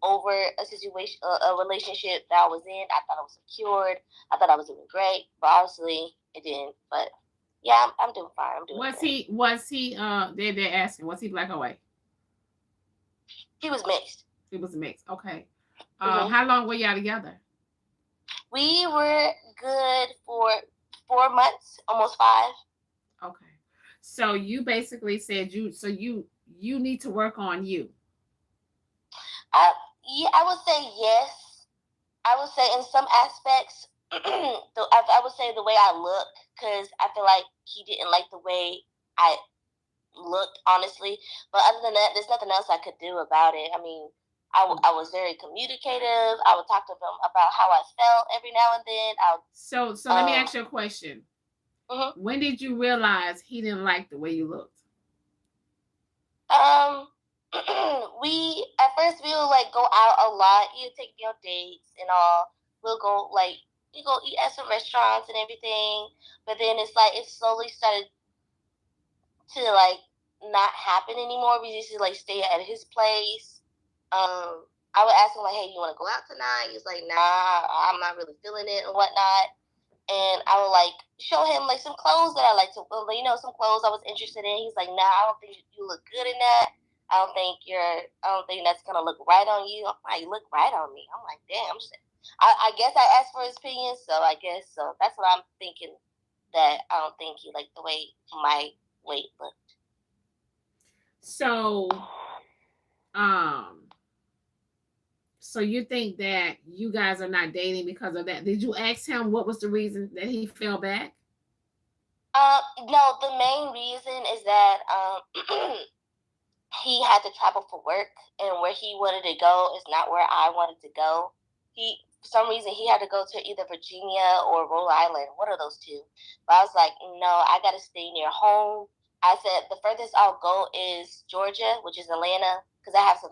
over a situation, a relationship that I was in. I thought I was secured. I thought I was doing great, but obviously it didn't. But yeah, I'm doing fine. I'm doing great. Was he, they're asking, was he black or white? He was mixed. He was mixed. Okay. How long were y'all together? We were good for 4 months, almost 5. Okay. So you basically said you need to work on you. Yeah, I would say yes. I would say in some aspects, I would say the way I look, because I feel like he didn't like the way I looked, honestly. But other than that, there's nothing else I could do about it. I mean, I was very communicative. I would talk to him about how I felt every now and then. So let me ask you a question. When did you realize he didn't like the way you looked? At first we would like go out a lot. He'd take me on dates and all. We go eat at some restaurants and everything. But then it's like it slowly started to like not happen anymore. We used to like stay at his place. I would ask him like, "Hey, you want to go out tonight?" He was like, "Nah, I'm not really feeling it and whatnot." And I would like show him like some clothes that I like to, some clothes I was interested in. He's like, "Nah, I don't think you look good in that. I don't think that's gonna look right on you." I'm like, "You look right on me." I'm like, "Damn." I guess I asked for his opinion, so I guess so. That's what I'm thinking. That I don't think he liked the way my weight looked. So, so you think that you guys are not dating because of that? Did you ask him what was the reason that he fell back? No, the main reason is that he had to travel for work, and where he wanted to go is not where I wanted to go. For some reason, he had to go to either Virginia or Rhode Island, one of those two. But I was like, no, I got to stay near home. I said the furthest I'll go is Georgia, which is Atlanta, because I have some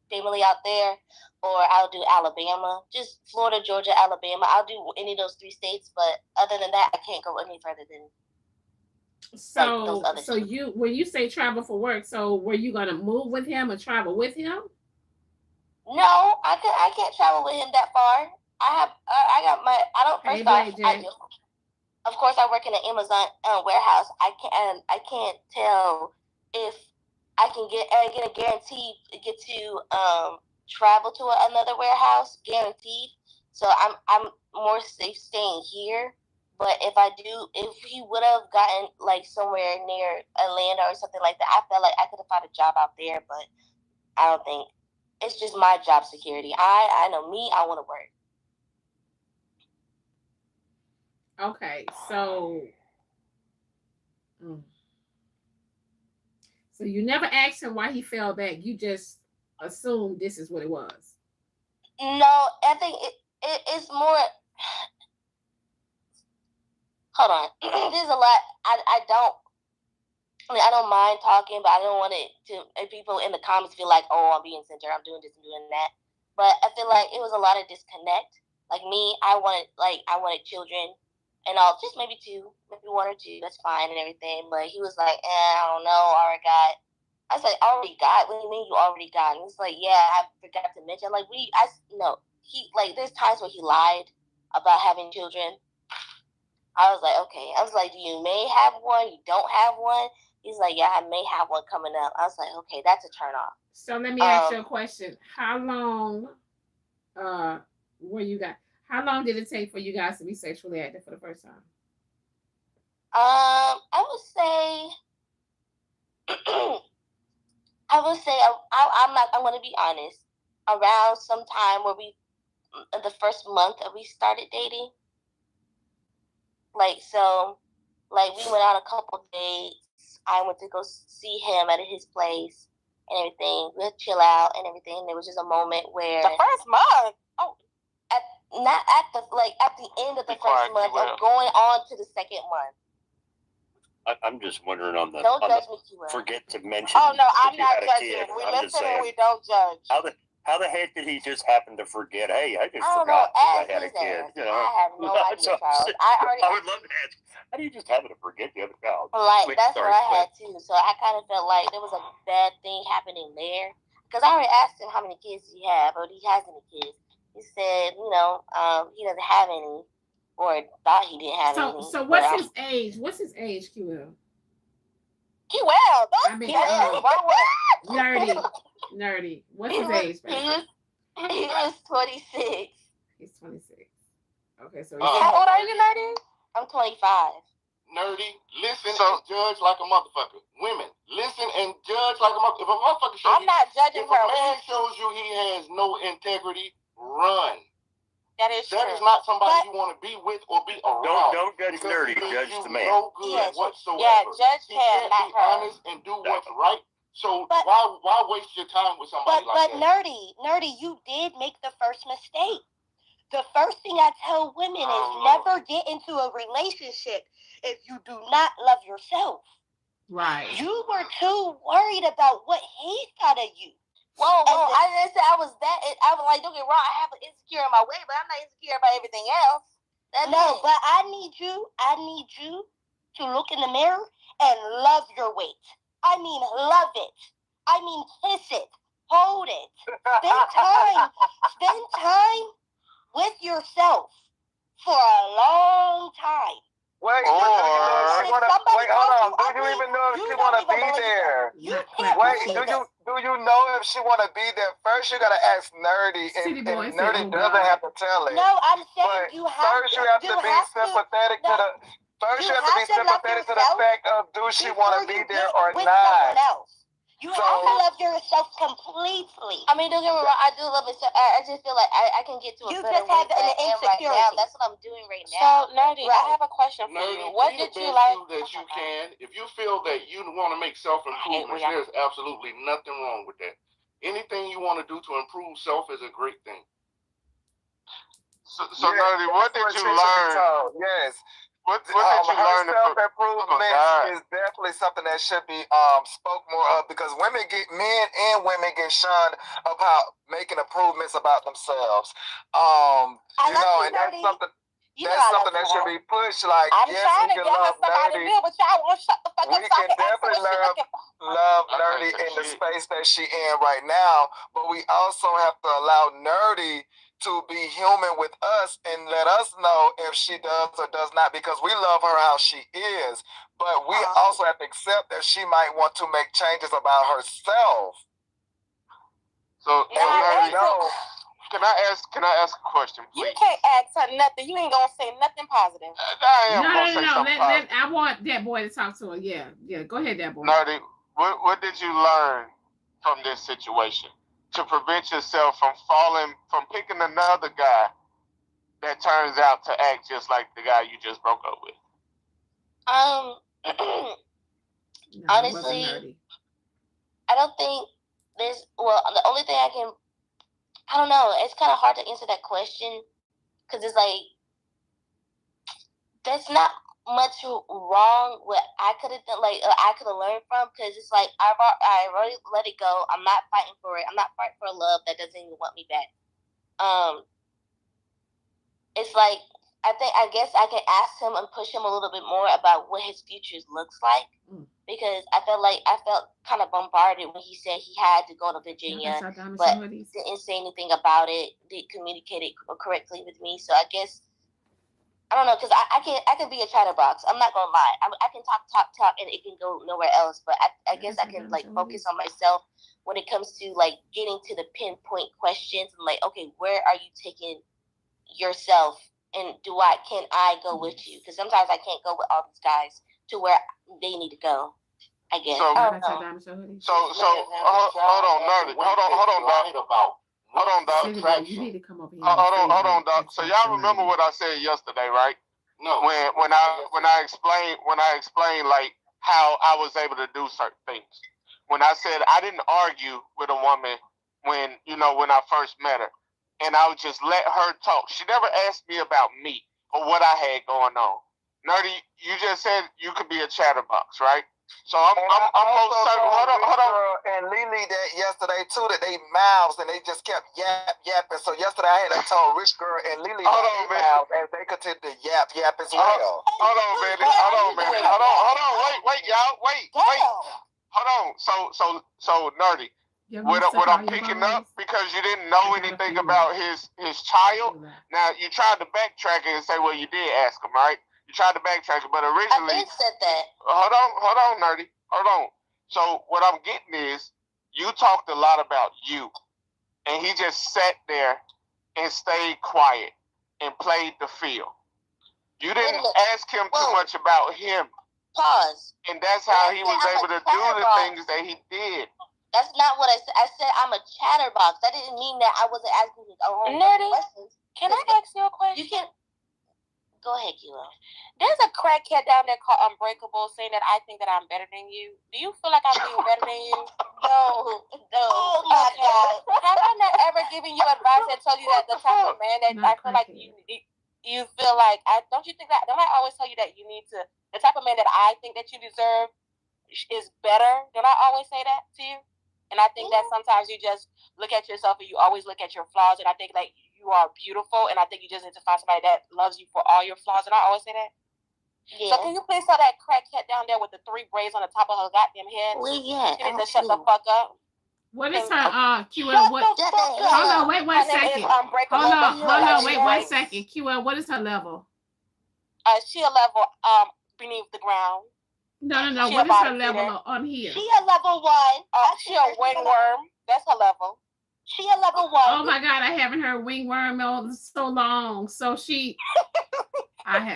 family out there, or I'll do Alabama, just Florida, Georgia, Alabama. I'll do any of those 3 states, but other than that, I can't go any further than. So, when you say travel for work, so were you gonna move with him or travel with him? No, I can't travel with him that far. Of course, I work in an Amazon warehouse. I can't tell if I can get a guarantee get to travel to another warehouse, guaranteed. So I'm more safe staying here. But if he would have gotten like somewhere near Atlanta or something like that, I felt like I could have found a job out there. But I don't think it's just my job security. I know me. I want to work. Okay, so you never asked him why he fell back. You just assumed this is what it was. No, I think it's more. Hold on, there's a lot. I don't mind talking, but I don't want it to. And people in the comments feel like, oh, I'm being censored. I'm doing this and doing that. But I feel like it was a lot of disconnect. Like me, I wanted children. And I'll just maybe 2, maybe 1 or 2. That's fine and everything. But he was like, I don't know. I already got. I was like, already got? What do you mean you already got? And he's like, yeah, I forgot to mention. Like there's times where he lied about having children. I was like, okay. I was like, do you may have one? You don't have one? He's like, yeah, I may have one coming up. I was like, okay, that's a turn off. So let me ask you a question. How long How long did it take for you guys to be sexually active for the first time? I would say I'm going to be honest. Around sometime where the first month that we started dating. We went out a couple dates. I went to go see him at his place and everything. We'd chill out and everything. There was just a moment where the first month. Oh. Not at the end of the first month, of going on to the second month. I'm just wondering on the. Don't judge me, forget to mention. Oh no, I'm not judging. We listen and we don't judge. How the heck did he just happen to forget? Hey, I just forgot I had a kid. You know, I have no idea, Charles. I would love to ask. How do you just happen to forget you have a child? That's what I had too. So I kind of felt like there was a bad thing happening there because I already asked him how many kids he had, or he has any kids. He said, he doesn't have any, or thought he didn't have any. So what's his age? What's his age, QL? Nerdy. What's his age, baby? He was 26. He's 26. Okay, so how old are you, Nerdy? I'm 25. Nerdy, listen and judge like a motherfucker. Women, listen and judge like a motherfucker. If a motherfucker shows I'm not judging her. If a man shows you he has no integrity, run. That is not somebody you want to be with or be around. Don't judge Nerdy. Judge the man. No good whatsoever. Yeah, judge him, not her. Be honest and do what's right. So why waste your time with somebody like that? But Nerdy, you did make the first mistake. The first thing I tell women is never get into a relationship if you do not love yourself. Right. You were too worried about what he thought of you. Whoa, I didn't say I was that. I was like, don't get wrong, I have an insecure in my way, but I'm not insecure about everything else. But I need you to look in the mirror and love your weight. I mean, love it. I mean, kiss it, hold it. Spend time with yourself for a long time. Wait, hold on. Do you even know if she want to be there? Do you know if she want to be there? First, you gotta ask Nerdy, and Nerdy doesn't have to tell it. No, I'm saying you have to. First, you have to be sympathetic to the. First, you have to be sympathetic to the fact of do she want to be there or not. You have to love yourself completely. I mean, don't get me wrong. I do love it. So I just feel like I can get to a better way than I am right now. That's what I'm doing right now. So, Nerdy, I have a question for you. What did you like? That you can. If you feel that you want to make self-improvement, there's absolutely nothing wrong with that. Anything you want to do to improve self is a great thing. So Nerdy, what did you learn? Yes. What did you learn? Self-improvement is definitely something that should be spoke more of, because men and women get shunned about making improvements about themselves. And that's something. That's something that should be pushed. Like, yes, we can love Nerdy. We can definitely love Nerdy in the space that she in right now, but we also have to allow Nerdy to be human with us and let us know if she does or does not, because we love her how she is, but we also have to accept that she might want to make changes about herself. So, Nerdy, can I ask a question, please? You can't ask her nothing. You ain't gonna say nothing positive. No. I want that boy to talk to her. Yeah. Go ahead, that boy. Nerdy, what did you learn from this situation to prevent yourself from picking another guy that turns out to act just like the guy you just broke up with? Honestly, I don't think there's. Well, the only thing I don't know. It's kind of hard to answer that question because it's like there's not much wrong what I could have done, I could have learned from, because it's like I already let it go. I'm not fighting for it. I'm not fighting for a love that doesn't even want me back. It's like I guess I can ask him and push him a little bit more about what his future looks like, because I felt kind of bombarded when he said he had to go to Virginia, but didn't say anything about it, didn't communicate it correctly with me. So I guess I don't know, because I can be a chatterbox. I'm not gonna lie. I can talk, and it can go nowhere else. But I guess I can focus on myself when it comes to getting to the pinpoint questions and okay, where are you taking yourself, and can I go with you? Because sometimes I can't go with all these guys to where they need to go, I guess. So hold on, Nerdy. Hold on, Doc. You need to come over here. Hold on, Doc. So y'all remember what I said yesterday, right? No. When I explained how I was able to do certain things. When I said I didn't argue with a woman when I first met her, and I would just let her talk. She never asked me about me or what I had going on. Nerdy, you just said you could be a chatterbox, right? So I'm most certain. Hold on. And Lily that yesterday too, that they mouths and they just kept yapping. So yesterday I had told Rich Girl and Lily mouths as they continued to yap as well. Hold on, baby. Hold on. Wait, y'all. Wait. Hold on. So Nerdy. What I'm picking up, because you didn't know anything about his child. Now you tried to backtrack it and say, well, you did ask him, right? You tried to backtrack it, but originally I did said that. Hold on, Nerdy. Hold on. So what I'm getting is you talked a lot about you, and he just sat there and stayed quiet and played the field. You didn't ask him too much about him. Pause. And that's how he was able to do the things that he did. That's not what I said. I said I'm a chatterbox. That didn't mean that I wasn't asking his own questions. Can I ask you a question? You can. Go ahead, Kilo. There's a crackhead down there called Unbreakable saying that I think that I'm better than you. Do you feel like I'm being better than you? No. Oh my God. Have I not ever given you advice that told you that the type of man that I feel like you feel like don't you think that? Don't I always tell you that you need to, the type of man that I think that you deserve is better? Don't I always say that to you? And I think that sometimes you just look at yourself and you always look at your flaws. And I think you are beautiful. And I think you just need to find somebody that loves you for all your flaws. And I always say that. Yeah. So can you please tell that crackhead down there with the 3 braids on the top of her goddamn head? Well, yeah. She needs to shut the fuck up. What is her QL? What? Hold on, wait 1 second. Hold on, wait 1 second. QL, what is her level? She a level beneath the ground. No. What is her level on here? She a level 1. She a wingworm. That's her level. She a level 1. Oh my God, I haven't heard wingworm all so long. So she,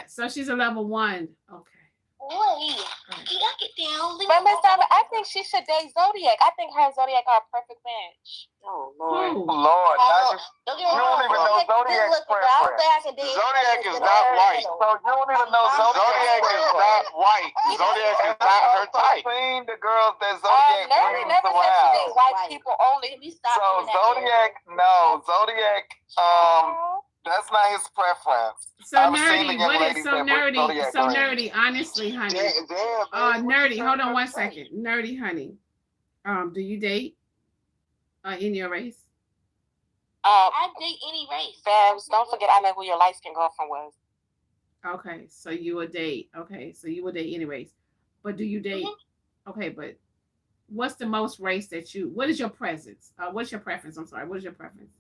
so she's a level 1. Okay. Wait. Knock it down. But Miss Diamond, I think she should date Zodiac. I think her and Zodiac are a perfect match. Oh Who? Lord, Don't you don't even know Zodiac's preference. Zodiac is not white. So you don't even know Zodiac is not white. Zodiac is not her type. I've seen the girls that Zodiac Nerdy brings never said she around. date white people only. So Zodiac, that's not his preference. So nerdy, what is so nerdy? So nerdy, honestly, honey. Nerdy, hold on one second. Nerdy, honey. Do you date in your race? I date any race. Babs, don't forget I know who your light skinned girlfriend was. Okay, so you would date. Okay, so you would date any race. But do you date? Okay, but what's the most race that you? What is your presence? What's your preference? I'm sorry. What is your preference?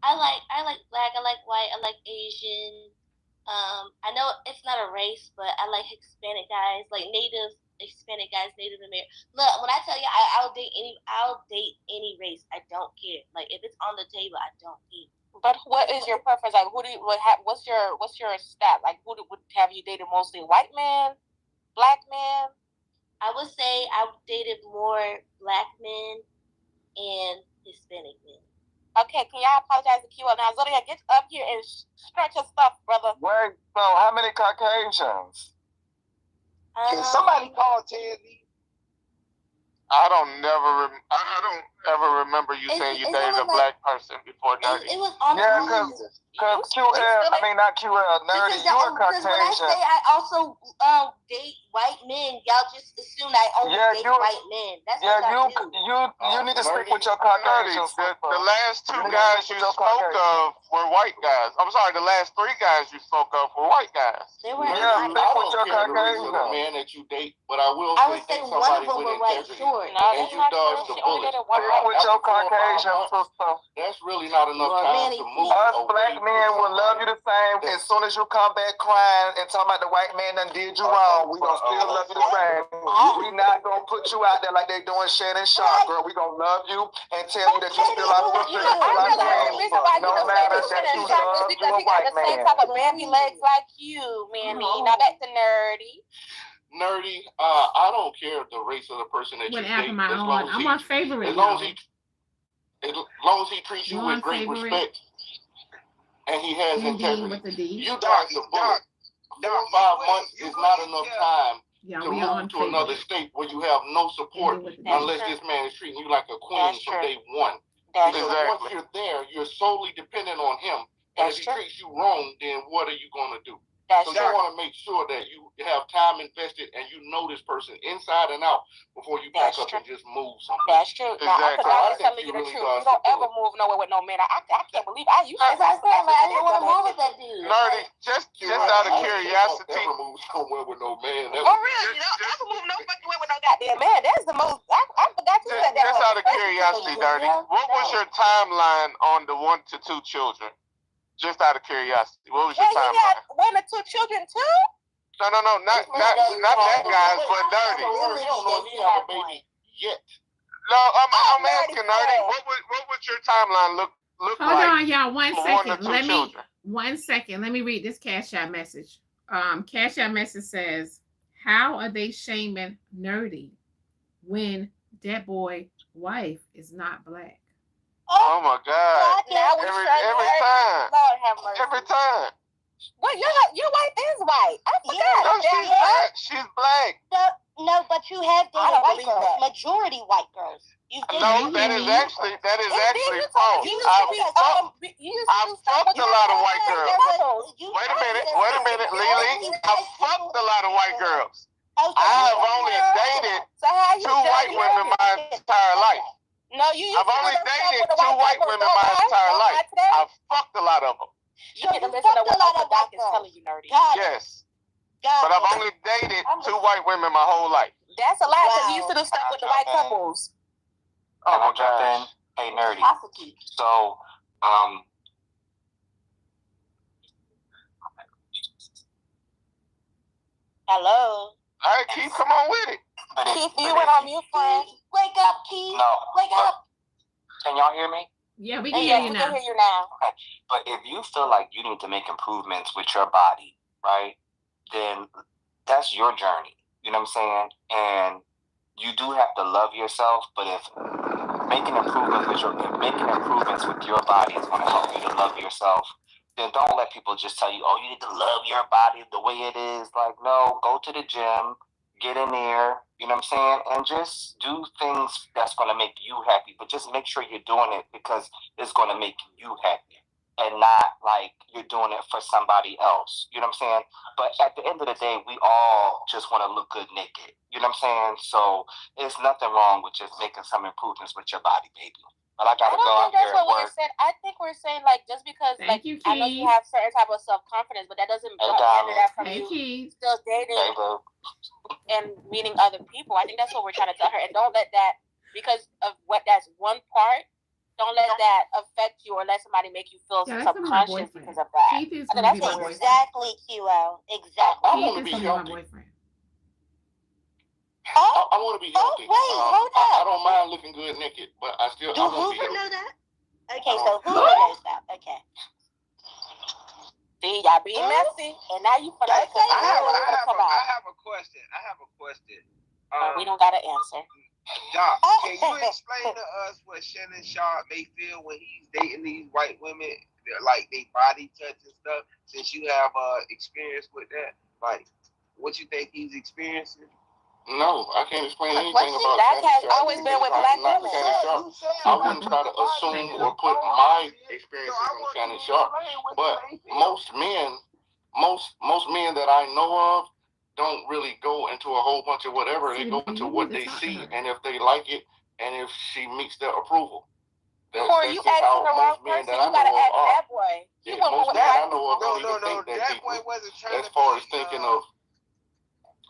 I like black. I like white. I like Asian. I know it's not a race, but I like Hispanic guys, like Native Hispanic guys, Native American. Look, when I tell you I'll date any race. I don't care. Like if it's on the table, I don't care. But what is your preference? Like, what's your stat? Like, who would have you dated mostly? White man, black man? I would say I've dated more black men and Hispanic men. Okay, can y'all apologize to Q up now? Zodiac, get up here and stretch your stuff, brother. Wait, so how many Caucasians? Can somebody call Teddy? I don't ever remember you saying you dated a black person before Nerdy. It was on because QL, I mean not QL, Nerdy, you are Caucasian. When I say I also date white men, y'all just assume I only date white men. That's what I do. You need to stick with your Caucasian. The last two guys you spoke of were white guys. I'm sorry, the last three guys you spoke of were white guys. They were stick with your The Caucasian. man that you date, but I will say one of them were white, sure. And you dodged the bullet. Stick with your Caucasian sister. That's really not enough time to move. Us black men will love you the same. As soon as you come back crying and talking about the white man done did you wrong, we gonna still love you the same. We not gonna put you out there like they doing Shannon Sharp, girl. We gonna love you and tell you that you still our sister. No matter that you love you a white man. Same type of mammy legs like you, mammy. Now that's the nerdy. Nerdy, I don't care the race of the person that you date. I'm my favorite. As long as he treats you with great respect and he has integrity. You dodge the bullet. 4 or 5 months is not enough time to move to another state where you have no support unless this man is treating you like a queen from day one. Because once you're there, you're solely dependent on him. And if he treats you wrong, then what are you going to do? So you want to make sure that you have time invested and you know this person inside and out before you pack up and just move something. That's true. Now, I'm telling you the truth. You don't ever move nowhere with no man. I can't believe I used to. I didn't want to move with that dude. Nerdy, just out of curiosity. Never move somewhere with no man. For real, you don't ever move no fucking way with no goddamn man. That's the most. I forgot you said that. Just out of curiosity, Nerdy, what was your timeline on the 1 to 2 children? Just out of curiosity, what was your timeline? You got 1 or 2 children too? No, not that guys, but Nerdy. You don't know if you have a baby yet. No, I'm asking Nerdy, what would your timeline look like? Hold on, y'all. 1 second. 1 to 2 children. 1 second. Let me read this Cash App message. Cash App message says, "How are they shaming Nerdy when that boy wife is not black?" Oh my God! Every time. Well, your wife is white. I forgot. No, she's black. No, but you have dated white girls. Majority white girls. No, that is actually false. I fucked a lot of white girls. Wait a minute, Lily. I fucked a lot of white girls. I have only dated 2 white women my entire life. No, I've only dated 2 white women my entire life. I've fucked a lot of them. You need to listen to what the doctor's telling you, Nerdy. Yes. But I've only dated 2 white women my whole life. That's a lot because you used to do stuff with the white couples. Oh my God. Hey, Nerdy. So, hello. All right, Keith, come on with it. Keith, you went on mute, friend. Wake up, Keith. No. Wake up. Can y'all hear me? Yeah, we can hear you now. Okay. But if you feel like you need to make improvements with your body, right, then that's your journey. You know what I'm saying? And you do have to love yourself, but if making improvements with your body is going to help you to love yourself, then don't let people just tell you, oh, you need to love your body the way it is. Like, no, go to the gym, get in there, you know what I'm saying? And just do things that's going to make you happy, but just make sure you're doing it because it's going to make you happy and not like you're doing it for somebody else. You know what I'm saying? But at the end of the day, we all just want to look good naked. You know what I'm saying? So there's nothing wrong with just making some improvements with your body, baby. But I gotta go out there and work. I think we're saying like just because I know you have certain type of self-confidence, but that doesn't hinder that from you still dating and meeting other people. I think that's what we're trying to tell her. And don't let that, because of what that's one part, don't let that affect you or let somebody make you feel subconscious because of that. That's exactly QL. Exactly. I want to be healthy. I want to be healthy. Hold up. I don't mind looking good naked, but I still. Do Hoover know that? Okay, so Hoover knows that. Okay. See, y'all being messy, and now you forgot. I have a question. We don't got an answer. Doc, can you explain to us what Shannon Sharp may feel when he's dating these white women, like they body touch and stuff? Since you have experience with that, like, what you think he's experiencing? No, I can't explain anything about that. Has always been with black women. I wouldn't try to assume or put my experiences on Shannon Sharp, but most men that I know of don't really go into a whole bunch of whatever. They go into what they see, and if they like it, and if she meets their approval. Or you asking the wrong person. You gotta ask that boy. Yeah, most men I know of don't even think that boy wasn't trying as far as thinking of.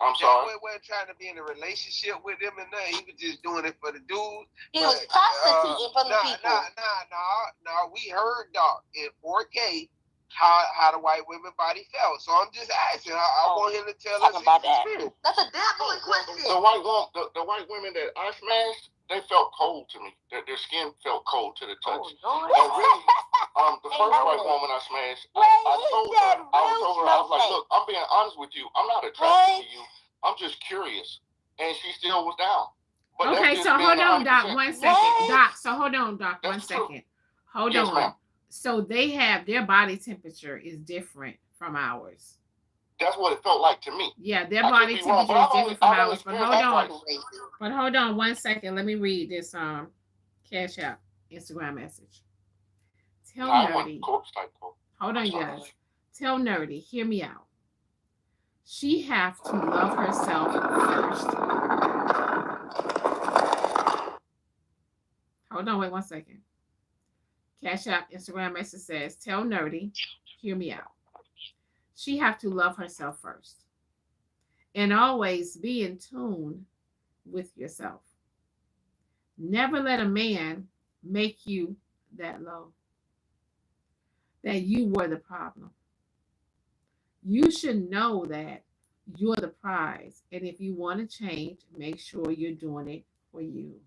I'm sorry. That boy wasn't trying to be in a relationship with them and nothing. He was just doing it for the dudes. He was prostituting for the people. Nah. We heard, Doc, in 4K how the white women body felt. So I'm just asking. I want him to tell us about that. That's a damn boy question. The white women that I smashed, they felt cold to me. Their skin felt cold to the touch. And really, the first white woman I smashed, I told her, I was like, look, I'm being honest with you. I'm not attracted to you. I'm just curious. And she still was down. But okay, so hold on, Doc, 1 second. Doc, so hold on, Doc, 1 second. Hold on. Ma'am. So they have, their body temperature is different from ours. That's what it felt like to me. Yeah, their body temperature is different from ours. But hold on 1 second. Let me read this Cash App Instagram message. Tell Nerdy. Hold on, you guys. Tell Nerdy, hear me out. She have to love herself first. Hold on, wait 1 second. Cash App Instagram message says, tell Nerdy, hear me out. She have to love herself first. And always be in tune with yourself. Never let a man make you that low. That you were the problem. You should know that you're the prize. And if you want to change, make sure you're doing it for you.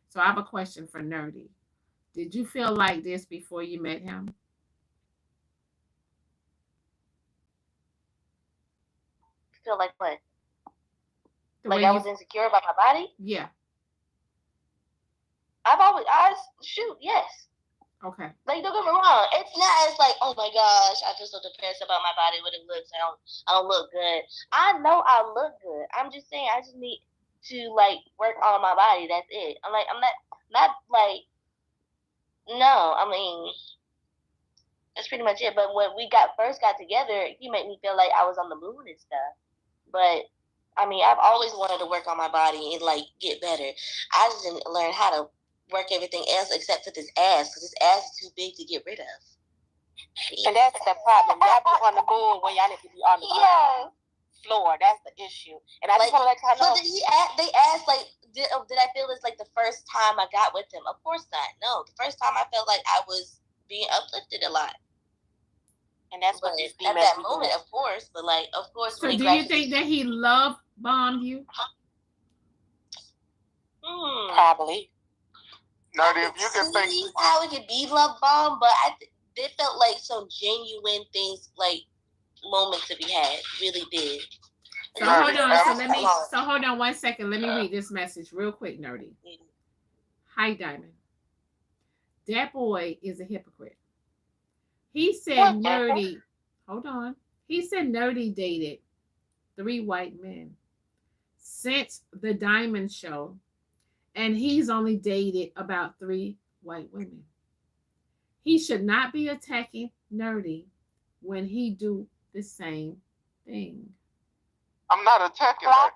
So I have a question for Nerdy. Did you feel like this before you met him? Feel like what? Like I was insecure about my body? Yeah. Yes. Okay. Like, don't get me wrong. It's not as like, oh my gosh, I feel so depressed about my body when it looks. I don't look good. I know I look good. I'm just saying I just need to like work on my body. That's it. I'm not like, no, I mean, that's pretty much it. But when we first got together, he made me feel like I was on the moon and stuff. But I mean, I've always wanted to work on my body and like get better. I just didn't learn how to work everything else except for this ass, because this ass is too big to get rid of. And that's the problem. Y'all be on the moon when y'all need to be on the floor. That's the issue. And I just want to let y'all know. So they asked, like, did I feel this like the first time I got with him? Of course not. No, the first time I felt like I was being uplifted a lot. And that's what at that moment, of course. But like, of course. So do you think that he love bombed you? Probably. Now, if you can think how it could be love bomb, but it felt like some genuine things, like moments to be had. Really did. So hold on. So hold on 1 second. Let me read this message real quick, Nerdy. Hi, Diamond. That boy is a hypocrite. He said Nerdy. Hold on. He said Nerdy dated 3 white men since the Diamond Show, and he's only dated about 3 white women. He should not be attacking Nerdy when he do the same thing. I'm not attacking her.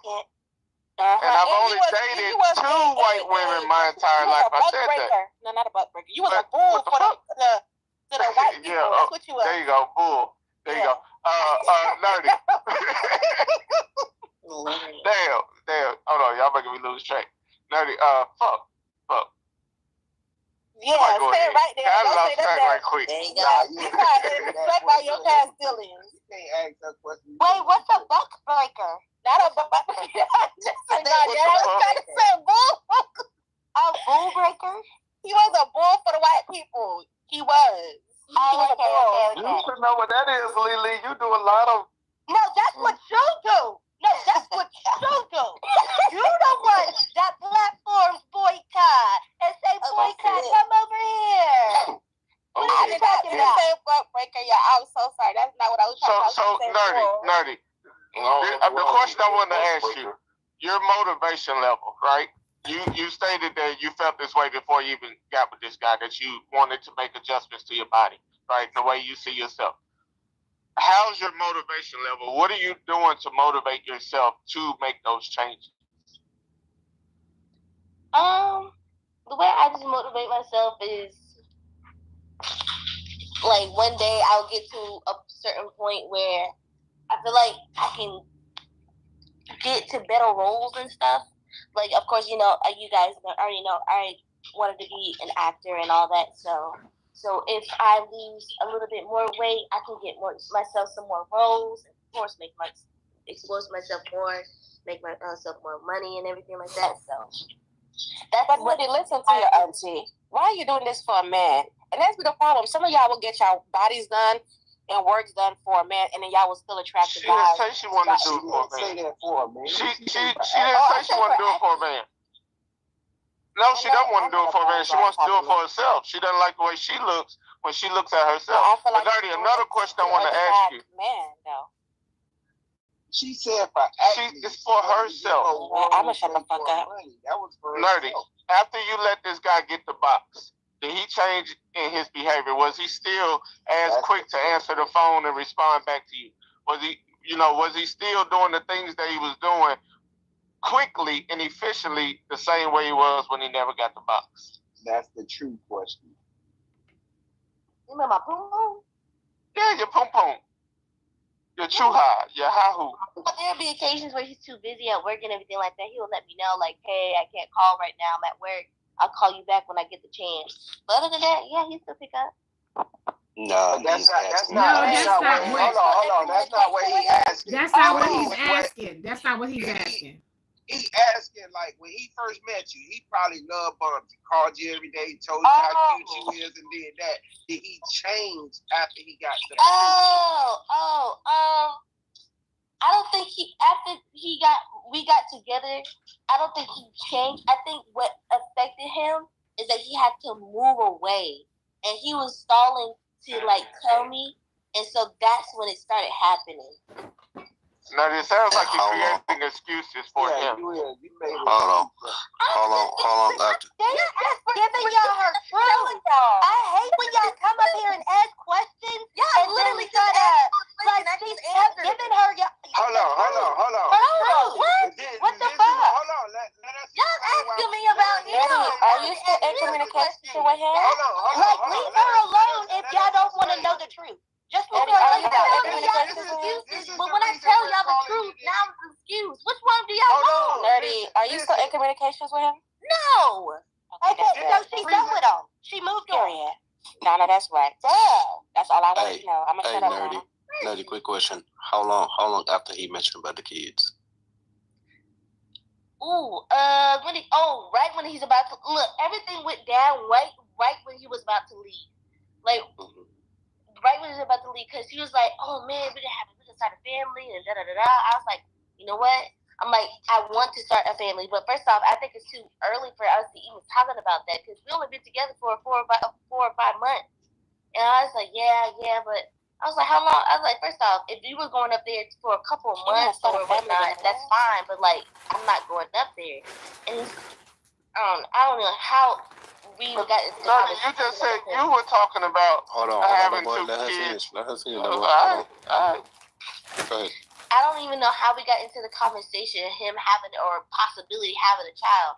And I've only dated 2 white women my entire life. I said that. No, not a butt breaker. You was a bull for the white people. That's what you was. There you go, bull. There you go. Nerdy. Damn. Hold on, y'all making me lose track. Nerdy. Fuck. Yeah, say it right there. I Don't lost say track that. right quick. You got to respect all your past dealings. Wait, what's a buck breaker? Not a buck breaker. I was trying to say bull. A bull breaker? He was a bull for the white people. He was. Okay. You should know what that is, Lily. You do a lot of... No, that's what you do. No, that's what you do. You the one that platforms boycott and say, boycott, come over here. What are you talking about? Say butt breaker. Yeah, I'm so sorry. That's not what I was talking about. So Nerdy. The question I wanted to ask you, your motivation level, right? You stated that you felt this way before you even got with this guy, that you wanted to make adjustments to your body, right? The way you see yourself. How's your motivation level? What are you doing to motivate yourself to make those changes? The way I just motivate myself is like one day I'll get to a certain point where I feel like I can get to better roles and stuff. Like, of course, you guys already know I wanted to be an actor and all that, So if I lose a little bit more weight, I can get myself some more roles, and of course expose myself more, make myself more money and everything like that. So that's what they listen to your auntie. Why are you doing this for a man? And that's the problem. Some of y'all will get y'all bodies done and works done for a man, and then y'all will still attract the guys. She didn't say she wanted to do it for a man. She didn't say she wanted to do it for a man. No, she doesn't want to do it for a man. She wants to do it for herself. She doesn't like the way she looks when she looks at herself. But Nerdy, another question I want to ask you. Man, no. She said it's for herself. I'm gonna shut the fuck up. That was for Nerdy, after you let this guy get the box, did he change in his behavior? Was he still as quick to answer the phone and respond back to you? Was he still doing the things that he was doing quickly and efficiently the same way he was when he never got the box? That's the true question. You know my poom poom? Yeah, your poom poom. Your choo-ha, your ha-hoo. There'll be occasions where he's too busy at work and everything like that. He'll let me know, like, hey, I can't call right now. I'm at work. I'll call you back when I get the chance. But other than that, yeah, he'll still pick up. No, that's not what he asking. That's not what he's asking. That's not what he's asking. He asking, like, when he first met you, he probably love bumped you, called you every day, told you how cute you is, and did that. Did he change after he got to the I don't think after we got together, I don't think he changed. I think what affected him is that he had to move away, and he was stalling to, like, tell me, and so that's when it started happening. Now, it sounds like you're creating excuses for him. Hold on. They're just giving y'all her truth. I hate when y'all come up here and ask questions. Y'all literally try to, like, she's giving her y'all. Hold on. What the fuck? Hold on. Y'all asking me about him. Are you still in communication with him? Like, leave her alone if y'all don't want to know the truth. Just leave her alone. But when I tell y'all the truth, now I'm confused. Which one do y'all want? Nerdy, are you still in communications with him? No. Okay, so she's done with him. She moved on. No, that's right. That's all I want to know. I'm gonna shut up. Nerdy, quick question. How long after he mentioned about the kids? Right when he's about to look, everything went down right when he was about to leave. Like, right when he was about to leave, because he was like, oh man, we can start a family and da da da da. I was like, you know what? I'm like, I want to start a family, but first off, I think it's too early for us to even talking about that because we only been together for 4 or 5 months. And I was like, yeah, but I was like, how long? I was like, first off, if you were going up there for a couple of months or whatnot, that's fine. But like, I'm not going up there. And I don't know how we got into Noni, you just said you were talking about having 2 kids. Let her finish. All right. Go ahead. I don't even know how we got into the conversation, him having or possibility having a child.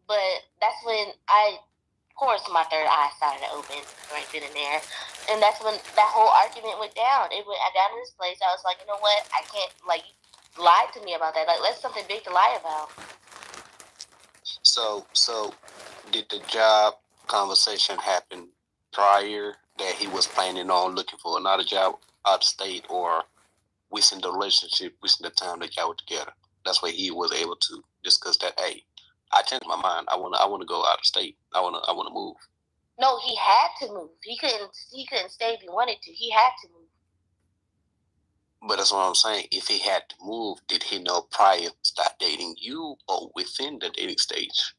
But that's when of course, my third eye started to open right then and there. And that's when that whole argument went down. I got in this place. I was like, you know what? I can't, like, you lied to me about that. Like, that's something big to lie about. So did the job conversation happen prior that he was planning on looking for another job out of state, or within the relationship, within the time that y'all were together? That's why he was able to discuss that. Hey, I changed my mind. I want to go out of state. I want to move. No, he had to move. He couldn't stay if he wanted to. He had to move. But that's what I'm saying. If he had to move, did he know prior to start dating you or within the dating stage?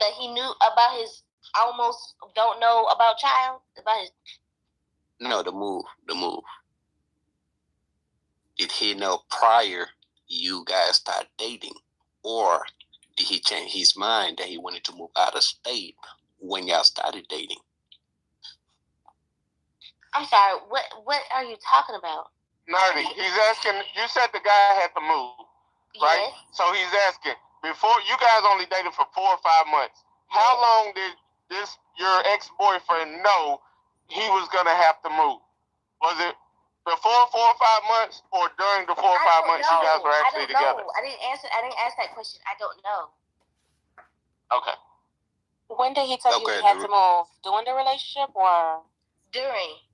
That he knew about his almost don't know about child? About his... No, the move. Did he know prior you guys start dating? Or did he change his mind that he wanted to move out of state when y'all started dating? I'm sorry, what are you talking about? Nerdy, he's asking, you said the guy had to move, right? Yes. So he's asking, before, you guys only dated for 4 or 5 months. How long did your ex-boyfriend know he was going to have to move? Was it before 4 or 5 months, or during the 4 or 5 months you guys were actually together? I didn't ask that question. I don't know. Okay. When did he tell you he had to move? During the relationship or? During.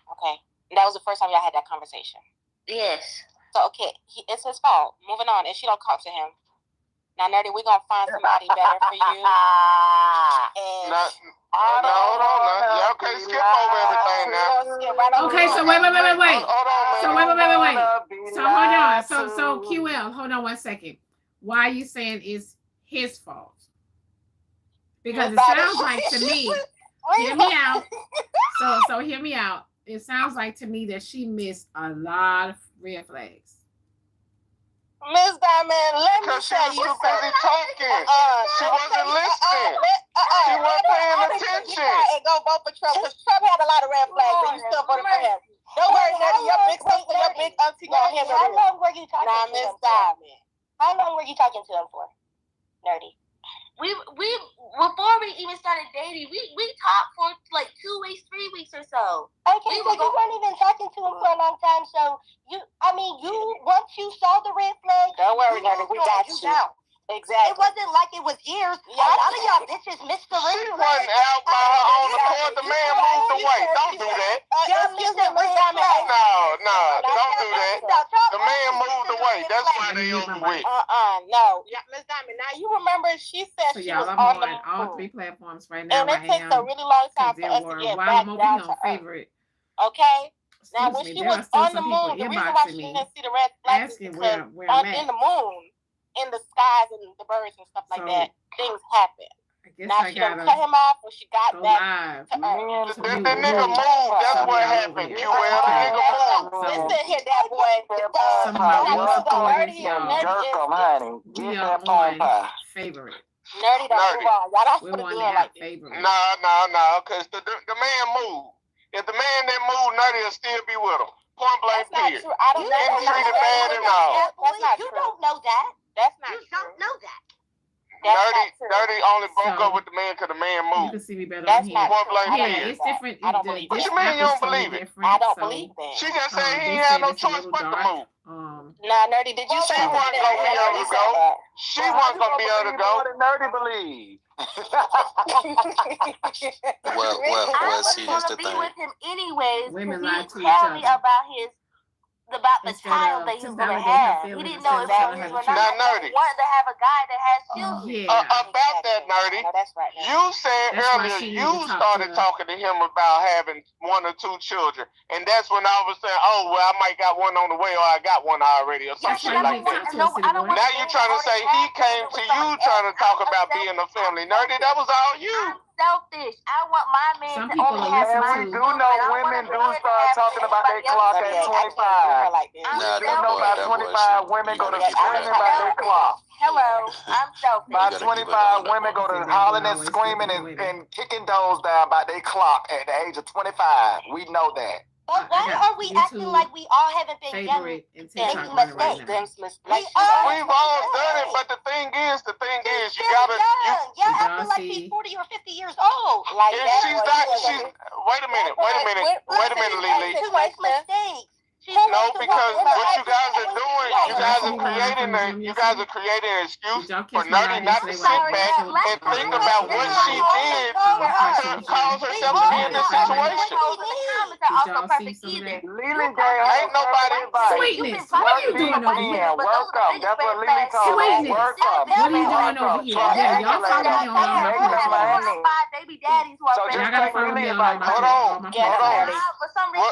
Okay. And that was the first time y'all had that conversation? Yes. So, okay, it's his fault. Moving on. And she don't talk to him. Now, Nerdy, we're going to find somebody better for you. And hold on. Y'all can't skip over everything now. Okay, so wait. So wait. So hold on. So QL, hold on 1 second. Why are you saying it's his fault? Because it sounds like to me, hear me out. So hear me out. It sounds like to me that she missed a lot of red flags. Miss Diamond, let me tell you something. Busy talking. She wasn't listening. She wasn't paying attention. And go vote for Trump because Trump had a lot of red flags and you still voted for him. Don't worry, Nerdy. Your big sister, your big auntie gonna handle it. How long were you talking to him? Miss Diamond. How long were you talking to him for? Nerdy. We before we even started dating, we talked for like 2 weeks, 3 weeks or so. Okay, so you weren't even talking to him for a long time. So once you saw the red flag, don't worry, Nerdy, we got you. Exactly. It wasn't like it was years. A lot of y'all bitches missed the red flag. She flag. wasn't out by her own accord. The man moved away. Don't do that. Y'all missed the red flag. No, don't do that. The man moved away. That's why they overweight. No. Yeah, Miss Diamond, now you remember she said so she y'all, was I'm on all 3 platforms right now. And it takes a really long time for us to get back down to favorite. Okay? Now, when me, she was on the moon, the reason why she didn't see the red flag is because in the moon, in the skies and the birds and stuff like that, things happen. Now she done cut him off when she got back to Earth. The nigga moved. That's what happened. The nigga moved. Listen here, that boy. Some of my real supporters, y'all. Jerk 'em, honey. We are on favorite. Nerdy don't move on. Y'all don't put it in like favorite. No, because the man moved. If the man that moved, Nerdy will still be with him. Point blank period. I don't know. Getting treated bad and all. That's not true. You don't know that. That's not true. You don't know that. Nerdy only broke up with the man because the man moved. You can see me better That's on not here. true. Yeah, it's different. I don't believe What that. you mean you don't believe it? I don't believe that. She just said he ain't had no choice but to move. Nah, Nerdy, did you say she wasn't going to be able to go? She wasn't going to be able to go. Nerdy believe. well, see, that's the be thing. with him anyways. Women he lie to each tell me other. about his about the Instead child of that he to was gonna validate her have. He feelings didn't know if instead that of was telling or her the not. truth. He wanted to have a guy that has children. Yeah. About that, Nerdy, No, that's right. you said That's why earlier she you need to talk started to- talking to him about having 1 or 2 children, and that's when I was saying, oh well, I might got one on the way, or I got one already, or That's something why you like need to that. talk to us anymore. Now you're trying to say he came to you trying to talk about being a family. Nerdy, that was all you. I'm selfish. I want my man Some to people only will have listen my to- woman. do I don't want women a do man to start have talking about their anybody clock else's at man. 25. I'm You know selfish. by 25 women go to screaming about their clock. Hello, I'm selfish. By 25 women go to hollering and screaming and kicking doors down by their clock at the age of 25. We know that. But why are we acting like we all haven't been young favorite and making TikTok runner right mistakes? now. We've all done it, but the thing is, you gotta. Y'all Y'all acting like see- he's 40 or 50 years old. Like And that. she's not. She's. Wait a minute, Lily. She makes mistakes. No, because what you guys are doing, you guys are creating an excuse for Nerdy not to sit back and think about what she did to cause herself to be in this situation. Lily gave Ain't nobody Sweetness, what are you doing over here? Welcome. That's what Lily told me. Sweetness, Welcome. what are you doing over here? Yeah, y'all follow me on all my platforms. Baby daddies who are So just Y'all gotta take follow me Lily on all advice. my Hold on. platforms. For some reason,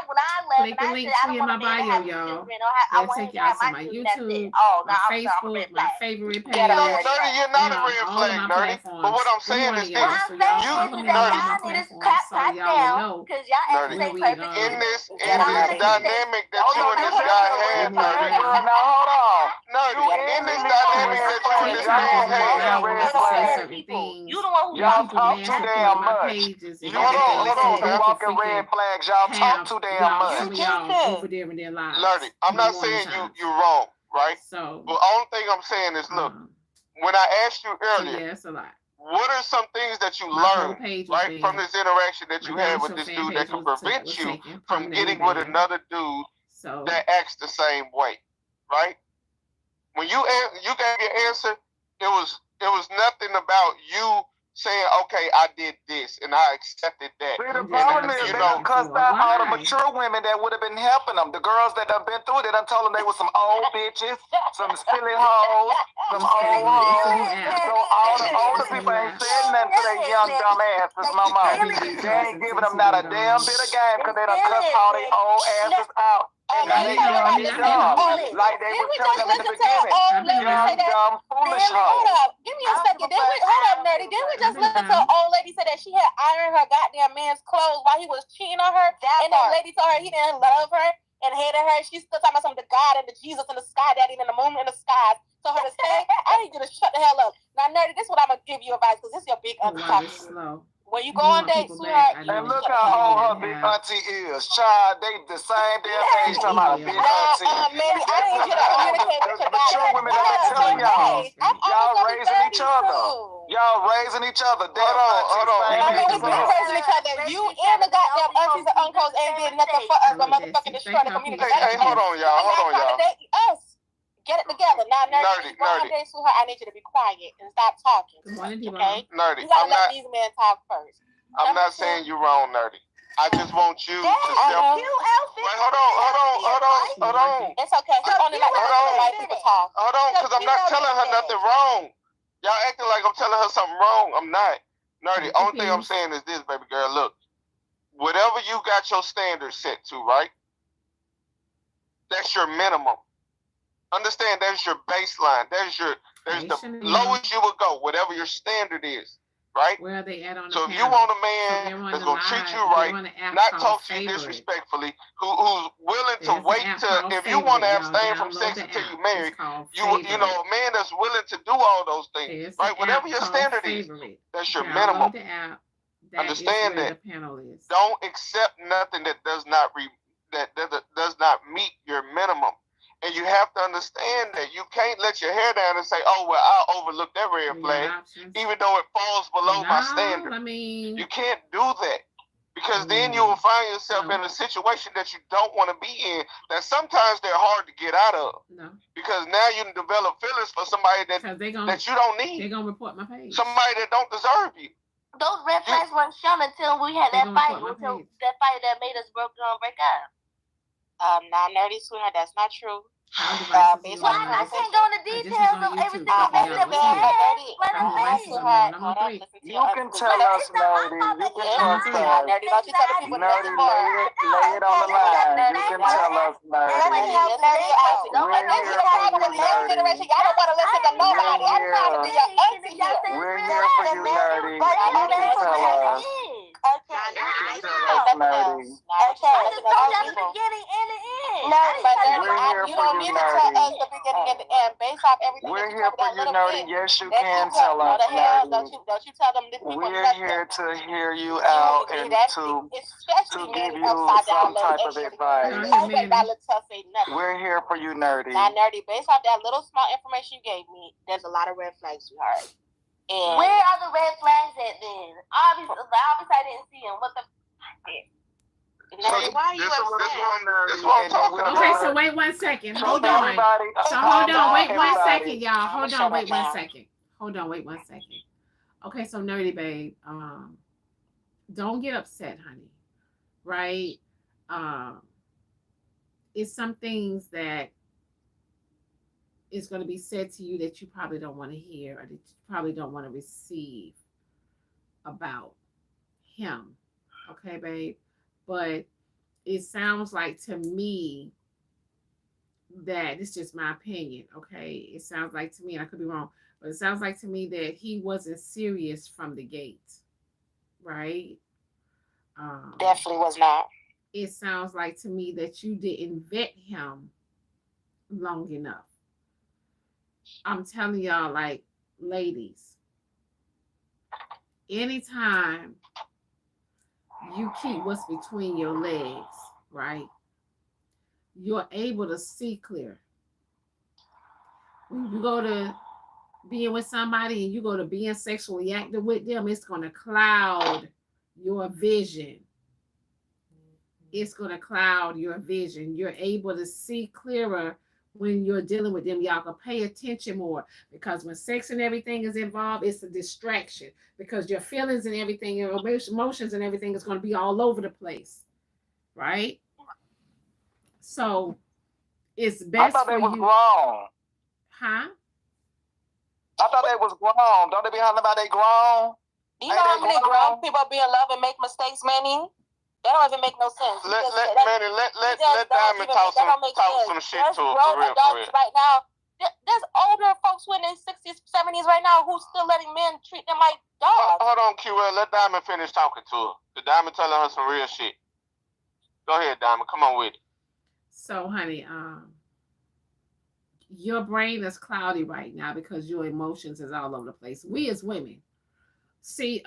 when I left, Click the link tree in my bio, y'all. That'll take y'all to my YouTube, my Facebook, my favorite page. No, Nerdy, you're not a red all of flag, my Nerdy. platforms. But what I'm Every saying one is of this. y'all. So y'all follow me on all my platforms so y'all will know Nerdy, where we in this dynamic that you and this guy had, Nerdy. Now hold on. Nerdy, in this dynamic that you and this man had. Y'all talk too damn much. Hold on. You walking red flags. Y'all talk too damn much. Some of y'all over there in their lives. Nerdy, I'm not saying you're wrong, right? So, but only thing I'm saying is, look, when I asked you earlier, yeah, it's a lot. what are some things that you My whole learned, page was right, from this interaction that My you had damn with show this fan dude page that could was prevent you taken from permanently getting with banned. another dude So that acts the same way, right? When you gave your answer, it was nothing about you saying, okay, I did this and I accepted that. See, the problem is they done cussed out all the mature women that would have been helping them. The girls that done been through it, they done told them they were some old bitches, some silly hoes, some old hoes. So all the older people ain't saying nothing to their young dumb asses no more. They ain't giving them not a damn bit of game because they done cussed all their old asses out. And now they young and dumb, like they were telling them in the beginning. Young, dumb, foolish hoes. Hold up. Give me a second. Hold up, Nerdy. Didn't we just listen to an old lady say that she had ironed her goddamn man's clothes while he was cheating on her? And that lady told her he didn't love her and hated her. She's still talking about something, the God and the Jesus and the sky daddy and the moon and the skies. So her to say, I need you to shut the hell up. Now, Nerdy, this is what I'm going to give you advice because this is your big auntie talking. When you go on dates, sweetheart, and look how old her big auntie is. Child, they the same damn age talking about a big auntie. Manny, I need you to communicate with your mature women that be telling y'all. Y'all raising each other. Y'all raising each other. Hold on. I mean, we been raising each other. You and the goddamn aunties and uncles ain't did nothing for us but motherfucking destroy the community. Hey, hold on, y'all. Us. Get it together. Now, Nerdy, go on Nerdy. dates with her. I need you to be quiet and stop talking. Okay? Nerdy, You gotta I'm let not. these men talk first. I'm not saying you're wrong, Nerdy. I just want you to step. Hold on. It's okay. She only like to let people talk. Hold on, because I'm not telling her nothing wrong. Y'all acting like I'm telling her something wrong. I'm not. Nerdy, only thing I'm saying is this, baby girl. Look, whatever you got your standards set to, right? That's your minimum. Understand, that's your baseline. There's the lowest you would go, whatever your standard is, right? Where are they at on the So if you panel? want a man that's gonna treat you right, not talk to you disrespectfully, who's willing to wait to, if you want to abstain from sex until you married, you know, a man that's willing to do all those things, right? Whatever your standard is, that's your minimum. Understand that. Don't accept nothing that does not does not meet your minimum. And you have to understand that you can't let your hair down and say, "Oh well, I'll overlook that red flag," even though it falls below my standard. I mean, you can't do that because then you will find yourself in a situation that you don't want to be in. That sometimes they're hard to get out of. No. Because now you develop feelings for somebody that you don't need. They're gonna report my page. Somebody that don't deserve you. Those red flags weren't shown until we had that fight. Until that fight that made us break up. Not nerdy, sweetheart. That's not true. How devices Well, I can't go into details of everything. I'm Nerdy. You can tell us, nerdy. You can trust us. Nerdy, don't you tell the people Nerdy, lay it on the line. You can tell us, nerdy. We're here for you, nerdy. Y'all don't want to listen to nobody. I'm trying to be your auntie here. We're here for you, nerdy. You can tell us. Okay. Nerdy. I just told you the beginning and the end. You don't need to tell us the beginning and the end based off everything. We're here for you, nerdy. Yes, you can tell us, nerdy. Don't you tell them this people. We're here to hear you out and to give you some type of advice. We're here for you, nerdy. Now, nerdy, based off that little small information you gave me, there's a lot of red flags you heard. And where are the red flags at then? Obviously, I didn't see them. What the? Nerdy, why are you upset? Okay, so wait 1 second. Hold on. So hold on. Wait 1 second, y'all. Hold on. Wait 1 second. Hold on. Wait 1 second. Okay, so nerdy babe, don't get upset, honey. Right? It's some things that is going to be said to you that you probably don't want to hear or that you probably don't want to receive about him. Okay, babe? But it sounds like to me that it's just my opinion, okay? It sounds like to me, and I could be wrong, but it sounds like to me that he wasn't serious from the gate, right? Definitely was not. It sounds like to me that you didn't vet him long enough. I'm telling y'all, like, ladies, anytime you keep what's between your legs, right, you're able to see clear. When you go to being with somebody and you go to being sexually active with them, it's going to cloud your vision. It's going to cloud your vision. You're able to see clearer when you're dealing with them. Y'all can pay attention more, because when sex and everything is involved, it's a distraction, because your feelings and everything, your emotions and everything is going to be all over the place, right? So it's best I thought for they was you. grown. Huh? I thought they was grown. Don't they be hollering about they grown? Do you know how many grown people be in love and make mistakes, Manny? That don't even make no sense. Let Diamond talk some shit to her for real. Right now, there's older folks who in their 60s, 70s right now who's still letting men treat them like dogs. Hold on, QL. Let Diamond finish talking to her. The Diamond telling her some real shit. Go ahead, Diamond. Come on with it. So, honey, your brain is cloudy right now because your emotions is all over the place. We as women, see,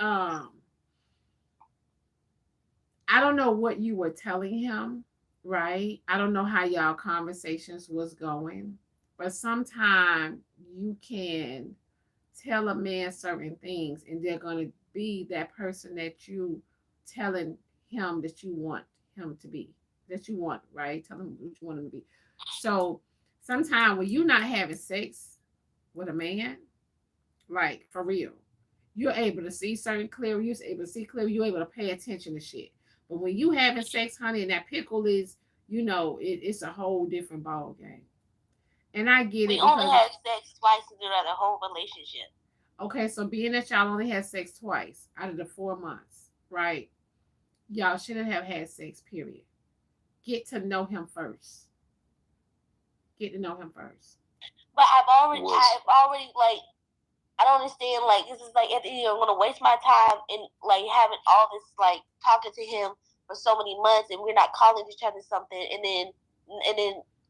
I don't know what you were telling him, right? I don't know how y'all conversations was going, but sometimes you can tell a man certain things and they're going to be that person that you telling him that you want him to be, that you want, right? Tell him what you want him to be. So sometimes when you're not having sex with a man, like for real, you're able to see certain clear, you're able to see clear, you're able to pay attention to shit. But when you having sex, honey, and that pickle is, you know, it's a whole different ball game. And I get it. We only had sex twice throughout the whole relationship. Okay, so being that y'all only had sex twice out of the 4 months, right? Y'all shouldn't have had sex, period. Get to know him first. Get to know him first. But I've already like, I don't understand, like, this is like, at the end, I'm going to waste my time in, like, having all this, like, talking to him for so many months, and we're not calling each other something, and then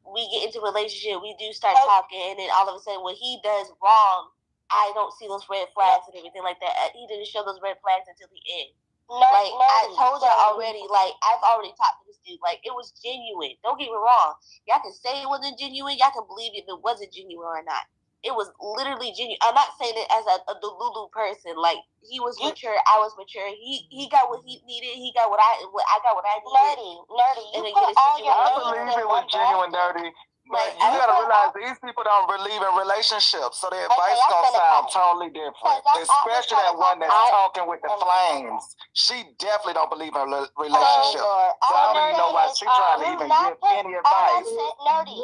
we get into a relationship, we do start talking, and then all of a sudden, when he does wrong, I don't see those red flags and everything like that. He didn't show those red flags until the end. Like, I told you already, like, I've already talked to this dude, like, it was genuine. Don't get me wrong. Y'all can say it wasn't genuine, y'all can believe if it wasn't genuine or not. It was literally genuine. I'm not saying it as a delulu person. Like, he was mature, I was mature. He got what he needed. He got what I got what I needed. Nerdy. I believe it was genuine, Nerdy. Like, You gotta realize these people don't believe in relationships, so their advice gonna sound totally different. Especially that one that's talking with the flames. She definitely don't believe in relationships. So I don't even know why she trying to even give any advice. Nerdy.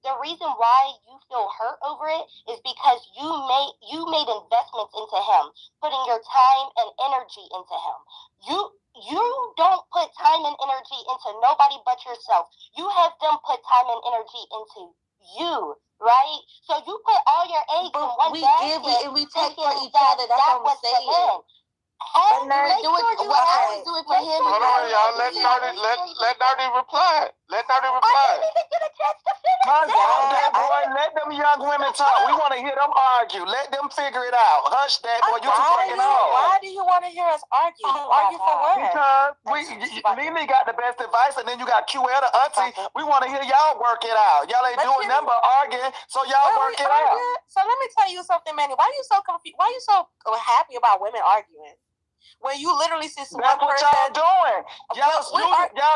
The reason why you feel hurt over it is because you made investments into him, putting your time and energy into him. You don't put time and energy into nobody but yourself. You have them put time and energy into you, right? So you put all your eggs in one basket. We take for each other. That's what I'm saying. But make sure you always do it for him. Hold on, y'all. Let Nerdy reply. Let Nerdy reply. I didn't even get a chance to finish. Boy, let them young women talk. We want to hear them argue. Let them figure it out. Hush that, boy. You too fucking old. Why do you want to hear us argue? Argue for what? Because Lily got the best advice, and then you got QL, the auntie. We want to hear y'all work it out. Y'all ain't doing nothing but arguing, so y'all work it out. So let me tell you something, Manny. Why are you so confused? Why are you so happy about women arguing? When you literally see one person. That's what y'all doing. Y'all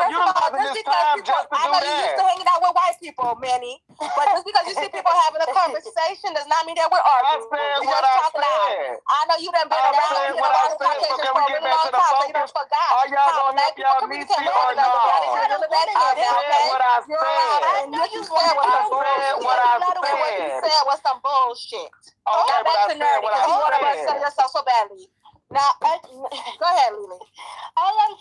utilizing this time just to do that. I know you used to hanging out with white people, Manny. But just because you see people having a conversation does not mean that we're arguing. I said what I said. I know you done been around what I said. So can we get back to the focus? Are y'all gonna help y'all meet me or no? I said what I said. I know you said was some bullshit. Okay, but I said what I said. Yourself so badly. Now, go ahead, Lily. All I'm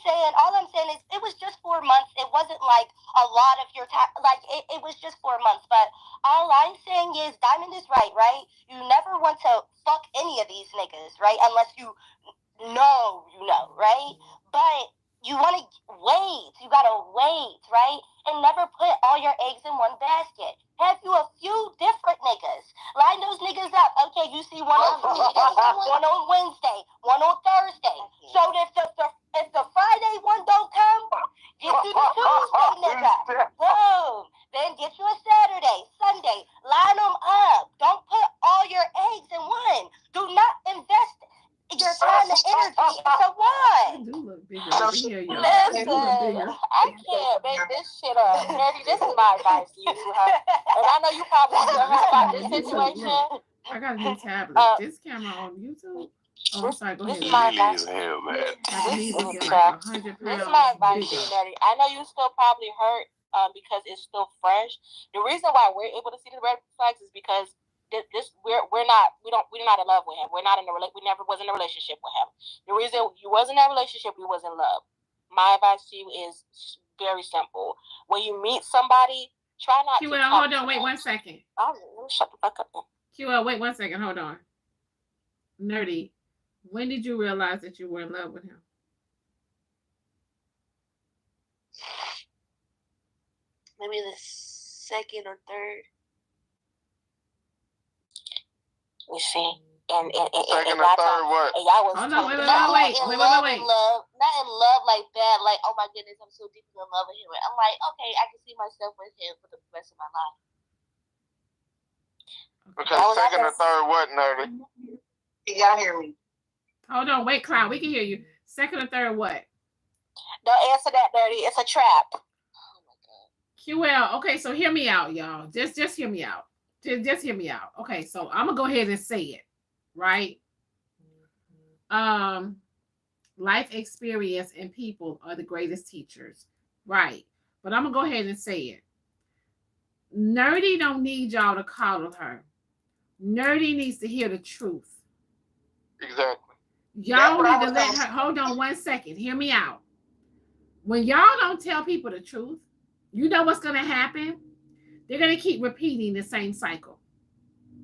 saying is it was just 4 months. It wasn't like a lot of your time. Like, it was just 4 months. But all I'm saying is Diamond is right? You never want to fuck any of these niggas, right? Unless you know, right? But you want to wait. You got to wait, right? And never put all your eggs in one basket. Have you a few different niggas. Line those niggas up. Okay, you see one on Tuesday, one on Wednesday, one on Thursday. So if the Friday one don't come, get you the Tuesday nigga. Boom. Then get you a Saturday, Sunday. Line them up. Don't put all your eggs in one. Do not invest your time and energy into one. You do look bigger over here, y'all. Listen, I can't make this shit up. Nerdy, this is my advice to you, and I know you probably still have about this situation. I got a new tablet. This camera on YouTube. Oh, I'm sorry. Go ahead. This is my advice. This is my advice to you, Nerdy. I know you still probably hurt because it's still fresh. The reason why we're able to see the red flags is because we're not in love with him. We never was in a relationship with him. The reason you wasn't in a relationship, we was in love. My advice to you is very simple. When you meet somebody, try not to. QL, hold on, wait 1 second. Let me shut the fuck up then. QL, wait 1 second, hold on. Nerdy, when did you realize that you were in love with him? Maybe the second or third. You see, and second or third what? And y'all was wait. Not in love like that. Like, oh my goodness, I'm so deeply in love with him. I'm like, okay, I can see myself with him for the rest of my life. Okay, second or third what, Nerdy? Y'all hear me? Hold on, wait, Cloud, we can hear you. Second or third what? Don't answer that, Nerdy. It's a trap. Oh my God. QL, okay, so hear me out, y'all. Just hear me out. Just hear me out. Okay, so I'm gonna go ahead and say it, right? Life experience and people are the greatest teachers, right? But I'm gonna go ahead and say it. Nerdy don't need y'all to coddle her. Nerdy needs to hear the truth. Exactly. Y'all need to let her. Hold on 1 second. Hear me out. When y'all don't tell people the truth, you know what's gonna happen? They're going to keep repeating the same cycle.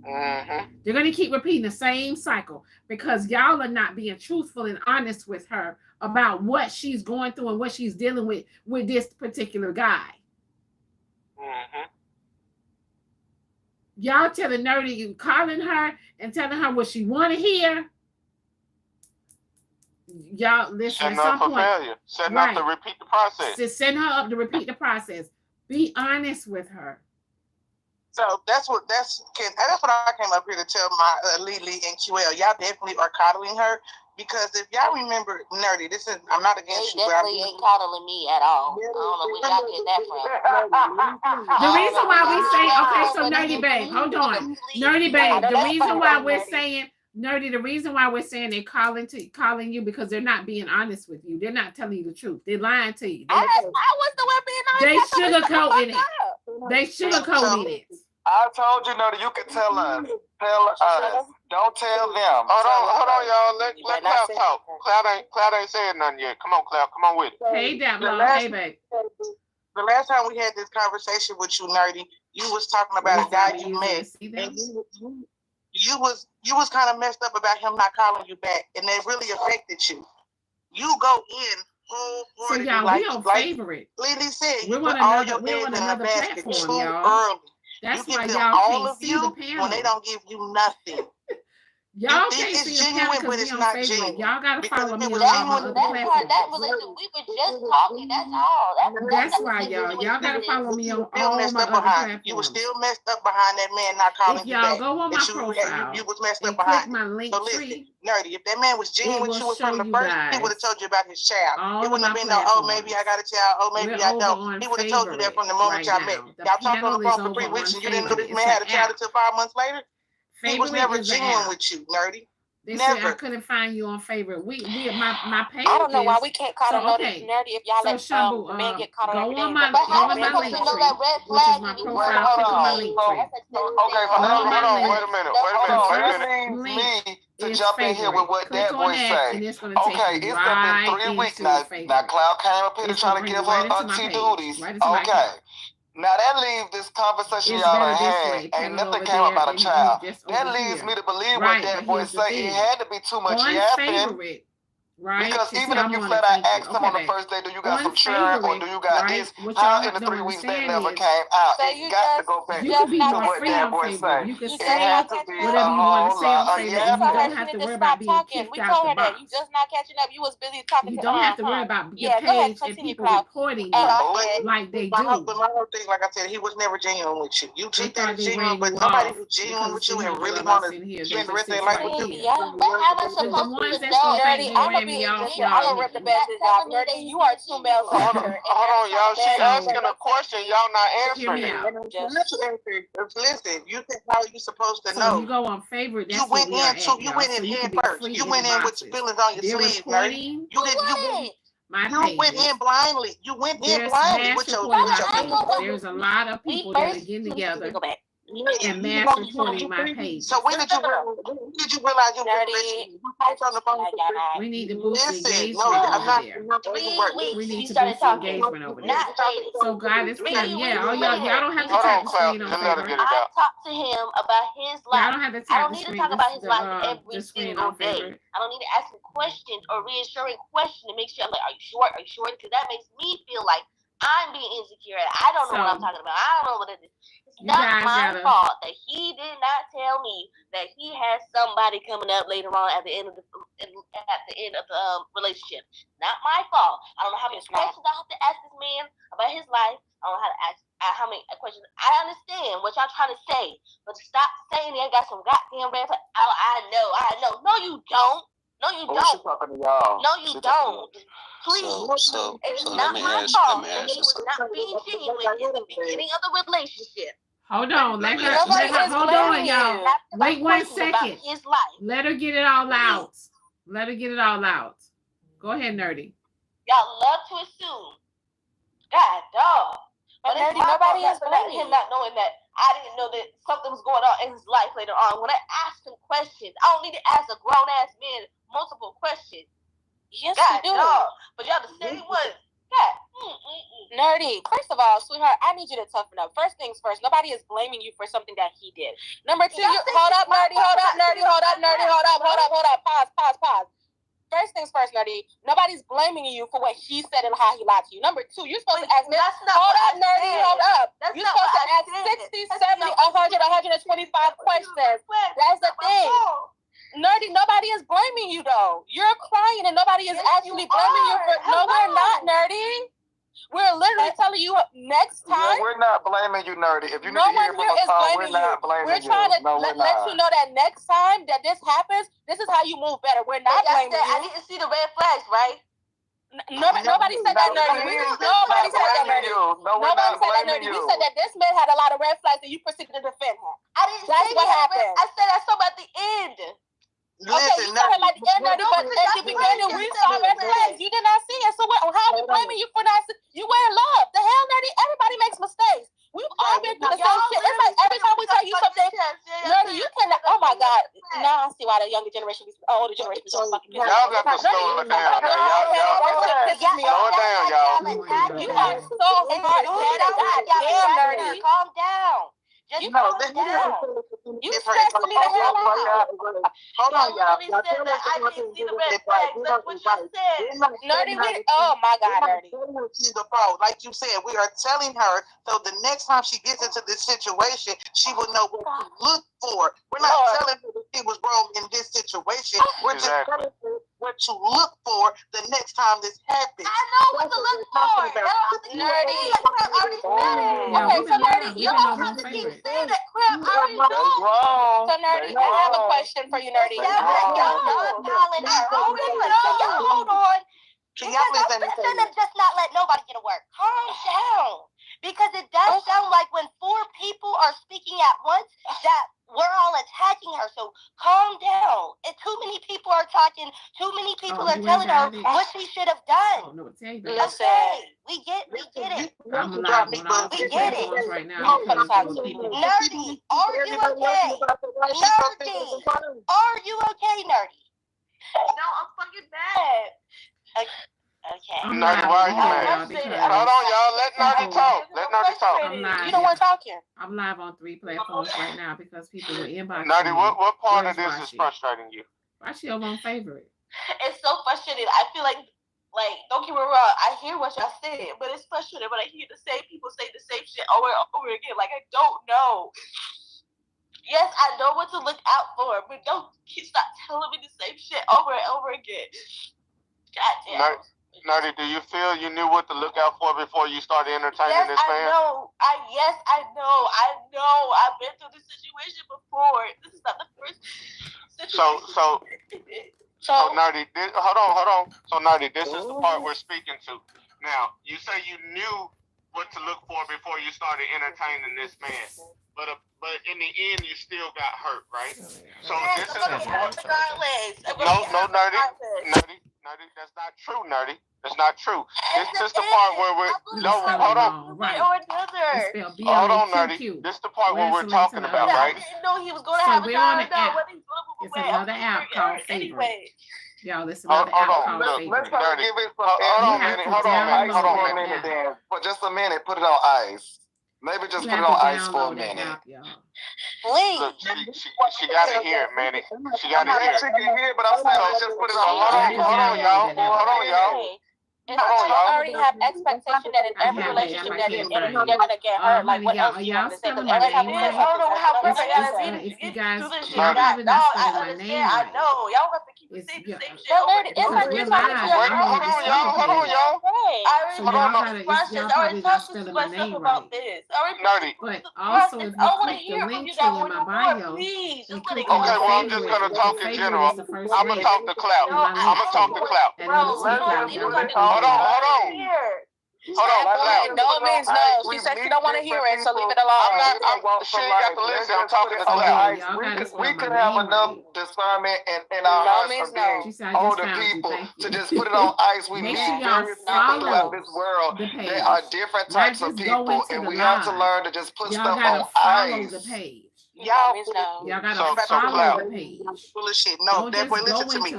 Mm-hmm. They're going to keep repeating the same cycle because y'all are not being truthful and honest with her about what she's going through and what she's dealing with this particular guy. Mm-hmm. Y'all telling Nerdy, you calling her and telling her what she want to hear. Y'all listen. Setting up for failure. Setting up to repeat the process. Just setting her up to repeat the process. Be honest with her. So that's what I came up here to tell my Lily and QL. Y'all definitely are coddling her. Because if y'all remember, Nerdy, I'm not against you, but definitely ain't coddling me at all. I don't know where y'all get that from. The reason why we say, okay, so Nerdy Babe, hold on. Nerdy Babe, the reason why we're saying, Nerdy, the reason why we're saying they're calling you because they're not being honest with you. They're not telling you the truth. They're lying to you. I was the one being honest. They sugarcoating it. They sugarcoating it. I told you, Nerdy, you can tell us. Don't tell them. Hold on, y'all. Let Cloud talk. Cloud ain't saying nothing yet. Come on, Cloud. Come on with it. Hey, hey, babe. The last time we had this conversation with you, Nerdy, you was talking about a guy you met, and you was kind of messed up about him not calling you back, and that really affected you. You go in wholeheartedly, so y'all, we on favorite. Lily said, we want another platform, y'all. Early. That's you why give y'all all can't of see you the panel when they don't give you nothing. Y'all can't see the panel because we on favorite. Y'all gotta follow me on all my other platforms. That relationship, we were just talking. That's all. That's why y'all gotta follow me on all my other platforms. You were still messed up behind that man not calling you back. If y'all go on my profile, you was messed up and behind. click my link tree. Nerdy, if that man was genuine with you from the first, he would have told you about his child. It wouldn't have been no, oh, maybe I got a child, oh, maybe I don't. He would have told you that from the moment y'all met. Y'all talked on the phone for 3 weeks and you didn't know this man had a child until 5 months later? He was never genuine with you, Nerdy. They said I couldn't find you on favorite. My page. I don't know why we can't call so, it nerdy if y'all let the men get caught on go on my link tree, which is my profile. Click on my link tree. Okay, hold on. Wait a minute. Me to jump in here with what that boy say. Okay, it's been 3 weeks now. Now Cloud came up here trying to give her auntie duties. Okay. Now that leaves this conversation y'all done had. Ain't nothing came about a child. That leads me to believe what that boy say. It had to be too much yapping. Right? Because even if you flat out asked him on the first day, do you got some children or do you got this? How in the 3 weeks that never came out? It got to go back to what that boy say. You can say whatever you want to say on favorite. You don't have to worry about being kicked out the box. You just not catching up. You was busy talking. You don't have to worry about your page and people reporting you like they do. But my whole thing, like I said, he was never genuine with you. You think that he's genuine, but nobody was genuine with you and really want to spend the rest of their life with you. But how am I supposed to know? I'm gonna rip the business off. Nerdy, you are too male. Hold on, y'all. She asking a question. Y'all not answering. Listen, you think how you supposed to know? You go on favorite. You went in head first. You went in with feelings on your sleeve, Nerdy. You went in blindly. You went in blindly with your. There's a lot of people that are getting together and mass reporting my page. So when did you realize you were on the phone? We need to boost engagement over there. We need to boost engagement over there. So God, it's time. Yeah, y'all don't have to tap the screen on favorite. I talked to him about his life. Y'all don't have to tap the screen. I don't need to talk about his life every single day. I don't need to ask him questions or reassuring questions to make sure I'm like, are you sure? Are you sure? Because that makes me feel like I'm being insecure. I don't know what I'm talking about. I don't know what it is. It's not my fault that he did not tell me that he has somebody coming up later on at the end of the relationship. Not my fault. I don't know how many questions I have to ask this man about his life. I don't know how to ask how many questions. I understand what y'all trying to say, but stop saying they got some goddamn red flag. Oh, I know. No, you don't. No, you don't. No, you don't. Please. It's not my fault that he was not being genuine in the beginning of the relationship. Hold on. Let her hold on, y'all. Wait 1 second. Let her get it all out. Go ahead, Nerdy. Y'all love to assume. God, dog. But Nerdy, nobody is blaming him not knowing that I didn't know that something was going on in his life later on. When I asked him questions, I don't need to ask a grown-ass man multiple questions. Yes, God, you do. dog. But y'all the same one. God. Nerdy, first of all, sweetheart, I need you to toughen up. First things first, nobody is blaming you for something that he did. Number two, hold up, Nerdy. Pause. First things first, Nerdy, nobody's blaming you for what he said and how he lied to you. Number two, you're supposed to ask me. Hold up, Nerdy, hold up. You're supposed to ask 60, 70, 100, 125 questions. That's the thing. Nerdy, nobody is blaming you though. You're crying and nobody is actually blaming you for. No, we're not, Nerdy. We're literally telling you next time. We're not blaming you, Nerdy. If you need No to hear one from here a is call, blaming we're not you. blaming We're you. trying to No, let you know that next time that this happens, this is how you move better. We're not blaming you. I need to see the red flags, right? Nobody said that, Nerdy. Nobody said that, Nerdy. Nobody said that, Nerdy. We said that this man had a lot of red flags and you proceeded to defend him. I didn't That's say what happened. I said I saw him at the end. Okay, you saw him at the end, Nerdy, but at the beginning we saw red flags. You did not see it. So how are we blaming you for not seeing? You were in love. The hell, Nerdy? Everybody makes mistakes. We've all been through the same shit. It's like every time we tell you something, Nerdy, you cannot. Oh my God! Now I see why the younger generation, older generation, is so fucking. Y'all got to slow it down. Slow it down, y'all. You are so hard-headed. Goddamn, Nerdy. Calm down. Just calm down. You stressing me the hell out. Hold on, y'all. I didn't see the red flags. That's what you said. Nerdy, oh my God, Nerdy. She's the fault. Like you said, we are telling her so the next time she gets into this situation, she will know what to look for. We're not telling her that she was wrong in this situation. We're just telling her what to look for the next time this happens. I know what to look for. Nerdy. Okay, so Nerdy, you don't have to keep saying that crap. I already know. So Nerdy, I have a question for you, Nerdy. Hold on. I'm finna just not let nobody get a word. Calm down. Because it does sound like when 4 people are speaking at once that we're all attacking her. So calm down. And too many people are talking. Too many people are telling her what she should have done. Listen. We get it. I'm live on all We get it. right now. Nerdy, are you okay? Nerdy, are you okay, Nerdy? No, I'm fucking bad. Okay. Nerdy, why are you mad? Hold on, y'all. Let Nerdy talk. Let Nerdy talk. You don't want talking. I'm live on 3 platforms right now because people were inboxing. Nerdy, what part of Where's this is Rashi? frustrating you? Rashi over on favorite. It's so frustrating. I feel like, don't get me wrong, I hear what y'all said, but it's frustrating when I hear the same people say the same shit over and over again. Like, I don't know. Yes, I know what to look out for, but don't stop telling me the same shit over and over again. Goddamn. Nerdy, do you feel you knew what to look out for before you started entertaining this man? Yes, I know. I've been through this situation before. This is not the first situation. So Nerdy, hold on. So Nerdy, this is the part we're speaking to. Now, you say you knew what to look for before you started entertaining this man, but in the end, you still got hurt, right? So this is the part. No, Nerdy, that's not true, Nerdy. That's not true. This is the part where we're hold on. Hold on, Nerdy. This is the part where we're talking about, right? I didn't know he was going to have a on child. the app. It's another app called Favorite. Y'all, this is another app called Favorite. Let's try to give it hold on a minute then. For just a minute, put it on ice. Maybe just put it on ice for a minute. Please. Look, she gotta hear it, Manny. She gotta hear it. She can hear it, but I'm saying let's just put it on. Hold on, y'all. And you already have expectation that in every relationship that you're in, you're gonna get hurt. Like what else do you have to say? Because every time I don't know how perfect I gotta be. If you guys I understand. I know. Y'all have to keep saying the same shit. It's like you're talking to your Hold on, y'all. I already talked to myself about this. Nerdy. But also, if you click the link tree in my bio, please. Okay, well, I'm just gonna talk in general. I'm gonna talk to Clout. I'm gonna talk to Clout. Hold on. No means no. She said she don't want to hear it, so leave it alone. She ain't got to listen. I'm talking to Clout. We could have enough discernment in our hearts for being older people to just put it on ice. We meet various people throughout this world. There are different types of people, and we have to learn to just put stuff on ice. Y'all gotta follow the page. Full of shit. No, that boy, listen to me.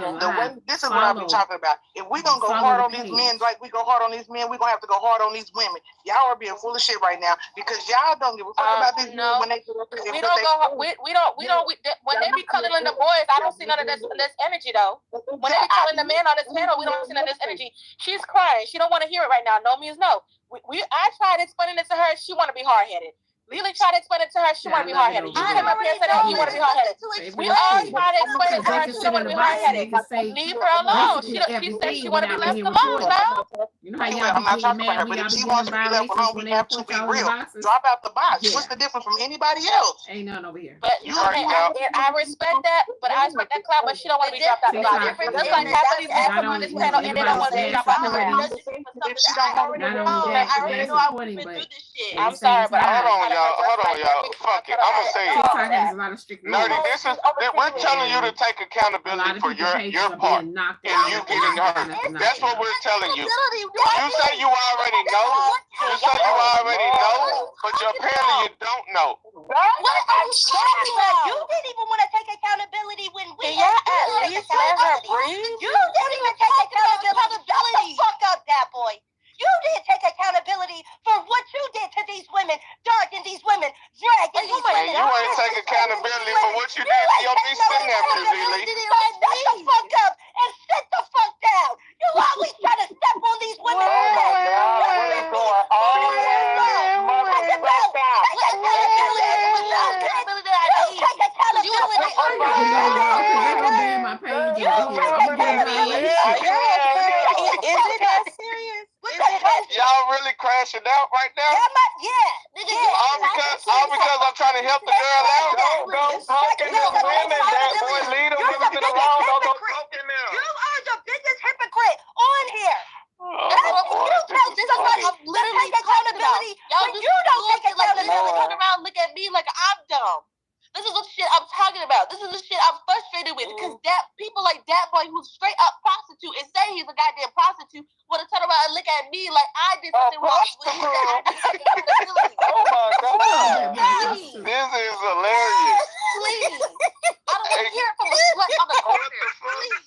This is what I've been talking about. If we gonna go hard on these men like we go hard on these men, we gonna have to go hard on these women. Y'all are being full of shit right now because y'all don't give a fuck about these men when they get up there. We don't when they be cuddling the boys, I don't see none of this energy though. When they be cuddling the men on this panel, we don't see none of this energy. She's crying. She don't want to hear it right now. No means no. I tried explaining it to her. She want to be hard headed. Lily tried to explain it to her. She want to be hard headed. You came up here and said that you want to be hard headed. We all tried to explain it to her. She want to be hard headed. Leave her alone. She said she want to be left alone. No. You know how I'm y'all not be talking getting about mad her, when but y'all if be she getting wants to be left violations alone, when we they have put to be y'all in the real. boxes? Drop out the box. Yeah. What's the difference from anybody else? Ain't none over here. But You right, y'all. I respect that, but I respect that cloud, but she don't want to be dropped out the box. Just like half of these men come on this panel and they don't want to be dropped out the box. If she don't want to Not be only that, I already they're know I supporting, would've been but through this shit. at I'm the same sorry, but time, Hold on, y'all. Fuck it. I'ma say it. TikTok has a lot of strict rules. Nerdy, we're telling you to take A lot accountability of for people your pages are part being knocked in out. you getting hurt. That's what we're telling you. You say you already know. You say you already know, but apparently you don't know. What are you talking about? You didn't even want to take accountability when we had at least let her breathe. You didn't even take accountability. Shut the fuck up, that boy. You didn't take accountability for what you did to these women, dogging these women, dragging these women. And you ain't take accountability for what you did to your niece and nephew, Lily. So shut the fuck up and sit the fuck down. You always try to step on these women. Y'all really crashing out right now? All because I'm trying to help the girl out? Don't talk in this women, that boy, lead them alone. Don't go talking now. You are the biggest hypocrite on here. You tell somebody to take accountability when you don't take accountability. Turn around, look at me like I'm dumb. This is the shit I'm talking about. This is the shit I'm frustrated with because that people like that boy who's straight up prostitute and say he's a goddamn prostitute want to turn around and look at me like I did something wrong. When he said I did take accountability. Oh my God. Please. This is hilarious. Please. I don't want to hear it from a slut on the corner. Please.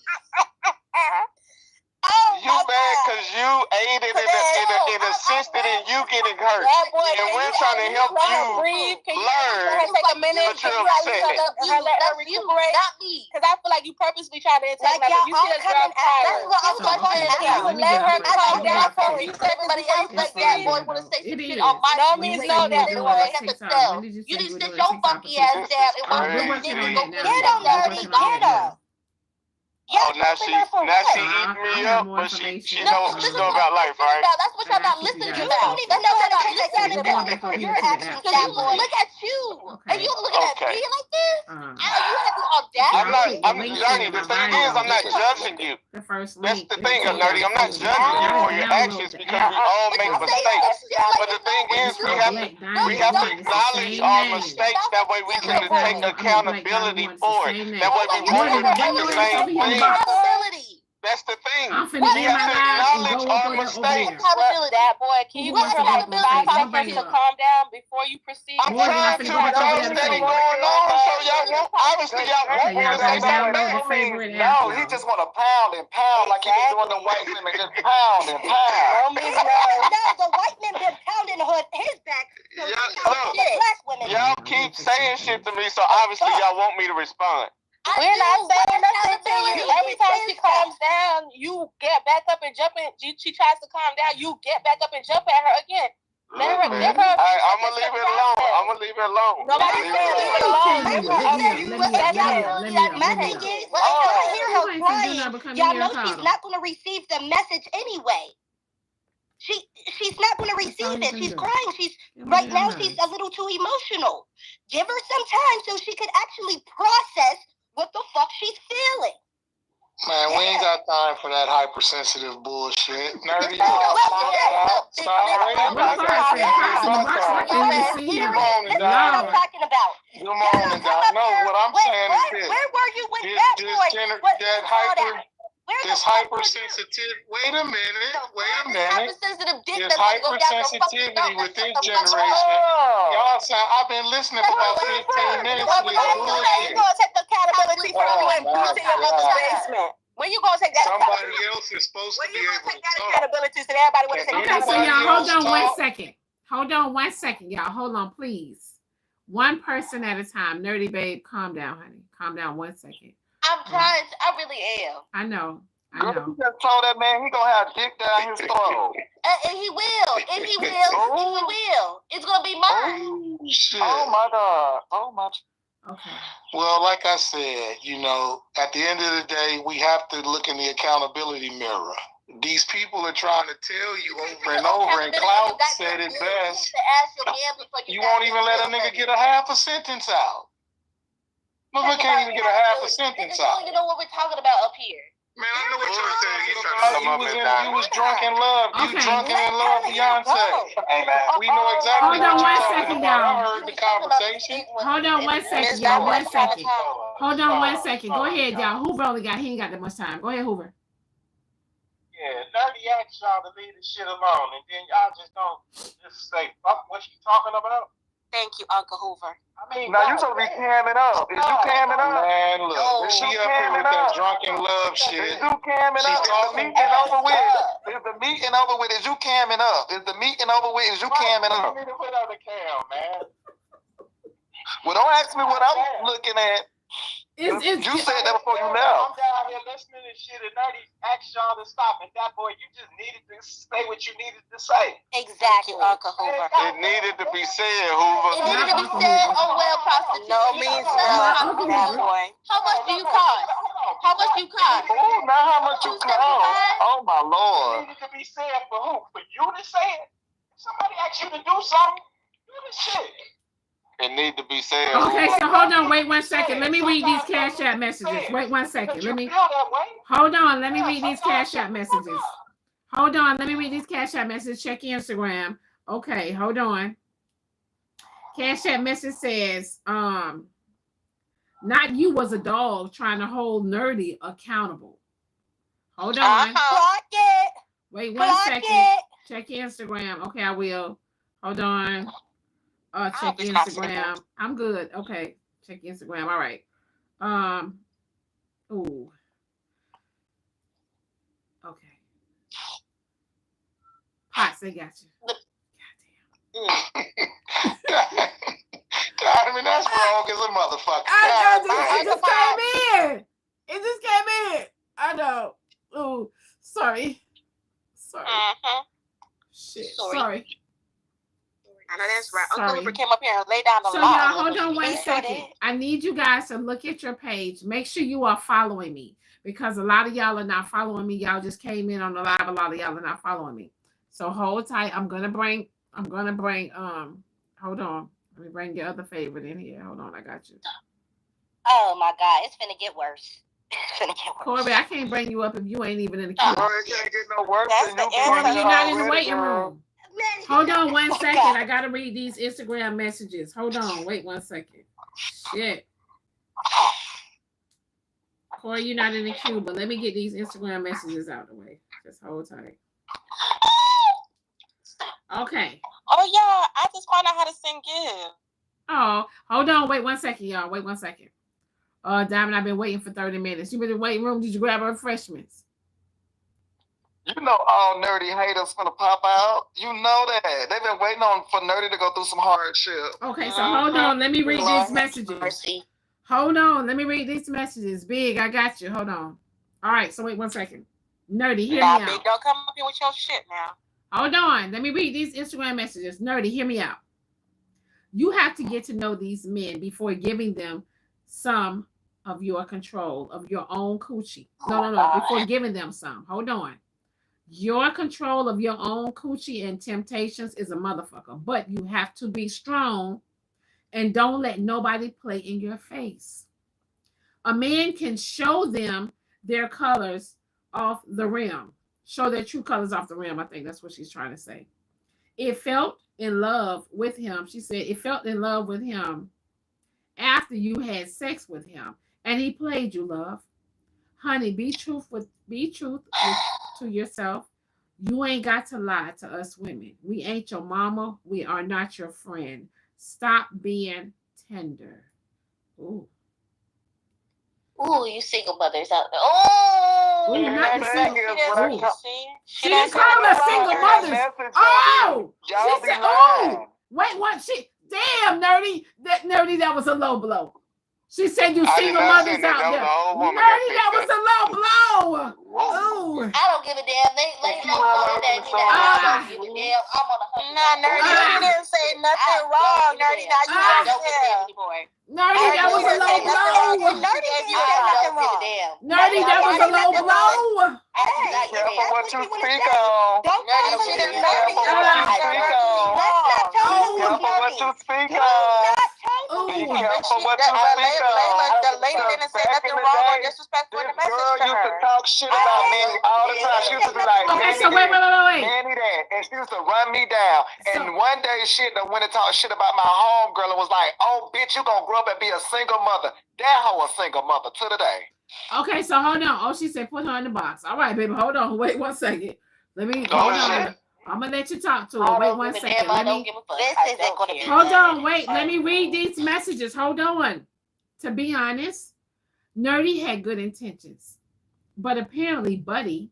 You mad because you aided and assisted in you getting hurt. And we're trying to help you learn, take a minute but you're upset. let her recuperate. Not me. Because I feel like you purposely trying to attack me. You see this girl That's what I'm tired. saying. You let her calm down for You said everybody else like that boy want to say some shit on my no means no that boy. You need to sit your funky ass down and watch We're this nigga go Get get him, dirty. Get him. Oh, now she eating me up, but she know about life, right? That's what y'all not listening to. You don't even know how to take accountability for your actions, that boy. Look at you. And you looking at me like this? You have the audacity. I'm Nerdy. The thing is, I'm not judging you. That's the thing, Nerdy. I'm not judging you for your actions because we all make mistakes. But the thing is, we have to acknowledge our mistakes. That way we can take accountability for it. That way we won't repeat the same thing. That's the thing. We have to acknowledge our mistakes. That boy, can you give her like 5 seconds to calm down before you proceed? I'm trying to, but y'all steady going on, so y'all won't, obviously y'all won't want to say something back. No, he just want to pound and pound like he been doing the white women, just pound and pound. No, the white men been pounding his back. Look, y'all keep saying shit to me, so obviously y'all want me to respond. We're not saying nothing to you. Every time she calms down, you get back up and jump in. She tries to calm down, you get back up and jump at her again. Let her, give her. I'm gonna leave it alone. Nobody's saying leave it alone. My thing is, I hear her crying. Y'all know she's not going to receive the message anyway. She's not going to receive it. She's crying. Right now she's a little too emotional. Give her some time so she could actually process what the fuck she's feeling. Man, we ain't got time for that hypersensitive bullshit. Nerdy, stop. You know what I'm talking about. Come on, no, what I'm saying is this. Where were you when that boy this hypersensitivity. Wait a minute. This hypersensitivity with this generation. Y'all sound. I've been listening for about 15 minutes to this bullshit. You gonna take accountability for you and boost in your mother's basement? When you gonna take that? Somebody else is supposed to be able to talk. Accountability so everybody want to take accountability. Okay, so y'all hold on 1 second. Hold on 1 second, y'all. Hold on, please. One person at a time. Nerdy babe, calm down, honey. Calm down 1 second. I'm trying. I really am. I know. You just told that man he gonna have dick down his throat. And he will. It's gonna be mine. Oh, shit. Oh my God. Oh my. Okay. Well, like I said, at the end of the day, we have to look in the accountability mirror. These people are trying to tell you over and over, and Clout said it best. You won't even let a nigga get a half a sentence out. Motherfucker can't even get a half a sentence out. You know what we're talking about up here. Man, I know what you're saying. You was drunk in love. You drunk in love, Beyonce. We know exactly what you're talking about. I heard the conversation. Hold on 1 second, y'all. 1 second. Hold on 1 second. Go ahead, y'all. Hoover only got, he ain't got that much time. Go ahead, Hoover. Yeah, Nerdy asked y'all to leave this shit alone, and then y'all just don't just say, fuck what you talking about. Thank you, Uncle Hoover. I mean, now you supposed to be camming up. Is you camming up? Man, look, she up here with that drunken love shit. Is you camming up? Is the meeting over with? Is the meeting over with? Is you camming up? Is the meeting over with? Is you camming up? You need to put on the cam, man. Well, don't ask me what I'm looking at. You said that before you left. I'm down here listening to shit, and Nerdy asked y'all to stop. And that boy, you just needed to say what you needed to say. Exactly, Uncle Hoover. It needed to be said, Hoover. It needed to be said. Oh well, prostitute. No means no. That boy. How much do you cost? How much do you cost? Oh, now how much you cost? Oh my Lord. It needed to be said for who? For you to say it? If somebody asks you to do something, do the shit. It need to be said. Okay, so hold on, wait 1 second. Let me read these Cash App messages. Wait 1 second. Hold on, let me read these Cash App messages. Hold on, let me read these Cash App messages. Check your Instagram. Okay, hold on. Cash App message says, not you was a dog trying to hold Nerdy accountable. Hold on. Clock it. Wait 1 second. Check your Instagram. Okay, I will. Hold on. Check your Instagram. I'm good. Okay. Check your Instagram. All right. Ooh. Okay. Pots, they got you. I mean, that's wrong as a motherfucker. It just came in. It just came in. I know. Ooh. Sorry. Shit. Sorry. I know that's right. Sorry. Uncle Hoover came up here and laid down the So law. y'all, hold on 1 second. I need you guys to look at your page. Make sure you are following me, because a lot of y'all are not following me. Y'all just came in on the live. A lot of y'all are not following me. So hold tight. I'm gonna bring. Hold on. Let me bring your other favorite in here. Hold on, I got you. Oh my God, it's finna get worse. It's finna get worse. Corey, I can't bring you up if you ain't even in the queue. Corey can't get no worse than you. Corey, you're not in the waiting room. Hold on 1 second. I gotta read these Instagram messages. Hold on. Wait 1 second. Shit. Corey, you're not in the queue, but let me get these Instagram messages out of the way. Just hold tight. Okay. Oh yeah, I just found out how to sing give. Oh, hold on. Wait 1 second, y'all. Wait 1 second. Diamond, I've been waiting for 30 minutes. You been in the waiting room? Did you grab refreshments? You know all Nerdy haters gonna pop out. You know that. They've been waiting for Nerdy to go through some hard shit. Okay, so hold on. Let me read these messages. Hold on. Let me read these messages. Big, I got you. Hold on. All right, so wait 1 second. Nerdy, hear me out. Big, don't come up here with your shit now. Hold on. Let me read these Instagram messages. Nerdy, hear me out. You have to get to know these men before giving them some of your control of your own coochie. No. Before giving them some. Hold on. Your control of your own coochie and temptations is a motherfucker. But you have to be strong and don't let nobody play in your face. A man can show them their colors off the rim. Show their true colors off the rim. I think that's what she's trying to say. It felt in love with him. She said it felt in love with him after you had sex with him. And he played you, love. Honey, be truthful to yourself. You ain't got to lie to us women. We ain't your mama. We are not your friend. Stop being tender. Ooh. Ooh, you single mothers out there. Oh! Ooh, not the single. She didn't call us single mothers. Oh! She said, oh! Wait, what? Damn, Nerdy. That was a low blow. She said you single mothers out there. Nerdy, that was a low blow. Ooh. I don't give a damn. They know that. I don't give a damn. I'm on 100. Nah, Nerdy, you didn't say nothing wrong. Nerdy, now you don't care anymore. Nerdy, that was a low blow. Nerdy, you said nothing wrong. Nerdy, that was a low blow. Be careful what you speak on. Nerdy, she didn't know Be careful what you speak on. Be careful what you speak on. Be careful what you speak on. The lady didn't say nothing wrong or disrespectful in the message Girl to used to her. talk shit about me all the time. She used to be like, Okay, so wait. Nanny that. And she used to run me down. And one day she went and talked shit about my homegirl and was like, oh, bitch, you gonna grow up and be a single mother. That hoe a single mother to the day. Okay, so hold on. Oh, she said put her in the box. All right, baby, hold on. Wait 1 second. Hold on. I'm gonna let you talk to her. Wait 1 second. Hold on. Wait. Let me read these messages. Hold on. To be honest, Nerdy had good intentions, but apparently, Buddy,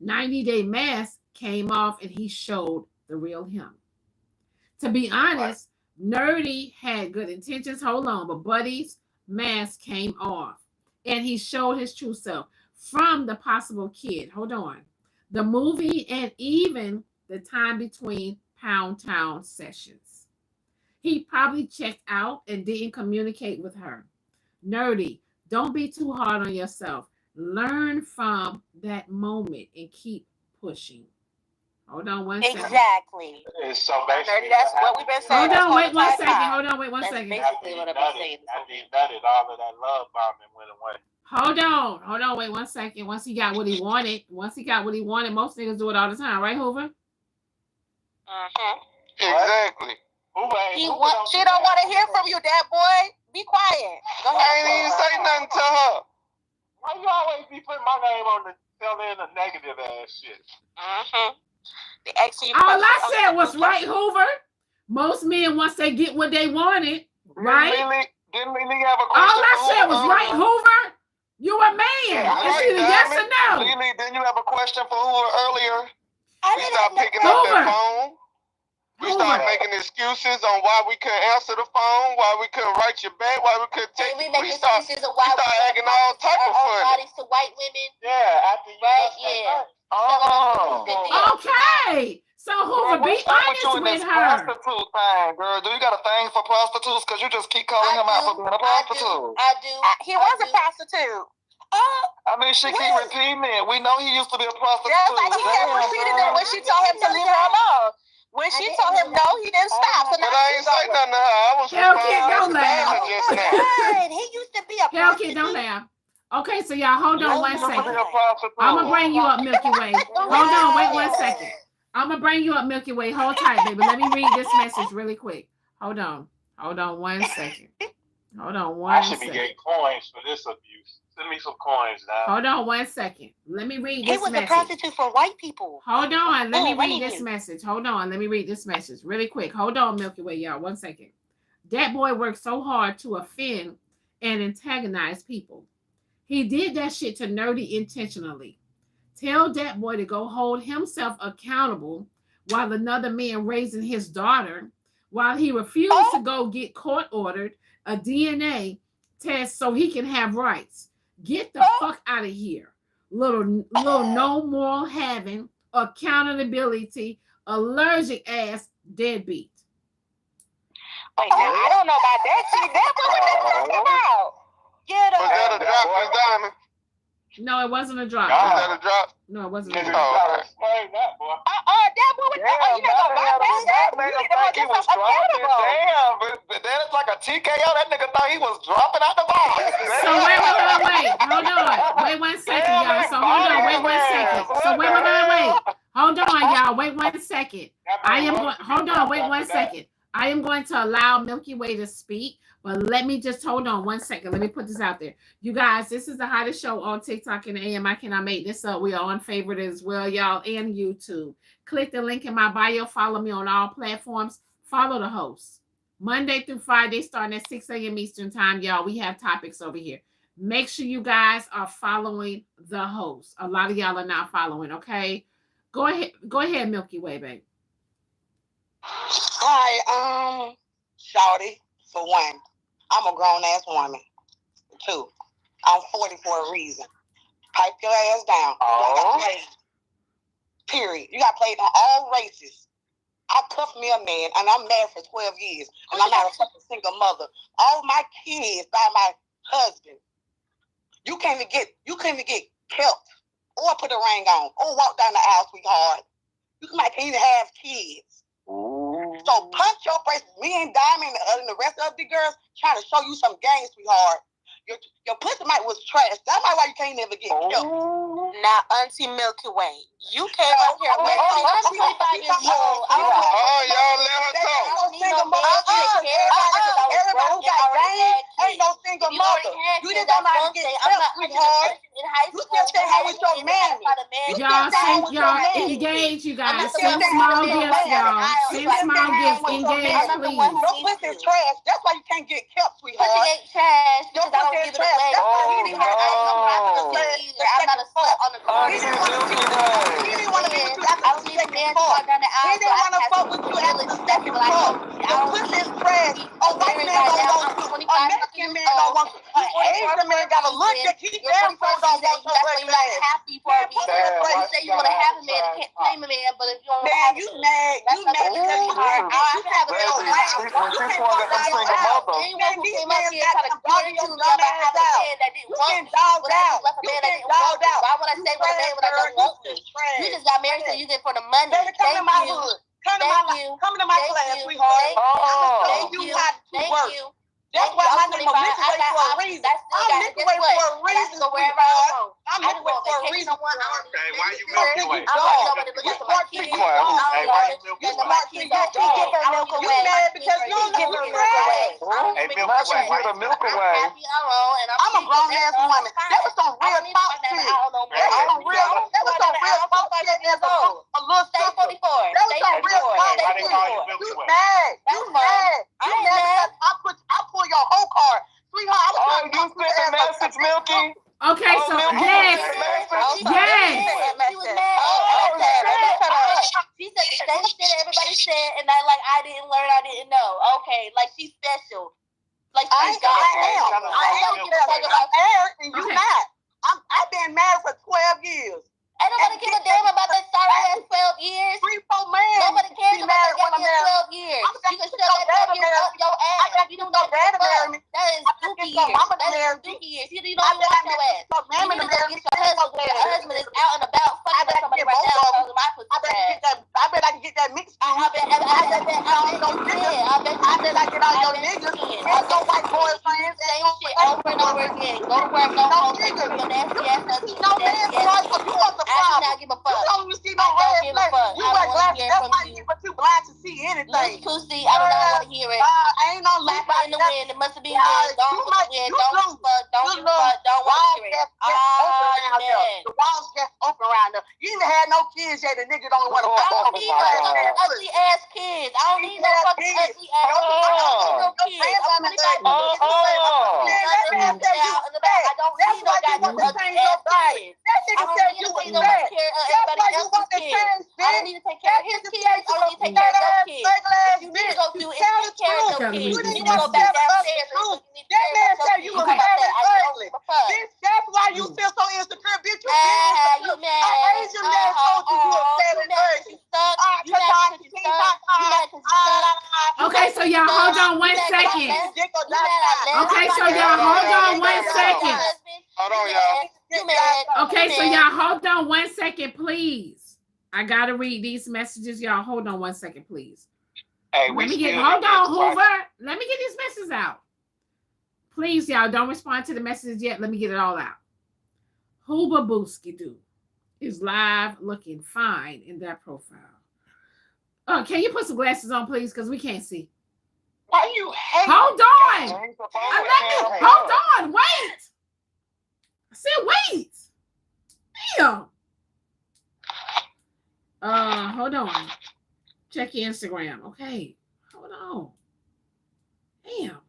90-day mask came off, and he showed the real him. To be honest, Nerdy had good intentions. Hold on, but Buddy's mask came off, and he showed his true self from the possible kid. Hold on. The movie and even the time between Pound Town sessions. He probably checked out and didn't communicate with her. Nerdy, don't be too hard on yourself. Learn from that moment and keep pushing. Hold on 1 second. Exactly. So basically, Nerdy, that's what we've been saying. Hold on, wait 1 second. Hold on, wait 1 second. Basically what I've been saying. I think that is all of that love bombing went away. Hold on, wait 1 second. Once he got what he wanted, most niggas do it all the time, right, Hoover? Exactly. She don't want to hear from you, Dad boy. Be quiet. Go ahead. I ain't even say nothing to her. Why you always be putting my name on the telling the negative ass shit? All I said was right, Hoover. Most men, once they get what they wanted, right? Didn't Lily have a question? All I said was right, Hoover. You a man. It's either yes or no. Lily, didn't you have a question for Hoover earlier? I We stopped picking up that phone. We started making excuses on why we couldn't answer the phone, why we couldn't write you back, why we couldn't take. We make excuses of why we acting all type of funny. bodies to white women. Yeah, after you Okay. So Hoover, be honest with her. Prostitute thing, girl. Do you got a thing for prostitutes? Because you just keep calling him out for being a prostitute. I do. He was a prostitute. I mean, she keep repeating it. We know he used to be a prostitute. Just like he kept repeating it when she told him to leave her alone. When she told him no, he didn't stop. So but I ain't say nothing to her. I was don't laugh. just now. He used to be a prostitute. Don't laugh. Okay, so y'all hold on 1 second. I'm gonna bring you up, Milky Way. Hold on, wait 1 second. I'm gonna bring you up, Milky Way. Hold tight, baby. Let me read this message really quick. Hold on 1 second. I should be getting coins for this abuse. Send me some coins now. Hold on 1 second. Let me read this He was message. a prostitute for white people. Hold on. Let me read this message. Hold on. Let me read this message really quick. Hold on, Milky Way, y'all. 1 second. That boy worked so hard to offend and antagonize people. He did that shit to Nerdy intentionally. Tell that boy to go hold himself accountable while another man raising his daughter, while he refused to go get court ordered a DNA test so he can have rights. Get the fuck out of here. Little no moral having, accountability, allergic ass deadbeat. Wait, now I don't know about that. See, that's what we're talking about. Get up. Was that a drop, Miss Diamond? No, it wasn't a drop. Was that a drop? No, it wasn't a Oh, drop. okay. That boy was you not gonna bypass that. You need to hold yourself accountable. Damn, but that is like a TKO. That nigga thought he was dropping out the box. So wait. Hold on. Wait 1 second, y'all. So hold on. Wait 1 second. So wait. Hold on, y'all. Wait 1 second. Hold on. Wait 1 second. I am going to allow Milky Way to speak, but let me just hold on 1 second. Let me put this out there. You guys, this is the hottest show on TikTok and AM. I cannot make this up. We are on favorite as well, y'all, and YouTube. Click the link in my bio. Follow me on all platforms. Follow the host. Monday through Friday, starting at 6 a.m. Eastern time, y'all. We have topics over here. Make sure you guys are following the host. A lot of y'all are not following, okay? Go ahead, Milky Way, babe. Hi, Shawty, for one. I'm a grown ass woman. 2. I'm 40 for a reason. Pipe your ass down. You got played. Period. You got played on all races. I cuffed me a man, and I'm married for 12 years, and I'm not a fucking single mother. All my kids by my husband. You can't even get killed, or put a ring on, or walk down the aisle, sweetheart. You can't even have kids. Ooh. So punch your braces. Me and Diamond and the rest of the girls trying to show you some game, sweetheart. Your pussy might was trash. That's why you can't never get killed. Now, Auntie Milky Way, you came out here. I'm 25 years old. Y'all let her talk. Everybody got game. Ain't no single mother. You just don't know how to get killed, sweetheart. You just say how with your man. Y'all engage, you guys. Send small gifts, y'all. Send small gifts. Engage, please. Your pussy is trash. That's why you can't get killed, sweetheart. Pussy ain't trash. Your pussy is trash. That's why you didn't I'm not a slut on the car. He didn't want to be with you after the second part. He didn't want to fuck with you after the second part. Your pussy is trash. A white man don't want you. A Mexican man don't want you. An Asian man got a look that he damn sure don't want your regular ass. Happy for a reason. You say you want to have a man, can't claim a man, but if you don't want to have a man, you mad because you hurt. You have a real life. You can't walk down the aisle. Anyone who came up here trying to guard you about having a man that didn't want you, but I just left a man that didn't want you. Why would I stay with a man when I don't want you? You just got married so you get for the money. Thank you. Come to my class, sweetheart. Thank you. Thank you. That's why my name is Milky Way for a reason. I'm Milky Way for a reason, sweetheart. I'm Milky Way for a reason. Okay, why you Milky Way? You mad because you don't know who's trash. Hey, Milky Way. Milky Way. I'm a grown ass woman. That was some real talk shit. That was some real talk shit as a little sister. That was some real talk shit. You mad. You mad. You mad because I pull your whole card. Sweetheart, I was you sent the message, Milky? Okay, so yes. Yes. She was mad. She said the same shit everybody said, and I didn't learn, I didn't know. Okay, like she's special. Like she's I am. I'm married and you not. I've been married for 12 years. Ain't nobody give a damn about that sorry ass 12 years. 3-4 men. Nobody cares about that goddamn 12 years. You can shove that 12 years up your ass. You don't know that. That is dookie years. That is dookie years. You don't even watch your ass. You need to go get your husband. Your husband is out and about fucking somebody right now. I bet I can get that mixed. I bet I get all your niggas. There's no white boys friends. Same shit over and over again. Go to work, go home, take your nasty ass husband. No man, you want the I do not give a fuck. You don't even see no red flag. You wear glasses. That's why you too blind to see anything. Pussy, I do not want to hear it. I ain't no Slap in the wind. It must have been wind. Don't fuck. Don't fuck. Don't give a fuck. Don't want to hear it. The walls just open around there. You even had no kids yet. The nigga don't want to fuck. I don't need no ugly ass kids. I don't need no fucking ugly ass kids. I'm 25 I don't need no goddamn ugly ass kids. I don't need to take no care of everybody else's kids. I don't need to take care of his kids. I don't need to take care of your kids. You need to go do is take care of your kids. You need to go back downstairs and that man said you was very ugly. That's why you feel so insecure, bitch. You mad. Asian man told you you were very ugly. Okay, so y'all hold on 1 second. Okay, so y'all hold on 1 second. Hold on, y'all. Okay, so y'all hold on 1 second, please. I gotta read these messages. Y'all hold on 1 second, please. Hey, hold on, Hoover. Let me get these messages out. Please, y'all, don't respond to the messages yet. Let me get it all out. Hoover Booski Doo is live looking fine in that profile. Oh, can you put some glasses on, please? Because we can't see. Why you hate? Hold on. Hold on. Wait. I said wait. Damn. Hold on. Check your Instagram. Okay. Hold on. Damn.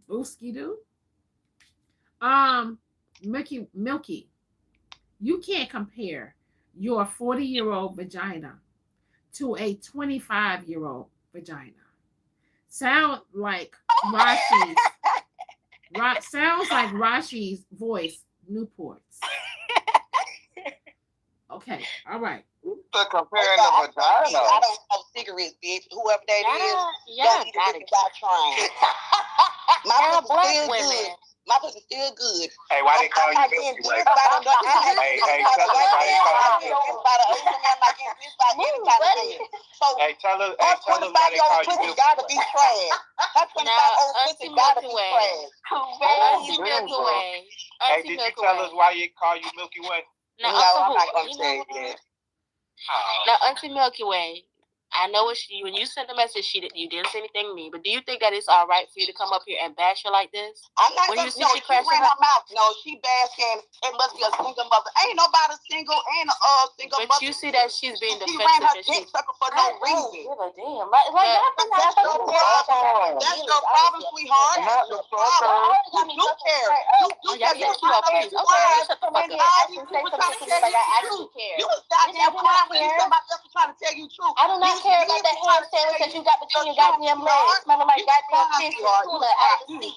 Booski Doo. Milky. You can't compare your 40-year-old vagina to a 25-year-old vagina. Sound like Rashi's. Sounds like Rashi's voice, Newport's. Okay, all right. The comparing I the vagina. don't smoke cigarettes, bitch. Whoever that is, y'all need to look at y'all trying. My pussy still good. My pussy still good. Hey, why they call you Milky Way? Hey, tell us why they call you Milky gotta be trash. That 25-old pussy gotta be trash. Auntie Milky Way. Hey, did you tell us why you call you Milky Way? No, I'm not gonna tell you that. Now, Auntie Milky Way, I know when you sent the message, you didn't say anything to me, but do you think that it's all right for you to come up here and bash her like this? I'm not when gonna, you see she ran her mouth. No, she basking. It must be a single mother. Ain't nobody single, ain't a single but mother. You see that she's being defensive. She ran her dick sucker for no reason. Damn. That's your problem. That's your problem, sweetheart. That's your problem. You do care. You care. You trying to You was goddamn crying when somebody else was trying to tell you the truth. I do not care about that hand sandwich that you got between your goddamn legs, smelling like goddamn fish and tuna out of the sea.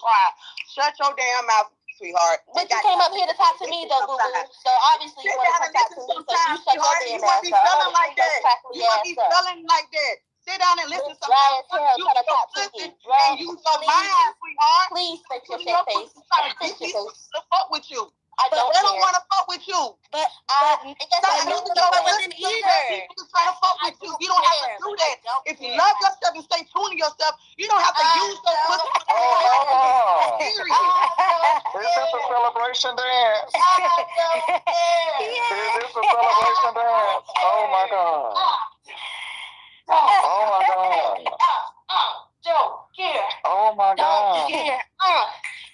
Shut your damn mouth, sweetheart. But you came up here to talk to me though, boo boo. So obviously you want to talk to me. So you shut your damn ass up. You must be feeling like that. You must be feeling like that. Sit down and listen to somebody. You so pussy and you so mine, sweetheart. Please fix your shit face. Fix your face. To fuck with you. I don't they don't want to fuck with you. But that's not to fuck with them either. People trying to fuck with you. You don't have to do that. If you love yourself and stay true to yourself, you don't have to use those pussy. Is this a celebration dance? Is this a celebration dance? Oh my God. Oh my God. Don't care. Oh my God. Don't care.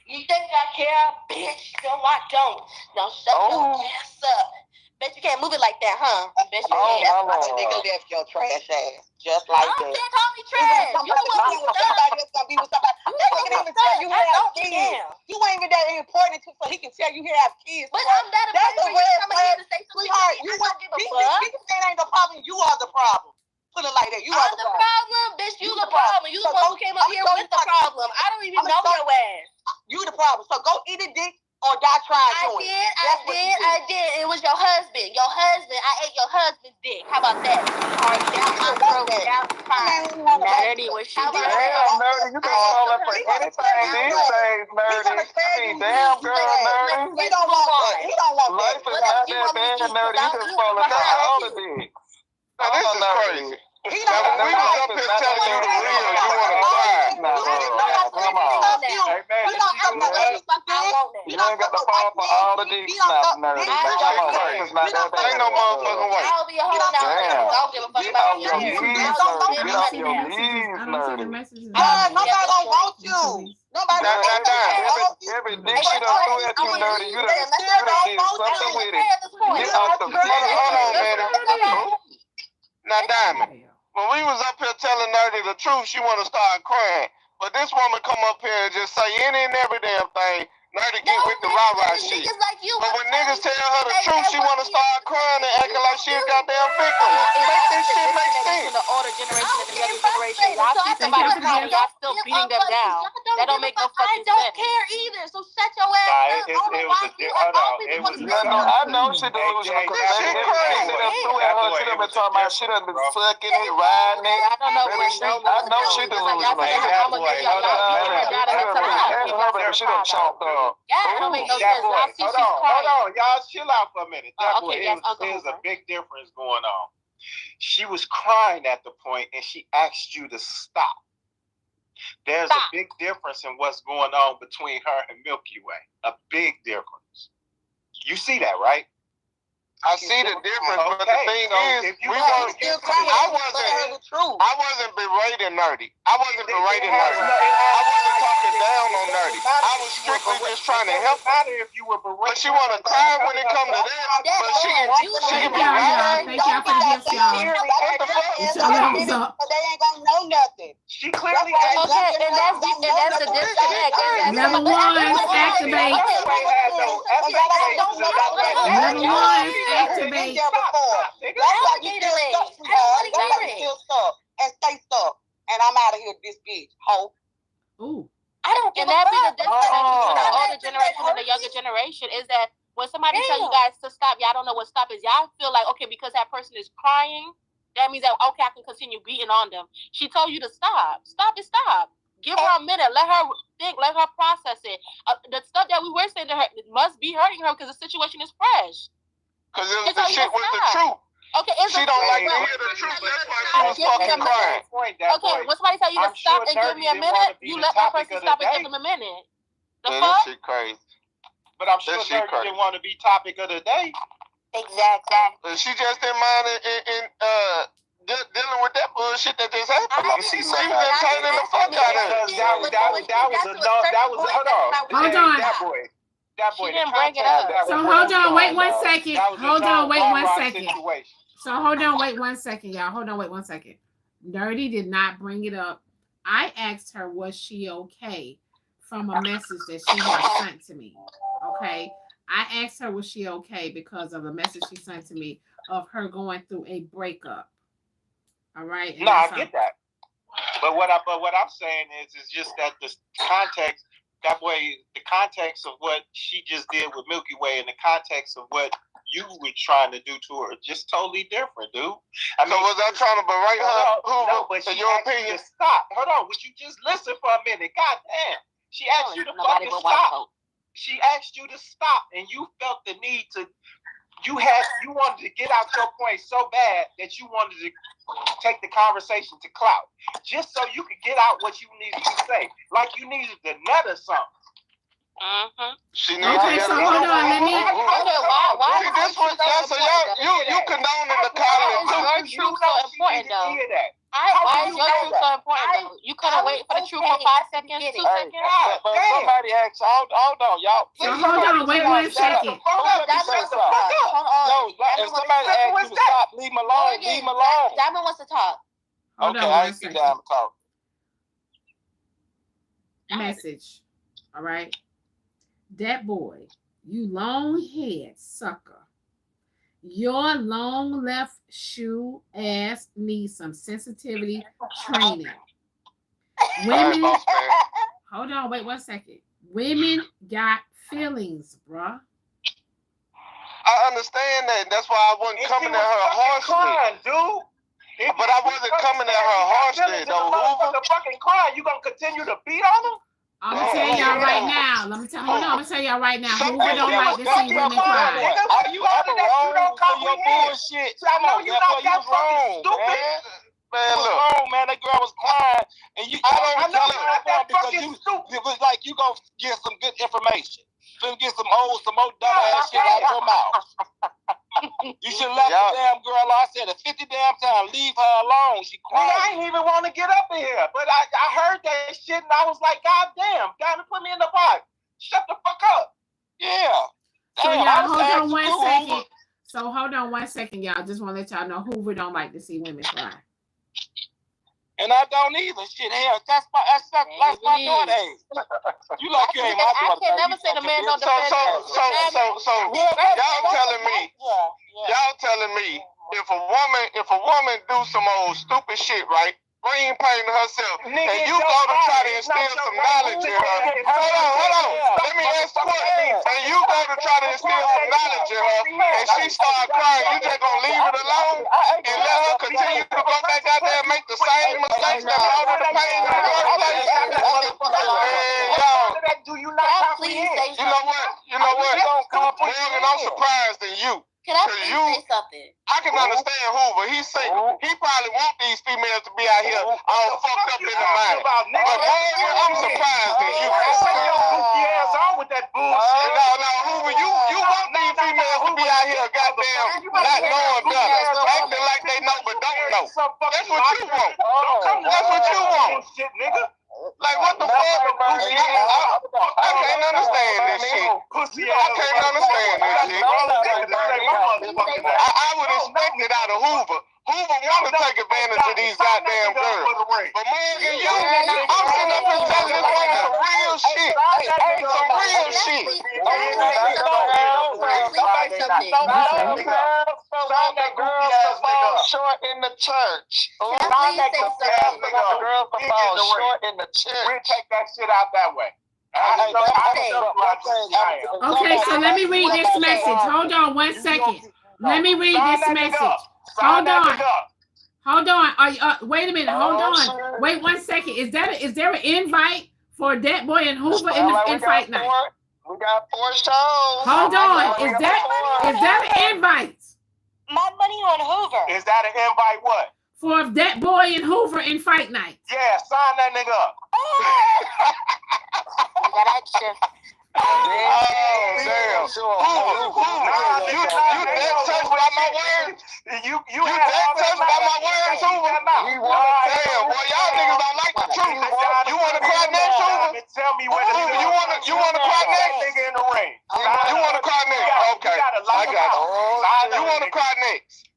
You think I care, bitch? No, I don't. Now shut your ass up. Bet you can't move it like that, huh? Bet you can't. Nigga left your trash ass. Just like that. Don't call me trash. You the one who somebody else gonna be with somebody. They can't even tell you he have kids. You ain't even that important so he can tell you he have kids. But I'm that important for you to come here to say something. Sweetheart, you want to give a fuck. He saying ain't the problem. You are the problem. Put it like that. You are the problem, bitch. You the problem. You the one who came up here with the problem. I don't even know your ass. You the problem. So go eat a dick or die trying to it. I did. It was your husband. I ate your husband's dick. How about that? Nerdy, what she did? Damn, Nerdy, you can call her for anything these days, Nerdy. Damn, girl, Nerdy. He don't want that. He don't want that. Life is not that bad, Nerdy. You can call her for all the dick. Now, this is crazy. When we was up here telling you the real, you want to lie. Come on. You ain't got to fall for all the dick snaps, Nerdy. Ain't no motherfucking way. I'll be a hoe now. I don't give a fuck about you. Get off your knees, Nerdy. Nobody don't want you. Nobody don't want you. Every dick she done threw at you, Nerdy, you done did something with it. Get off the Hold on, Now, Diamond, when we was up here telling Nerdy the truth, she want to start crying. But this woman come up here and just say any and every damn thing. Nerdy get with the rah-rah shit. But when niggas tell her the truth, she want to start crying and acting like she a goddamn victim. Make this shit make sense. The older generation and the younger generation. Y'all see somebody crying, y'all still beating them down. That don't make no fucking sense. I don't care either, so shut your ass up. I know she delusional because she done been talking about she done been fucking it, riding it. I know she delusional. She done chopped up. That don't make no sense. Hold on, y'all chill out for a minute. There's a big difference going on. She was crying at the point and she asked you to stop. There's a big difference in what's going on between her and Milky Way. A big difference. You see that, right? I see the difference, but the thing is, I wasn't berating Nerdy. I wasn't talking down on Nerdy. I was strictly just trying to help out her if you were berating. But she want to cry when it comes to that. But she can be right. Thank y'all for the gifts, y'all. They ain't gonna know nothing. She clearly and that's the disconnect. Level 1, activate. Level 1. Activate. That's why you still stuck. And stay stuck. And I'm out of here, this bitch. Ho. Ooh. that be the disconnect between the older generation and the younger generation? Is that when somebody tell you guys to stop, y'all don't know what stop is. Y'all feel like, okay, because that person is crying, that means that, okay, I can continue beating on them. She told you to stop. Stop is stop. Give her a minute. Let her think. Let her process it. The stuff that we were saying to her must be hurting her because the situation is fresh. Because the shit was the truth. Okay, she don't like to hear the truth. That's why she was fucking crying. Okay, when somebody tell you to stop and give me a minute, you let that person stop and give them a minute. The fuck? That shit crazy. But I'm sure Dirty didn't want to be topic of the day. Exactly. She just didn't mind dealing with that bullshit that just happened. You see something entertaining the fuck out of it. Hold on. That boy. She didn't bring it up. So hold on, wait 1 second. Hold on, wait 1 second. So hold on, wait 1 second, y'all. Hold on, wait 1 second. Dirty did not bring it up. I asked her, was she okay from a message that she had sent to me? Okay. I asked her, was she okay because of a message she sent to me of her going through a breakup. All right. No, I get that. But what I'm saying is just that the context, that way, the context of what she just did with Milky Way and the context of what you were trying to do to her, just totally different, dude. I mean, was I trying to berate her? No, but in your opinion, stop. Hold on, would you just listen for a minute? God damn. She asked you to fucking stop. She asked you to stop, and you felt the need to. You wanted to get out your point so bad that you wanted to take the conversation to clout, just so you could get out what you needed to say, like you needed to nut or something. She needs okay, so hold on, let me. Why this was so you condoning the college. Your truth so important though. Why is your truth so important though? You couldn't wait for the truth for 5 seconds, 2 seconds. But somebody asked, hold on, y'all. So hold on, wait 1 second. No, if somebody asks you to stop, leave him alone. Leave him alone. Diamond wants to talk. Okay, I ain't see Diamond talk. Message. All right. That boy, you long-haired sucker. Your long left shoe ass needs some sensitivity training. Women, hold on, wait 1 second. Women got feelings, bruh. I understand that. That's why I wasn't coming at her harshly, dude. But I wasn't coming at her harshly, though. Hoover, fucking crying. You gonna continue to beat on them? I'm gonna tell y'all right now. Hold on, I'm gonna tell y'all right now. Hoover don't like to see women cry. Are you ever wrong for your bullshit? I know you not that fucking stupid. Man, look, man, that girl was crying, and I know you're not that fucking stupid. It was like you gonna get some good information. Then get some old dumb ass shit out your mouth. You should let the damn girl. I said it 50 damn times. Leave her alone. She crying. I ain't even want to get up in here, but I heard that shit and I was like, God damn, put me in the box. Shut the fuck up. Yeah. So y'all hold on 1 second. So hold on 1 second, y'all. Just want to let y'all know Hoover don't like to see women cry. And I don't either. Shit, hell, that's my daughter age. You like you ain't my daughter. I can never say the man don't defend her. So y'all telling me if a woman do some old stupid shit, right? Green painting herself, and you go to try to instill some knowledge in her. Hold on. Let me ask the question. And you go to try to instill some knowledge in her, and she start crying, you just gonna leave it alone and let her continue to go back out there and make the same mistakes that brought her to pain in the first place? Do you not comprehend? You know what? Morgan, I'm surprised in you. Can I please say something? I can understand Hoover. He's single. He probably want these females to be out here all fucked up in the mind. But Morgan, I'm surprised in you. Your goofy ass on with that bullshit. No, Hoover, you want these females to be out here goddamn not knowing better, acting like they know but don't know. That's what you want. That's what you want. Shit, nigga. Like, what the fuck? I can't understand this shit. I can't understand this shit. I would expect it out of Hoover. Hoover want to take advantage of these goddamn girls. But Morgan, I'm sitting up and telling this woman some real shit. Some real shit. Short in the church. Girls fall short in the church. We'll take that shit out that way. Okay, so let me read this message. Hold on 1 second. Let me read this message. Hold on. Hold on. Wait a minute. Hold on. Wait 1 second. Is there an invite for Dat Boy and Hoover in fight night? We got 4 shows. Hold on. Is that an invite? My money on Hoover. Is that an invite what? For Dat Boy and Hoover in fight night. Yeah, sign that nigga up. That action. Oh, damn. You that touched by my words? You that touched by my words, Hoover? Damn, boy, y'all niggas don't like the truth. You want to cry next, Hoover? Tell me when you want to cry next? Nigga in the ring. You want to cry next? Okay, I got you. You want to cry next?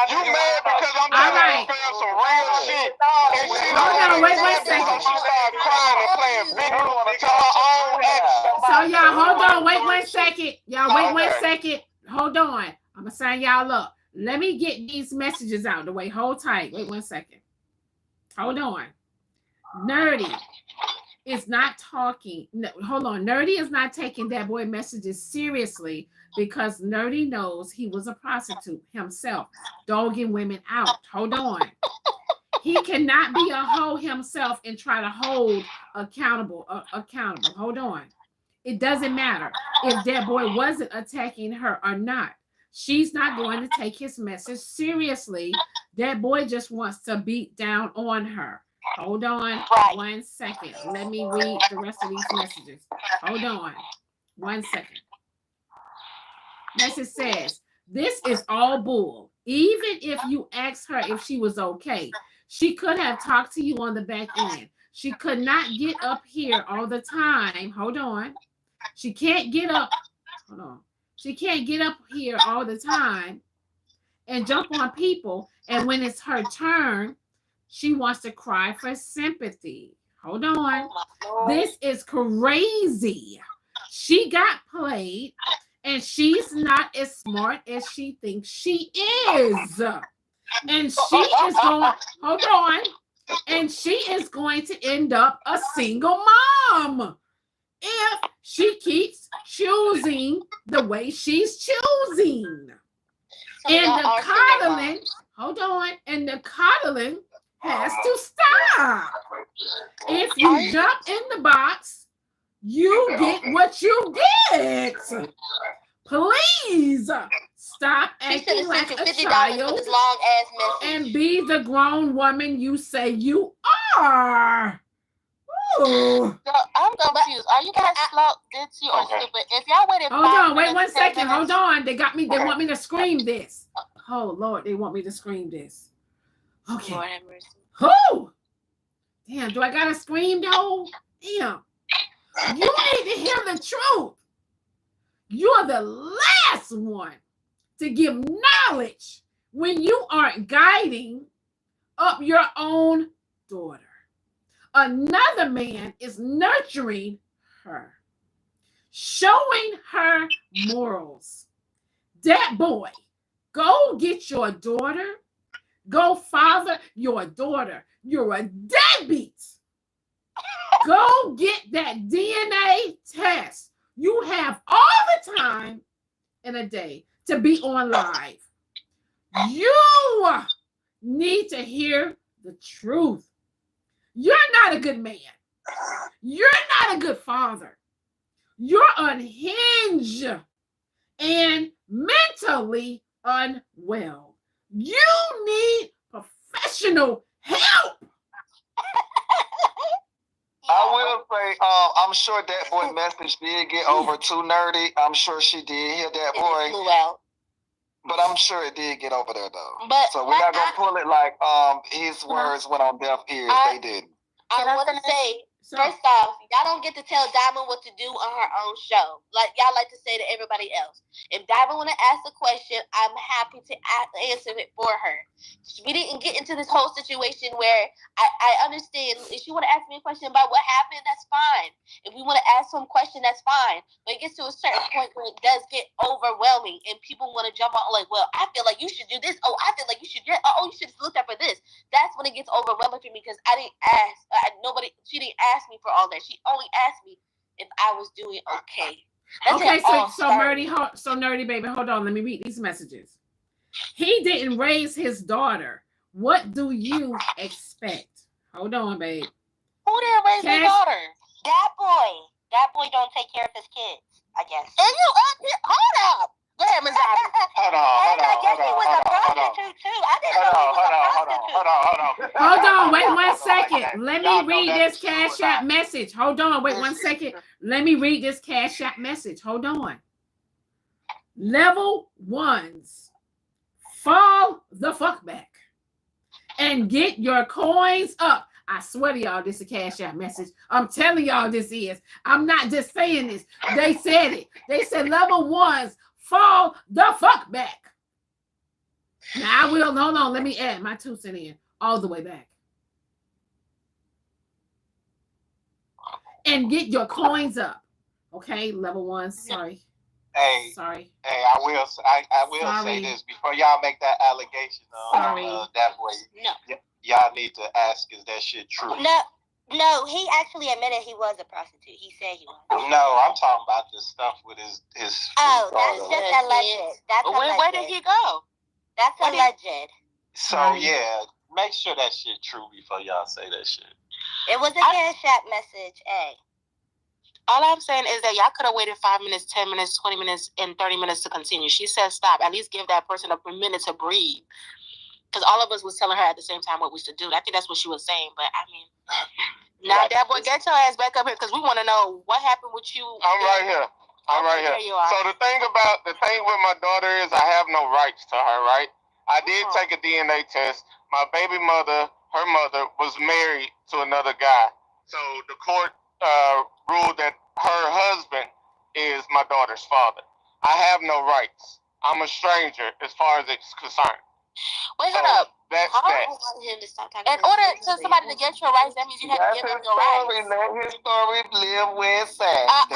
You mad because I'm trying to feel some real shit. And she don't wait 1 second. She started crying and playing video to her own action. So y'all, hold on, wait 1 second. Y'all wait 1 second. Hold on. I'm gonna sign y'all up. Let me get these messages out the way. Hold tight. Wait 1 second. Hold on. Nerdy is not talking. No, hold on. Nerdy is not taking Dat Boy messages seriously because Nerdy knows he was a prostitute himself, dogging women out. Hold on. He cannot be a hoe himself and try to hold accountable. Hold on. It doesn't matter if Dat Boy wasn't attacking her or not. She's not going to take his message seriously. Dat Boy just wants to beat down on her. Hold on 1 second. Let me read the rest of these messages. Hold on 1 second. Message says, this is all bull. Even if you asked her if she was okay, she could have talked to you on the back end. She could not get up here all the time. Hold on. She can't get up. Hold on. She can't get up here all the time and jump on people. And when it's her turn, she wants to cry for sympathy. Hold on. This is crazy. She got played and she's not as smart as she thinks she is. And she is going, hold on. And she is going to end up a single mom if she keeps choosing the way she's choosing. And the coddling, hold on, and the coddling has to stop. If you jump in the box, you get what you get. Please stop acting like a child and be the grown woman you say you are. Ooh. So I'm confused. Are you guys slow, ditzy, or stupid? If y'all waited, hold on, wait 1 second. Hold on. They got me. They want me to scream this. Oh Lord, they want me to scream this. Okay. Lord have mercy. Who? Damn, do I gotta scream though? Damn. You need to hear the truth. You're the last one to give knowledge when you aren't guiding up your own daughter. Another man is nurturing her, showing her morals. Dat Boy, go get your daughter. Go father your daughter. You're a deadbeat. Go get that DNA test. You have all the time in a day to be on live. You need to hear the truth. You're not a good man. You're not a good father. You're unhinged and mentally unwell. You need professional help. I will say, I'm sure Dat Boy message did get over to Nerdy. I'm sure she did hear Dat Boy. Flew out. But I'm sure it did get over there though. But so we're not gonna pull it like his words went on deaf ears. They didn't. I want to say, first off, y'all don't get to tell Diamond what to do on her own show. Like y'all like to say to everybody else. If Diamond want to ask a question, I'm happy to answer it for her. We didn't get into this whole situation where I understand if she want to ask me a question about what happened, that's fine. If we want to ask some question, that's fine. But it gets to a certain point where it does get overwhelming and people want to jump on like, well, I feel like you should do this. Oh, I feel like you should do oh, you should have looked up for this. That's when it gets overwhelming for me because I didn't ask. She didn't ask me for all that. She only asked me if I was doing okay. Okay, so nerdy baby, hold on. Let me read these messages. He didn't raise his daughter. What do you expect? Hold on, babe. Who didn't raise their daughter? That boy. That boy don't take care of his kids, I guess. And you up here? Hold up. Go ahead, Ms. Ivy. Hold on. Wait 1 second. Let me read this Cash App message. Hold on. Wait 1 second. Let me read this Cash App message. Hold on. Level 1s, fall the fuck back and get your coins up. I swear to y'all, this is a Cash App message. I'm telling y'all this is. I'm not just saying this. They said it. They said level 1s, fall the fuck back. Now I will, hold on, let me add my 2 cents in all the way back. And get your coins up. Okay, level 1, sorry. Hey, sorry. Hey, I will say this before y'all make that allegation that way. No. Y'all need to ask, is that shit true? No, he actually admitted he was a prostitute. He said he was. No, I'm talking about the stuff with his Oh, that's just alleged. That's alleged. Where did he go? That's alleged. So yeah, make sure that shit true before y'all say that shit. It was a Cash App message, All I'm saying is that y'all could have waited 5 minutes, 10 minutes, 20 minutes, and 30 minutes to continue. She said stop. At least give that person a minute to breathe. Because all of us was telling her at the same time what we should do. I think that's what she was saying. But, I mean, now, that boy, get your ass back up here because we want to know what happened with you. I'm right here. There you are. So the thing with my daughter is I have no rights to her, right? I did take a DNA test. My baby mother, her mother, was married to another guy. So the court ruled that her husband is my daughter's father. I have no rights. I'm a stranger as far as it's concerned. Wait, hold up. That's that. In order for somebody to get your rights, that means you have to give up your rights. Let his story live where it's at. We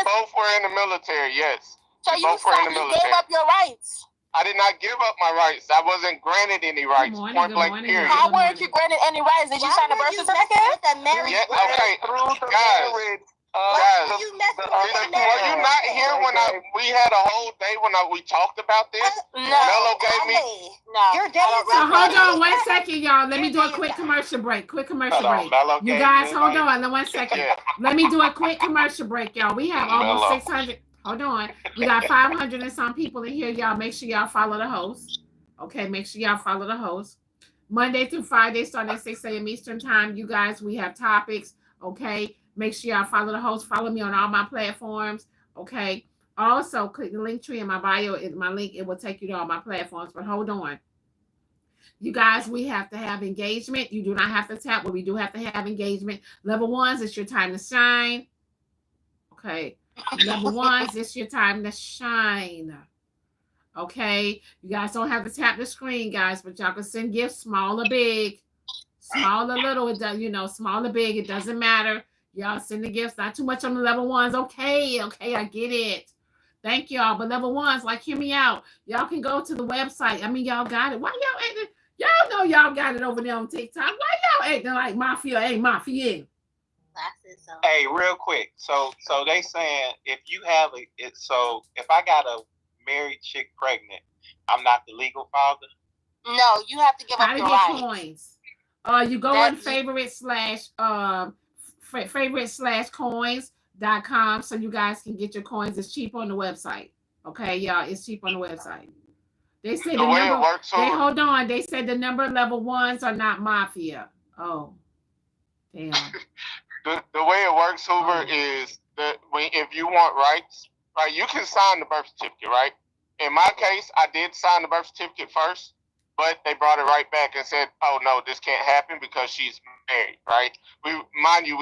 both were in the military, yes. So you gave up your rights. I did not give up my rights. I wasn't granted any rights. Point blank, period. How weren't you granted any rights? Did you sign a birth certificate? Yeah, okay. Guys, were you not here when we had a whole day when we talked about this? No. Mello gave me. No. So hold on 1 second, y'all. Let me do a quick commercial break. You guys, hold on 1 second. Let me do a quick commercial break, y'all. We have almost 600. Hold on. We got 500 and some people in here. Y'all make sure y'all follow the host. Okay, make sure y'all follow the host. Monday through Friday, starting at 6 a.m. Eastern time. You guys, we have topics. Okay. Make sure y'all follow the host. Follow me on all my platforms. Okay. Also, click the link tree in my bio. My link, it will take you to all my platforms. But hold on. You guys, we have to have engagement. You do not have to tap, but we do have to have engagement. Level 1s, it's your time to shine. Okay. Level 1s, it's your time to shine. Okay. You guys don't have to tap the screen, guys, but y'all can send gifts, small or big. Small or little, it does, small or big, it doesn't matter. Y'all send the gifts, not too much on the level 1s. Okay, I get it. Thank y'all. But level 1s, like, hear me out. Y'all can go to the website. I mean, y'all got it. Why y'all acting? Y'all know y'all got it over there on TikTok. Why y'all acting like mafia ain't mafia? Hey, real quick. So they saying if you have if I got a married chick pregnant, I'm not the legal father? No, you have to give up your rights. Coins. You go on favorite/coins.com so you guys can get your coins. It's cheap on the website. Okay, y'all, it's cheap on the website. They said hold on. They said the number of level 1s are not mafia. Oh, damn. The way it works, Hoover, is that if you want rights, right, you can sign the birth certificate, right? In my case, I did sign the birth certificate first, but they brought it right back and said, "Oh no, this can't happen because she's married," right? We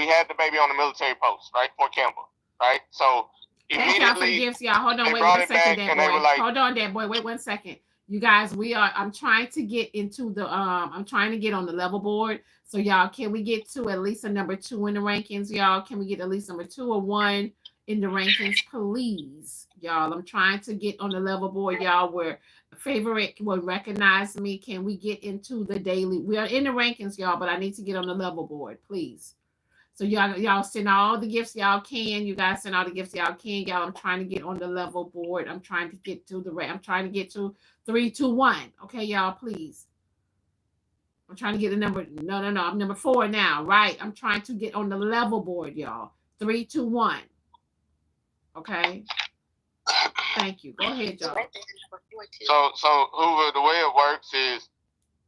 had the baby on the military post, right, Fort Campbell, right? So immediately, gifts, y'all. Hold on, wait 1 second, that boy. Like, hold on, that boy. Wait 1 second. You guys, I'm trying to get into the I'm trying to get on the level board. So y'all, can we get to at least a number 2 in the rankings, y'all? Can we get at least number 2 or 1? in the rankings, please, y'all. I'm trying to get on the level board, y'all, where favorite will recognize me. Can we get into the daily? We are in the rankings, y'all, but I need to get on the level board, please. So y'all send all the gifts y'all can. You guys send all the gifts y'all can, y'all. I'm trying to get on the level board. I'm trying to get to I'm trying to get to 3, 2, 1. Okay, y'all, please. I'm trying to get the number. No. I'm number 4 now, right? I'm trying to get on the level board, y'all. 3, 2, 1. Okay. Thank you. Go ahead, y'all. So Hoover, the way it works is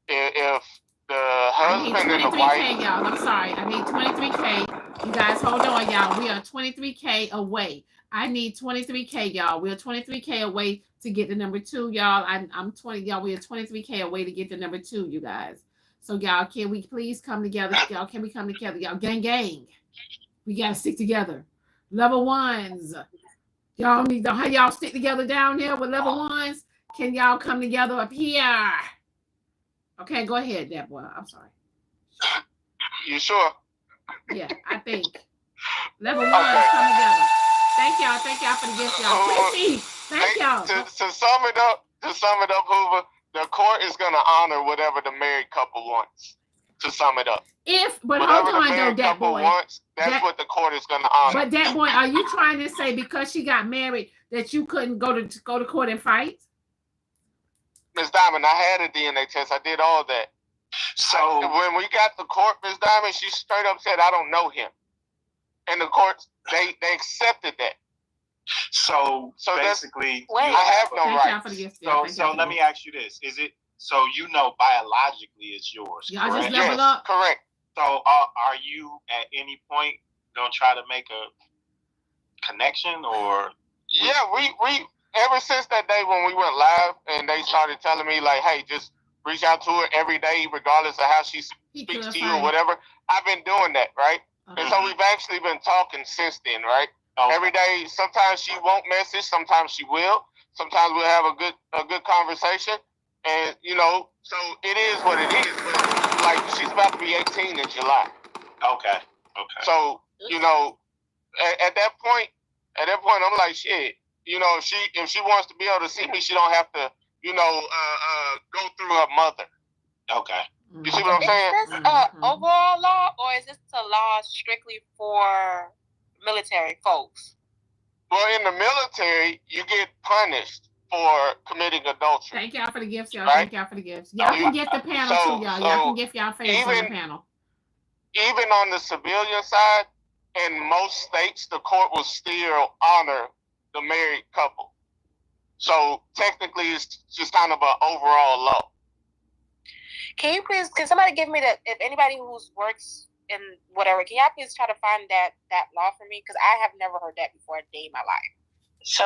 if the husband and the wife. 23K, y'all. I'm sorry. I need 23K. You guys, hold on, y'all. We are 23K away. I need 23K, y'all. We are 23K away to get the number 2, y'all. I'm 20, y'all. We are 23K away to get the number 2, you guys. So, y'all, can we please come together? Y'all, can we come together? Y'all, gang. We got to stick together. Level 1s. Y'all need to, how y'all stick together down there with level 1s? Can y'all come together up here? Okay, go ahead, Deborah. I'm sorry. You sure? Yeah, I think. Level 1s come together. Thank y'all for the gift, y'all. Chrissy, thank y'all. To sum it up, Hoover, the court is gonna honor whatever the married couple wants. To sum it up. But whatever hold on, the married though, that couple boy. wants, that's what the court is gonna honor. But that boy, are you trying to say because she got married that you couldn't go to court and fight? Miss Diamond, I had a DNA test. I did all that. So when we got to court, Miss Diamond, she straight up said, "I don't know him," and the courts they accepted that. So basically, I have no rights. So let me ask you this: is it so you know biologically it's yours? Y'all correct? just level up. Correct. So are you at any point gonna try to make a connection or? Yeah, we ever since that day when we went live and they started telling me like, hey, just reach out to her every day, regardless of how she speaks to you or whatever. I've been doing that, right? And so we've actually been talking since then, right? Okay. Every day, sometimes she won't message, sometimes she will. Sometimes we'll have a good conversation. And, you know, so it is what it is. But, like, she's about to be 18 in July. Okay. So, you know, at that point, I'm like, shit. You know, if she wants to be able to see me, she don't have to, you know, go through her mother. Okay. You see what I'm saying? Is this overall law, or is this a law strictly for military folks? Well, in the military, you get punished for committing adultery. Thank y'all for the gifts, y'all. Right? Thank y'all for the gifts. Y'all can gift the panel too, y'all. Y'all can gift y'all favors on the panel. Even on the civilian side, in most states, the court will still honor the married couple. So technically, it's just kind of an overall law. Can somebody give me if anybody who works in whatever, can y'all please try to find that law for me? Because I have never heard that before a day in my life. So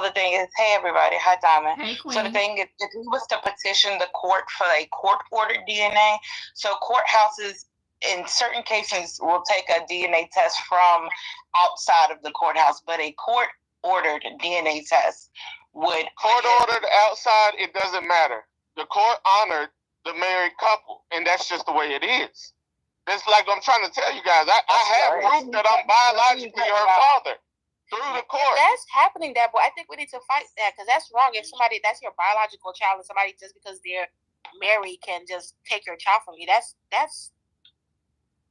the thing is, hey everybody, hi Diamond. Hey Queen. So the thing is, if we was to petition the court for a court-ordered DNA, so courthouses in certain cases will take a DNA test from outside of the courthouse, but a court-ordered DNA test would... Court-ordered outside, it doesn't matter. The court honored the married couple, and that's just the way it is. It's like I'm trying to tell you guys, I have proof that I'm biologically her father through the court. That's happening, that boy. I think we need to fight that, because that's wrong. If that's your biological child, and somebody just because they're married can just take your child from you, that's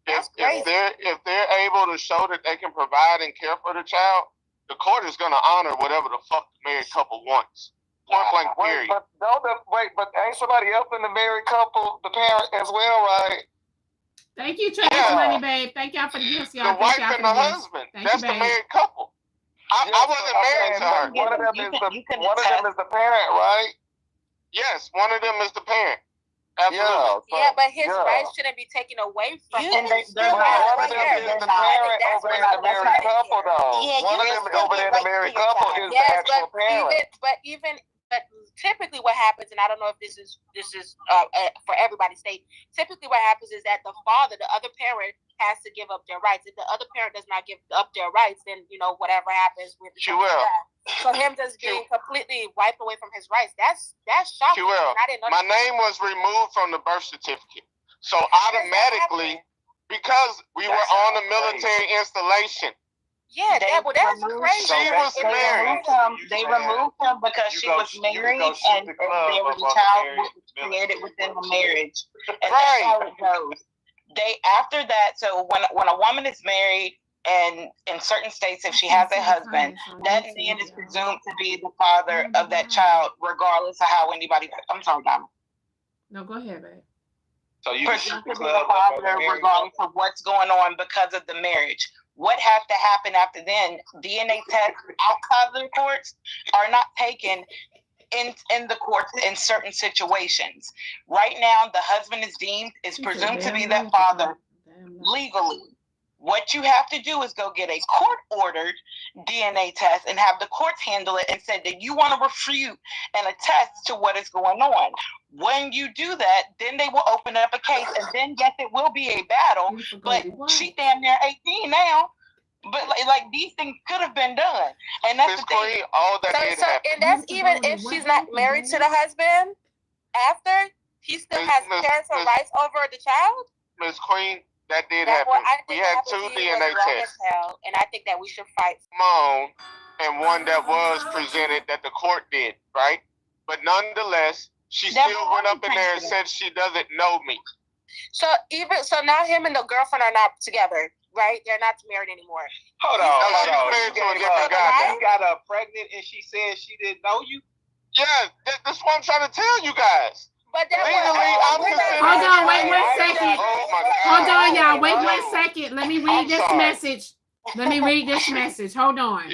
crazy. If they're able to show that they can provide and care for the child, the court is going to honor whatever the fuck the married couple wants. Point blank period. But ain't somebody else in the married couple the parent as well, right? Thank you, Travis Money, babe. Thank y'all for the gifts, y'all. The wife and the husband. That's the married couple. I wasn't married to her. One of them is the parent, right? Yes, one of them is the parent. Absolutely. Yeah, but his rights shouldn't be taken away from him. One of them is the parent over in the married couple, though. One of them over in the married couple is the actual parent. But typically what happens, and I don't know if this is for everybody's state, typically what happens is that the father, the other parent, has to give up their rights. If the other parent does not give up their rights, then, you know, whatever happens with she will. So him just being completely wiped away from his rights, that's shocking. She will. I didn't know my name was removed from the birth certificate. So automatically Because we were on a military installation. Yeah, that's crazy. She was married. They removed him because she was married, and there was a child created within the marriage. And that's how it goes. After that, so when a woman is married, and in certain states, if she has a husband, that man is presumed to be the father of that child, regardless of how anybody. I'm sorry, Donna. No, go ahead, babe. So you presumed to be the father, regardless of what's going on because of the marriage. What has to happen after then? DNA tests outside of the courts are not taken in the courts in certain situations. Right now, the husband is presumed to be that father legally. What you have to do is go get a court-ordered DNA test and have the courts handle it and say that you want to refute and attest to what is going on. When you do that, then they will open up a case, and then yes, it will be a battle. But she damn near 18 now. But like these things could have been done, and that's the thing. All that did happen. And that's even if she's not married to the husband. After he still has parental rights over the child. Miss Queen. That did happen. We had 2 DNA tests. And I think that we should fight. Mom, and one that was presented that the court did, right? But nonetheless, she still went up in there and said she doesn't know me. So now him and the girlfriend are not together, right? They're not married anymore. Hold on. You got her pregnant and she said she didn't know you? Yeah, that's what I'm trying to tell you guys. But hold on, wait 1 second. Hold on, y'all. Wait 1 second. Let me read this message. Hold on.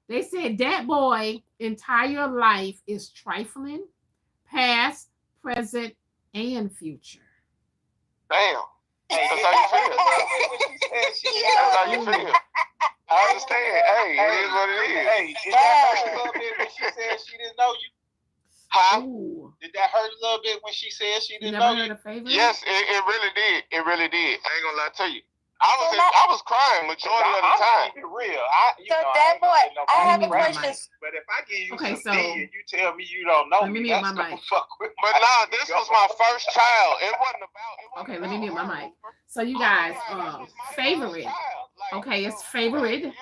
They said that boy entire life is trifling, past, present, and future. Damn. That's how you feel. That's how you feel. I understand. Hey, it is what it is. Hey, did that hurt a little bit when she said she didn't know you? Huh? Ooh. Did that hurt a little bit when she said she didn't know you? Yes, it really did. It really did. I ain't gonna lie to you. I was crying majority of the time. I'm real. I have a question. But if I give you some D and you tell me you don't know me, that's gonna fuck with me. But nah, this was my first child. It wasn't about. Okay, let me mute my mic. So you guys, favorite. Okay, it's favorite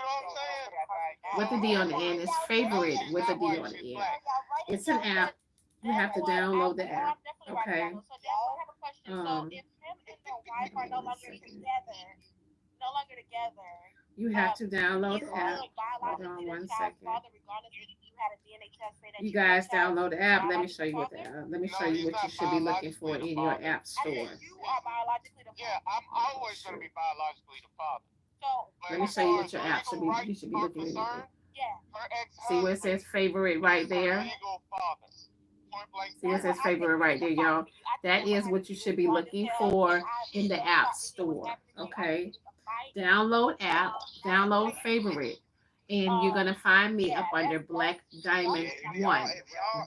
with a D on the end. It's favorite with a D on the end. It's an app. You have to download the app. Okay. You have to download the app. Hold on 1 second. You guys download the app. Let me show you what let me show you what you should be looking for in your app store. Yeah, I'm always gonna be biologically the father. Let me show you what your app should be. You should be looking at. See where it says favorite right there? See where it says favorite right there, y'all? That is what you should be looking for in the app store. Okay. Download app, download favorite, and you're gonna find me up under Blaqqdiamond 1.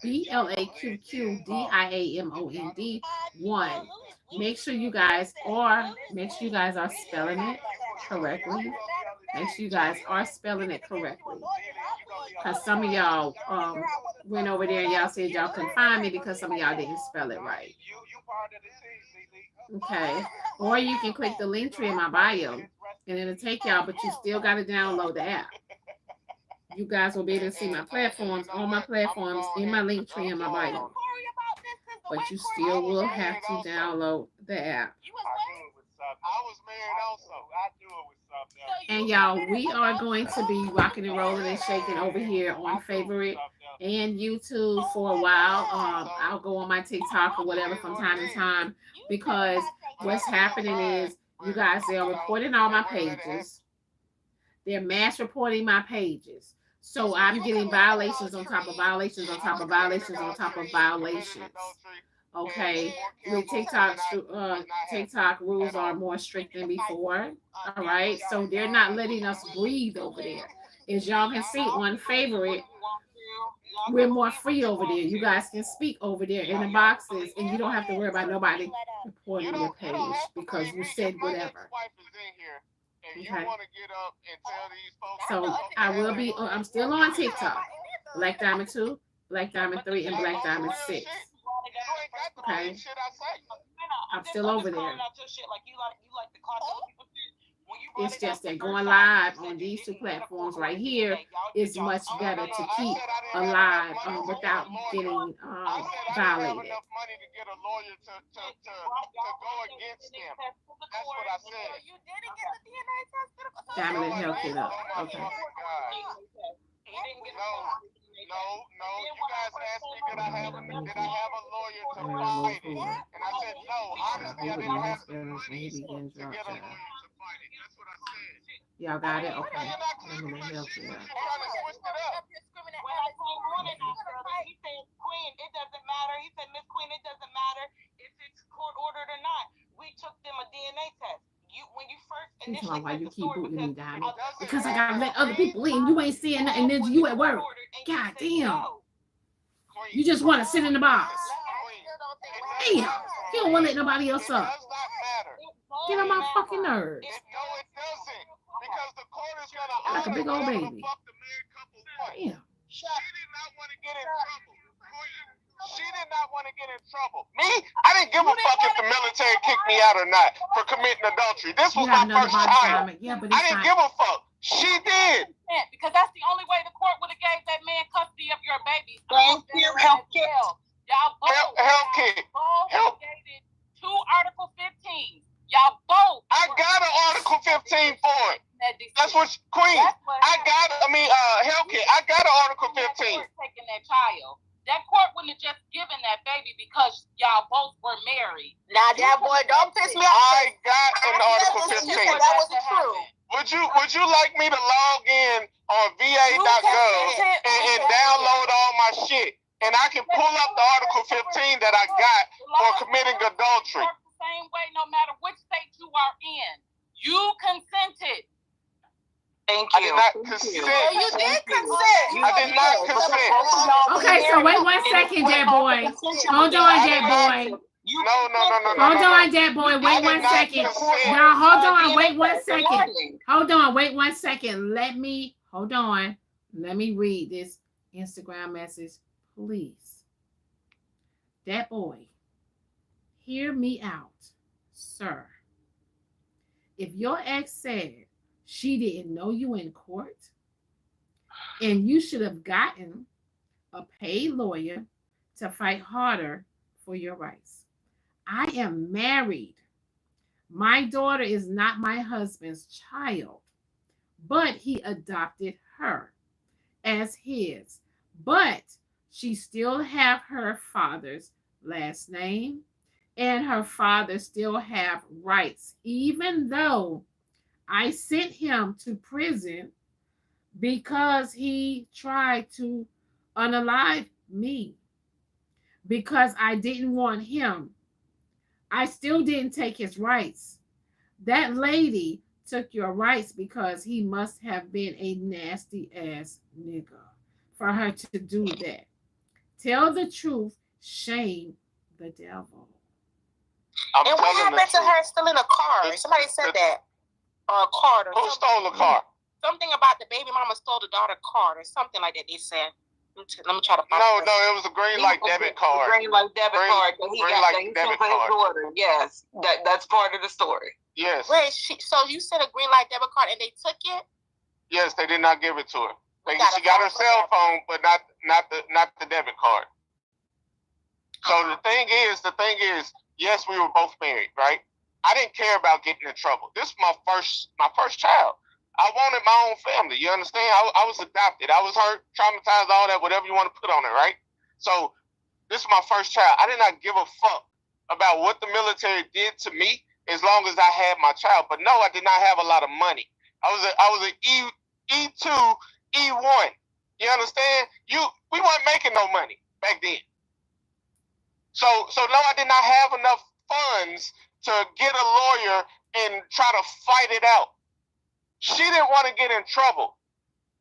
BLAQQDIAMOND 1. Make sure you guys are spelling it correctly. Make sure you guys are spelling it correctly. Because some of y'all went over there and y'all said y'all couldn't find me because some of y'all didn't spell it right. Okay. Or you can click the link tree in my bio and it'll take y'all, but you still got to download the app. You guys will be able to see my platforms, all my platforms in my link tree in my bio. But you still will have to download the app. I was married also. I do it with something. And y'all, we are going to be rocking and rolling and shaking over here on Favorite and YouTube for a while. I'll go on my TikTok or whatever from time to time because what's happening is you guys, they're reporting all my pages. They're mass reporting my pages. So I'm getting violations on top of violations on top of violations on top of violations. Okay, with TikTok rules are more strict than before. All right, so they're not letting us breathe over there. As y'all can see on Favorite, we're more free over there. You guys can speak over there in the boxes, and you don't have to worry about nobody reporting your page because you said whatever. Okay. So I will be. I'm still on TikTok. Blaqqdiamond 2, Blaqqdiamond 3, and Blaqqdiamond 6. Okay. I'm still over there. Out your shit like you like the cartoon people shit. It's just that going live on these two platforms right here is much better to keep alive without getting violated. Enough money to get a lawyer to go against them. That's what I said. You didn't get the DNA test. Diamond and Hell Kid up. Okay. No. You guys asked me did I have a lawyer to fight it, and I said no. Honestly, I didn't have the money to get a lawyer to fight it. That's what I said. Y'all got it? Okay. Diamond and Hell Kid up. He said, Queen, it doesn't matter. He said, Miss Queen, it doesn't matter if it's court ordered or not. We took them a DNA test. When you first initially why you keep booting me, Diamond? Because I gotta let other people in. You ain't saying nothing, then you at work. God damn. You just want to sit in the box. Damn. You don't want to let nobody else up. Get on my fucking nerves. No, it doesn't. Because the court is gonna like a big old baby. Damn. She did not want to get in trouble. She did not want to get in trouble. Me? I didn't give a fuck if the military kicked me out or not for committing adultery. This was my first child. Yeah, I didn't give a fuck. She did. Because that's the only way the court would have gave that man custody of your baby. Thank you, Health Kit. Y'all both Help. negated 2 Article 15. Y'all both. I got an Article 15 for it. That's what Queen. Health Kit. I got an Article 15. Taking that child. That court wouldn't have just given that baby because y'all both were married. Now, that boy, don't piss me off. I got an Article 15. That wasn't true. Would you like me to log in on VA.gov and download all my shit? And I can pull up the Article 15 that I got for committing adultery. The same way, no matter which state you are in. You consented. Thank you. I did not consent. Well, you did consent. I did not consent. Okay, so wait 1 second, Jet Boy. Hold on, Jet Boy. No. Hold on, Jet Boy. Wait 1 second. Y'all, hold on. Wait 1 second. Hold on. Wait 1 second. Let me read this Instagram message, please. That boy, hear me out, sir. If your ex said she didn't know you in court and you should have gotten a paid lawyer to fight harder for your rights. I am married. My daughter is not my husband's child, but he adopted her as his. But she still have her father's last name and her father still have rights, even though I sent him to prison because he tried to unalive me because I didn't want him. I still didn't take his rights. That lady took your rights because he must have been a nasty ass nigga for her to do that. Tell the truth, shame the devil. And what happened to her stealing a car? Somebody said that. Or a card. Who stole the car? Something about the baby mama stole the daughter card or something like that. They said. Let me try to find it. No, it was a green light debit card. Green light debit card that he got that for his daughter. Yes, that's part of the story. Yes. Wait, so you said a green light debit card and they took it? Yes, they did not give it to her. She got her cell phone, but not the debit card. So the thing is, yes, we were both married, right? I didn't care about getting in trouble. This is my first child. I wanted my own family. You understand? I was adopted. I was hurt, traumatized, all that, whatever you want to put on it, right? So this is my first child. I did not give a fuck about what the military did to me as long as I had my child. But no, I did not have a lot of money. I was an E2, E1. You understand? We weren't making no money back then. So no, I did not have enough funds to get a lawyer and try to fight it out. She didn't want to get in trouble.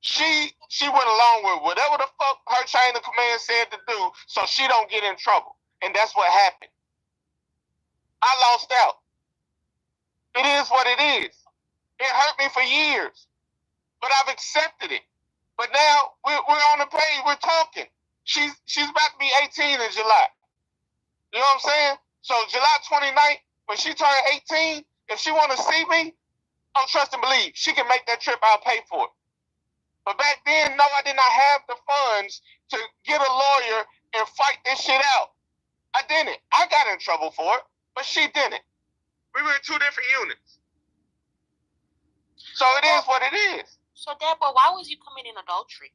She went along with whatever the fuck her chain of command said to do so she don't get in trouble. And that's what happened. I lost out. It is what it is. It hurt me for years. But I've accepted it. But now we're on the page, we're talking. She's about to be 18 in July. You know what I'm saying? So July 29th, when she turned 18, if she want to see me, don't trust and believe. She can make that trip. I'll pay for it. But back then, no, I did not have the funds to get a lawyer and fight this shit out. I didn't. I got in trouble for it, but she didn't. We were in two different units. So it is what it is. So, Deborah, why was you committing adultery?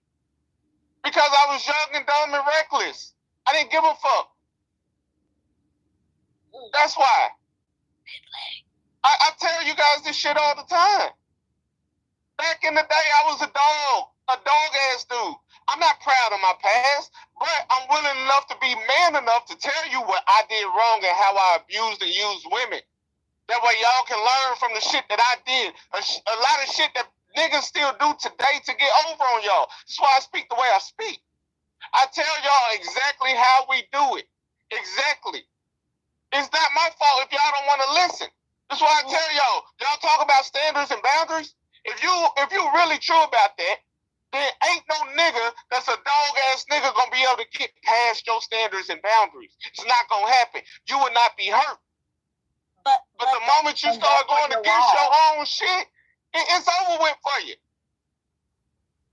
Because I was young and dumb and reckless. I didn't give a fuck. That's why. I tell you guys this shit all the time. Back in the day, I was a dog-ass dude. I'm not proud of my past, but I'm willing enough to be man enough to tell you what I did wrong and how I abused and used women. That way y'all can learn from the shit that I did. A lot of shit that niggas still do today to get over on y'all. That's why I speak the way I speak. I tell y'all exactly how we do it. Exactly. It's not my fault if y'all don't want to listen. That's why I tell y'all talk about standards and boundaries. If you really true about that, then ain't no nigga that's a dog-ass nigga gonna be able to get past your standards and boundaries. It's not gonna happen. You will not be hurt. But the moment you start going against your own shit, it's over with for you.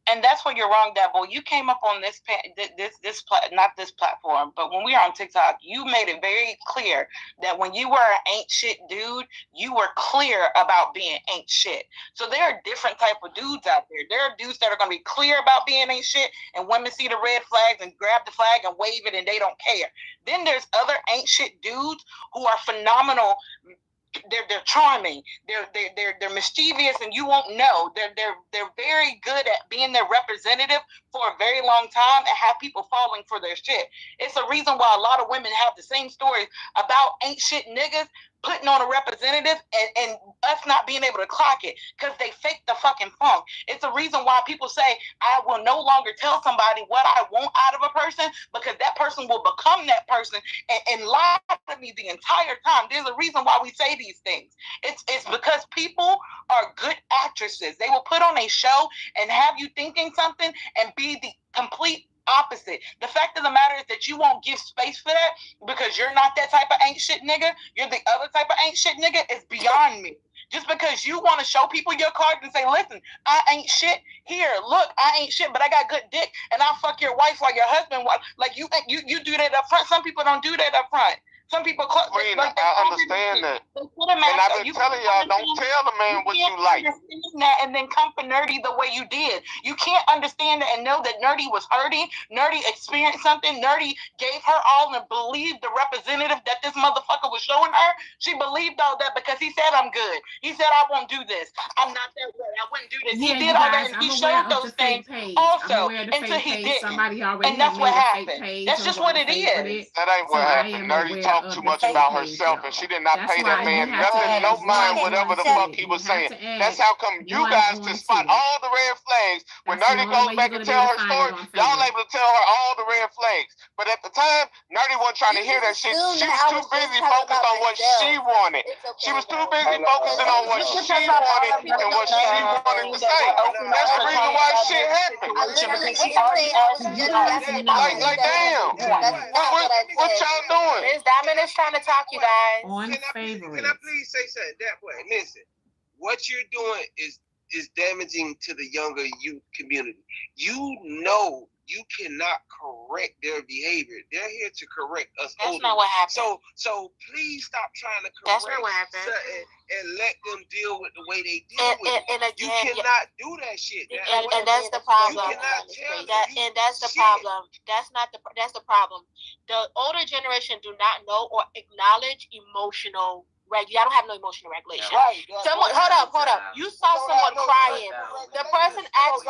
And that's where you're wrong, Deborah. You came up on not this platform, but when we were on TikTok, you made it very clear that when you were an ain't shit dude, you were clear about being ain't shit. So there are different type of dudes out there. There are dudes that are going to be clear about being ain't shit, and women see the red flags and grab the flag and wave it, and they don't care. Then there's other ain't shit dudes who are phenomenal. They're charming. They're mischievous, and you won't know. They're very good at being their representative for a very long time and have people falling for their shit. It's a reason why a lot of women have the same stories about ain't shit niggas putting on a representative and us not being able to clock it because they fake the fucking funk. It's a reason why people say, I will no longer tell somebody what I want out of a person because that person will become that person and lie to me the entire time. There's a reason why we say these things. It's because people are good actresses. They will put on a show and have you thinking something and be the complete opposite. The fact of the matter is that you won't give space for that because you're not that type of ain't shit nigga. You're the other type of ain't shit nigga is beyond me. Just because you want to show people your cards and say, listen, I ain't shit. Here, look, I ain't shit, but I got good dick and I'll fuck your wife while your husband, like you do that up front. Some people don't do that up front. Some people, I understand that. And I've been telling y'all, don't tell the man what you like. That and then come for Nerdy the way you did. You can't understand that and know that Nerdy was hurting. Nerdy experienced something. Nerdy gave her all and believed the representative that this motherfucker was showing her. She believed all that because he said, I'm good. He said, I won't do this. I'm not that way. I wouldn't do this. Yeah, he did all that and he showed those things also until he didn't. Somebody already and that's what happened. That's just what it is. That ain't what happened. Nerdy talked too much about herself and she did not pay that man nothing, no mind, whatever the fuck he was saying. That's how come you guys can spot all the red flags. When Nerdy goes back and tell her story, y'all able to tell her all the red flags. But at the time, Nerdy wasn't trying to hear that shit. She was too busy focused on what she wanted. She was too busy focusing on what she wanted and what she wanted to say. That's the reason why shit happened. Like damn. What y'all doing? Ms. Diamond is trying to talk, you guys. Can I please say something that way? Listen, what you're doing is damaging to the younger youth community. You know you cannot correct their behavior. They're here to correct us. That's not what happened. So please stop trying to correct and let them deal with the way they deal with it. And again, you cannot do that shit. And that's the problem. And that's the problem. That's the problem. The older generation do not know or acknowledge emotional. Y'all don't have no emotional regulation. Right. Hold up. You saw someone crying. The person asked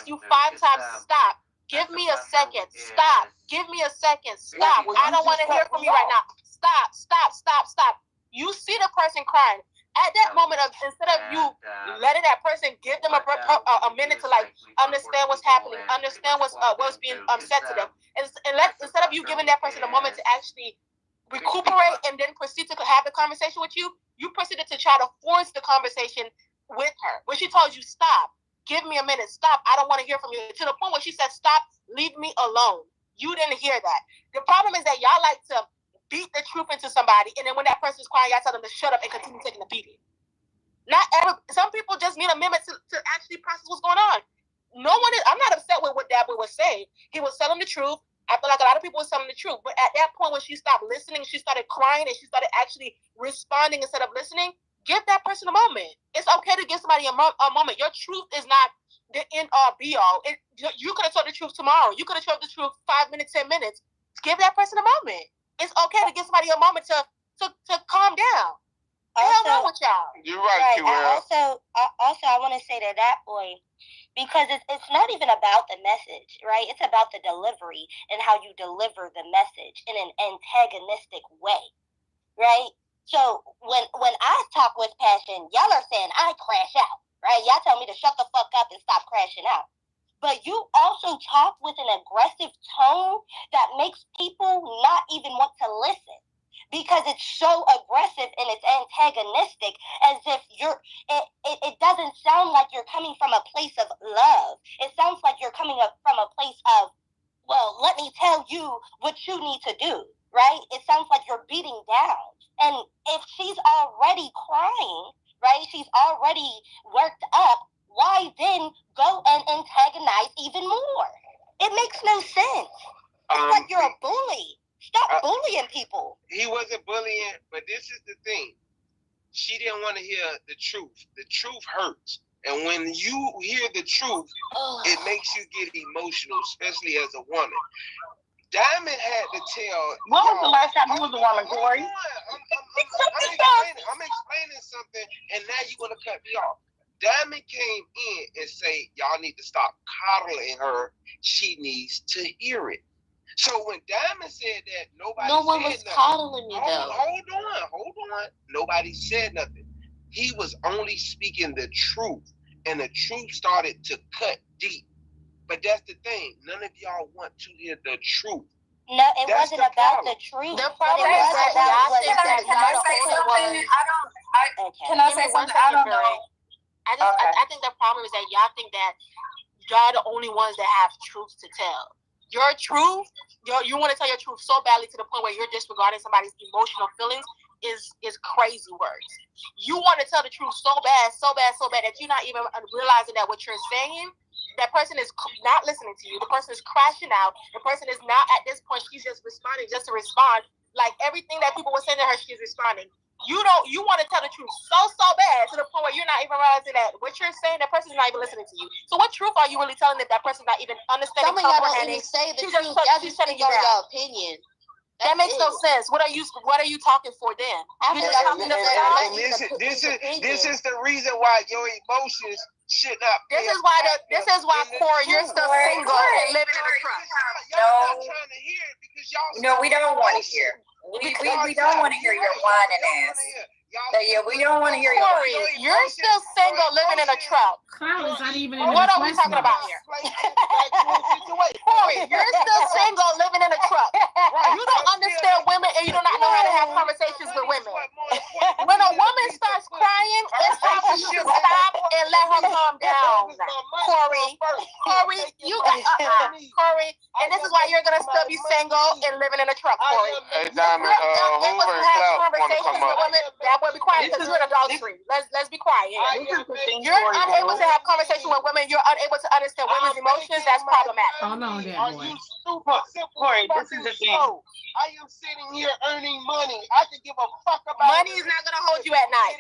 you 5 times. Stop. Give me a second. Stop. Give me a second. Stop. I don't want to hear from you right now. Stop. You see the person crying. At that moment, instead of you letting that person give them a minute to like understand what's happening, understand what's being said to them, instead of you giving that person a moment to actually recuperate and then proceed to have the conversation with you, you proceeded to try to force the conversation with her. When she told you, stop, give me a minute, stop, I don't want to hear from you, to the point where she said, stop, leave me alone. You didn't hear that. The problem is that y'all like to beat the truth into somebody, and then when that person's crying, y'all tell them to shut up and continue taking the beating. Some people just need a minute to actually process what's going on. I'm not upset with what that boy was saying. He was telling the truth. I feel like a lot of people were telling the truth. But at that point, when she stopped listening, she started crying and she started actually responding instead of listening. Give that person a moment. It's okay to give somebody a moment. Your truth is not the end all be all. You could have told the truth tomorrow. You could have told the truth 5 minutes, 10 minutes. Give that person a moment. It's okay to give somebody a moment to calm down. What the hell wrong with y'all? You're right, I want to say to that boy, because it's not even about the message, right? It's about the delivery and how you deliver the message in an antagonistic way, right? So when I talk with passion, y'all are saying I crash out, right? Y'all tell me to shut the fuck up and stop crashing out. But you also talk with an aggressive tone that makes people not even want to listen. Because it's so aggressive and it's antagonistic, as if it doesn't sound like you're coming from a place of love. It sounds like you're coming up from a place of, well, let me tell you what you need to do, right? It sounds like you're beating down. And if she's already crying, right, she's already worked up, why then go and antagonize even more? It makes no sense. It's like you're a bully. Stop bullying people. He wasn't bullying, but this is the thing. She didn't want to hear the truth. The truth hurts. And when you hear the truth, it makes you get emotional, especially as a woman. Diamond had to tell. When was the last time you was a woman, Corey? I'm explaining something, and now you want to cut me off. Diamond came in and say, y'all need to stop coddling her. She needs to hear it. So when Diamond said that, no one was coddling me though. Hold on. Nobody said nothing. He was only speaking the truth, and the truth started to cut deep. But that's the thing. None of y'all want to hear the truth. No, it wasn't about the truth. The problem is that y'all think that y'all the only ones. Can I say something? I don't know. I think the problem is that y'all think that y'all the only ones that have truth to tell. Your truth, you want to tell your truth so badly to the point where you're disregarding somebody's emotional feelings is crazy words. You want to tell the truth so bad that you're not even realizing that what you're saying, that person is not listening to you. The person is crashing out. The person is not at this point. She's just responding just to respond. Like everything that people were saying to her, she's responding. You want to tell the truth so bad to the point where you're not even realizing that what you're saying, that person's not even listening to you. So what truth are you really telling that person's not even understanding, comprehending? Some of y'all don't even say the She's truth. Y'all just speak on your opinion. That makes no sense. What are you talking for then? This is the reason why your emotions should not. This is why Corey, you're still single and living in a truck. Y'all not trying to hear it because y'all. No, we don't want to hear. We don't want to hear your whining ass. Yeah, we don't want to hear your Corey, you're still single living in a truck. Cloud is not even in What are we talking about here? Corey, you're still single living in a truck. You don't understand women and you do not know how to have conversations with women. When a woman starts crying, it's time for you to stop and let her calm down. Corey, you got Corey, and this is why you're gonna still be single and living in a truck, Corey. Hey, Diamond, Hoover and Cloud want to come up. That boy be quiet because you're in adultery. Let's be quiet. You're unable to have conversation with women. You're unable to understand women's emotions. That's problematic. Hold on there, boy. Corey, this is the thing. I am sitting here earning money. I can give a fuck about money is not gonna hold you at night.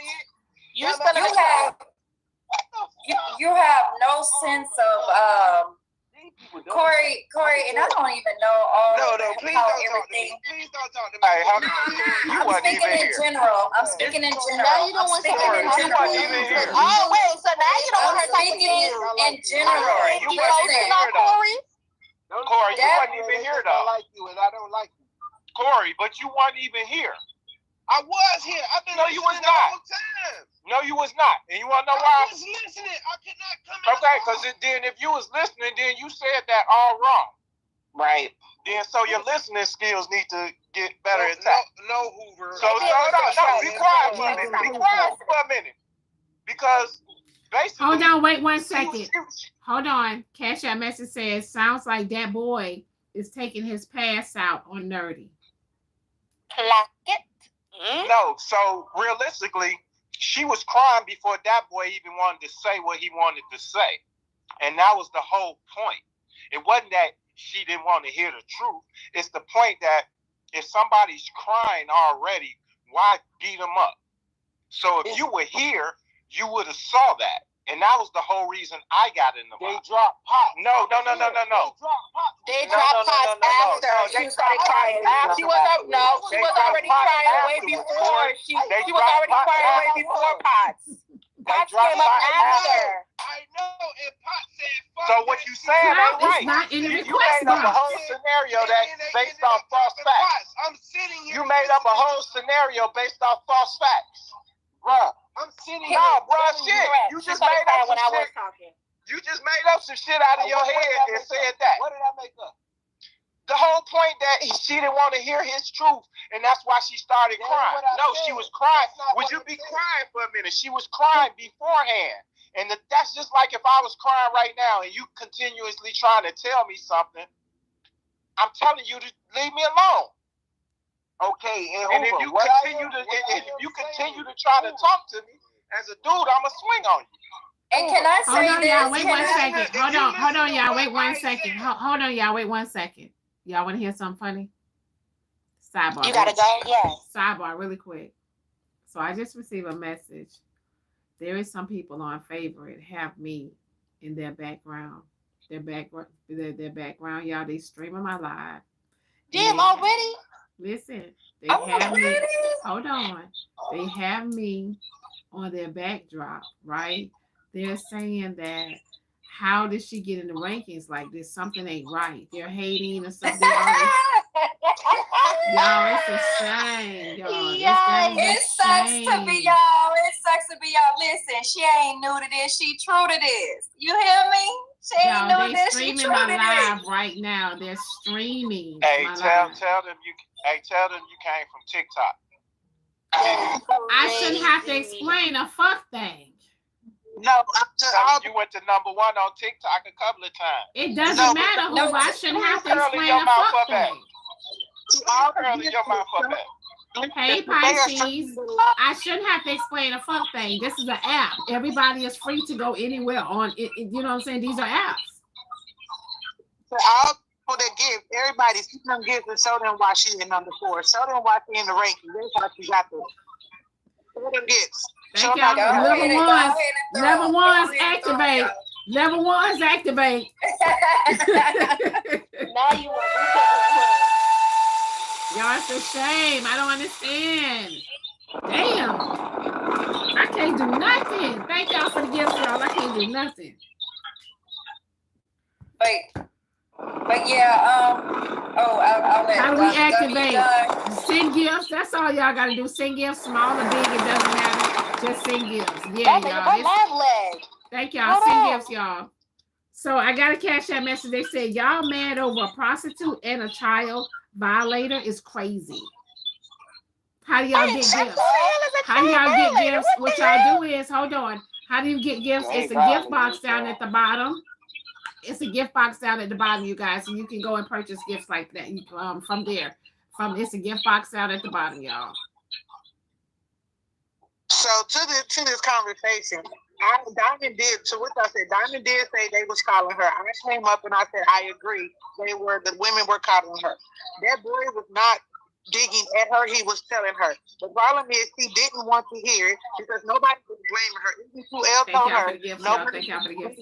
You have no sense of Corey, and I don't even know all please how don't everything. Please don't talk to me. Hey, I'm speaking in general. I'm speaking in general. Now you don't want to hear it. Oh wait, so now you don't want her talking to you. In general. Corey, you wasn't even here though. I like you and I don't like you. Corey, but you weren't even here. I was here. I've been No, you was listening the not. whole time. No, you was not. And you want to know why? I was listening. I could not come in. Okay, because then if you was listening, then you said that all wrong. Right. Then so your listening skills need to get better at that. No, Hoover. So be quiet for a minute. Be quiet for a minute. Because basically. Hold on, wait 1 second. Hold on. Cash App message says, sounds like that boy is taking his pass out on Nerdy. No, so realistically, she was crying before that boy even wanted to say what he wanted to say. And that was the whole point. It wasn't that she didn't want to hear the truth. It's the point that if somebody's crying already, why beat them up? So if you were here, you would have saw that. And that was the whole reason I got in the box. They dropped pot. No. They dropped pots after she started crying. She was already crying way before she was already crying way before pots. Pots came up after. I know, and Pot said, so what you saying ain't right. Not in the You request made up a box. whole scenario that's based on false facts. I'm sitting here. You made up a whole scenario based off false facts. Bruh. I'm sitting here. No, bruh, shit. You just made up some shit. Talking. You just made up some shit out of your head and said that. What did I make up? The whole point that she didn't want to hear his truth, and that's why she started crying. No, she was crying. Would you be crying for a minute? She was crying beforehand. And that's just like if I was crying right now and you continuously trying to tell me something, I'm telling you to leave me alone. Okay, and if you continue to try to talk to me as a dude, I'ma swing on you. And can I say Hold on, this? y'all. Wait 1 second. Hold on, y'all. Wait 1 second. Hold on, y'all. Wait 1 second. Y'all want to hear something funny? Sidebar. You gotta go? Yes. Sidebar, really quick. So I just received a message. There is some people on Favorite have me in their background. Their background, y'all. They streaming my live. Damn, already? Listen, they have me. Hold on. They have me on their backdrop, right? They're saying that how did she get in the rankings like this? Something ain't right. They're hating or something. Y'all, it's a shame, y'all. It sucks to be y'all. It sucks to be y'all. Listen, she ain't new to this. She true to this. You hear me? She ain't new to this. She true to this. Live right now. They're streaming. Hey, tell them you came from TikTok. I shouldn't have to explain a fuck thing. No, you went to #1 on TikTok a couple of times. It doesn't matter who. I shouldn't have to explain a fuck thing. Hey, Pisces, I shouldn't have to explain a fuck thing. This is an app. Everybody is free to go anywhere on it. You know what I'm saying? These are apps. So all people that give, everybody, see them give and show them why she in #4. Show them why she in the ranking. That's why she got this. Show them gifts. Thank y'all. Level ones activate. Level ones activate. Now you want Y'all, it's a shame. I don't understand. Damn. I can't do nothing. Thank y'all for the gifts, y'all. I can't do nothing. But yeah, I'll let how do we activate? Send gifts. That's all y'all gotta do. Send gifts, small or big, it doesn't matter. Just send gifts. Yeah, y'all. Thank y'all. Send gifts, y'all. So I got a Cash App message. They said y'all mad over a prostitute and a child violator is crazy. How do y'all get gifts? How do y'all get gifts? What y'all do is, hold on. How do you get gifts? It's a gift box down at the bottom. It's a gift box down at the bottom, you guys, and you can go and purchase gifts like that from there. It's a gift box down at the bottom, y'all. So to this conversation, Diamond did. So what I said, Diamond did say they was calling her. I came up and I said I agree. The women were calling her. That boy was not digging at her. He was telling her. The problem is he didn't want to hear it because nobody was blaming her. Even who else on her? Nobody. Thank y'all for the gifts.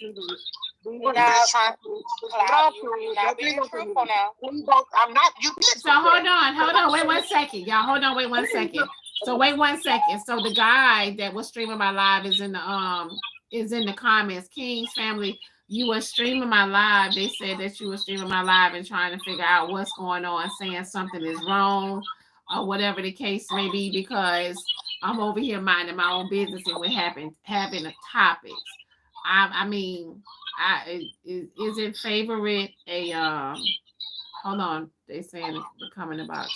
I'm not. You. So hold on. Wait 1 second, y'all. Hold on. Wait 1 second. So wait 1 second. So the guy that was streaming my live is in the comments. King's family, you were streaming my live. They said that you were streaming my live and trying to figure out what's going on, saying something is wrong or whatever the case may be, because I'm over here minding my own business and we're having a topic. Isn't favorite a hold on, they saying the comment about.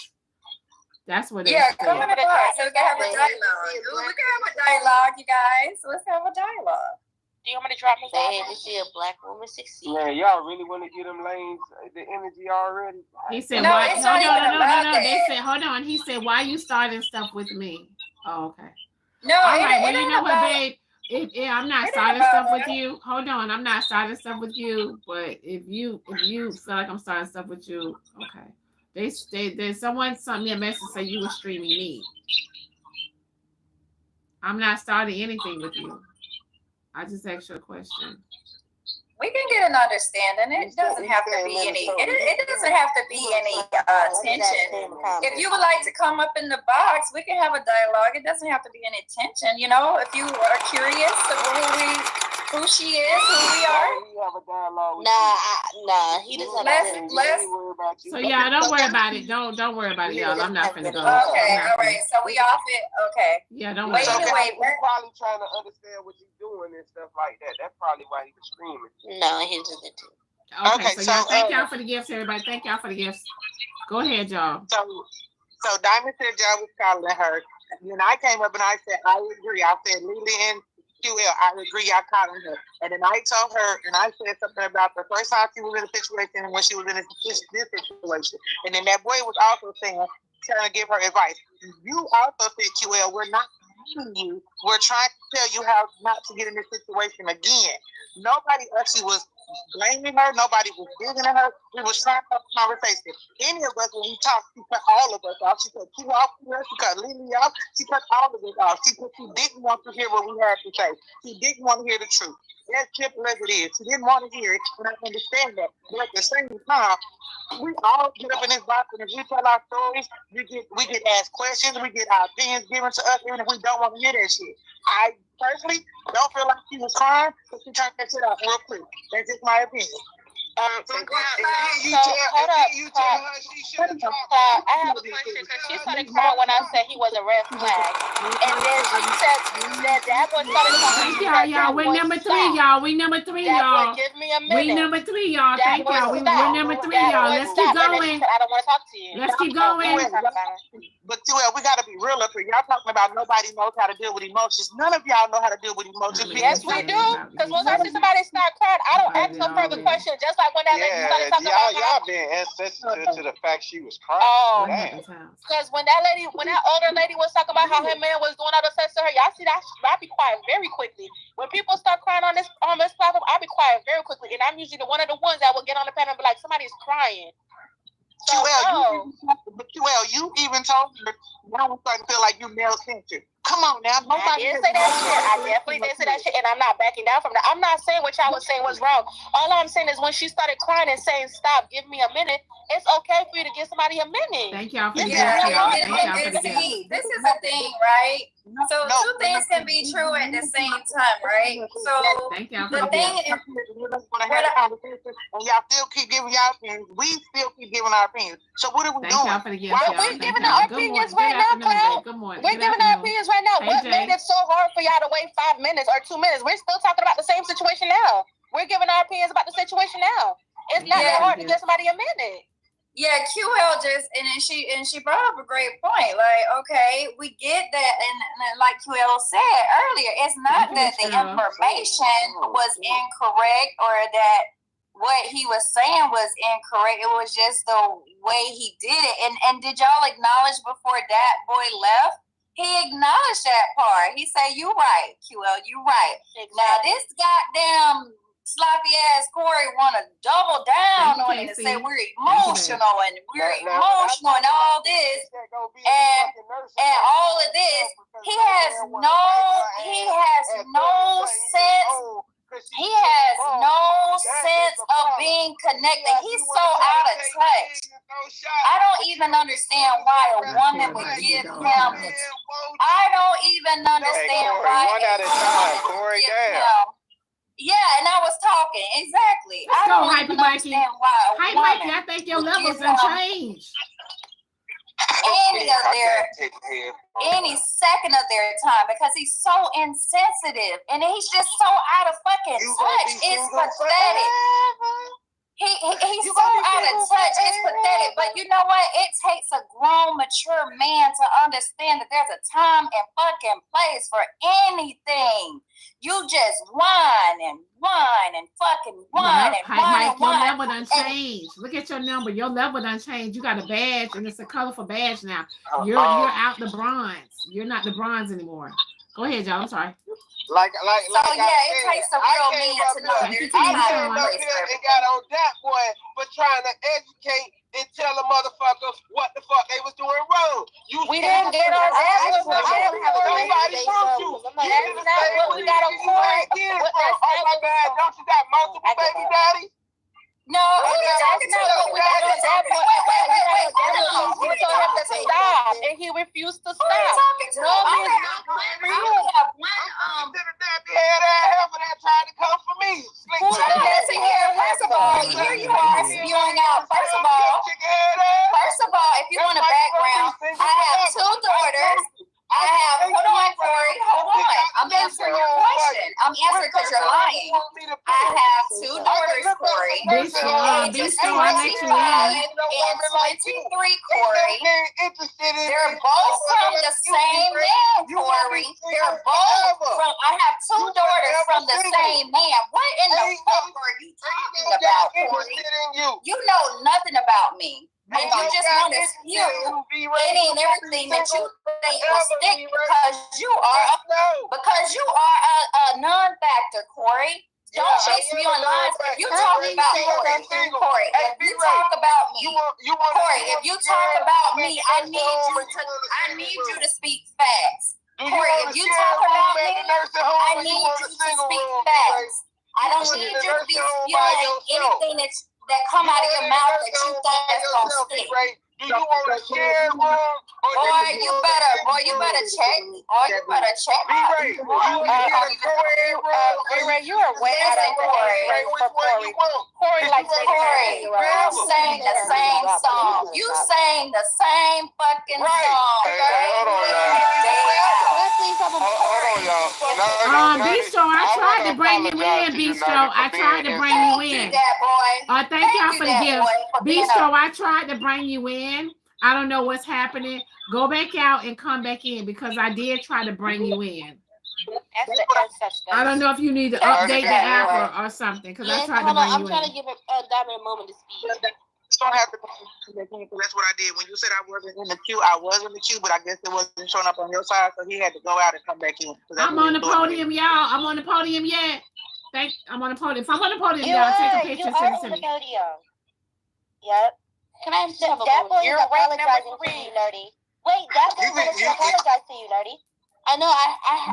That's what. Yeah, come in the box so we can have a dialogue. We can have a dialogue, you guys. Let's have a dialogue. Do you want me to drop Miss They had Aubrey? to see a black woman succeed. Man, y'all really want to get them lanes the energy already? He said, No, "Why?" it's No, not no, even no, no, about no. that. They said, "Hold on." He said, "Why you starting stuff with me?" Oh, okay. No, All it, right. it Well, you ain't know what, about. babe? I'm not It ain't starting about stuff with that. you. Hold on. I'm not starting stuff with you. But if you feel like I'm starting stuff with you, okay. Someone sent me a message say you were streaming me. I'm not starting anything with you. I just asked you a question. We can get an understanding. It doesn't have to be any. It doesn't have to be any tension. If you would like to come up in the box, we can have a dialogue. It doesn't have to be any tension. You know, if you are curious of who she is, who we are. Nah, he doesn't have to. So y'all don't worry about it. Don't worry about it, y'all. I'm not finna go. Okay, all right. So we off it. Okay. Yeah, don't worry. Wait, He's probably trying to understand what you're doing and stuff like that. That's probably why he was screaming. No, he doesn't. Okay, so y'all thank y'all for the gifts, everybody. Thank y'all for the gifts. Go ahead, y'all. So Diamond said y'all was calling her. And I came up and I said, I agree. I said, Lily and QL, I agree, y'all calling her. And then I told her, and I said something about the first time she was in a situation and when she was in this situation. And then that boy was also saying, trying to give her advice. You also said, QL, we're not blaming you. We're trying to tell you how not to get in this situation again. Nobody actually was blaming her. Nobody was digging at her. We was trying to have a conversation. Any of us, when we talked, she cut all of us off. She cut you off, she cut Lily off. She cut all of us off. She didn't want to hear what we had to say. She didn't want to hear the truth. As simple as it is. She didn't want to hear it, and I understand that. But at the same time, we all get up in this box, and if we tell our stories, we get asked questions, we get our opinions given to us, even if we don't want to hear that shit. I personally don't feel like she was crying, but she turned that shit off real quick. That's just my opinion. I have a question because she started crying when I said he was a red flag, and then she said that boy started talking to her. Y'all, we're number 3, y'all. We number 3, y'all. Give me a minute. We number 3, y'all. Thank y'all. We're number 3, y'all. Let's keep going. I don't want to talk to you. Let's keep going. But we gotta be real up here. Y'all talking about nobody knows how to deal with emotions. None of y'all know how to deal with emotions. Yes, we do. Because once I see somebody start crying, I don't ask no further questions. Just like when that lady started talking about y'all being insensitive to the fact she was crying. Oh, because when that older lady was talking about how her man was doing all the sex to her, y'all see that? I be quiet very quickly. When people start crying on this platform, I be quiet very quickly, and I'm usually one of the ones that will get on the panel and be like, somebody's crying. So, QL, you even told her now I'm starting to feel like you male censored. Come on now, nobody. I did say that shit. I definitely did say that shit, and I'm not backing down from that. I'm not saying what y'all was saying was wrong. All I'm saying is when she started crying and saying, "Stop, give me a minute," it's okay for you to give somebody a minute. Thank y'all for the This is the thing, right? So two things can be true at the same time, right? So the thing is, and y'all still keep giving y'all opinions. We still keep giving our opinions. So what are we doing? Y'all for the gifts, y'all. We're giving our opinions right now, Cloud. Good morning. We're giving our opinions right now. What made it so hard for y'all to wait 5 minutes or 2 minutes? We're still talking about the same situation now. We're giving our opinions about the situation now. It's not that hard to give somebody a minute. Yeah, QL just and she brought up a great point. Like, okay, we get that, and like QL said earlier, it's not that the information was incorrect or that what he was saying was incorrect. It was just the way he did it. And did y'all acknowledge before that boy left? He acknowledged that part. He said, "You right, QL, you right." Exactly. Now this goddamn sloppy ass Corey want to double down on it and say we're emotional and all this and all of this. He has no sense of being connected. He's so out of touch. I don't even understand why a woman would give him this. I don't even understand why. One at a time, Corey, down. Yeah, and I was talking. Exactly. Let's I go, don't even understand why a Hype woman Mikey, I think your levels done changed. Any second of their time because he's so insensitive and he's just so out of fucking touch. It's pathetic. He's so out of touch. It's pathetic. But you know what? It takes a grown, mature man to understand that there's a time and fucking place for anything. You just whine and fucking whine and whine and whine. Your level done changed. Look at your number. Your level done changed. You got a badge, and it's a colorful badge now. You're out the bronze. You're not the bronze anymore. Go ahead, y'all. I'm sorry. It takes a real man to know there's a time and place for everything. And got on that boy for trying to educate and tell a motherfucker what the fuck they was doing wrong. We didn't get on that. Nobody told you. That's not what we got on court. Oh my God, don't you got multiple baby daddies? No, that's not what we got on that. We told him to stop, and he refused to stop. No, trying to come for me. First of all, here you are spewing out. First of all, if you want a background, I have 2 daughters. Hold on, Corey. Hold on. I'm answering your question. I'm answering because you're lying. I have 2 daughters, Corey. Ages 25 and 23, Corey. They're both from the same man, Corey. They're both from. I have 2 daughters from the same man. What in the fuck are you talking about, Corey? You know nothing about me. And you just want to spew any and everything that you think will stick because you are a non-factor, Corey. Don't chase me on lines. If you talk about Corey, if you talk about me, Corey, if you talk about me, I need you to speak facts. Corey, if you talk about me, I need you to speak facts. I don't need you to be spewing anything that come out of your mouth that you think that's gonna stick. Do you want to share room? Boy, you better check. You better check. Ray, you are way out of Corey. Corey likes Corey. You sang the same song. You sang the same fucking song. Hold on, y'all. Bistro, I tried to bring you in, Bistro. I tried to bring you in. Thank y'all for the gift. Bistro, I tried to bring you in. I don't know what's happening. Go back out and come back in because I did try to bring you in. I don't know if you need to update the app or something because I tried to bring you in. I'm trying to give Diamond a moment to speak. Don't have to. That's what I did. When you said I wasn't in the queue, I was in the queue, but I guess it wasn't showing up on your side, so he had to go out and come back in. I'm on the podium, y'all. I'm on the podium yet. I'm on the podium. If I'm on the podium, y'all take a picture. You are on the podium. Yep. Can I just have a that boy is apologizing to you, Nerdy? Wait, that boy is to apologize to you, Nerdy. I know.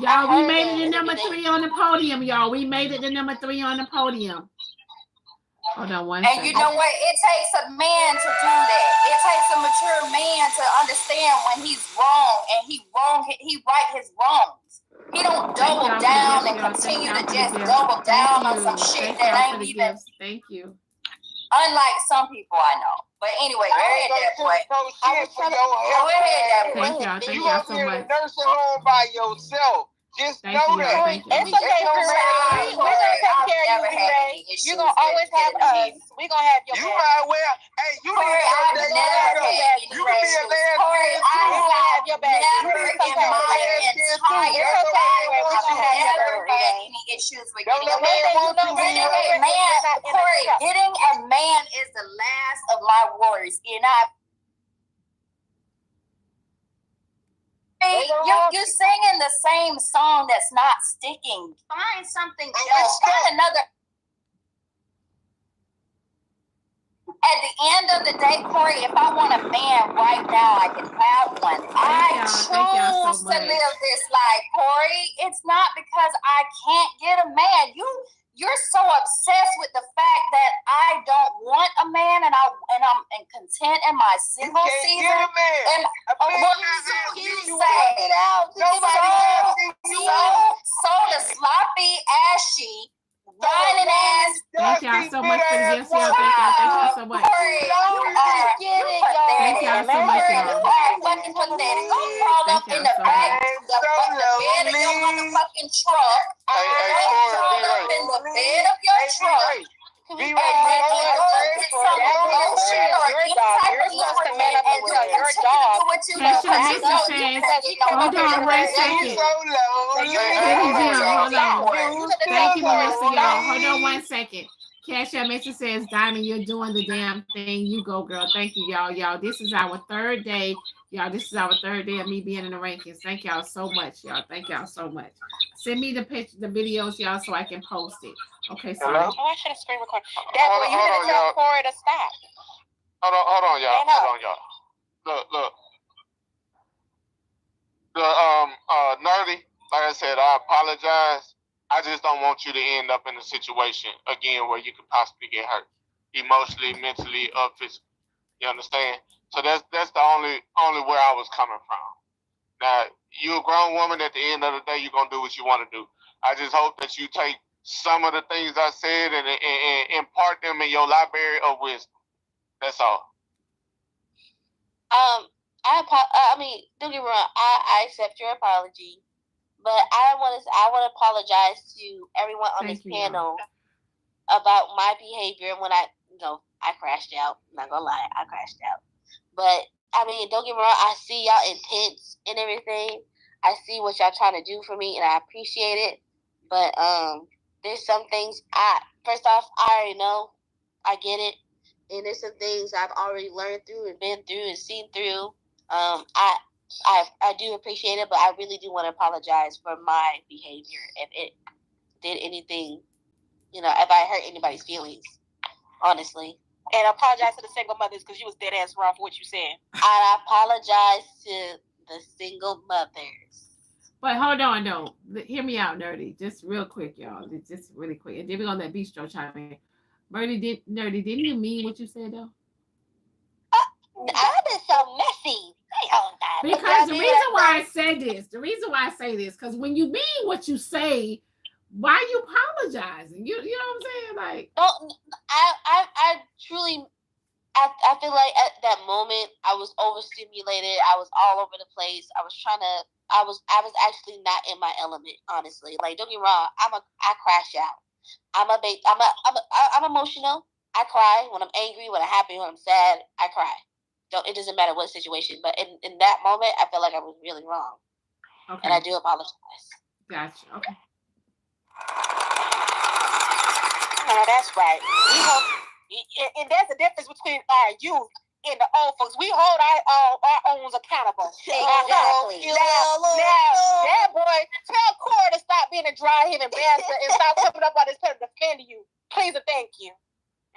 Y'all, we made it to number 3 on the podium, y'all. We made it to number 3 on the podium. Hold on one second. And you know what? It takes a man to do that. It takes a mature man to understand when he's wrong and he right his wrongs. He don't double down and continue to just double down on some shit that ain't even. Thank you. Unlike some people I know. But anyway, go ahead, that boy. Go ahead, that boy. Thank y'all so much. Nursing home by yourself. Just know that. It's okay, Ray. We're going to take care of you, Ray. You're going to always have us. We're going to have your back. You might well. Hey, you need to go there. You can be a lesbian. I have your back. Never in my entire life have never had any issues with getting a man. Corey, getting a man is the last of my worries. You're not. You're singing the same song that's not sticking. Find something else. Find another. At the end of the day, Corey, if I want a man right now, I can have one. I choose to live this life, Corey. It's not because I can't get a man. You're so obsessed with the fact that I don't want a man and I'm content in my single season. And you say so the sloppy ashy whining ass. Thank y'all so much for the gifts, y'all. Thank y'all so much. Corey, Thank y'all so much, y'all. You are fucking pathetic. Go crawl up in the back, the bed of your motherfucking truck. Crawl up in the bed of your truck. And then go Kesha Message says, hold on 1 second. Hold on. Thank you, Melissa, y'all. Hold on 1 second. Kesha Message says, Diamond, you're doing the damn thing. You go, girl. Thank you, y'all. Y'all, this is our third day. Y'all, this is our third day of me being in the rankings. Thank y'all so much, y'all. Thank y'all so much. Send me the videos, y'all, so I can post it. Okay, sorry. Oh, I should have screen recorded. Deborah, you didn't tell Corey to stop. Hold on, y'all. Look. The Nerdy, like I said, I apologize. I just don't want you to end up in a situation again where you could possibly get hurt, emotionally, mentally, or physically. You understand? So that's the only where I was coming from. Now, you're a grown woman. At the end of the day, you're gonna do what you want to do. I just hope that you take some of the things I said and impart them in your library of wisdom. That's all. I mean, don't get me wrong. I accept your apology, but I want to apologize to everyone on this panel about my behavior when I crashed out. I'm not gonna lie, I crashed out. But I mean, don't get me wrong. I see y'all intense and everything. I see what y'all trying to do for me, and I appreciate it. But there's some things first off, I already know. I get it. And there's some things I've already learned through and been through and seen through. I do appreciate it, but I really do want to apologize for my behavior if it did anything, if I hurt anybody's feelings, honestly. And apologize to the single mothers because you was dead ass wrong for what you said. I apologize to the single mothers. But hold on, though. Hear me out, Nerdy. Just real quick, y'all. Just really quick. And then we're going to let Bistro chime in. Nerdy, didn't you mean what you said, though? I've been so messy. Because the reason why I say this, because when you mean what you say, why are you apologizing? You know what I'm saying? Like, I truly, I feel like at that moment I was overstimulated. I was all over the place. I was actually not in my element, honestly. Like, don't get me wrong, I crash out. I'm emotional. I cry when I'm angry, when I'm happy, when I'm sad. I cry. It doesn't matter what situation, but in that moment, I feel like I was really wrong, and I do apologize. Gotcha. Okay. Oh, that's right. And there's a difference between our youth and the old folks. We hold our owns accountable. Exactly. Now, that boy, tell Corey to stop being a dry-headed bastard and stop coming up on this person defending you. Please and thank you.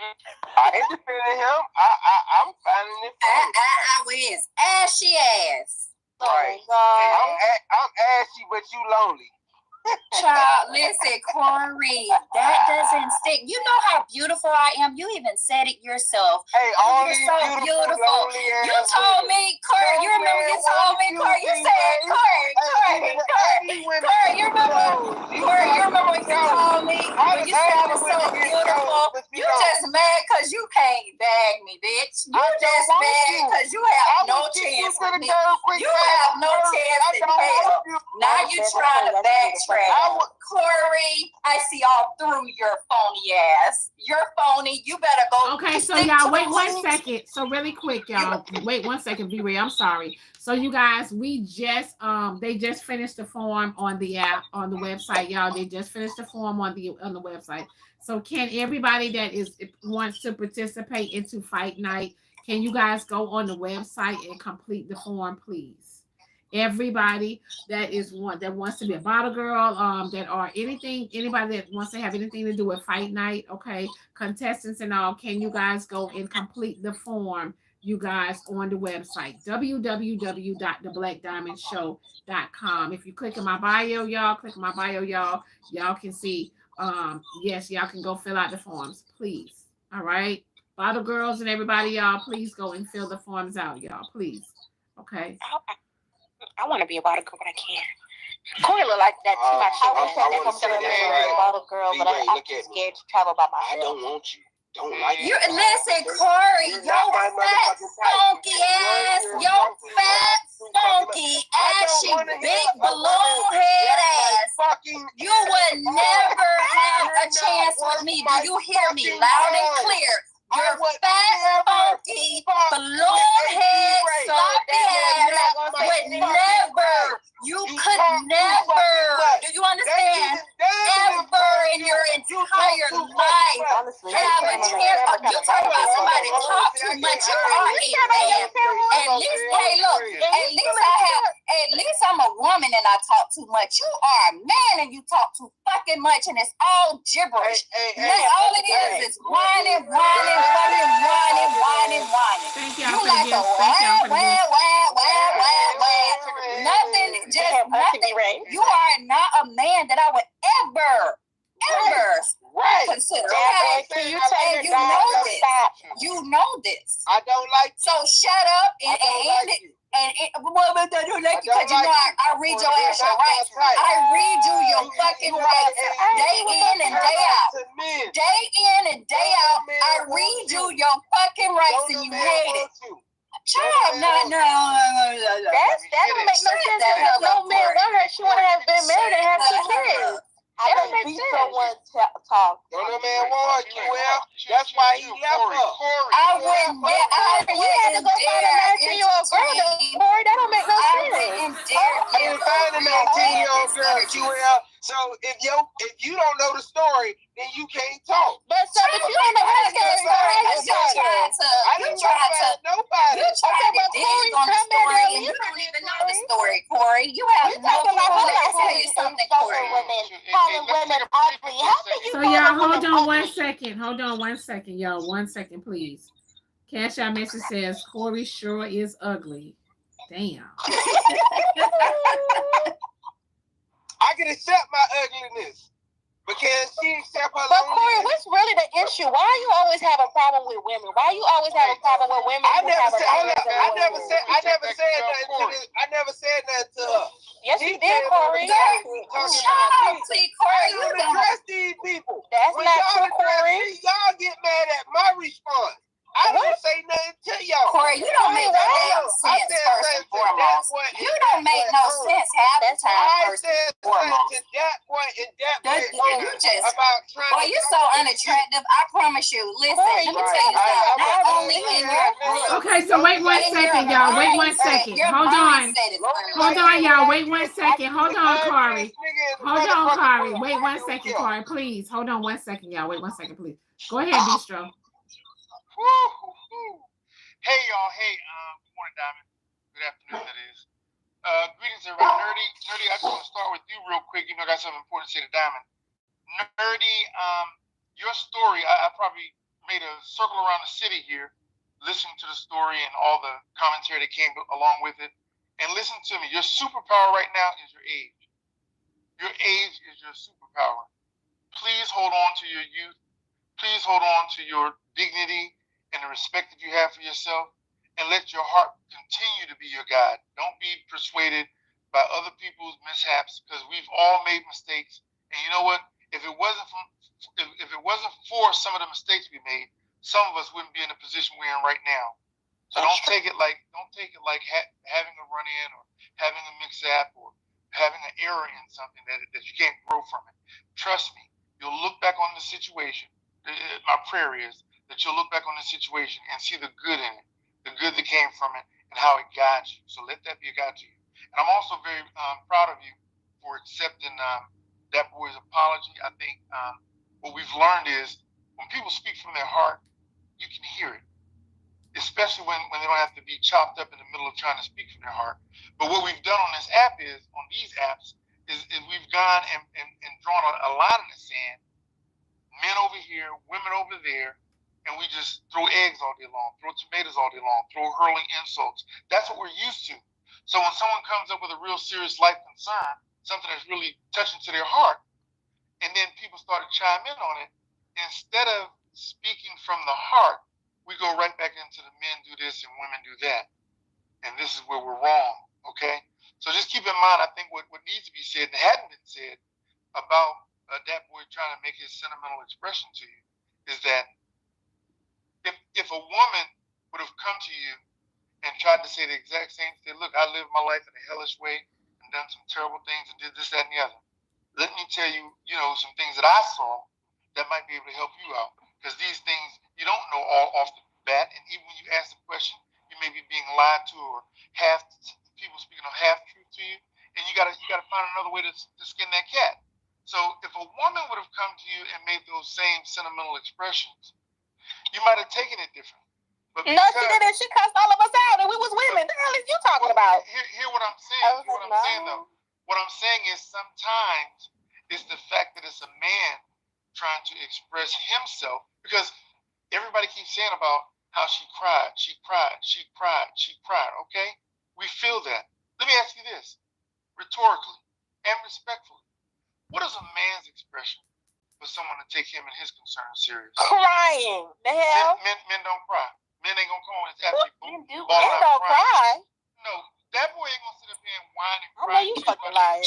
I ain't defending him. I'm finding it funny. I wins. Ashy ass. Right. Oh, I'm ashy, but you lonely. Child, listen, Corey, that doesn't stick. You know how beautiful I am. You even said it yourself. Hey, all you're so beautiful. You told me, Corey, you remember you told me, Corey, you said, Corey, you remember when you told me, when you said I was so beautiful, you just mad because you can't bag me, bitch. You just mad because you have no chance with me. You have no chance in hell. Now you trying to backtrack. Corey, I see all through your phony ass. You're phony. You better go. Okay, so y'all wait 1 second. So really quick, y'all wait 1 second. V-Ray, I'm sorry. So you guys, we just they just finished the form on the app on the website, y'all. They just finished the form on the website. So can everybody that wants to participate into Fight Night, can you guys go on the website and complete the form, please? Everybody that wants to be a bottle girl, anybody that wants to have anything to do with Fight Night, okay, contestants and all, can you guys go and complete the form, you guys, on the website, www.theblaqqdiamondshow.com. If you click in my bio, y'all can see, yes, y'all can go fill out the forms, please. All right, bottle girls and everybody, y'all, please go and fill the forms out, y'all, please. Okay. I want to be a bottle girl, but I can't. Corey look like that too much. I wish I was a bottle girl, but I'm too scared to travel by myself. I don't want you. Don't like you. Listen, Corey, your fat, funky ass, your fat, funky, ashy, big balloon head ass. You would never have a chance with me. Do you hear me loud and clear? Your fat, funky, balloon head, sloppy ass, honestly. Yeah, but you talking about somebody talk too much. You are a man. At least, hey, look. At least I'm a woman and I talk too much. You are a man and you talk too fucking much, and it's all gibberish. All it is whining, fucking whining. Thank You y'all for like the a gifts. Thank y'all for the gifts. Nothing. Just nothing. You are not a man that I would ever consider. Can you tell your you know dad this. stop? You know this. I don't like So shut up and end it. And I don't like you because you know I read your ass your rights. I read you your fucking rights day in and day out. Day in and day out, I read you your fucking rights and you hate it. Child, no. That don't make no sense. Because no man want her. She want to have been married and have 2 kids. That don't make sense. Someone talk. No man want you. Well, that's why he left her. I wouldn't. You had to go find a 19-year-old girl. Corey, that don't make no sense. I didn't find a 19-year-old girl, Jewel. So if you don't know the story, then you can't talk. But so if you don't know how to tell a story, I didn't find nobody. You tried to dig on the story and you don't even know the story, Corey. You have no clue. Let me tell you something, Corey. Calling women ugly. How can you So y'all, hold on 1 second. Hold on 1 second, y'all. 1 second, please. Cash Out message says Corey sure is ugly. Damn. I can accept my ugliness, but can she accept her? But Corey, what's really the issue? Why you always have a problem with women? Why you always have a problem with women? I never said nothing to her. Yes, you did, Corey. Shut up, see, Corey. You don't address these people. That's when not y'all true, Corey. Y'all get mad at my response. I don't say nothing to y'all. Corey, you don't make no damn sense, first and foremost. You don't make no sense half the time, first and foremost. To that point and that You just, about trying boy, you're so unattractive. I promise you. Listen, let me tell you something. Not only in your book. Okay, so wait 1 second, y'all. Wait 1 second. Hold on. Hold on, y'all. Wait 1 second. Hold on, Corey. Hold on, Corey. Wait 1 second, Corey. Please. Hold on 1 second, y'all. Wait 1 second, please. Go ahead, Bistro. Hey y'all, good morning, Diamond. Good afternoon, that is. Greetings, everybody. Nerdy, I just want to start with you real quick. You know, I got something important to say to Diamond. Nerdy, your story, I probably made a circle around the city here, listening to the story and all the commentary that came along with it. And listen to me, your superpower right now is your age. Your age is your superpower. Please hold on to your youth. Please hold on to your dignity and the respect that you have for yourself, and let your heart continue to be your guide. Don't be persuaded by other people's mishaps, because we've all made mistakes. And you know what? If it wasn't for some of the mistakes we made, some of us wouldn't be in the position we're in right now. So don't take it like having a run-in or having a mix-up or having an error in something that you can't grow from it. Trust me, you'll look back on the situation. My prayer is that you'll look back on the situation and see the good in it, the good that came from it, and how it guides you. So let that be a guide to you. And I'm also very proud of you for accepting that boy's apology. I think what we've learned is when people speak from their heart, you can hear it, especially when they don't have to be chopped up in the middle of trying to speak from their heart. But what we've done on these apps is we've gone and drawn a line in the sand, men over here, women over there, and we just throw eggs all day long, throw tomatoes all day long, throw hurling insults. That's what we're used to. So when someone comes up with a real serious life concern, something that's really touching to their heart, and then people start to chime in on it, instead of speaking from the heart, we go right back into the men do this and women do that. And this is where we're wrong, okay? So just keep in mind, I think what needs to be said and hadn't been said about that boy trying to make his sentimental expression to you is that if a woman would have come to you and tried to say the exact same thing, look, I lived my life in a hellish way and done some terrible things and did this, that, and the other. Let me tell you, some things that I saw that might be able to help you out. Because these things, you don't know all off the bat, and even when you ask the question, you may be being lied to or people speaking of half truth to you, and you gotta find another way to skin that cat. So if a woman would have come to you and made those those same sentimental expressions, you might have taken it different. But no, she didn't. She cussed all of us out, and we was women. The hell is you talking about? Hear what I'm saying. Hear what I'm saying, though. What I'm saying is sometimes it's the fact that it's a man trying to express himself, because everybody keeps saying about how she cried, okay? We feel that. Let me ask you this, rhetorically and respectfully. What is a man's expression for someone to take him and his concerns serious? Crying. The hell? Men don't cry. Men ain't gonna come on and actually men don't cry. No, that boy ain't gonna sit up here and whine and cry. I know you fucking lying.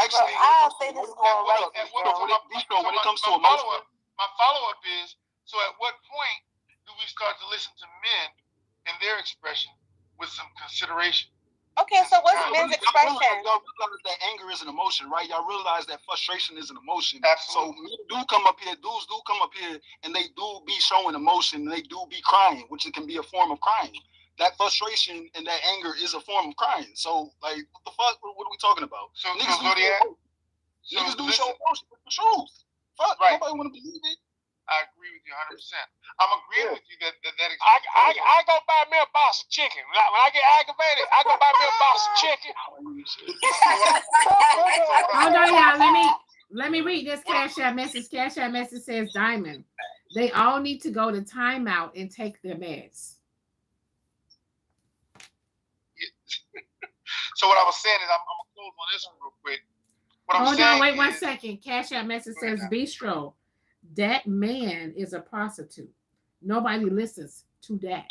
Actually, I'll say this going right. When it comes to emotion, my follow-up is, so at what point do we start to listen to men and their expression with some consideration? Okay, so what's men's expression? Y'all realize that anger is an emotion, right? Y'all realize that frustration is an emotion. Absolutely. So men do come up here, dudes do come up here, and they do be showing emotion, and they do be crying, which can be a form of crying. That frustration and that anger is a form of crying. So, like, what the fuck? What are we talking about? So niggas do show emotion. It's the truth. Fuck, right. Nobody want to believe it. I agree with you 100%. I'm agreeing with you that I go buy me a box of chicken. When I get aggravated, I go buy me a box of chicken. Hold on, y'all. Let me read this Cash App message. Cash App message says, Diamond, they all need to go to timeout and take their meds. So what I was saying is, I'm gonna close on this one real quick. Hold on, wait 1 second. Cash App message says, Bistro, that man is a prostitute. Nobody listens to that.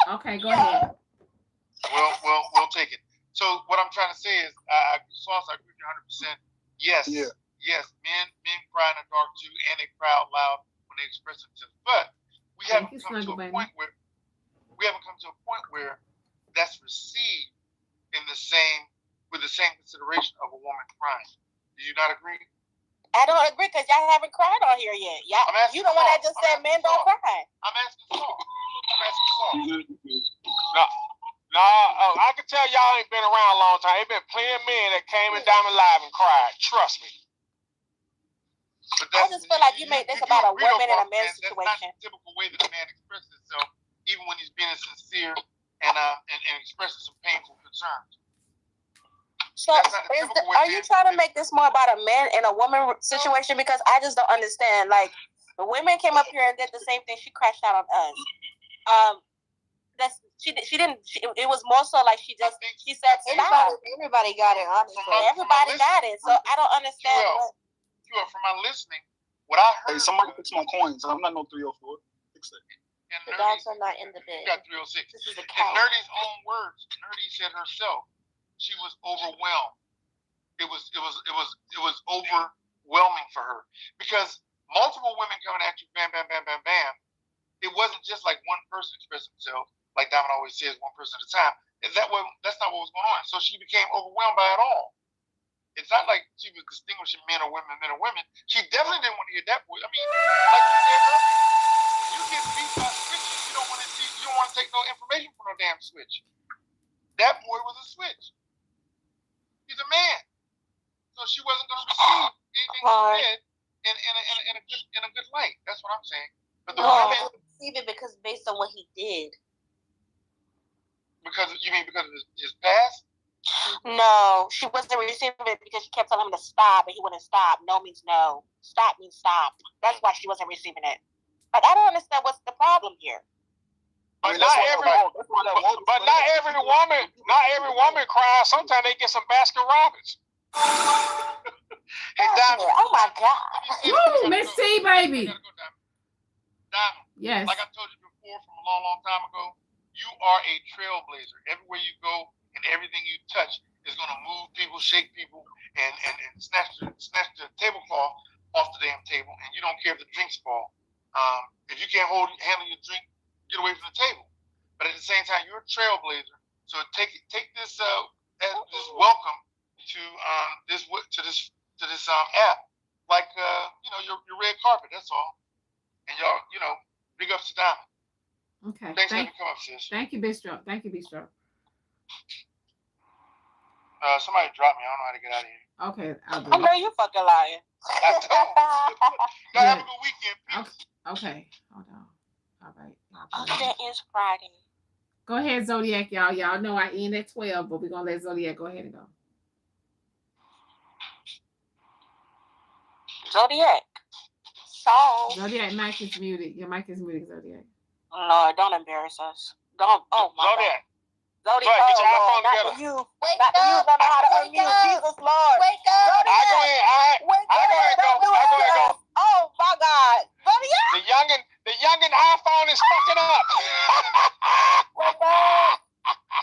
Okay, go ahead. We'll take it. So what I'm trying to say is, Sauce, I agree with you 100%. Yes, men cry in the dark too, and they cry out loud when they express themselves. But we haven't come to a point where that's received with the same consideration of a woman crying. Do you not agree? I don't agree, because y'all haven't cried on here yet. You the one that just said men don't cry. I'm asking Saul. I can tell y'all ain't been around a long time. Ain't been plenty of men that came in Diamond Live and cried. Trust me. I just feel like you made this about a woman and a man situation. That's not the typical way that a man expresses himself, even when he's being sincere and expressing some painful concerns. So, are you trying to make this more about a man and a woman situation? Because I just don't understand. Like, the women came up here and did the same thing. She crashed out on us. It was more so like she said stop. Everybody got it, honestly. Everybody got it. So I don't understand. From my listening, what I heard. Hey, somebody fix my coins. I'm not no 304. Fix it. The dogs are not in the bed. You got 306. This is a In cow. Nerdy's own words, Nerdy said herself, she was overwhelmed. It was overwhelming for her, because multiple women coming at you, bam, bam, bam, bam, bam. It wasn't just like one person expressing themselves, like Diamond always says, one person at a time. That's not what was going on. So she became overwhelmed by it all. It's not like she was distinguishing men or women. She definitely didn't want to hear that voice. I mean, like you said earlier, you get beat by switches. You don't want to take no information from no damn switch. That boy was a switch. He's a man, so she wasn't going to receive anything he said in a good light. That's what I'm saying. But the women receive it because based on what he did. Because of his past. No, she wasn't receiving it because she kept telling him to stop, and he wouldn't stop. No means no. Stop means stop. That's why she wasn't receiving it. Like, I don't understand what's the problem here. But not every woman cries. Sometimes they get some Baskin Robbins. Hey, Diamond. Oh my God. Woo, Miss T, baby. Diamond. Yes. Like I told you before from a long, long time ago, you are a trailblazer. Everywhere you go and everything you touch is going to move people, shake people, and snatch the tablecloth off the damn table. And you don't care if the drinks fall. If you can't handle your drink, get away from the table. But at the same time, you're a trailblazer. So take this welcome to this app, like your red carpet. That's all. And y'all, big ups to Diamond. Okay. Thanks for having me come up, sis. Thank you, Bistro. Somebody dropped me. I don't know how to get out of here. Okay, I'll do I know you fucking lying. Y'all have a good weekend. Peace. Okay. Hold on. All right. Oh, that is Friday. Go ahead, Zodiac, y'all. Y'all know I end at 12, but we're going to let Zodiac go ahead and go. Zodiac. So. Zodiac, mic is muted. Your mic is muted, Zodiac. Lord, don't embarrass us. Don't. Oh, my Zodiac. God. Zodiac, get your Lord, iPhone not together. the you. Not the you don't know how to unmute. Jesus, Lord. Wake up. Zodiac. I go ahead and go. Oh, my God. Zodiac. The youngin iPhone is fucking up. Wake up.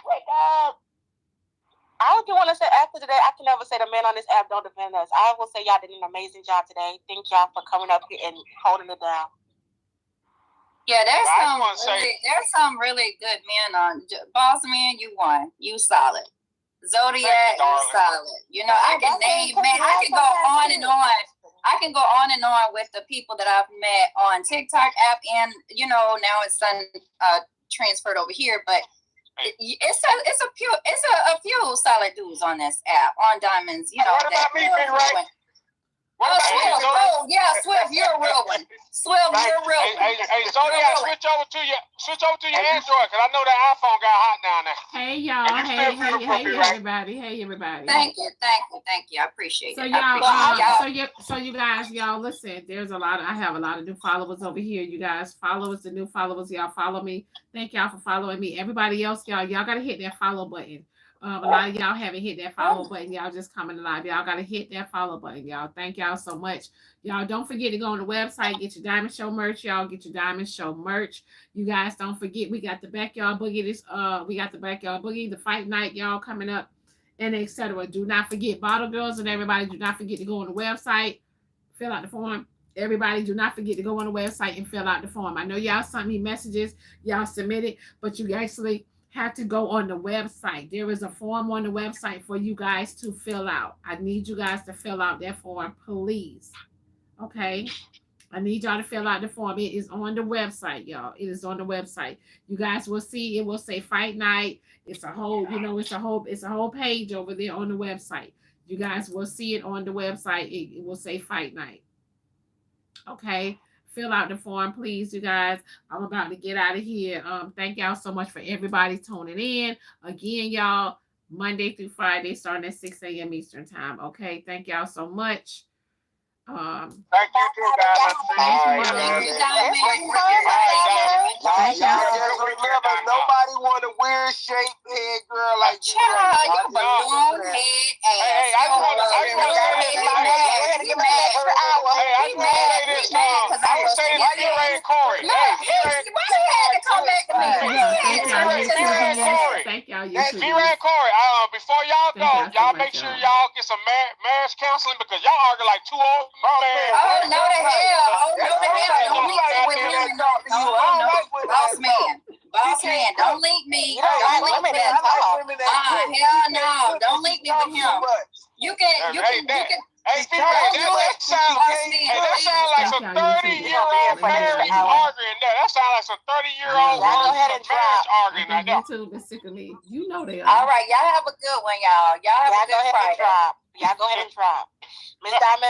Wake up. I would want to say after today, I can never say the men on this app don't defend us. I will say y'all did an amazing job today. Thank y'all for coming up here and holding it down. Yeah, there's some really good men on. Boss Man, you won. You solid. Zodiac, you solid. You know, I can name, man, I can go on and on. I can go on and on with the people that I've met on TikTok app, and you know, now it's transferred over here, but it's a few solid dudes on this app, on Diamonds, you know. What about me, Big Ray? Swift, you're a real one. Swift, you're a real one. Hey, Zodiac, switch over to your Android, because I know that iPhone got hot down there. Hey, y'all. Hey, everybody. Hey, everybody. Thank you. I appreciate it. So you guys, y'all, listen, I have a lot of new followers over here. You guys follow us, the new followers. Y'all follow me. Thank y'all for following me. Everybody else, y'all got to hit that follow button. A lot of y'all haven't hit that follow button. Y'all just coming live. Y'all got to hit that follow button, y'all. Thank y'all so much. Y'all don't forget to go on the website, get your Diamond Show merch, y'all. Get your Diamond Show merch. You guys don't forget, we got the Backyard Boogie. The fight night, y'all, coming up, and etc. Do not forget, Bottle Girls and everybody, do not forget to go on the website, fill out the form. Everybody, do not forget to go on the website and fill out the form. I know y'all sent me messages, y'all submitted, but you actually have to go on the website. There is a form on the website for you guys to fill out. I need you guys to fill out that form, please. Okay? I need y'all to fill out the form. It is on the website, y'all. It is on the website. You guys will see, it will say Fight Night. It's a whole, it's a whole page over there on the website. You guys will see it on the website. It will say Fight Night. Okay? Fill out the form, please, you guys. I'm about to get out of here. Thank y'all so much for everybody tuning in. Again, y'all, Monday through Friday, starting at 6 a.m. Eastern time. Okay, thank y'all so much. Thank you, too, guys. Nobody want a weird shape head girl like you. You balloon head ass. I just want to say this. I would say this to D-Ray and Corey. Why you had to come back to me? Thank y'all. D-Ray and Corey, before y'all go, y'all make sure y'all get some marriage counseling, because y'all argue like two old men. Oh, no the hell. Don't link me with him and talk to you. Boss man, don't link me. Don't link me. Hell no. Don't link me with him. You can. Hey, that sounds like some 30-year-old marriage arguing there. That sounds like some 30-year-old marriage arguing right there. YouTube is sick of me. You know they are. All right, y'all have a good one, y'all. Y'all have a good Friday. Y'all go ahead and drop. Miss Diamond.